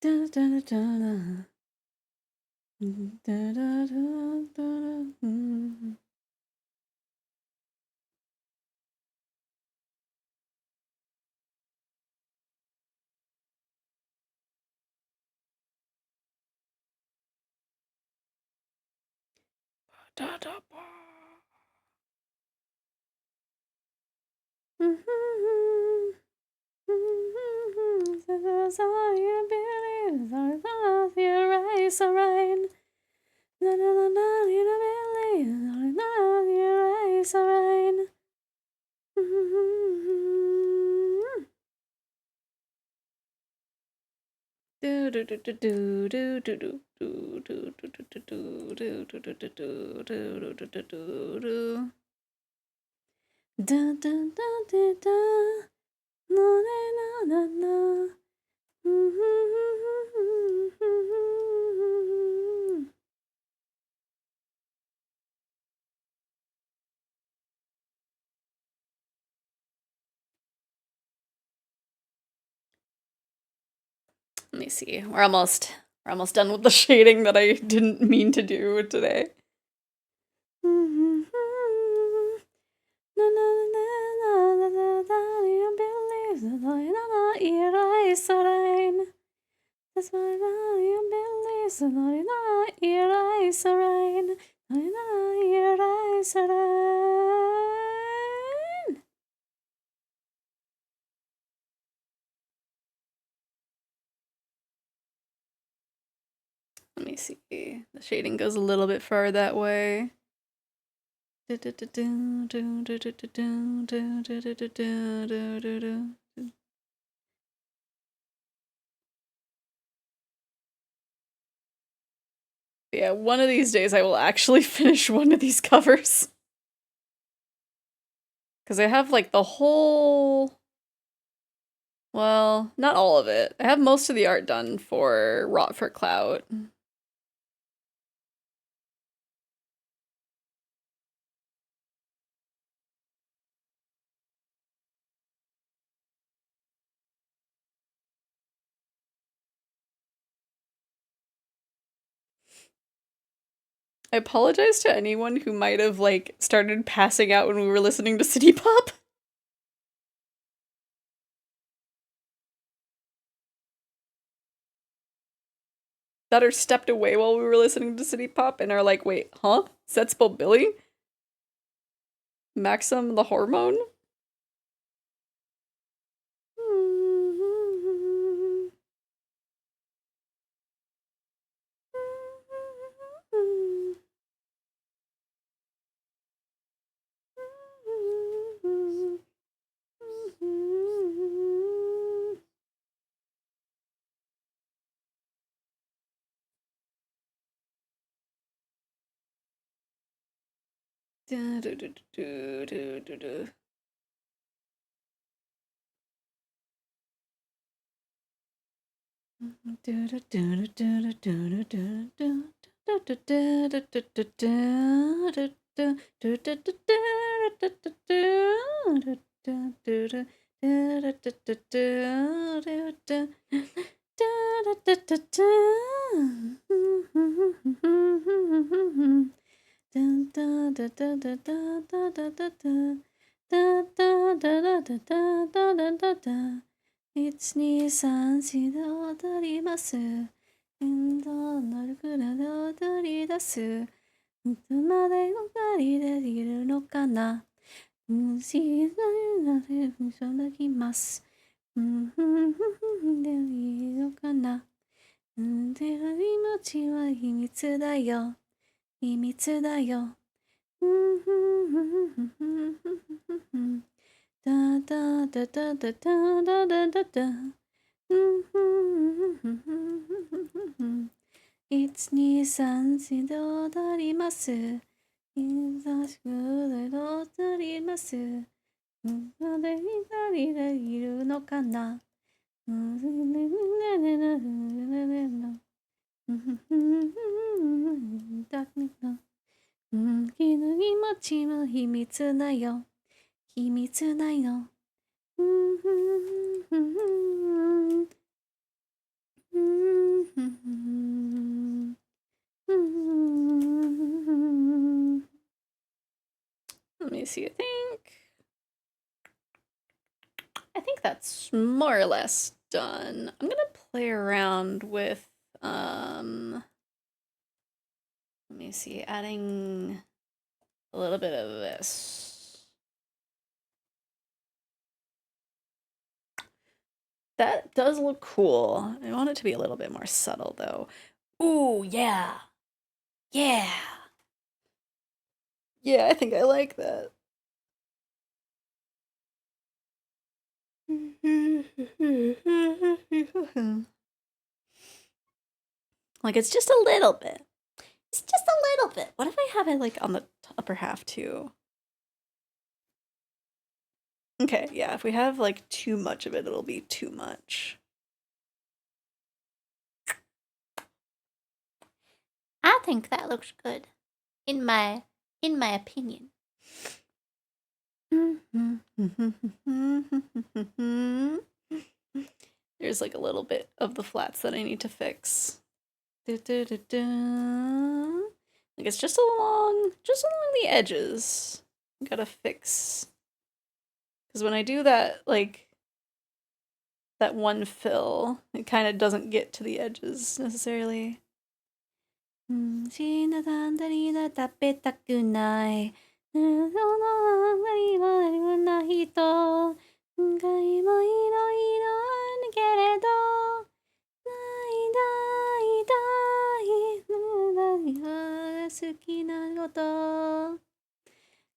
Da, da, da, da. Da, da, da, da, da. Da, da, ba. Let me see. We're almost done with the shading that I didn't mean to do today. Let me see. The shading goes a little bit far that way. Yeah, one of these days I will actually finish one of these covers. Because I have like the whole... Well, not all of it. I have most of the art done for Rot for Clout. I apologize to anyone who might have like started passing out when we were listening to City Pop. stutter stepped away while we were listening to City Pop and are like, wait, huh? Is that spelled Billy? Maxim the hormone?1,2,3,4で踊ります。運動のルクラで踊り出す。いつまで二人でいるのかな。しいなでそんなきます。でいいのかな。で気持ちは秘密だよ。秘密だよ。だだだだだだだだだだ。1,2,3,4で踊ります。優しくで踊ります。まで二人でいるのかな。気持ちも秘密だよ。秘密だよ。Let me see, I think that's more or less done. I'm gonna play around with, let me see, adding a little bit of this. That does look cool. I want it to be a little bit more subtle though. Ooh, yeah. Yeah. Yeah, I think I like that. Like, it's just a little bit. It's just a little bit. What if I have it, like, on the upper half, too? Okay, yeah, if we have, like, too much of it, it'll be too much.
I think that looks good. In my opinion.
There's, like, a little bit of the flats that I need to fix. Like, it's just along the edges. Gotta fix. Because when I do that, like, that one fill, it kind of doesn't get to the edges necessarily. 死なたんだりだ食べたくない。その何もなるな人。今回もいろいろあるけれど。ない好きなこと。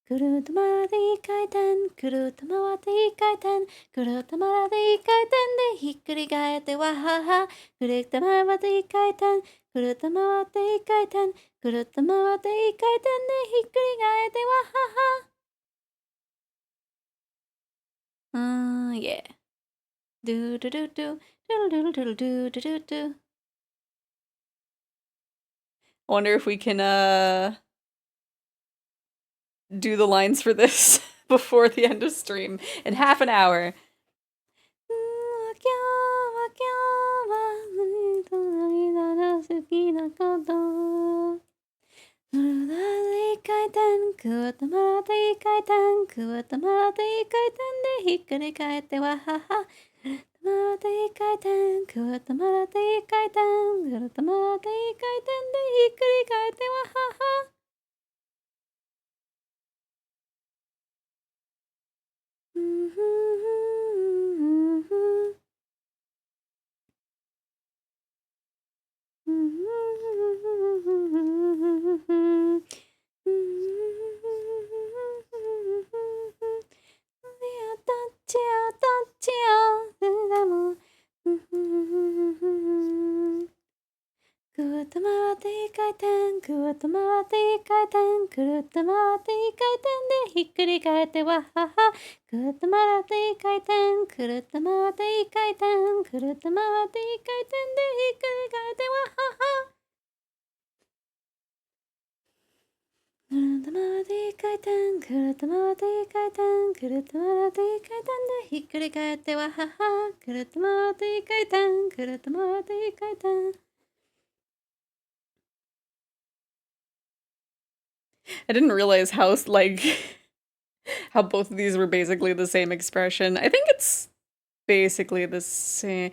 くるっと回って一回転、くるっと回って一回転、くるっと回って一回転でひっくり返ってわはは。くるっと回って一回転、くるっと回って一回転、くるっと回って一回転でひっくり返ってわはは。Yeah. Do do do do do do do do do do do. I wonder if we can do the lines for this before the end of stream in half an hour. い回転くるっと回っていい回転くるっと回っていい回転でひっくり返ってわははうんふんふんふんうんふんふんふんふんタッチやタッチやでもくるっと回っていい回転くるっと回っていい回転くるっと回っていい回転でひっくり返ってわははくるっと回っていい回転くるっと回っていい回転くるっと回っていい回転でひっくり返ってわははくるっと回っていい回転くるっと回っていい回転くるっと回っていい回転でひっくり返ってわははくるっと回っていい回転くるっと回っていい回転I didn't realize how like how both of these were basically the same expression. I think it's basically the same.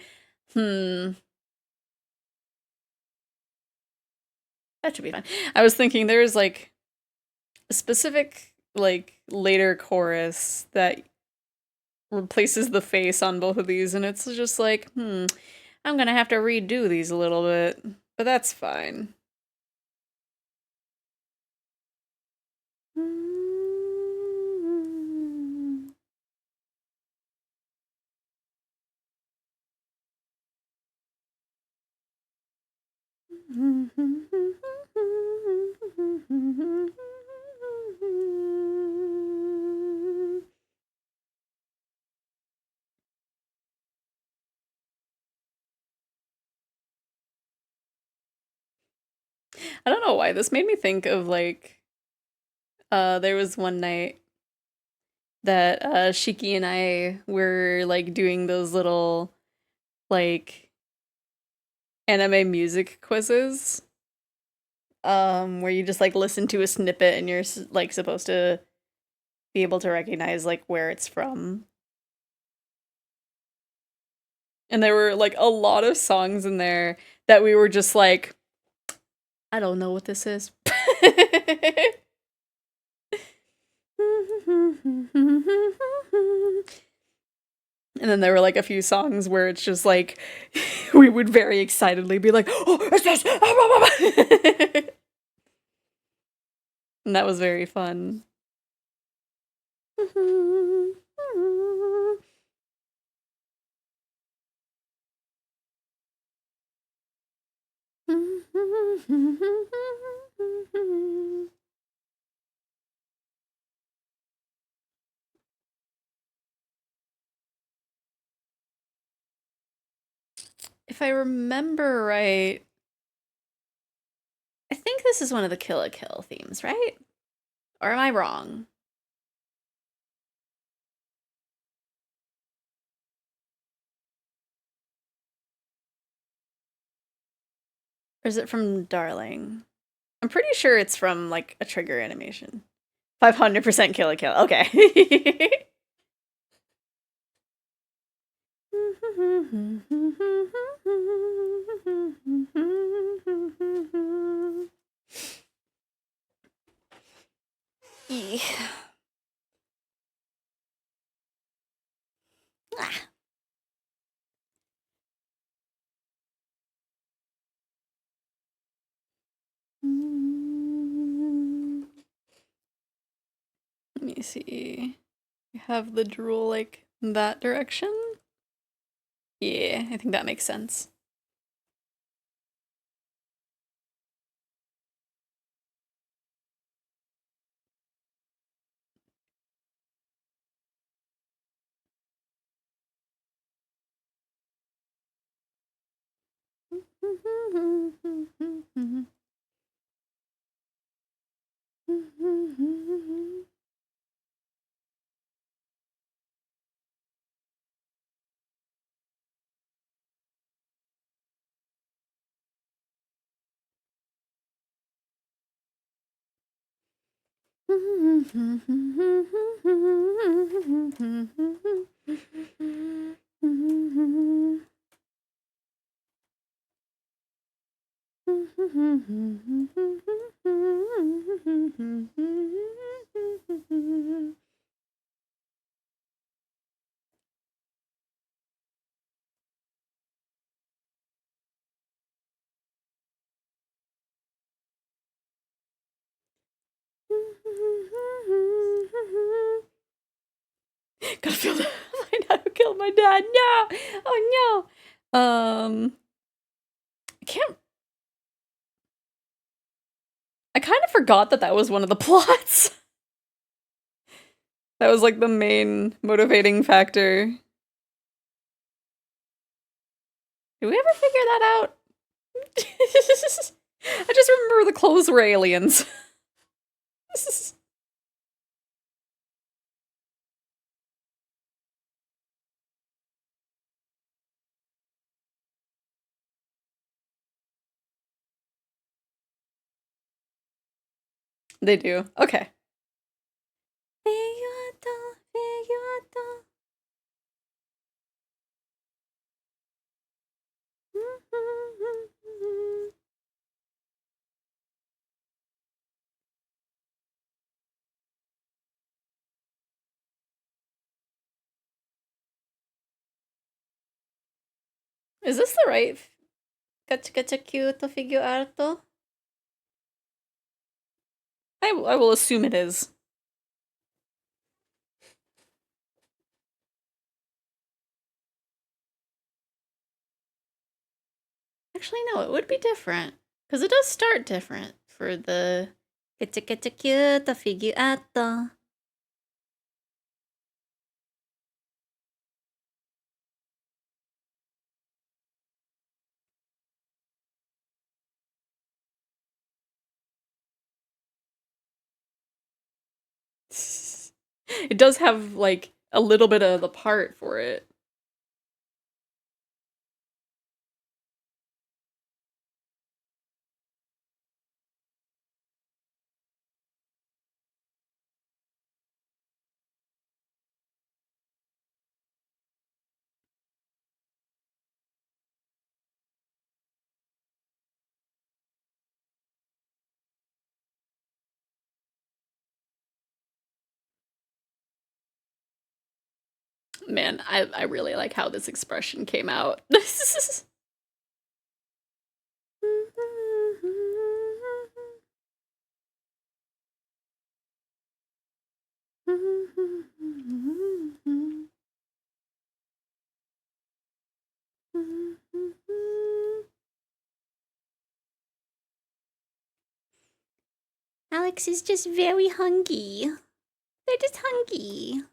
That should be fine. I was thinking there's like a specific like later chorus that replaces the face on both of these, and it's just like, I'm gonna have to redo these a little bit, but that's fine. I don't know why this made me think of like there was one night that Shiki and I were like doing those little like anime music quizzes where you just like listen to a snippet and you're like supposed to be able to recognize like where it's from. And there were like a lot of songs in there that we were just like, I don't know what this is. And then there were like a few songs where it's just like we would very excitedly be like, oh, it's this! And that was very fun. If I remember right, I think this is one of the Kill la Kill themes, right? Or am I wrong? Or is it from Darling? I'm pretty sure it's from like a trigger animation. 500% Kill la Kill. Okay. Ah. Let me see. You have the drool like in that direction? Yeah, I think that makes sense. Gotta find out who killed my dad. No! Oh no! I can't. I kind of forgot that was one of the plots. That was like the main motivating factor. Did we ever figure that out? I just remember the clothes were aliens. They do. Okay. Is this the right Gacha figure arto? I will assume it is. Actually, no, it would be different. Because it does start different for the Gacha figure arto. It does have, like, a little bit of the part for it. Man, I really like how this expression came out.
Alex is just very hungry. They're just hungry.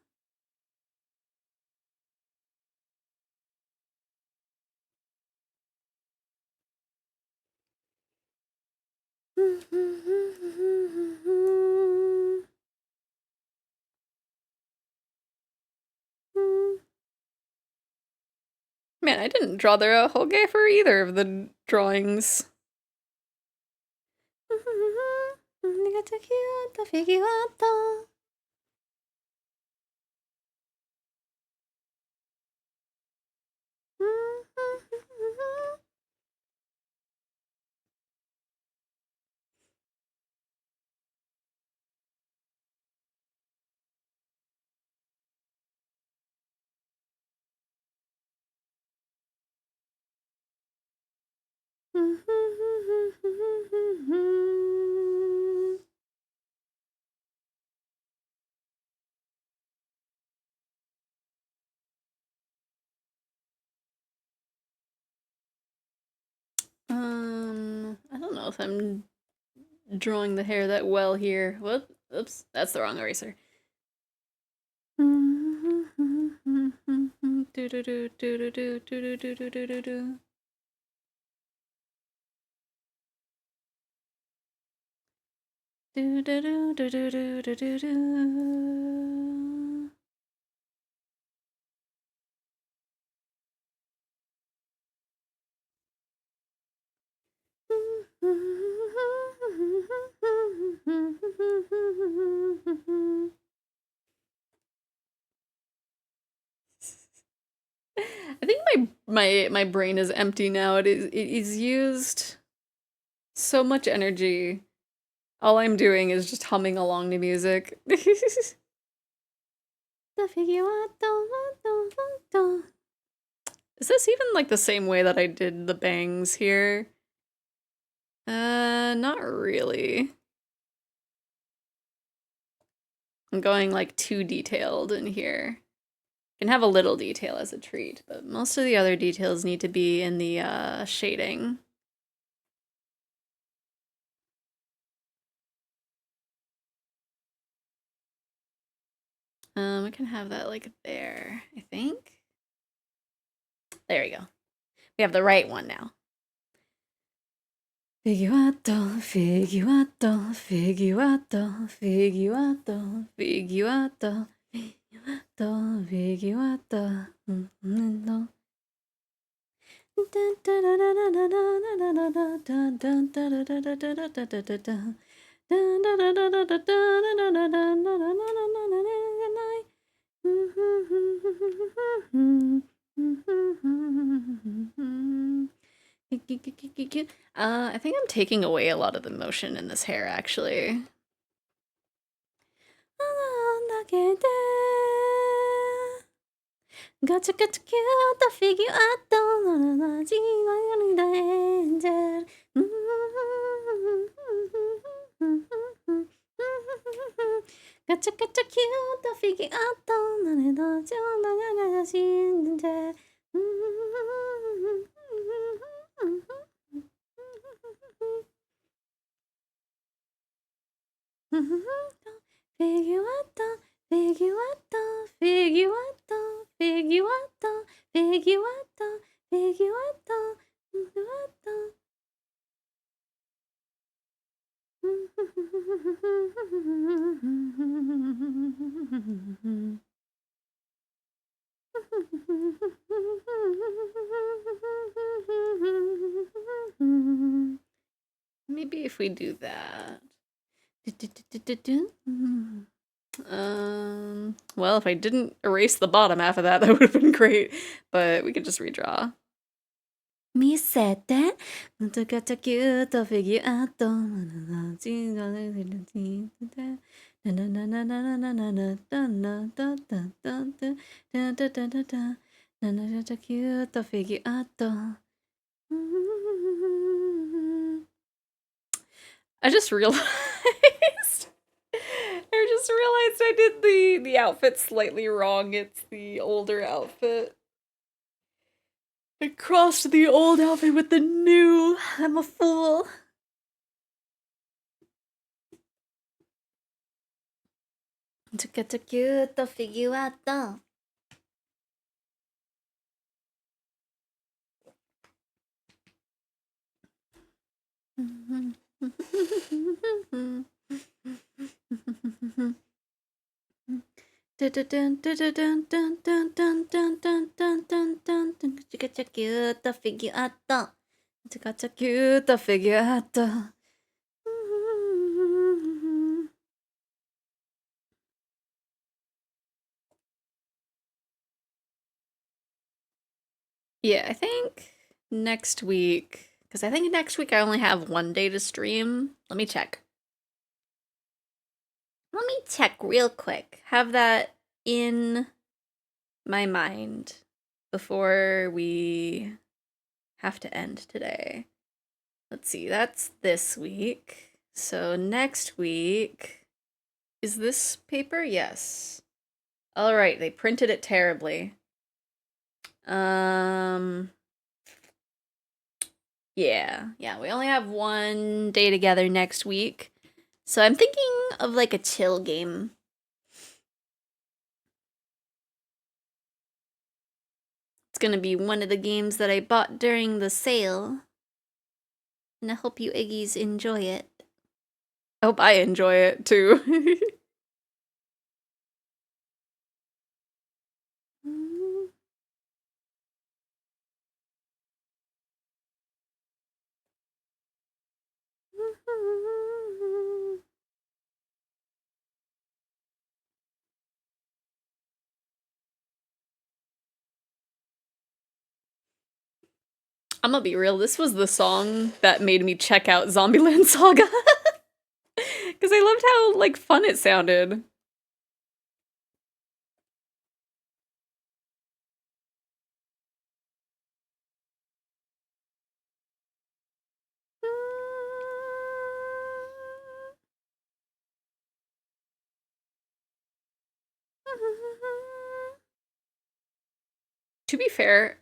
Man, I didn't draw their Hoge for either of the drawings. I don't know if I'm drawing the hair that well here. Whoop, oops, that's the wrong eraser. my brain is empty now. It is used so much energy. All I'm doing is just humming along to music. Is this even like the same way that I did the bangs here? Not really. I'm going like too detailed in here. Can have a little detail as a treat, but most of the other details need to be in the shading. I can have that like there, I think. There we go. We have the right one now. Figuato, figuato, figuato, figuato, figuato, figuato, figuato. I think I'm taking away a lot of the motion in this hair, actually. Gotcha, gotcha, cute, the figure out, danger. Gotcha, gotcha, cute, the figure out, danger. Figuato, figuato, figuato, figuato, figuato, figuato, figuato. Maybe if we do that. Well, if I didn't erase the bottom half of that, that would have been great. But we could just redraw. Mi sette, gotcha cute, figure out. Cute, figure out. I just realized I did the outfit slightly wrong. It's the older outfit. I crossed the old outfit with the new. I'm a fool. Cute, figure out. Cute, figure out. Cute, figure out. Yeah, I think next week, because I think next week I only have one day to stream. Let me check. Let me check real quick. Have that in my mind before we have to end today. Let's see, that's this week. So next week, is this paper? Yes. All right, they printed it terribly. Yeah, we only have one day together next week. So I'm thinking of like a chill game. It's gonna be one of the games that I bought during the sale. And I hope you Iggies enjoy it. I hope I enjoy it too. I'm gonna be real, this was the song that made me check out Zombieland Saga. Because I loved how, like, fun it sounded. To be fair,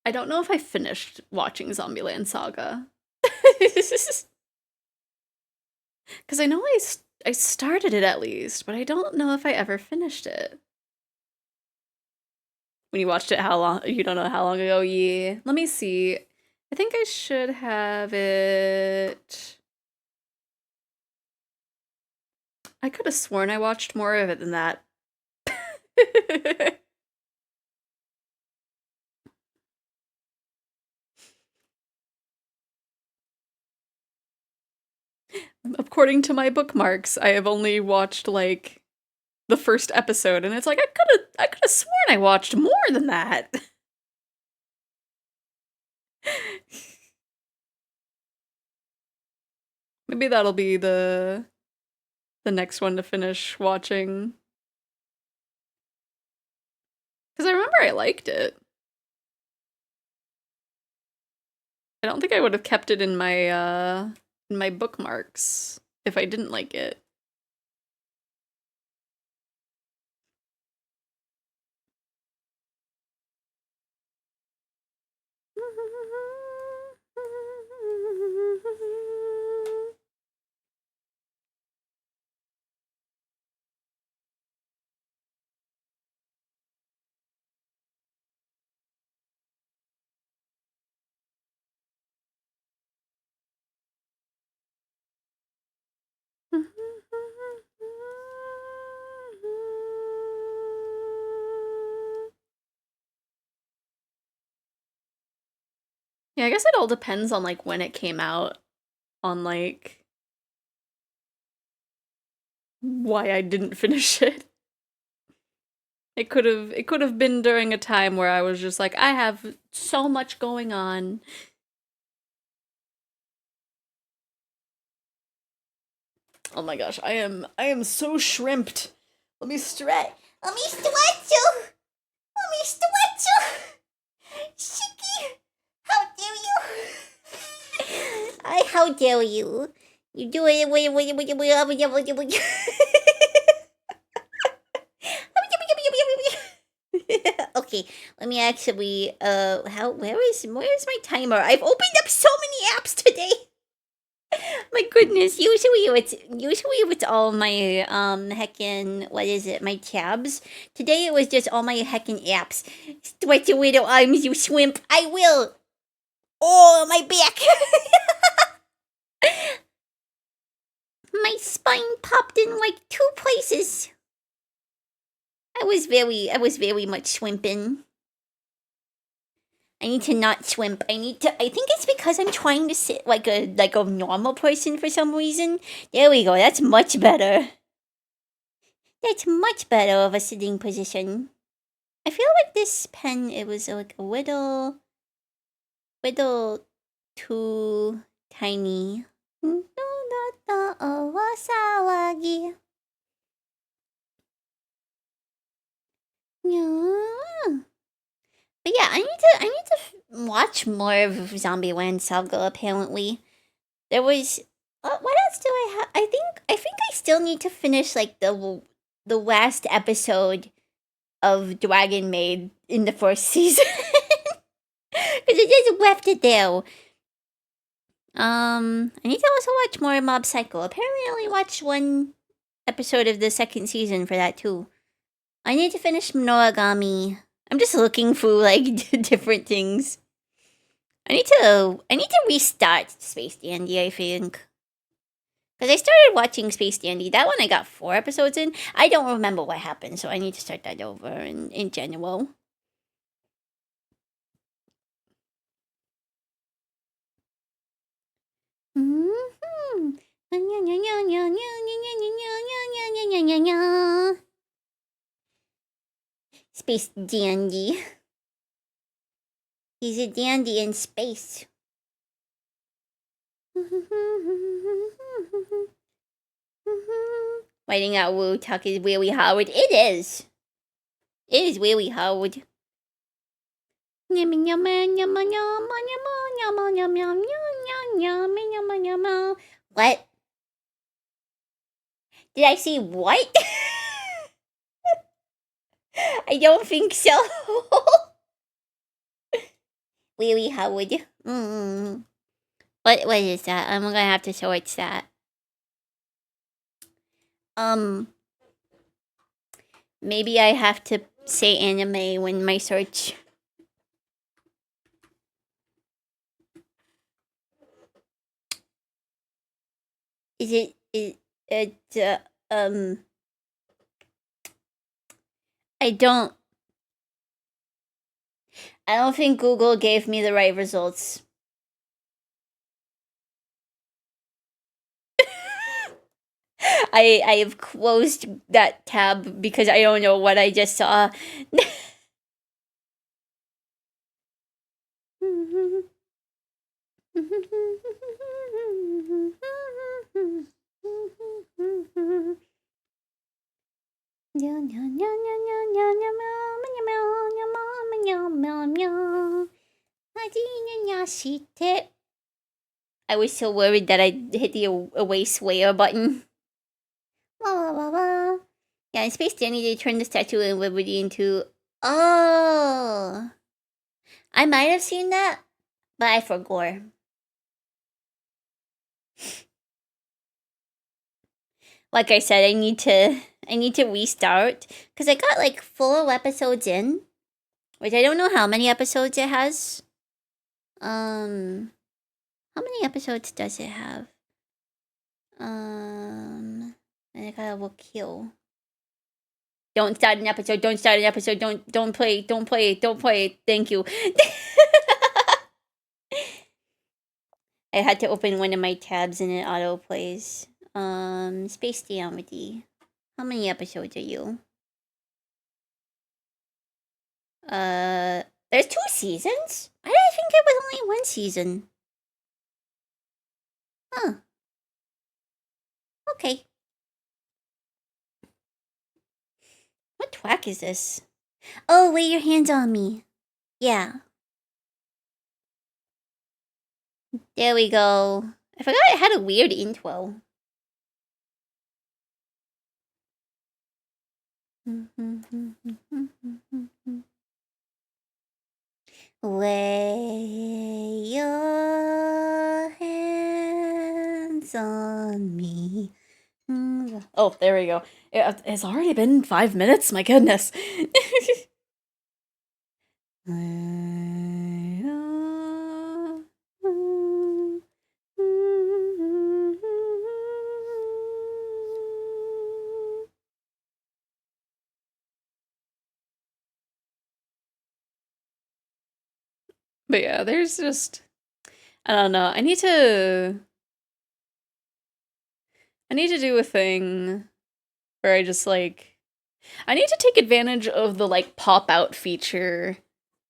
I don't know if I finished watching Zombieland Saga. Because I know I started it at least, but I don't know if I ever finished it. When you watched it, how long? You don't know how long ago? Yeah. Let me see. I think I should have it. I could have sworn I watched more of it than that. According to my bookmarks, I have only watched like the first episode, and it's like I could have sworn I watched more than that. Maybe that'll be the next one to finish watching. Because I remember I liked it. I don't think I would have kept it in my bookmarks if I didn't like it. Yeah, I guess it all depends on like when it came out, on like why I didn't finish it. It could have been during a time where I was just like, I have so much going on. Oh my gosh, I am so shrimped. Let me stretch.
Let me stretch you. Let me stretch you. Shiki, how dare you? How dare you? You do it. Okay, let me actually. Where's my timer? I've opened up so many apps today. My goodness, usually it's all my heckin' what is it, my tabs. Today it was just all my heckin' apps. Stretch your little arms, you swimp. I will. Oh, my back. My spine popped in like 2 places. I was very much swimping. I need to not swimp. I think it's because I'm trying to sit like a normal person for some reason. There we go. That's much better. That's much better of a sitting position. I feel like this pen, it was like a little too tiny. Yeah. But yeah, I need to watch more of Zombieland Saga. Apparently, there was what else do I have? I think I still need to finish like the last episode of Dragon Maid in the first season because it just left it there. I need to also watch more Mob Psycho. Apparently, I only watched 1 episode of the 2nd season for that too. I need to finish Noragami. I'm just looking for like different things. I need to restart Space Dandy, I think. Because I started watching Space Dandy. That one I got 4 episodes in. I don't remember what happened, so I need to start that over in general. Space Dandy. He's a dandy in space. Writing out Woo Tuck is Willie Howard. It is. It is Willie Howard. What? Did I say what? I don't think so. Willie Howard. What is that? I'm gonna have to search that. Maybe I have to say anime when my search. I don't think Google gave me the right results. I have closed that tab because I don't know what I just saw. I was so worried that I hit the away swear button. Yeah, in Space Danny, they turned the Statue of Liberty into... Oh! I might have seen that, but I forgot. Like I said, I need to restart, because I got like 4 episodes in, which I don't know how many episodes it has. How many episodes does it have? And I gotta look kill. Don't start an episode, don't start an episode, don't play, don't play, don't play, thank you. I had to open one of my tabs and it auto plays. Space Diamity. How many episodes are you? There's 2 seasons? I didn't think it was only 1 season. Huh. Okay. What twack is this? Oh, lay your hands on me. Yeah. There we go. I forgot it had a weird intro. Lay your hands on me.
Oh, there we go. It's already been 5 minutes. My goodness. But yeah, there's just... I don't know. I need to do a thing where I just like... I need to take advantage of the like pop out feature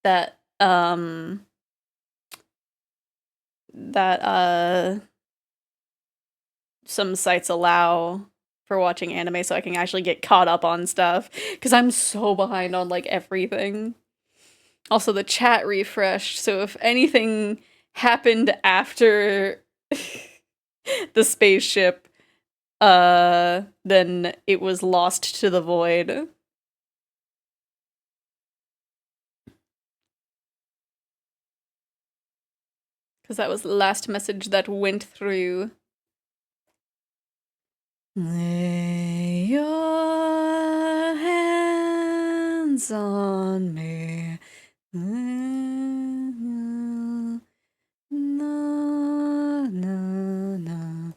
that some sites allow for watching anime so I can actually get caught up on stuff, because I'm so behind on like everything. Also, the chat refreshed, so if anything happened after the spaceship, then it was lost to the void. Because that was the last message that went through. Lay your hands on me. No, no, no.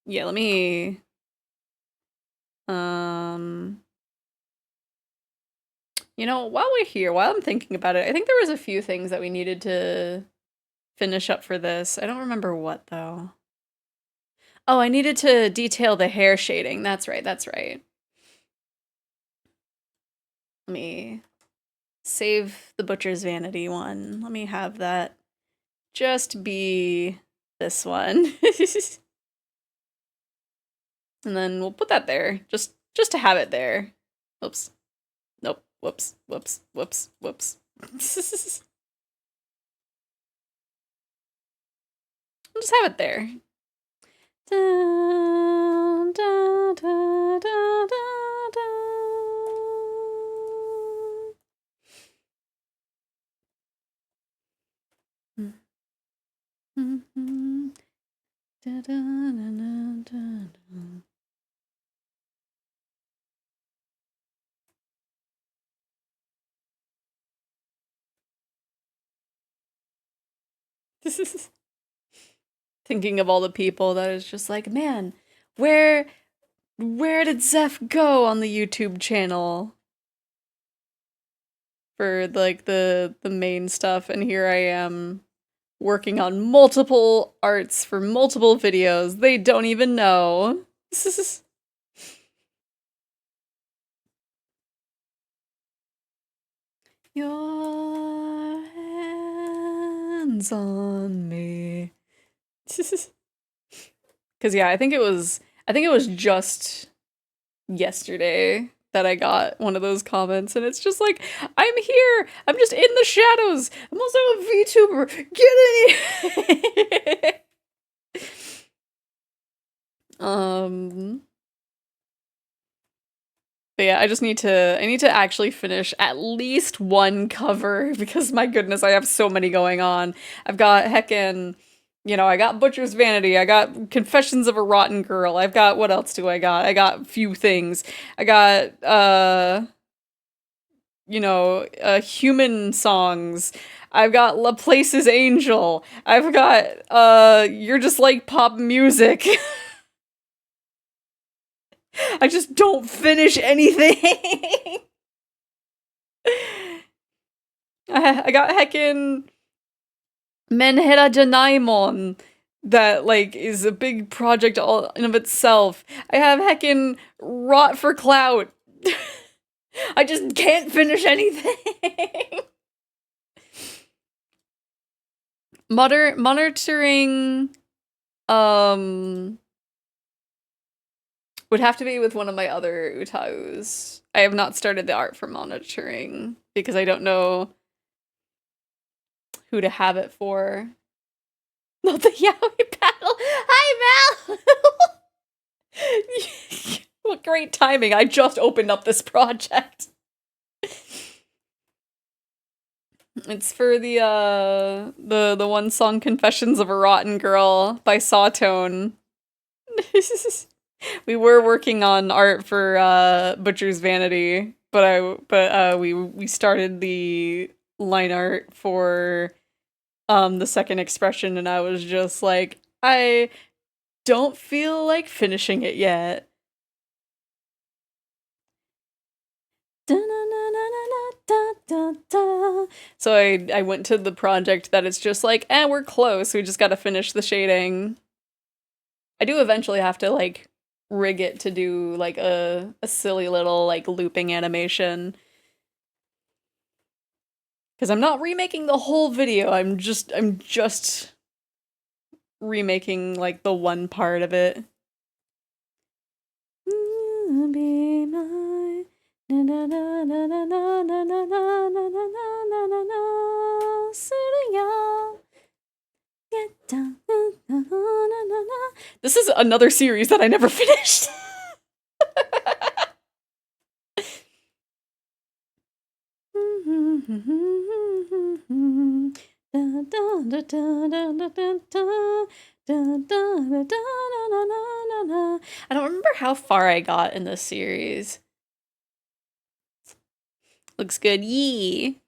Yeah, let me... You know, while we're here, while I'm thinking about it, I think there was a few things that we needed to finish up for this. I don't remember what, though. Oh, I needed to detail the hair shading. That's right, that's right. Let me save the Butcher's Vanity one. Let me have that just be this one. And then we'll put that there, just to have it there. Oops. Nope. Whoops. Whoops. Whoops. Whoops. I'll just have it there. Da, da, da, da, da, da. Mm-hmm. Da, da, da, da, da, da. Thinking of all the people that is just like, man, where did Zeph go on the YouTube channel for like the main stuff? And here I am working on multiple arts for multiple videos. They don't even know. Your hands on me. Cause yeah, I think it was just yesterday that I got one of those comments, and it's just like, I'm here! I'm just in the shadows! I'm also a VTuber! Get in here! But yeah, I need to actually finish at least one cover, because my goodness, I have so many going on. I've got heckin', I got Butcher's Vanity, I got Confessions of a Rotten Girl, I've got, what else do I got? I got a few things. I got, human songs. I've got Laplace's Angel. I've got, You're Just Like Pop Music. I just don't finish anything. I got heckin' Menhera Janaimon, that, like, is a big project all in of itself. I have heckin' Rot for Clout. I just can't finish anything. Monitoring, would have to be with one of my other utaus. I have not started the art for monitoring because I don't know who to have it for. Not the yaoi battle. Hi, Val. What great timing! I just opened up this project. It's for the one song "Confessions of a Rotten Girl" by Sawtone. We were working on art for Butcher's Vanity, but we started the line art for the second expression, and I was just like, I don't feel like finishing it yet. So I went to the project that it's just like, we're close, we just gotta finish the shading. I do eventually have to, like, rig it to do, like, a silly little, like, looping animation. Because I'm not remaking the whole video, I'm just remaking, like, the one part of it. Be mine. Na na na na na na na na na na na na na na na. Get down. Na na na na na. This is another series that I never finished. I don't remember how far I got in this series. Looks good. Yee.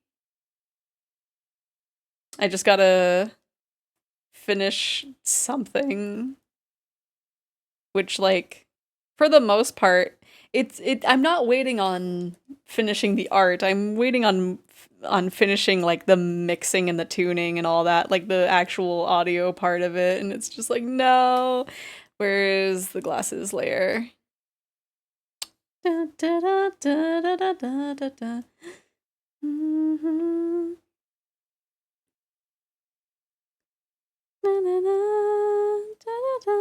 I just gotta finish something. Which, like, for the most part, I'm not waiting on finishing the art. I'm waiting on finishing, like, the mixing and the tuning and all that, like the actual audio part of it, and it's just like, no, where is the glasses layer? Da, da, da, da, da, da, da, da, da. Mhm. Na, na, na, da, da, da.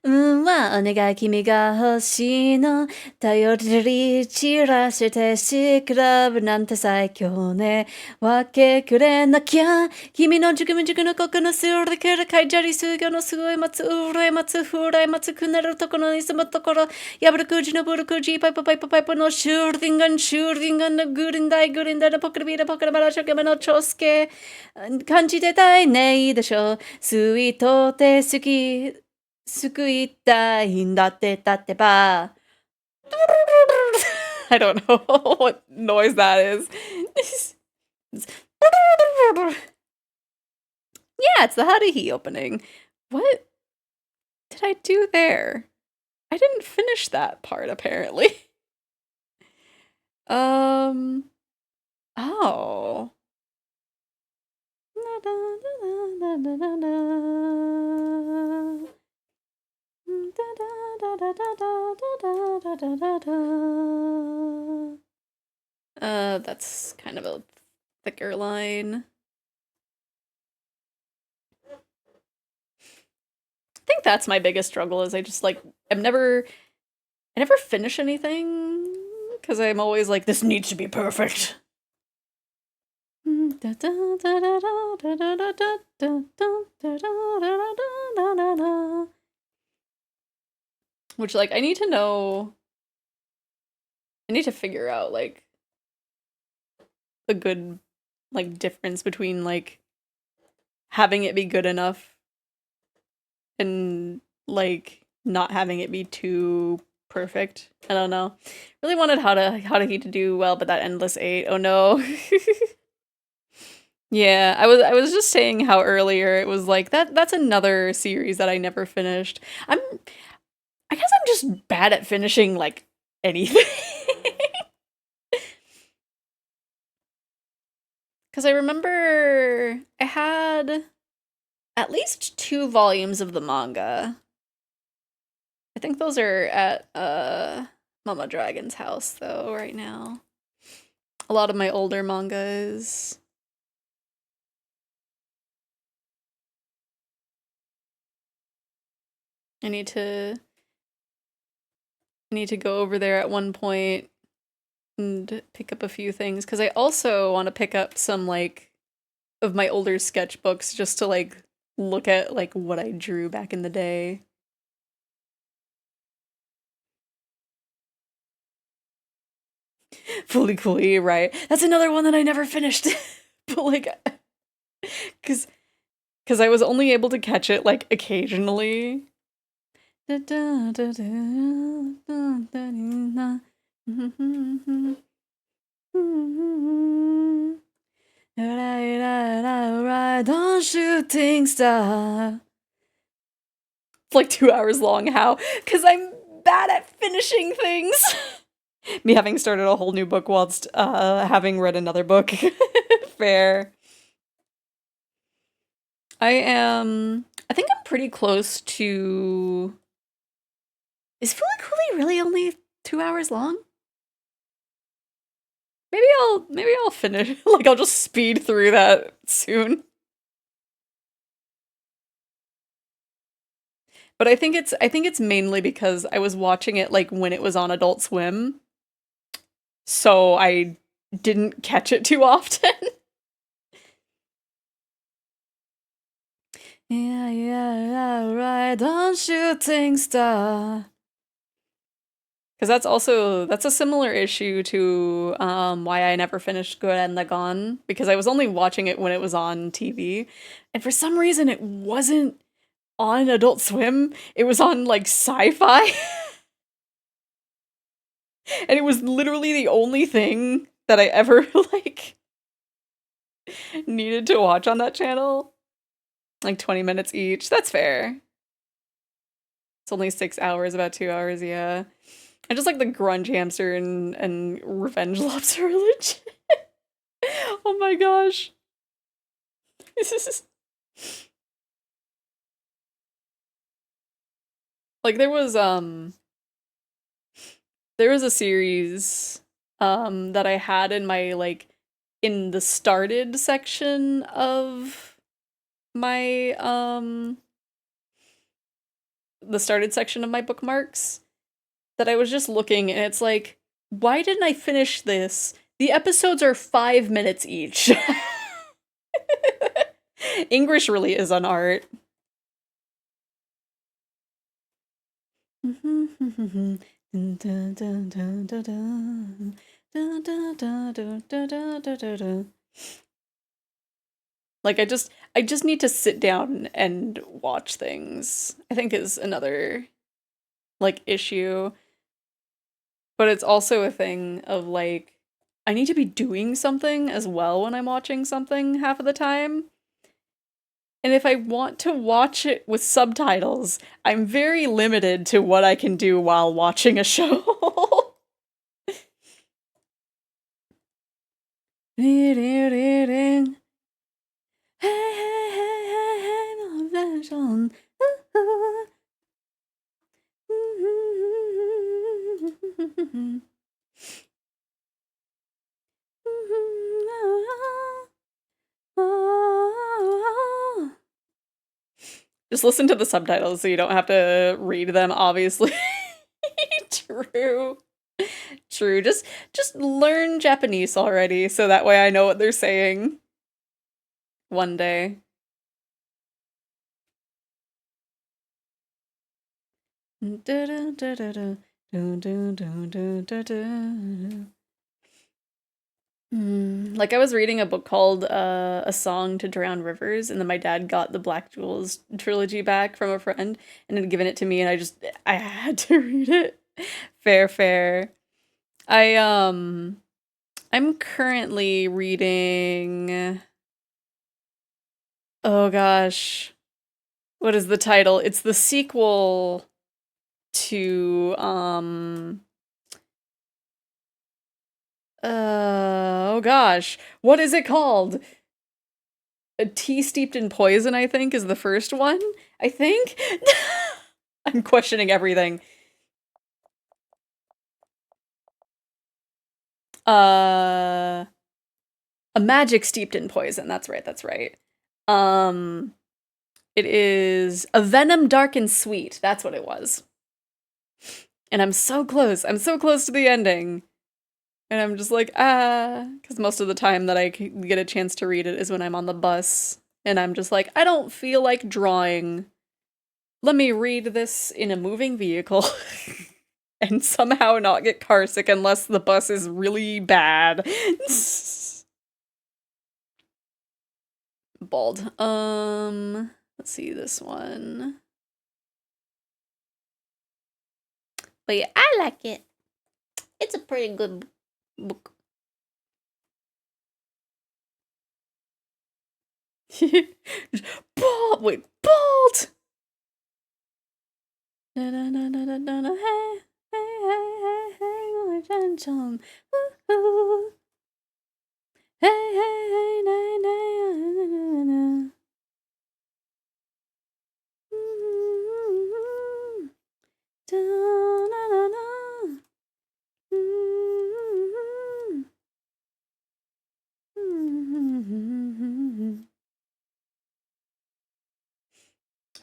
運はお願い君が欲しいの頼り散らしてしクラブなんて最強ね分けくれなきゃ君の熟の心のするからかいじゃりすがのすごい待つうらい待つふらい待つくなるところに住むところやぶるくじのぶるくじパイプのシューティンガンのグリンダイのポクルビールポクルバラショケメのチョスケ感じてたいねいでしょスイートって好き救いたいんだってだってば I don't know what noise that is. Yeah, it's the Haruhi opening. What did I do there? I didn't finish that part, apparently. Oh. That's kind of a thicker line. I think that's my biggest struggle is I just like I never finish anything because I'm always like this needs to be perfect. Which like I need to figure out like the good like difference between like having it be good enough and like not having it be too perfect. I don't know. Really wanted Haruhi to do well, but that endless 8. Oh no. Yeah, I was just saying how earlier it was like that's another series that I never finished. I guess I'm just bad at finishing like anything. Cuz I remember I had at least 2 volumes of the manga. I think those are at Mama Dragon's house though right now. A lot of my older manga is. I need to go over there at one point and pick up a few things cuz I also want to pick up some like of my older sketchbooks just to like look at like what I drew back in the day. Fully Cooley, right? That's another one that I never finished. But like cuz I was only able to catch it like occasionally. Don't shooting star. It's like 2 hours long. How? Because I'm bad at finishing things. Me having started a whole new book whilst having read another book. Fair. I think I'm pretty close to... Is Fully Cooley really only 2 hours long? Maybe I'll finish. Like I'll just speed through that soon. But I think it's mainly because I was watching it like when it was on Adult Swim. So I didn't catch it too often. Yeah, right on shooting star. Because that's a similar issue to why I never finished Gurren Lagann, because I was only watching it when it was on TV, and for some reason it wasn't on Adult Swim, it was on like Sci-Fi. And it was literally the only thing that I ever like needed to watch on that channel. Like 20 minutes each. That's fair. It's only 6 hours, about 2 hours, yeah. I just like the Grunge Hamster and Revenge Lobster are legit. Oh my gosh. Like there was there was a series that I had in my like in the started section of my the started section of my bookmarks that I was just looking, and it's like, why didn't I finish this? The episodes are 5 minutes each. English really is an art. Like I just need to sit down and watch things, I think is another like issue. But it's also a thing of like I need to be doing something as well when I'm watching something half of the time. And if I want to watch it with subtitles, I'm very limited to what I can do while watching a show. Just listen to the subtitles so you don't have to read them, obviously. True. True. Just learn Japanese already so that way I know what they're saying one day. Like I was reading a book called A Song to Drown Rivers, and then my dad got the Black Jewels trilogy back from a friend and had given it to me, and I had to read it. Fair. I'm currently reading, oh gosh, what is the title? It's the sequel to oh gosh, what is it called? A Tea Steeped in Poison, I think, is the first one. I think? I'm questioning everything. A Magic Steeped in Poison, that's right. It is A Venom Dark and Sweet, that's what it was. And I'm so close to the ending. And I'm just like, because most of the time that I get a chance to read it is when I'm on the bus. And I'm just like, I don't feel like drawing. Let me read this in a moving vehicle. And somehow not get carsick unless the bus is really bad. Bald. Let's see this one.
But yeah, I like it. It's a pretty good book.
Bald! Wait, bald!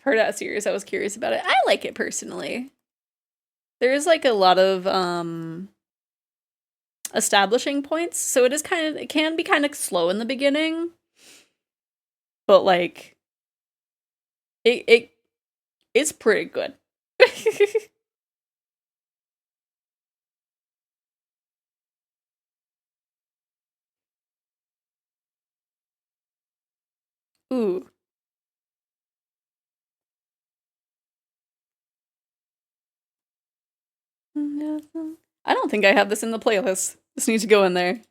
Heard that series, I was curious about it. I like it personally. There's like a lot of establishing points, so it can be kind of slow in the beginning. But like it's pretty good. Ooh. I don't think I have this in the playlist. This needs to go in there.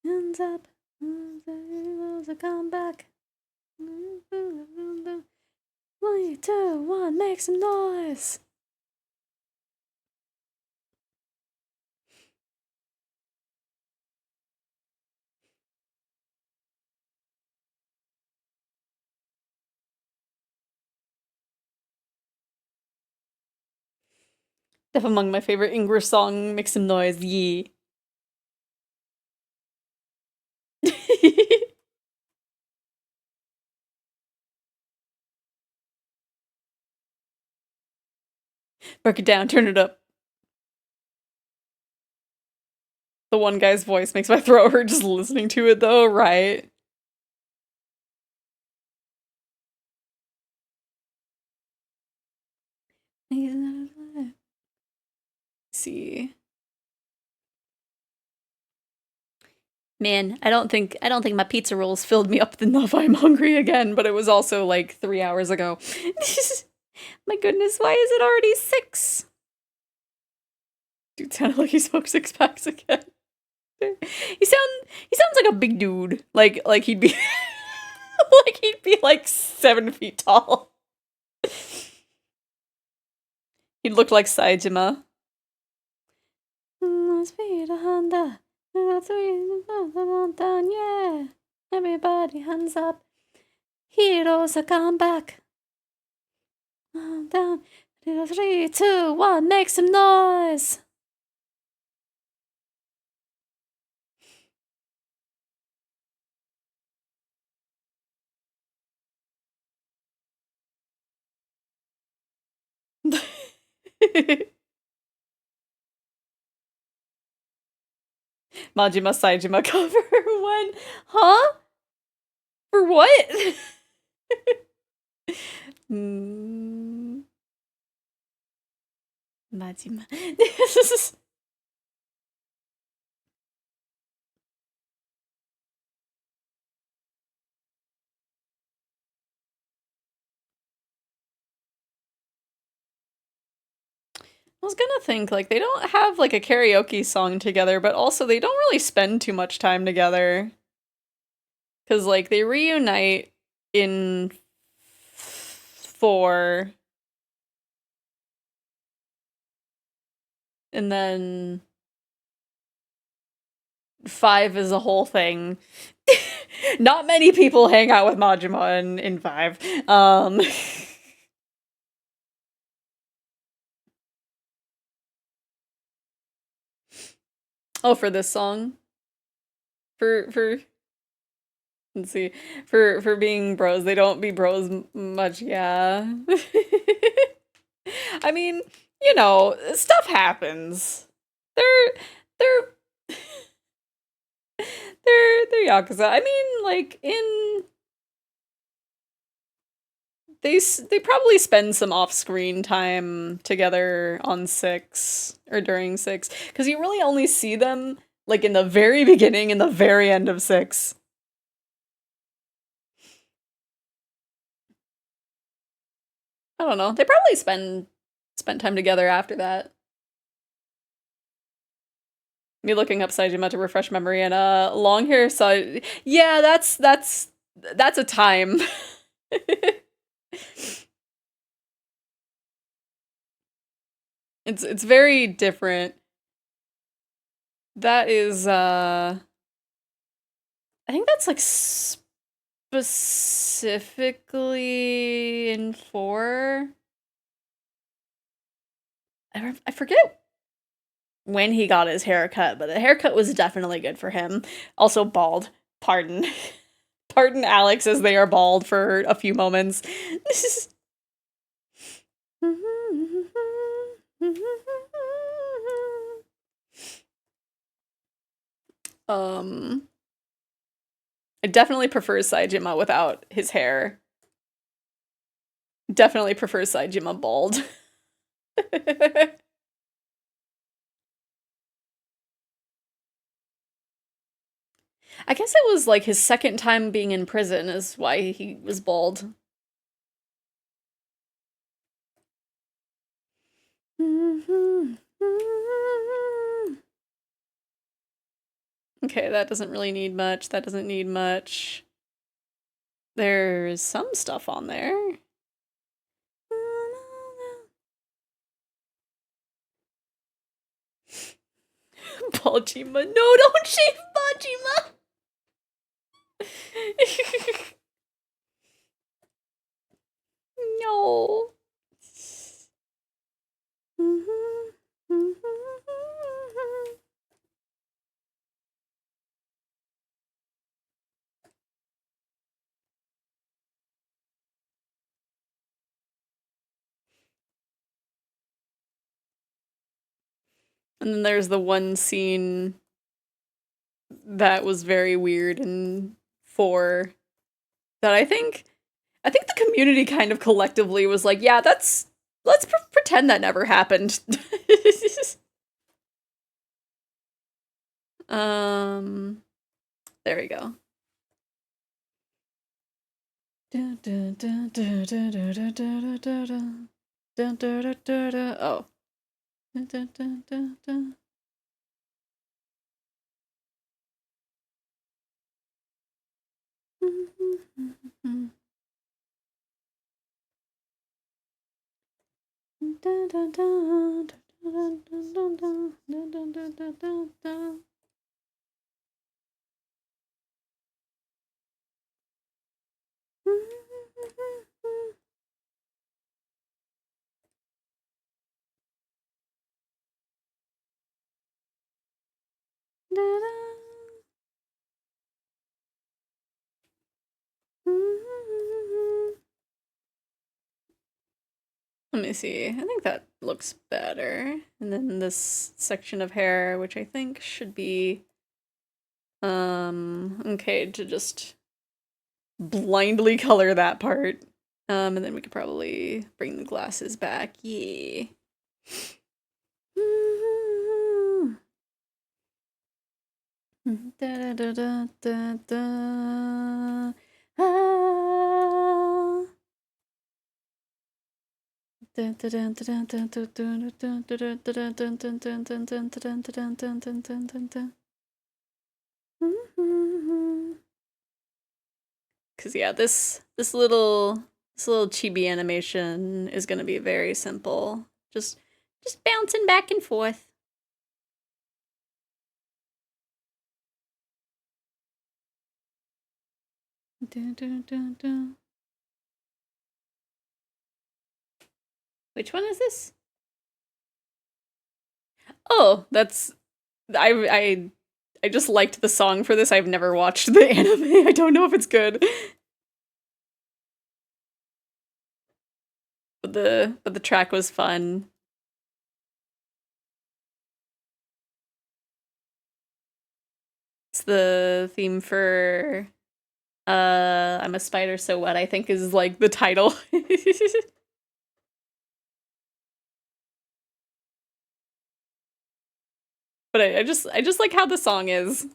Hands up. Heroes are come back. 3, 2, 1, make some noise. Def among my favorite English song, make some noise, ye. Break it down, turn it up. The one guy's voice makes my throat hurt just listening to it though, right? See. Man, I don't think my pizza rolls filled me up enough. I'm hungry again, but it was also like 3 hours ago. My goodness, why is it already 6? Dude sounded like he smoked 6 packs again. He sounds like a big dude. Like he'd be like he'd be like 7 feet tall. He'd look like Saejima. Yeah. Everybody hands up. Heroes are come back. Down. 3, 2, 1, make some noise. Majima Saejima cover when? Huh? For what? Majima. I was gonna think, like, they don't have, like, a karaoke song together, but also they don't really spend too much time together. Because, like, they reunite in 4. And then 5 is a whole thing. Not many people hang out with Majima in 5. Oh, for this song? For let's see. For being bros, they don't be bros much, yeah. I mean, you know, stuff happens. They're they're Yakuza. I mean, like, they probably spend some off-screen time together on 6 or during 6 because you really only see them like in the very beginning and the very end of 6. I don't know. They probably spent time together after that. Me looking up Saejima to refresh memory and long hair yeah, that's a time. It's very different. That is I think that's like specifically in 4. I forget when he got his haircut, but the haircut was definitely good for him. Also bald. Pardon. Pardon Alex as they are bald for a few moments. I definitely prefer Saejima without his hair. Definitely prefer Saejima bald. I guess it was like his second time being in prison is why he was bald. Okay, that doesn't really need much. That doesn't need much. There's some stuff on there. Bajima. No, don't shave Bajima! No. And then there's the one scene that was very weird in 4 that I think the community kind of collectively was like, yeah, let's pretend that never happened. There we go. Oh. Let me see. I think that looks better. And then this section of hair, which I think should be okay to just blindly color that part. And then we could probably bring the glasses back. Yeah. Da da da da da. Ah. Cause yeah, this little chibi animation is gonna be very simple. Just bouncing back and forth. Which one is this? Oh, that's I just liked the song for this. I've never watched the anime. I don't know if it's good. But the track was fun. It's the theme for I'm a Spider So What, I think is like the title. But I just like how the song is.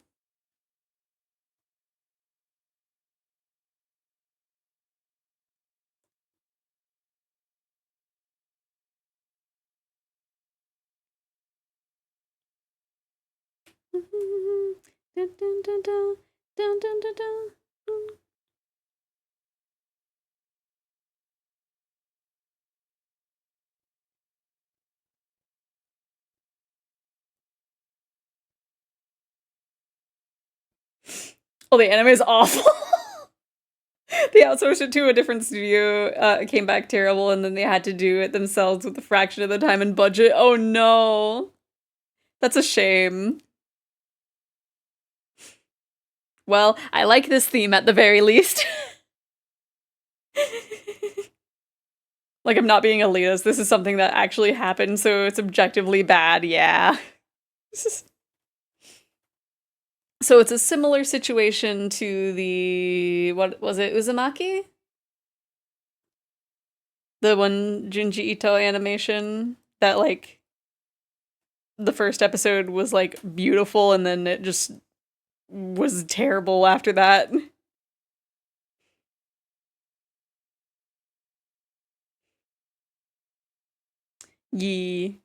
Oh, the anime is awful. They outsourced it to a different studio. It came back terrible, and then they had to do it themselves with a fraction of the time and budget. Oh no. That's a shame. Well, I like this theme at the very least. Like, I'm not being elitist. This is something that actually happened, so it's objectively bad, yeah. So it's a similar situation to the, what was it, Uzumaki? The one Junji Ito animation that, like, the first episode was, like, beautiful, and then it just was terrible after that. Yee.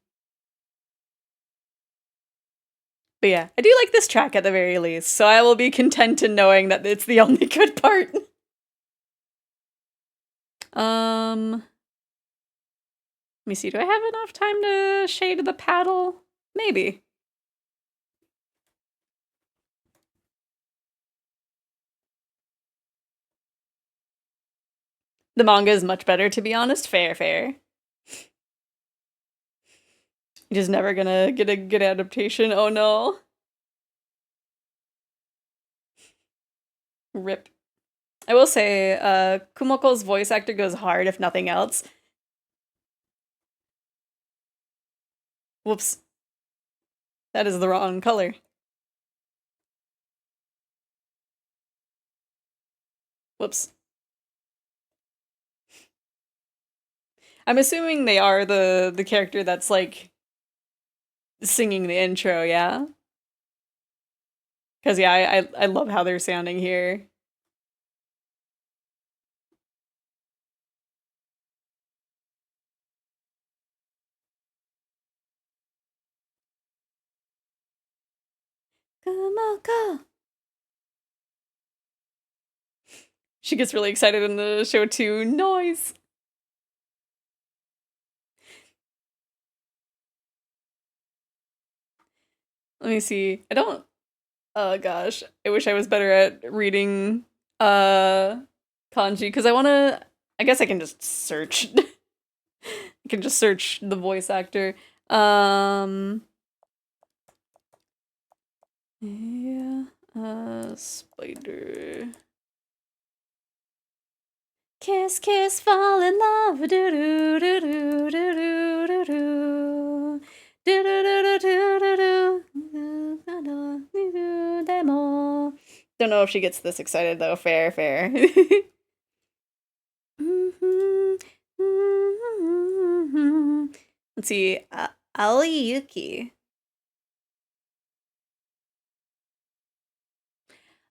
But yeah, I do like this track at the very least, so I will be content in knowing that it's the only good part. Let me see, do I have enough time to shade the paddle? Maybe. The manga is much better, to be honest. Fair. Just never gonna get a good adaptation. Oh no. Rip. I will say, Kumoko's voice actor goes hard, if nothing else. Whoops. That is the wrong color. Whoops. I'm assuming they are the character that's, like, singing the intro, yeah? Because, yeah, I love how they're sounding here. Kumoko! She gets really excited in the show, too. Noise! Let me see. I don't... Oh, gosh. I wish I was better at reading, kanji, because I wanna... I guess I can just search. I can just search the voice actor. Yeah, spider. Kiss, kiss, fall in love. Do do do do do do do do. Do do do do do do. Demo. Don't know if she gets this excited though. Fair. Let's see. Ali Yuki.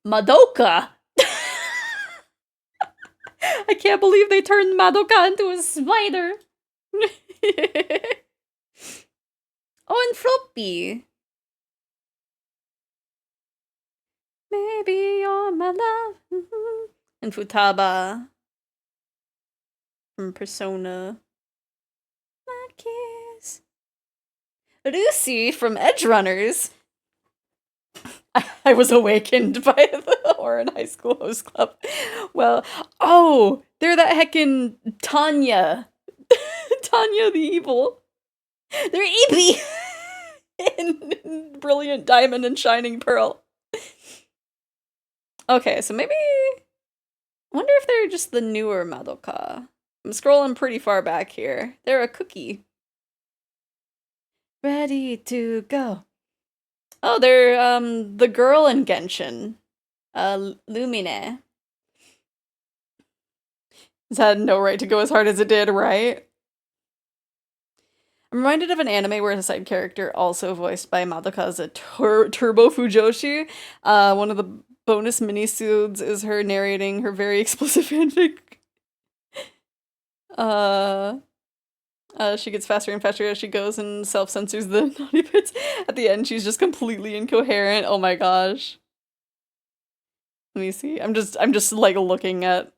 Madoka. I can't believe they turned Madoka into a spider. Oh, and Floppy. Maybe you're my love. And Futaba from Persona. My kiss. Lucy from Edge Runners. I was awakened by the Orin High School Host Club. Well, oh, they're that heckin' Tanya. Tanya the Evil. They're Eevee! in Brilliant Diamond and Shining Pearl. Okay, so maybe... I wonder if they're just the newer Madoka. I'm scrolling pretty far back here. They're a cookie. Ready to go. Oh, they're, the girl in Genshin. Lumine. This had no right to go as hard as it did, right? I'm reminded of an anime where a side character, also voiced by Madoka, is a Turbo Fujoshi. One of the bonus minisodes is her narrating her very explicit fanfic. She gets faster and faster as she goes and self-censors the naughty bits. At the end, she's just completely incoherent. Oh my gosh. Let me see. I'm just like looking at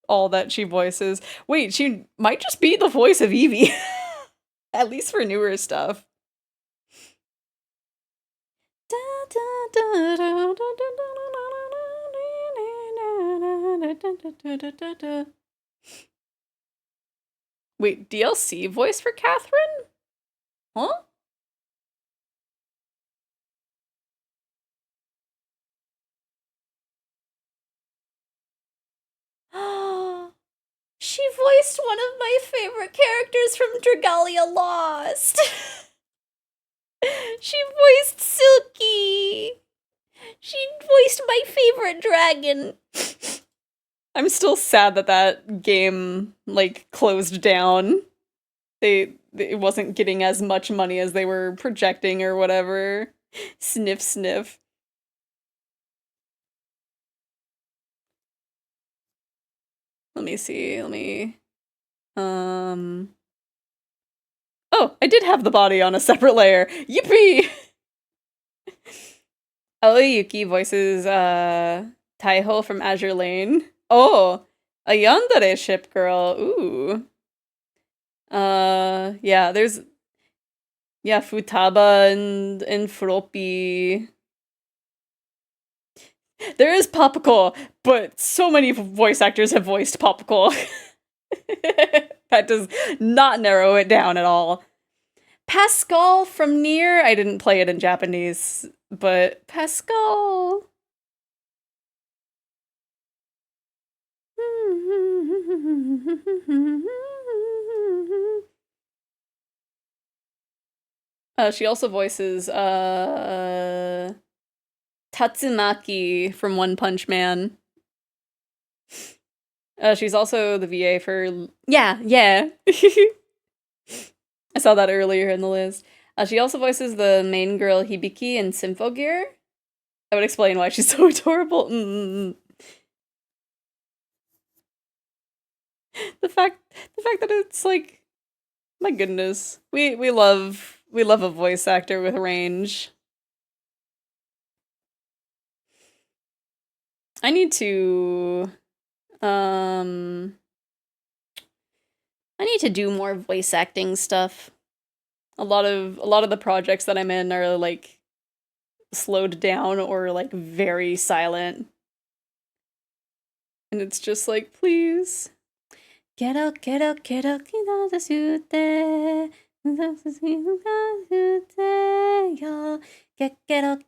all that she voices. Wait, she might just be the voice of Eevee. At least for newer stuff. Wait, DLC voice for Catherine? Huh? She voiced one of my favorite characters from Dragalia Lost. She voiced Silky. She voiced my favorite dragon. I'm still sad that that game, like, closed down. It wasn't getting as much money as they were projecting or whatever. Sniff, sniff. Let me see, oh, I did have the body on a separate layer. Yippee! Aoi Yuki voices, Taiho from Azure Lane. Oh, A yandere ship girl. Ooh. Yeah, there's Futaba and Froppy. There is Popsicle, but so many voice actors have voiced Popsicle. That does not narrow it down at all. Pascal from Nier. I didn't play it in Japanese, but Pascal. She also voices Tatsumaki from One Punch Man. She's also the VA for... Yeah. I saw that earlier in the list. She also voices the main girl Hibiki in Symphogear. That would explain why she's so adorable. The fact that it's like, my goodness, we love a voice actor with range. I need to do more voice acting stuff. A lot of the projects that I'm in are like slowed down or like very silent. And it's just like, please. Quiero decirte yo que quiero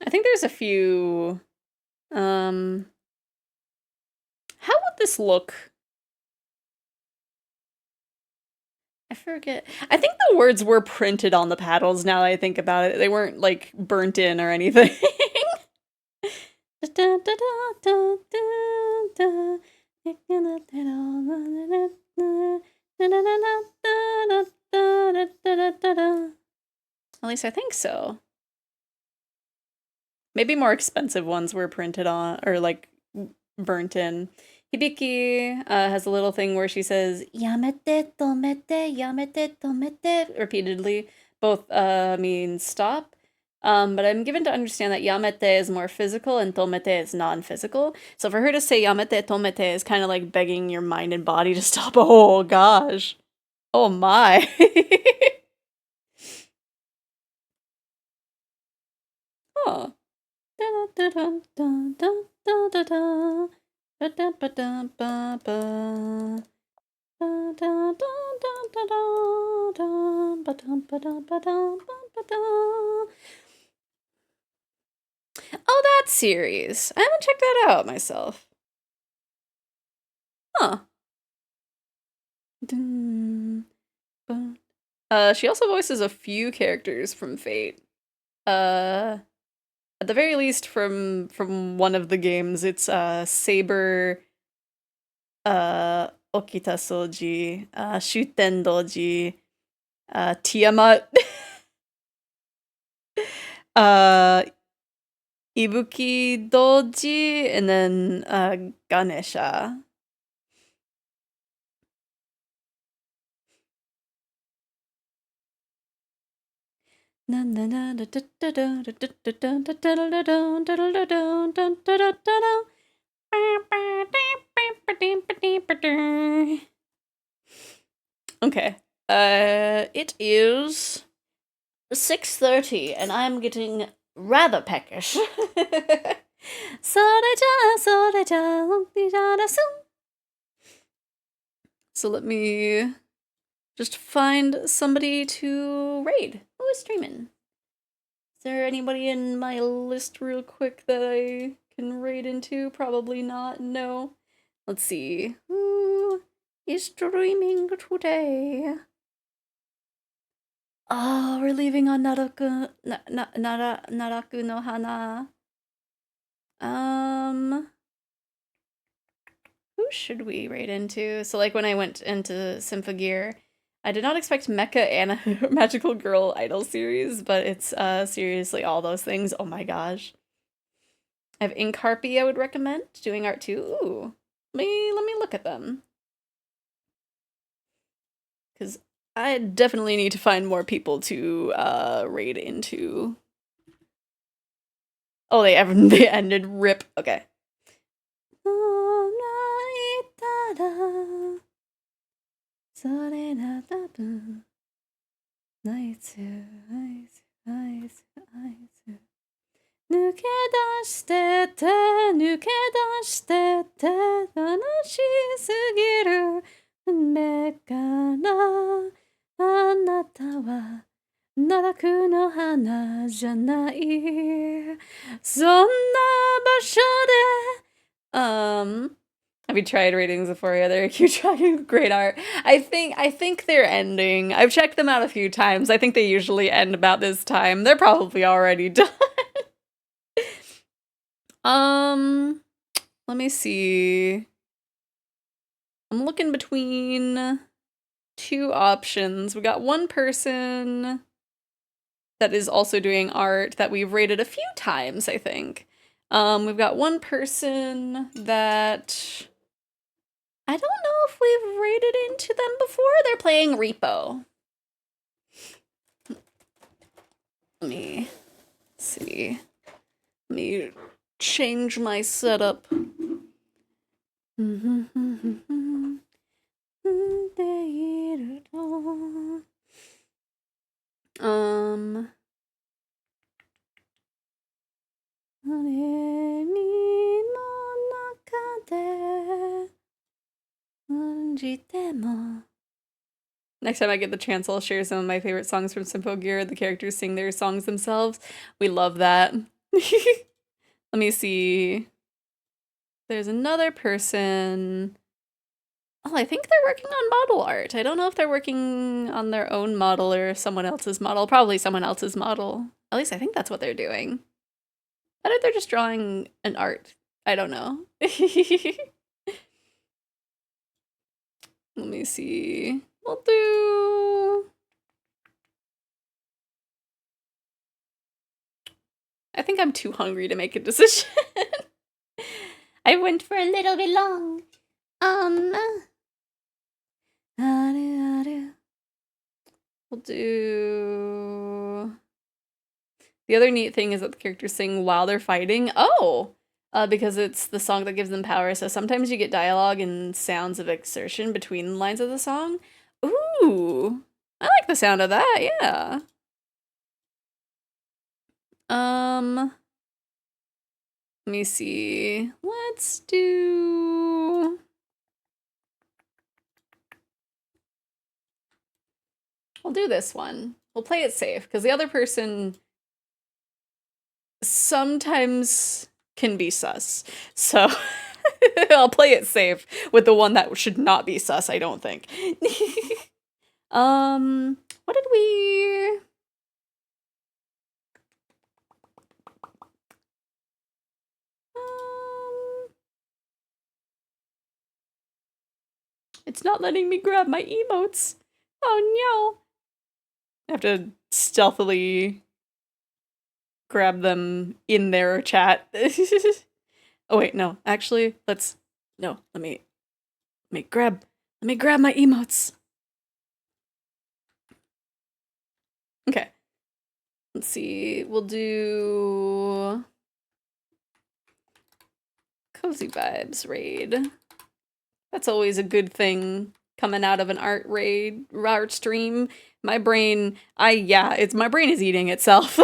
I think there's a few. How would this look? I forget. I think the words were printed on the paddles now that I think about it. They weren't like burnt in or anything. At least I think so. Maybe more expensive ones were printed on, or like burnt in. Hibiki has a little thing where she says "yamete tomete" repeatedly. Both mean stop. But I'm given to understand that yamete is more physical and tomete is non-physical. So for her to say yamete tomete is kind of like begging your mind and body to stop. Oh gosh. Oh my. Oh. Oh, that series. I haven't checked that out myself. Huh. She also voices a few characters from Fate. At the very least from one of the games, it's Saber, Okita Soji, Shuten Doji, Tiamat, Ibuki Doji, and then Ganesha. Okay. It is 6:30 and I'm getting rather peckish. So let me just find somebody to raid. Who is streaming? Is there anybody in my list real quick that I can raid into? Probably not, no. Let's see. Who is streaming today? Oh, we're leaving on Naraku no Hana. Who should we raid into? So like when I went into Symphogear, I did not expect Mecha and a Magical Girl Idol series, but it's seriously all those things. Oh my gosh. I have Ink Harpy I would recommend doing art too. Ooh, let me look at them. Because I definitely need to find more people to raid into. Oh, they ended. Rip. Okay. Have you tried reading Xephoria? They're a cute dragon with great art. I think they're ending. I've checked them out a few times. I think they usually end about this time. They're probably already done. Let me see. I'm looking between two options. We got one person that is also doing art that we've rated a few times, I think. We've got one person that I don't know if we've rated into them before. They're playing Repo. Let me see. Let me change my setup. Next time I get the chance, I'll share some of my favorite songs from Symphogear. The characters sing their songs themselves. We love that. Let me see. There's another person. Oh, I think they're working on model art. I don't know if they're working on their own model or someone else's model. Probably someone else's model. At least I think that's what they're doing. I think they're just drawing an art. I don't know. Let me see. We'll do... I think I'm too hungry to make a decision. I went for a little bit long. We'll do... The other neat thing is that the characters sing while they're fighting. Oh! Because it's the song that gives them power, so sometimes you get dialogue and sounds of exertion between lines of the song. Ooh! I like the sound of that, yeah. Let me see. Let's do... We'll do this one. We'll play it safe, because the other person sometimes can be sus. So I'll play it safe with the one that should not be sus, I don't think. What did we... It's not letting me grab my emotes. Oh no. I have to stealthily grab them in their chat. Oh wait, no. Actually, let me grab my emotes. Okay. Let's see. We'll do Cozy Vibes raid. That's always a good thing coming out of an art stream. My brain, my brain is eating itself.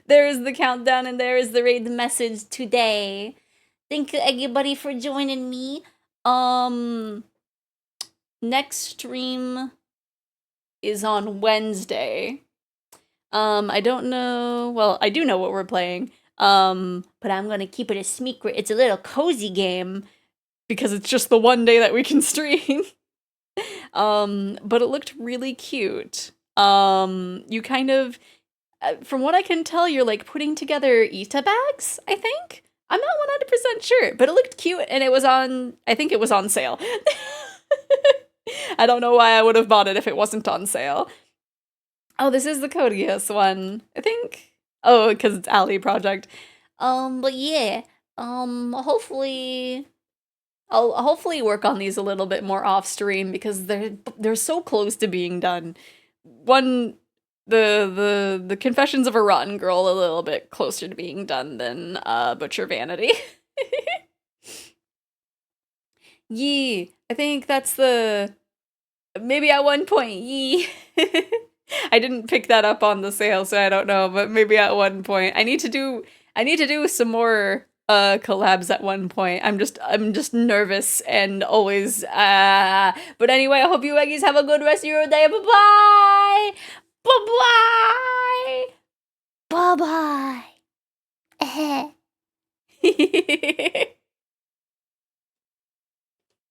There is the countdown and there is the raid message today. Thank you everybody for joining me. Next stream is on Wednesday. I don't know, well, I do know what we're playing. But I'm gonna keep it a secret. It's a little cozy game because it's just the one day that we can stream. But it looked really cute. You kind of, from what I can tell, you're like putting together Ita bags, I think? I'm not 100% sure, but it looked cute and I think it was on sale. I don't know why I would have bought it if it wasn't on sale. Oh, this is the Codius one. I think Oh, because it's Ali Project. But yeah. Hopefully I'll hopefully work on these a little bit more off stream because they're so close to being done. One the Confessions of a Rotten Girl a little bit closer to being done than Butcher Vanity. Yee. I think that's the maybe at one point, yee. I didn't pick that up on the sale, so I don't know, but maybe at one point. I need to do some more collabs at one point. I'm just nervous and always but anyway, I hope you Eggies have a good rest of your day. Bye-bye. Bye-bye.
Bye-bye.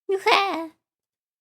Bye-bye.